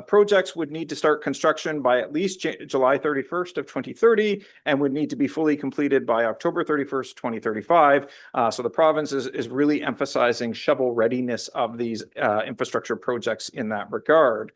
projects would need to start construction by at least July 31st of 2030 and would need to be fully completed by October 31st, 2035. So the province is really emphasizing shovel readiness of these infrastructure projects in that regard.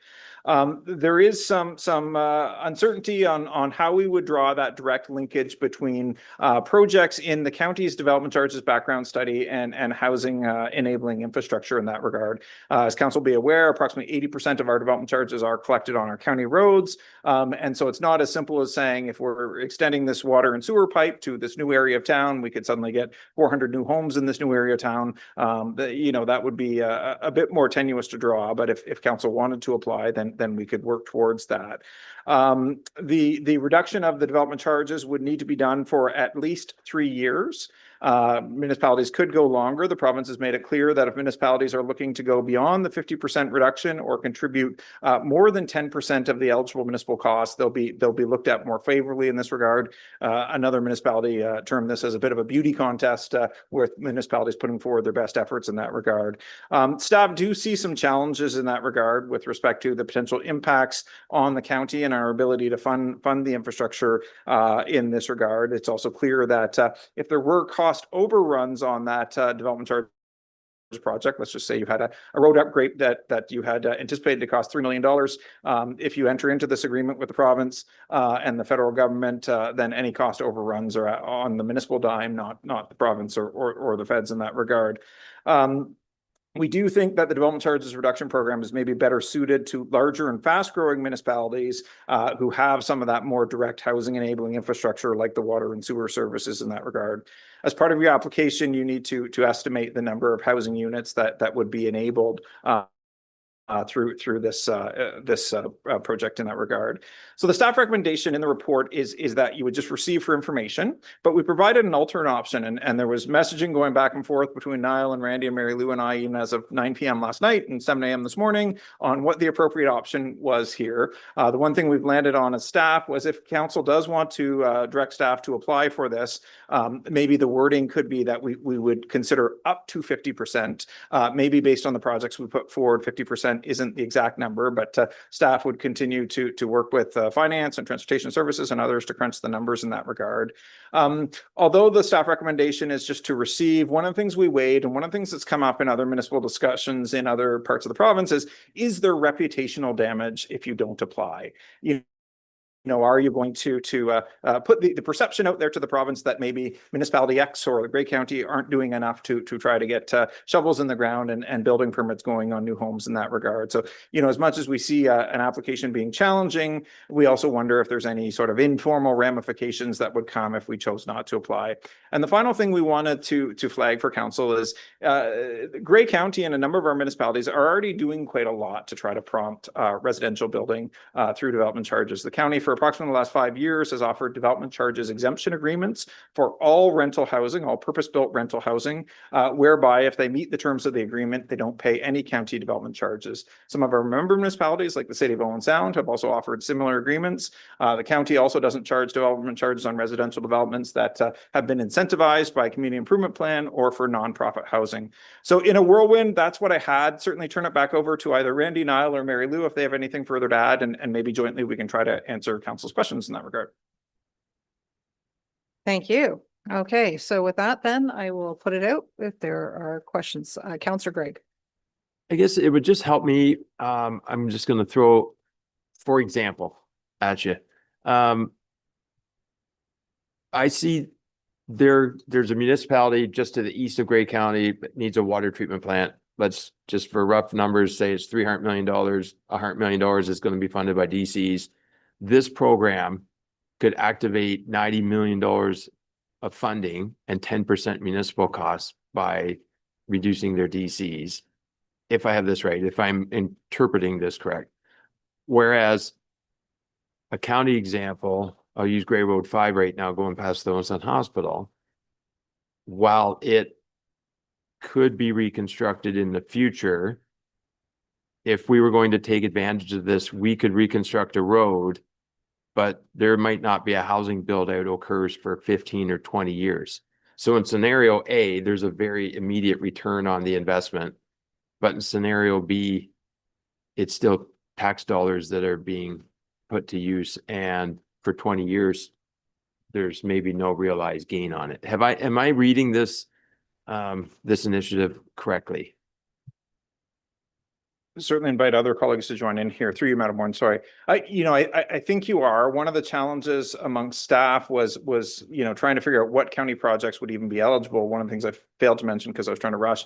There is some uncertainty on how we would draw that direct linkage between projects in the county's development charges background study and housing enabling infrastructure in that regard. As council be aware, approximately 80% of our development charges are collected on our county roads. And so it's not as simple as saying if we're extending this water and sewer pipe to this new area of town, we could suddenly get 400 new homes in this new area of town. That would be a bit more tenuous to draw, but if council wanted to apply, then we could work towards that. The reduction of the development charges would need to be done for at least 3 years. Municipalities could go longer. The province has made it clear that if municipalities are looking to go beyond the 50% reduction or contribute more than 10% of the eligible municipal costs, they'll be looked at more favorably in this regard. Another municipality termed this as a bit of a beauty contest, with municipalities putting forward their best efforts in that regard. Staff do see some challenges in that regard with respect to the potential impacts on the county and our ability to fund the infrastructure in this regard. It's also clear that if there were cost overruns on that development charge project, let's just say you had a road upgrade that you had anticipated to cost $3 million. If you enter into this agreement with the province and the federal government, then any cost overruns are on the municipal dime, not the province or the feds in that regard. We do think that the development charges reduction program is maybe better suited to larger and fast growing municipalities who have some of that more direct housing enabling infrastructure like the water and sewer services in that regard. As part of your application, you need to estimate the number of housing units that would be enabled through this project in that regard. So the staff recommendation in the report is that you would just receive for information, but we provided an alternate option, and there was messaging going back and forth between Niall and Randy and Mary Lou and I, even as of 9 p.m. last night and 7 a.m. this morning, on what the appropriate option was here. The one thing we've landed on as staff was if council does want to direct staff to apply for this, maybe the wording could be that we would consider up to 50%, maybe based on the projects we put forward, 50% percent isn't the exact number, but staff would continue to work with finance and transportation services and others to crunch the numbers in that regard. Although the staff recommendation is just to receive, one of the things we weighed and one of the things that's come up in other municipal discussions in other parts of the province is there reputational damage if you don't apply? Are you going to put the perception out there to the province that maybe municipality X or the Grey County aren't doing enough to try to get shovels in the ground and building permits going on new homes in that regard? So, as much as we see an application being challenging, we also wonder if there's any sort of informal ramifications that would come if we chose not to apply. And the final thing we wanted to flag for council is Grey County and a number of our municipalities are already doing quite a lot to try to prompt residential building through development charges. The county, for approximately the last 5 years, has offered development charges exemption agreements for all rental housing, all purpose-built rental housing, whereby if they meet the terms of the agreement, they don't pay any county development charges. Some of our member municipalities, like the city of Owen Sound, have also offered similar agreements. The county also doesn't charge development charges on residential developments that have been incentivized by a community improvement plan or for nonprofit housing. So in a whirlwind, that's what I had. Certainly turn it back over to either Randy, Niall, or Mary Lou if they have anything further to add, and maybe jointly we can try to answer council's questions in that regard. Thank you. Okay, so with that, then I will put it out if there are questions. Councillor Greg. I guess it would just help me. I'm just going to throw, for example, at you. I see there's a municipality just to the east of Grey County that needs a water treatment plant. Let's just, for rough numbers, say it's $300 million. $100 million is going to be funded by DCs. This program could activate $90 million of funding and 10% municipal costs by reducing their DCs. If I have this right, if I'm interpreting this correct. Whereas a county example, I'll use Grey Road 5 right now going past the Owen Sound Hospital. While it could be reconstructed in the future, if we were going to take advantage of this, we could reconstruct a road, but there might not be a housing build out occurs for 15 or 20 years. So in scenario A, there's a very immediate return on the investment, but in scenario B, it's still tax dollars that are being put to use, and for 20 years, there's maybe no realized gain on it. Am I reading this this initiative correctly? Certainly invite other colleagues to join in here through you, Madam Warren. Sorry. I think you are. One of the challenges amongst staff was trying to figure out what county projects would even be eligible. One of the things I failed to mention because I was trying to rush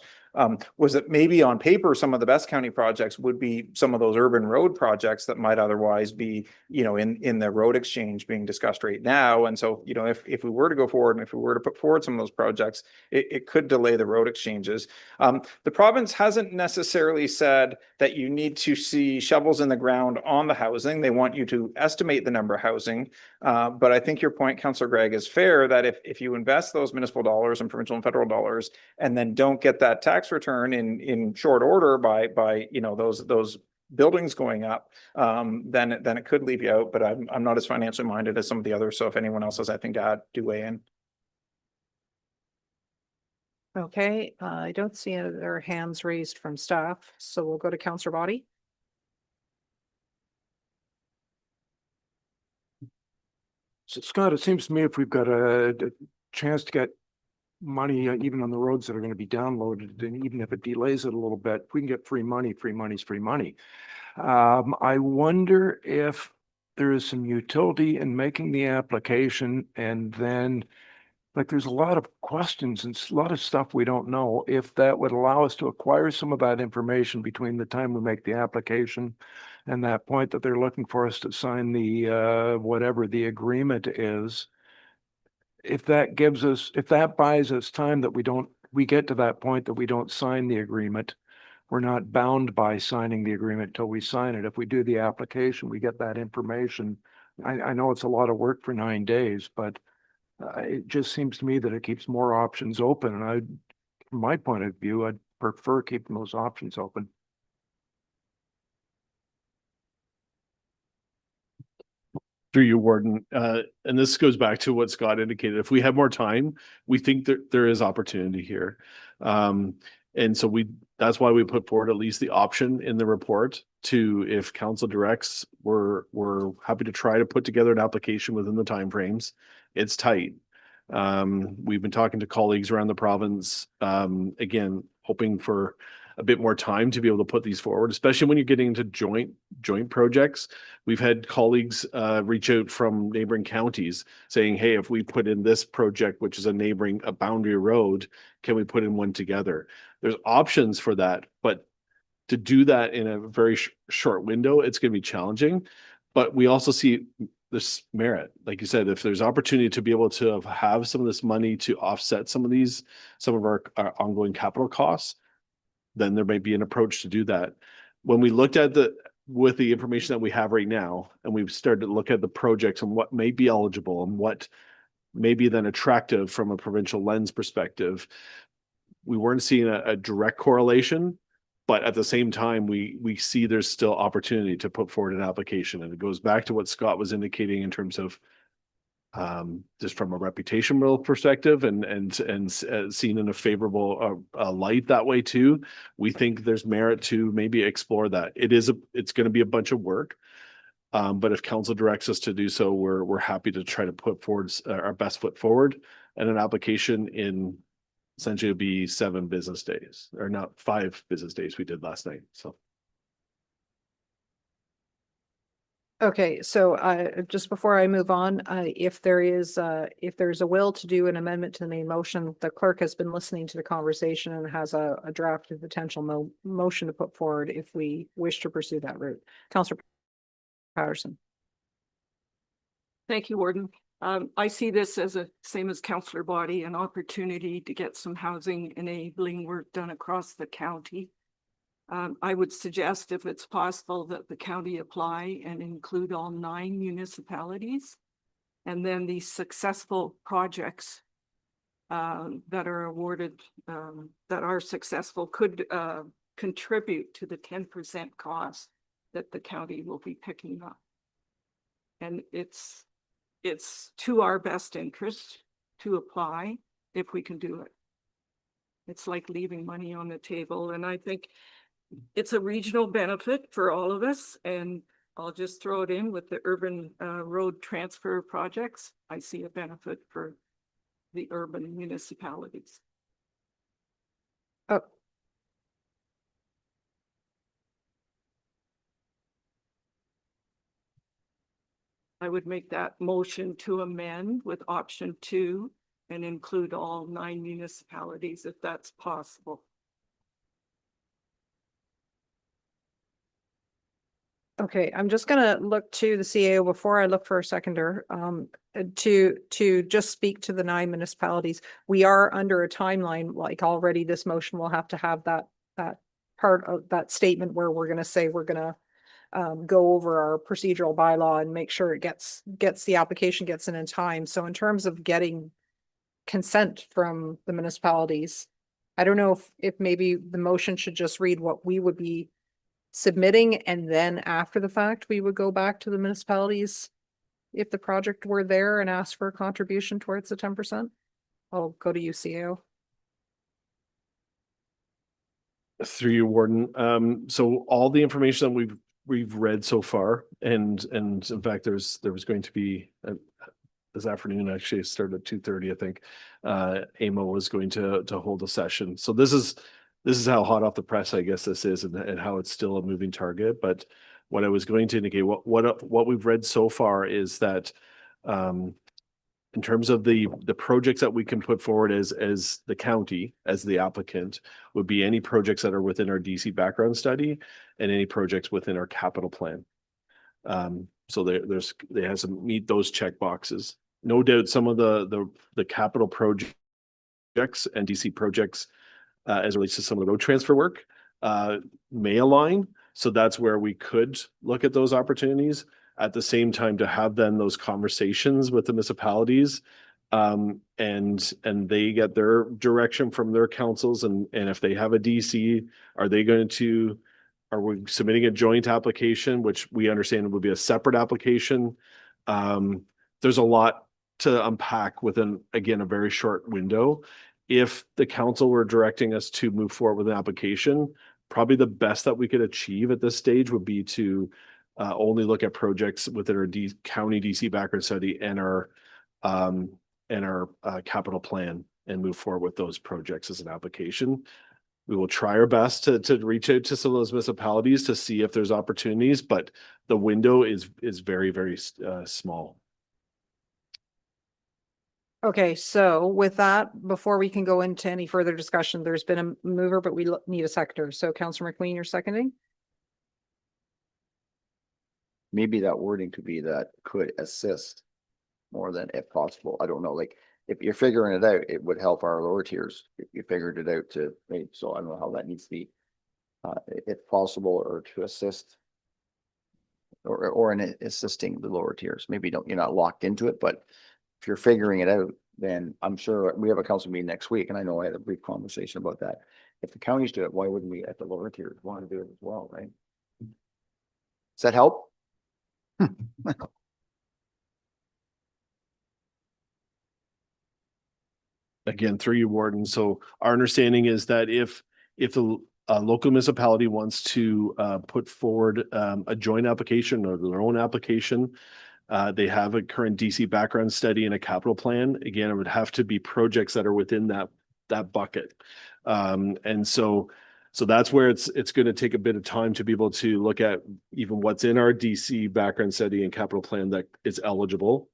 was that maybe on paper, some of the best county projects would be some of those urban road projects that might otherwise be, in the road exchange being discussed right now. And so, if we were to go forward and if we were to put forward some of those projects, it could delay the road exchanges. The province hasn't necessarily said that you need to see shovels in the ground on the housing. They want you to estimate the number of housing. But I think your point, Councillor Gregg, is fair that if you invest those municipal dollars and provincial and federal dollars and then don't get that tax return in short order by those buildings going up, then it could leave you out. But I'm not as financially minded as some of the others. So if anyone else has anything to add, do weigh in. Okay, I don't see any other hands raised from staff, so we'll go to Councillor Body. So Scott, it seems to me if we've got a chance to get money, even on the roads that are going to be downloaded, and even if it delays it a little bit, if we can get free money, free money's free money. I wonder if there is some utility in making the application, and then there's a lot of questions and a lot of stuff we don't know. If that would allow us to acquire some of that information between the time we make the application and that point that they're looking for us to sign the whatever the agreement is. If that buys us time that we get to that point that we don't sign the agreement, we're not bound by signing the agreement till we sign it. If we do the application, we get that information. I know it's a lot of work for 9 days, but it just seems to me that it keeps more options open. And from my point of view, I'd prefer keeping those options open. Through you, Warden. And this goes back to what Scott indicated. If we have more time, we think that there is opportunity here. And And so that's why we put forward at least the option in the report to, if council directs, we're happy to try to put together an application within the timeframes. It's tight. We've been talking to colleagues around the province, again, hoping for a bit more time to be able to put these forward, especially when you're getting into joint projects. We've had colleagues reach out from neighboring counties saying, hey, if we put in this project, which is a boundary road, can we put in one together? There's options for that, but to do that in a very short window, it's going to be challenging. But we also see this merit, like you said, if there's opportunity to be able to have some of this money to offset some of our ongoing capital costs, then there may be an approach to do that. When we looked at with the information that we have right now, and we've started to look at the projects and what may be eligible and what may be then attractive from a provincial lens perspective, we weren't seeing a direct correlation, but at the same time, we see there's still opportunity to put forward an application. And it goes back to what Scott was indicating in terms of just from a reputational perspective and seen in a favorable light that way too. We think there's merit to maybe explore that. It's going to be a bunch of work. But if council directs us to do so, we're happy to try to put forward our best foot forward, and an application in essentially it'll be 7 business days, or not 5 business days we did last night. So. Okay, so just before I move on, if there's a will to do an amendment to the main motion, the clerk has been listening to the conversation and has a draft of potential motion to put forward if we wish to pursue that route. Councillor Patterson. Thank you, Warden. I see this as same as Councillor Body, an opportunity to get some housing enabling work done across the county. I would suggest, if it's possible, that the county apply and include all 9 municipalities. And then these successful projects that are awarded, that are successful, could contribute to the 10% cost that the county will be picking up. And it's to our best interest to apply if we can do it. It's like leaving money on the table. And I think it's a regional benefit for all of us. And I'll just throw it in with the urban road transfer projects. I see a benefit for the urban municipalities. Oh. I would make that motion to amend with option 2 and include all 9 municipalities if that's possible. Okay, I'm just gonna look to the CAO before I look for a seconder, to just speak to the 9 municipalities. We are under a timeline, like already this motion will have to have that part of that statement where we're gonna say we're gonna go over our procedural bylaw and make sure it gets the application gets in time. So in terms of getting consent from the municipalities, I don't know if maybe the motion should just read what we would be submitting, and then after the fact, we would go back to the municipalities if the project were there and ask for a contribution towards the 10%. I'll go to UCAO. Through you, Warden. So all the information that we've read so far, and in fact, there was going to be this afternoon, actually it started at 2:30, I think. AMO was going to hold a session. So this is how hot off the press, I guess, this is, and how it's still a moving target. But what I was going to indicate, what we've read so far is that in terms of the projects that we can put forward as the county, as the applicant, would be any projects that are within our DC background study and any projects within our capital plan. So they have to meet those check boxes. No doubt some of the capital projects and DC projects as it relates to some of the road transfer work may align. So that's where we could look at those opportunities. At the same time, to have then those conversations with the municipalities, and they get their direction from their councils, and if they have a DC, are we submitting a joint application, which we understand would be a separate application? There's a lot to unpack within, again, a very short window. if the council were directing us to move forward with an application, probably the best that we could achieve at this stage would be to only look at projects within our county DC background study and our capital plan and move forward with those projects as an application. We will try our best to reach out to some of those municipalities to see if there's opportunities, but the window is very, very small. Okay, so with that, before we can go into any further discussion, there's been a mover, but we need a seconder. So Councillor McQueen, you're seconding? Maybe that wording could be that could assist more than if possible. I don't know, like, if you're figuring it out, it would help our lower tiers. If you figured it out to, so I don't know how that needs to be. If possible, or to assist. Or in assisting the lower tiers. Maybe you're not locked into it, but if you're figuring it out, then I'm sure we have a council meeting next week, and I know I had a brief conversation about that. If the counties do it, why wouldn't we at the lower tiers want to do it as well, right? Does that help? Again, through you, Warden. So our understanding is that if the local municipality wants to put forward a joint application or their own application, they have a current DC background study and a capital plan. Again, it would have to be projects that are within that bucket. And so that's where it's going to take a bit of time to be able to look at even what's in our DC background study and capital plan that is eligible.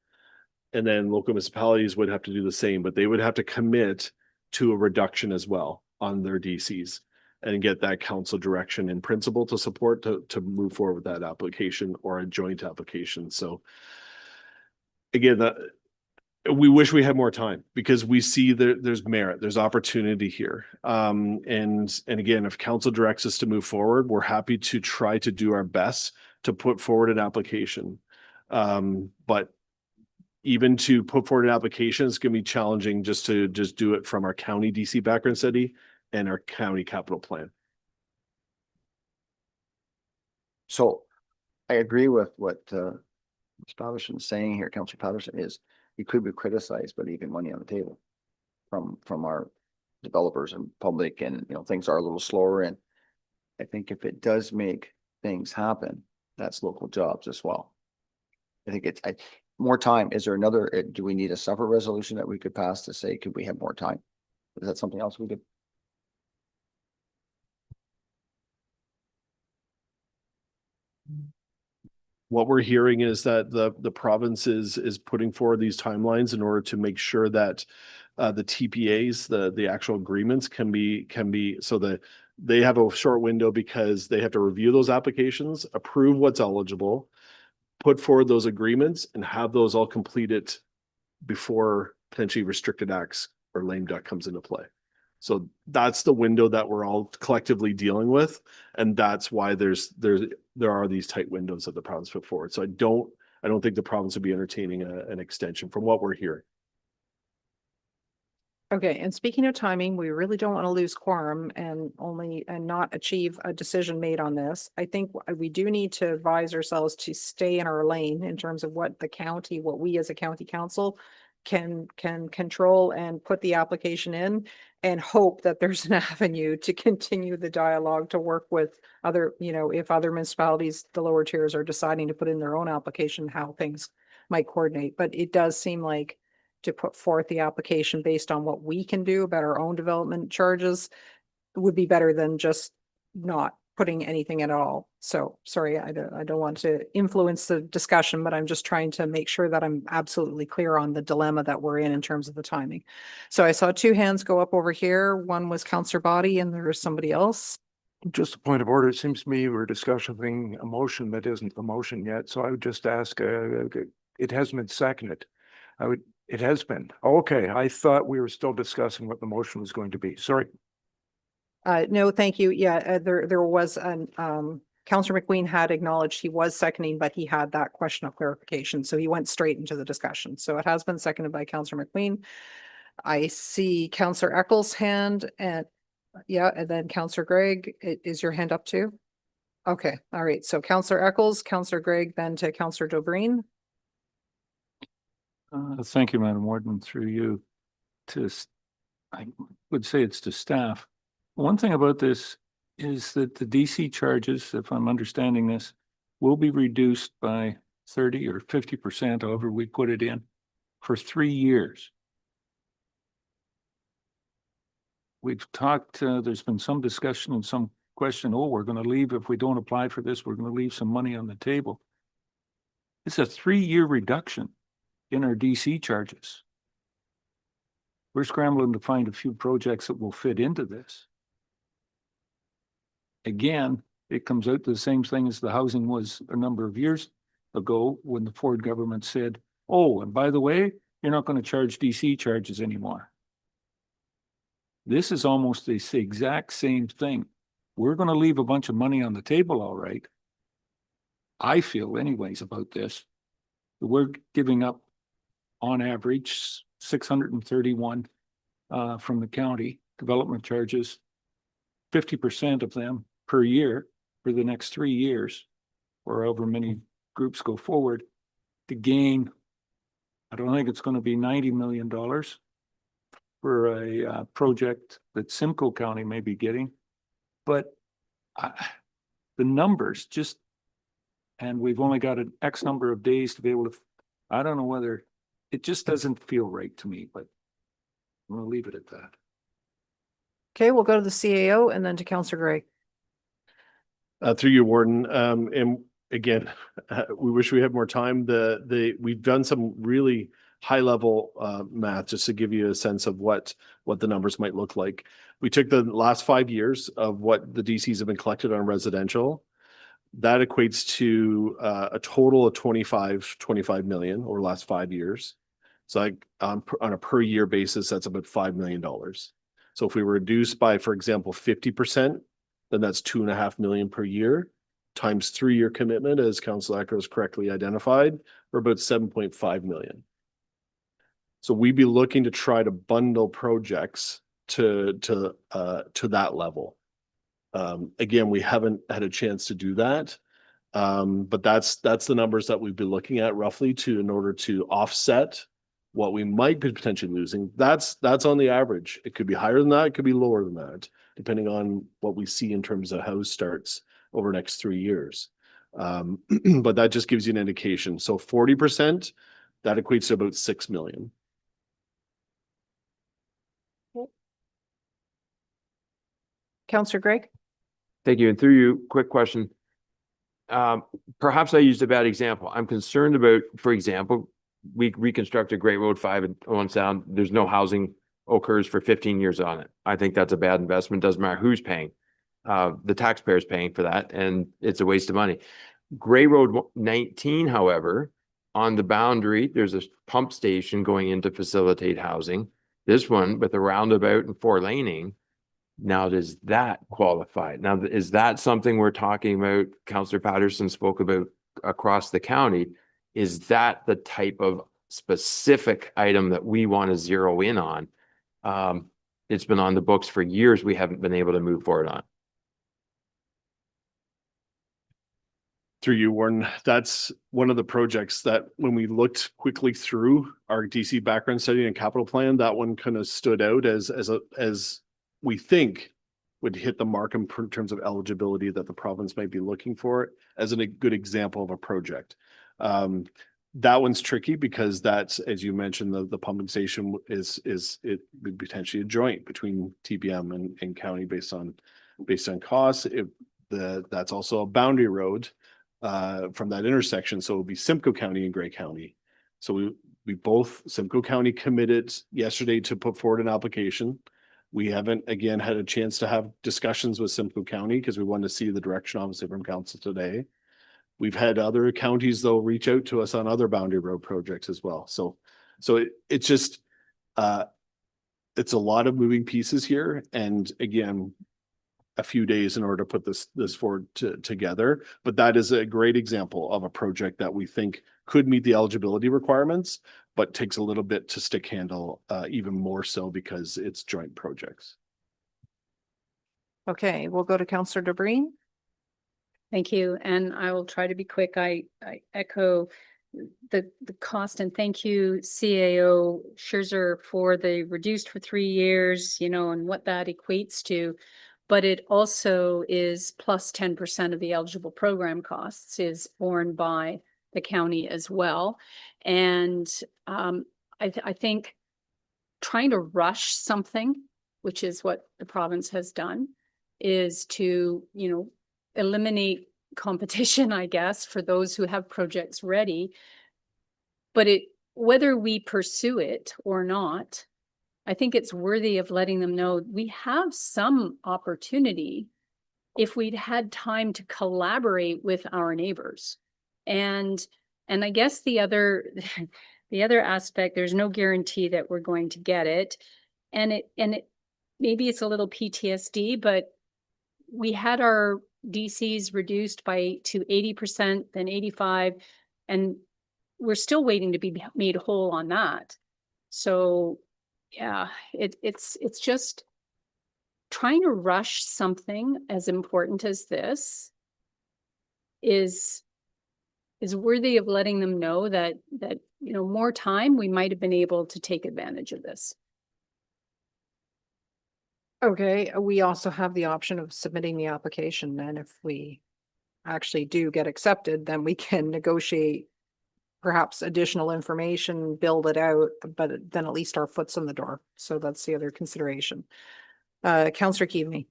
And then local municipalities would have to do the same, but they would have to commit to a reduction as well on their DCs and get that council direction in principle to support to move forward with that application or a joint application. So again, we wish we had more time because we see there's merit, there's opportunity here. And again, if council directs us to move forward, we're happy to try to do our best to put forward an application. But even to put forward an application, it's going to be challenging just to do it from our county DC background study and our county capital plan. So I agree with what Ms. Patterson is saying here. Councillor Patterson is, you could be criticized, but leaving money on the table from our developers and public, and things are a little slower. And I think if it does make things happen, that's local jobs as well. I think it's more time. Is there another, do we need a separate resolution that we could pass to say, could we have more time? Is that something else we could? What we're hearing is that the province is putting forward these timelines in order to make sure that the TPAs, the actual agreements can be so that they have a short window because they have to review those applications, approve what's eligible, put forward those agreements, and have those all completed before potentially restricted acts or lame duck comes into play. So that's the window that we're all collectively dealing with, and that's why there are these tight windows that the province put forward. So I don't think the province would be entertaining an extension from what we're hearing. Okay, and speaking of timing, we really don't want to lose quorum and not achieve a decision made on this. I think we do need to advise ourselves to stay in our lane in terms of what we as a county council can control and put the application in, and hope that there's an avenue to continue the dialogue to work with other, if other municipalities, the lower tiers, are deciding to put in their own application, how things might coordinate. But it does seem like to put forth the application based on what we can do about our own development charges would be better than just not putting anything at all. So sorry, I don't want to influence the discussion, but I'm just trying to make sure that I'm absolutely clear on the dilemma that we're in terms of the timing. So I saw two hands go up over here. One was Councillor Body and there was somebody else. Just a point of order. It seems to me we're discussing a motion that isn't the motion yet. So I would just ask, it hasn't been seconded. It has been. Okay, I thought we were still discussing what the motion was going to be. Sorry. No, thank you. Yeah, there was Councillor McQueen had acknowledged he was seconding, but he had that question of clarification. So he went straight into the discussion. So it has been seconded by Councillor McQueen. I see Councillor Eccles' hand and then Councillor Gregg, is your hand up too? Okay, all right. So Councillor Eccles, Councillor Gregg, then to Councillor Dobreen. Thank you, Madam Warden, through you. I would say it's to staff. One thing about this is that the DC charges, if I'm understanding this, will be reduced by 30 or 50%, however we put it in, for 3 years. We've talked, there's been some discussion and some question, oh, we're going to leave if we don't apply for this, we're going to leave some money on the table. It's a 3-year reduction in our DC charges. We're scrambling to find a few projects that will fit into this. Again, it comes out to the same thing as the housing was a number of years ago when the Ford government said, oh, and by the way, you're not going to charge DC charges anymore. This is almost the exact same thing. We're going to leave a bunch of money on the table, all right. I feel anyways about this. We're giving up on average 631 from the county development charges, 50% of them per year for the next 3 years, or however many groups go forward, to gain, I don't think it's going to be $90 million for a project that Simcoe County may be getting, but the numbers just, and we've only got an X number of days to be able to, I don't know whether, it just doesn't feel right to me, but I'm going to leave it at that. Okay, we'll go to the CAO and then to Councillor Gray. Through you, Warden. And again, we wish we had more time. We've done some really high level math just to give you a sense of what the numbers might look like. We took the last 5 years of what the DCs have been collected on residential. That equates to a total of 25 million over the last 5 years. So like on a per year basis, that's about $5 million. So if we reduce by, for example, 50%, then that's $2.5 million per year times 3-year commitment, as Councillor Echoes correctly identified, for about 7.5 million. So we'd be looking to try to bundle projects to that level. Again, we haven't had a chance to do that. But that's the numbers that we'd be looking at roughly in order to offset what we might be potentially losing. That's on the average. It could be higher than that, it could be lower than that, depending on what we see in terms of house starts over the next 3 years. But that just gives you an indication. So 40%, that equates to about 6 million. Councillor Gregg? Thank you. And through you, quick question. Perhaps I used a bad example. I'm concerned about, for example, we reconstructed Great Road 5 and Owen Sound. There's no housing occurs for 15 years on it. I think that's a bad investment. Doesn't matter who's paying. The taxpayer's paying for that, and it's a waste of money. Great Road 19, however, on the boundary, there's a pump station going in to facilitate housing. This one with a roundabout and 4 laning. Now, does that qualify? Now, is that something we're talking about? Councillor Patterson spoke about across the county. Is that the type of specific item that we want to zero in on? It's been on the books for years. We haven't been able to move forward on. Through you, Warren, that's one of the projects that when we looked quickly through our DC background study and capital plan, that one kind of stood out as we think would hit the mark in terms of eligibility that the province might be looking for as a good example of a project. That one's tricky because that's, as you mentioned, the pumping station is potentially a joint between TBM and county based on costs. That's also a boundary road from that intersection. So it would be Simcoe County and Grey County. So we both, Simcoe County committed yesterday to put forward an application. We haven't, again, had a chance to have discussions with Simcoe County because we wanted to see the direction, obviously, from council today. We've had other counties, though, reach out to us on other boundary road projects as well. So it's just, it's a lot of moving pieces here. And again, a few days in order to put this forward together. But that is a great example of a project that we think could meet the eligibility requirements, but takes a little bit to stick handle, even more so because it's joint projects. Okay, we'll go to Councillor DeBreen. Thank you. And I will try to be quick. I echo the cost, and thank you CAO Scherzer for the reduced for 3 years, you know, and what that equates to. But it also is plus 10% of the eligible program costs is borne by the county as well. And I think trying to rush something, which is what the province has done, is to, you know, eliminate competition, I guess, for those who have projects ready. But whether we pursue it or not, I think it's worthy of letting them know we have some opportunity if we'd had time to collaborate with our neighbors. And I guess the other the other aspect, there's no guarantee that we're going to get it. And it maybe it's a little PTSD, but we had our DCs reduced to 80%, then 85%, and we're still waiting to be made whole on that. So yeah, it's just trying to rush something as important as this is worthy of letting them know that you know, more time, we might have been able to take advantage of this. Okay, we also have the option of submitting the application, and if we actually do get accepted, then we can negotiate perhaps additional information, build it out, but then at least our foot's in the door. So that's the other consideration. Councillor Keaveney.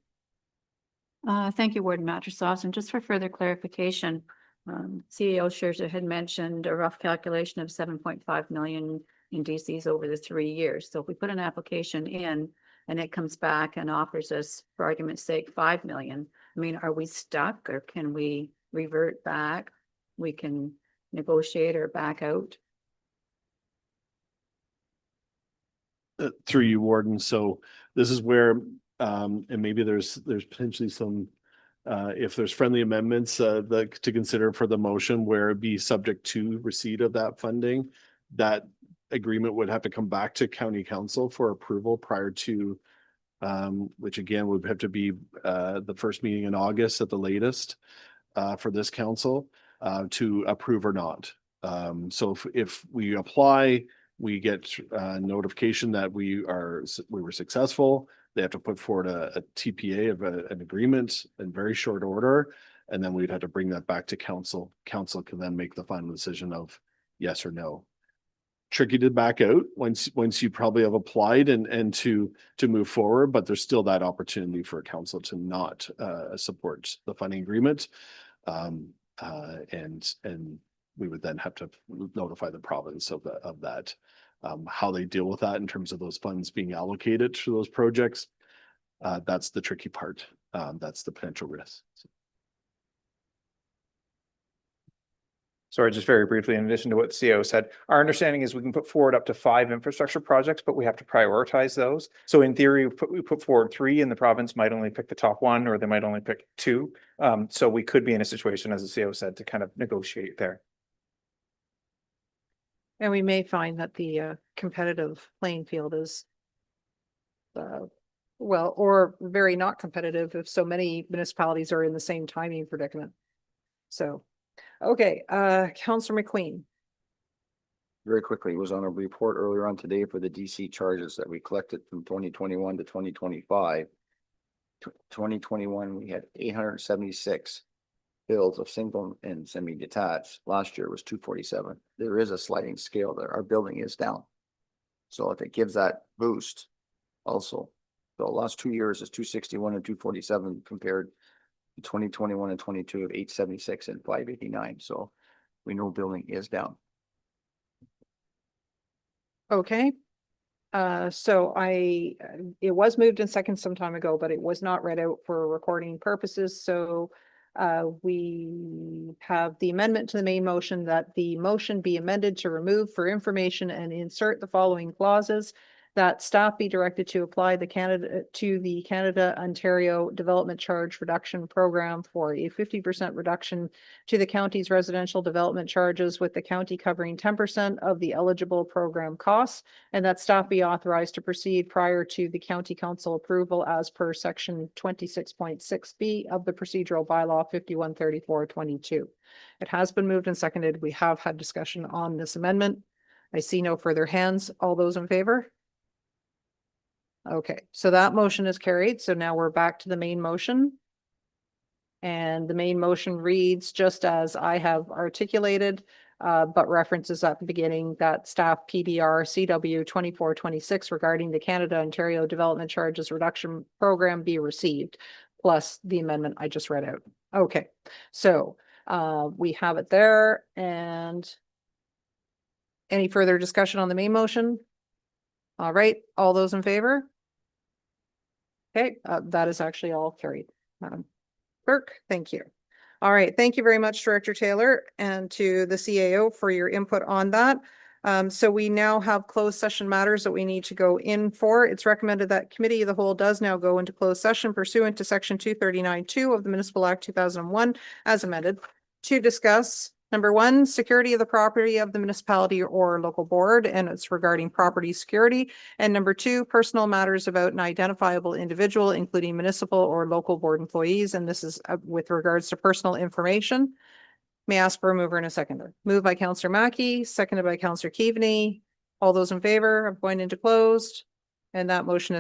Thank you, Warden Matrosovs. And just for further clarification, CEO Scherzer had mentioned a rough calculation of 7.5 million in DCs over the 3 years. So if we put an application in and it comes back and offers us, for argument's sake, 5 million, I mean, are we stuck, or can we revert back? We can negotiate or back out? Through you, Warden. So this is where, and maybe there's potentially some, if there's friendly amendments to consider for the motion where it'd be subject to receipt of that funding, that agreement would have to come back to county council for approval prior to, which again would have to be the first meeting in August at the latest for this council to approve or not. So if we apply, we get notification that we were successful. They have to put forward a TPA of an agreement in very short order, and then we'd have to bring that back to council. Council can then make the final decision of yes or no. Tricky to back out once you probably have applied and to move forward, but there's still that opportunity for council to not support the funding agreement, and we would then have to notify the province of that. How they deal with that in terms of those funds being allocated to those projects, that's the tricky part. That's the potential risk. Sorry, just very briefly, in addition to what the CEO said, our understanding is we can put forward up to 5 infrastructure projects, but we have to prioritize those. So in theory, we put forward 3 and the province might only pick the top 1, or they might only pick 2. So we could be in a situation, as the CEO said, to kind of negotiate there. And we may find that the competitive playing field is well, or very not competitive if so many municipalities are in the same timing predicament. So, okay, Councillor McQueen. Very quickly, it was on a report earlier on today for the DC charges that we collected from 2021 to 2025. 2021, we had 876 bills of single and semi-detached. Last year was 247. There is a sliding scale there. Our building is down. So if it gives that boost also. So the last 2 years is 261 and 247 compared to 2021 and 22 of 876 and 589. So we know building is down. Okay. So it was moved in second some time ago, but it was not read out for recording purposes. So we have the amendment to the main motion that the motion be amended to remove for information and insert the following clauses. that staff be directed to apply the Canada Ontario Development Charge Reduction Program for a 50% reduction to the county's residential development charges, with the county covering 10% of the eligible program costs, and that staff be authorized to proceed prior to the county council approval as per section 26.6B of the procedural bylaw 513422. It has been moved and seconded. We have had discussion on this amendment. I see no further hands. All those in favor? Okay, so that motion is carried. So now we're back to the main motion. And the main motion reads just as I have articulated, but references at the beginning that staff PBR CW 2426 regarding the Canada Ontario Development Charges Reduction Program be received, plus the amendment I just read out. Okay, so we have it there. And any further discussion on the main motion? All right, all those in favor? Okay, that is actually all carried. Madam Clerk, thank you. All right, thank you very much, Director Taylor, and to the CAO for your input on that. So we now have closed session matters that we need to go in for. It's recommended that Committee of the Whole does now go into closed session pursuant to section 239(2) of the Municipal Act 2001 as amended to discuss number one, security of the property of the municipality or local board, and it's regarding property security. And number two, personal matters about an identifiable individual, including municipal or local board employees. And this is with regards to personal information. May I ask for a mover and a seconder? Moved by Councillor Mackey, seconded by Councillor Keaveney. All those in favor of going into closed? And that motion is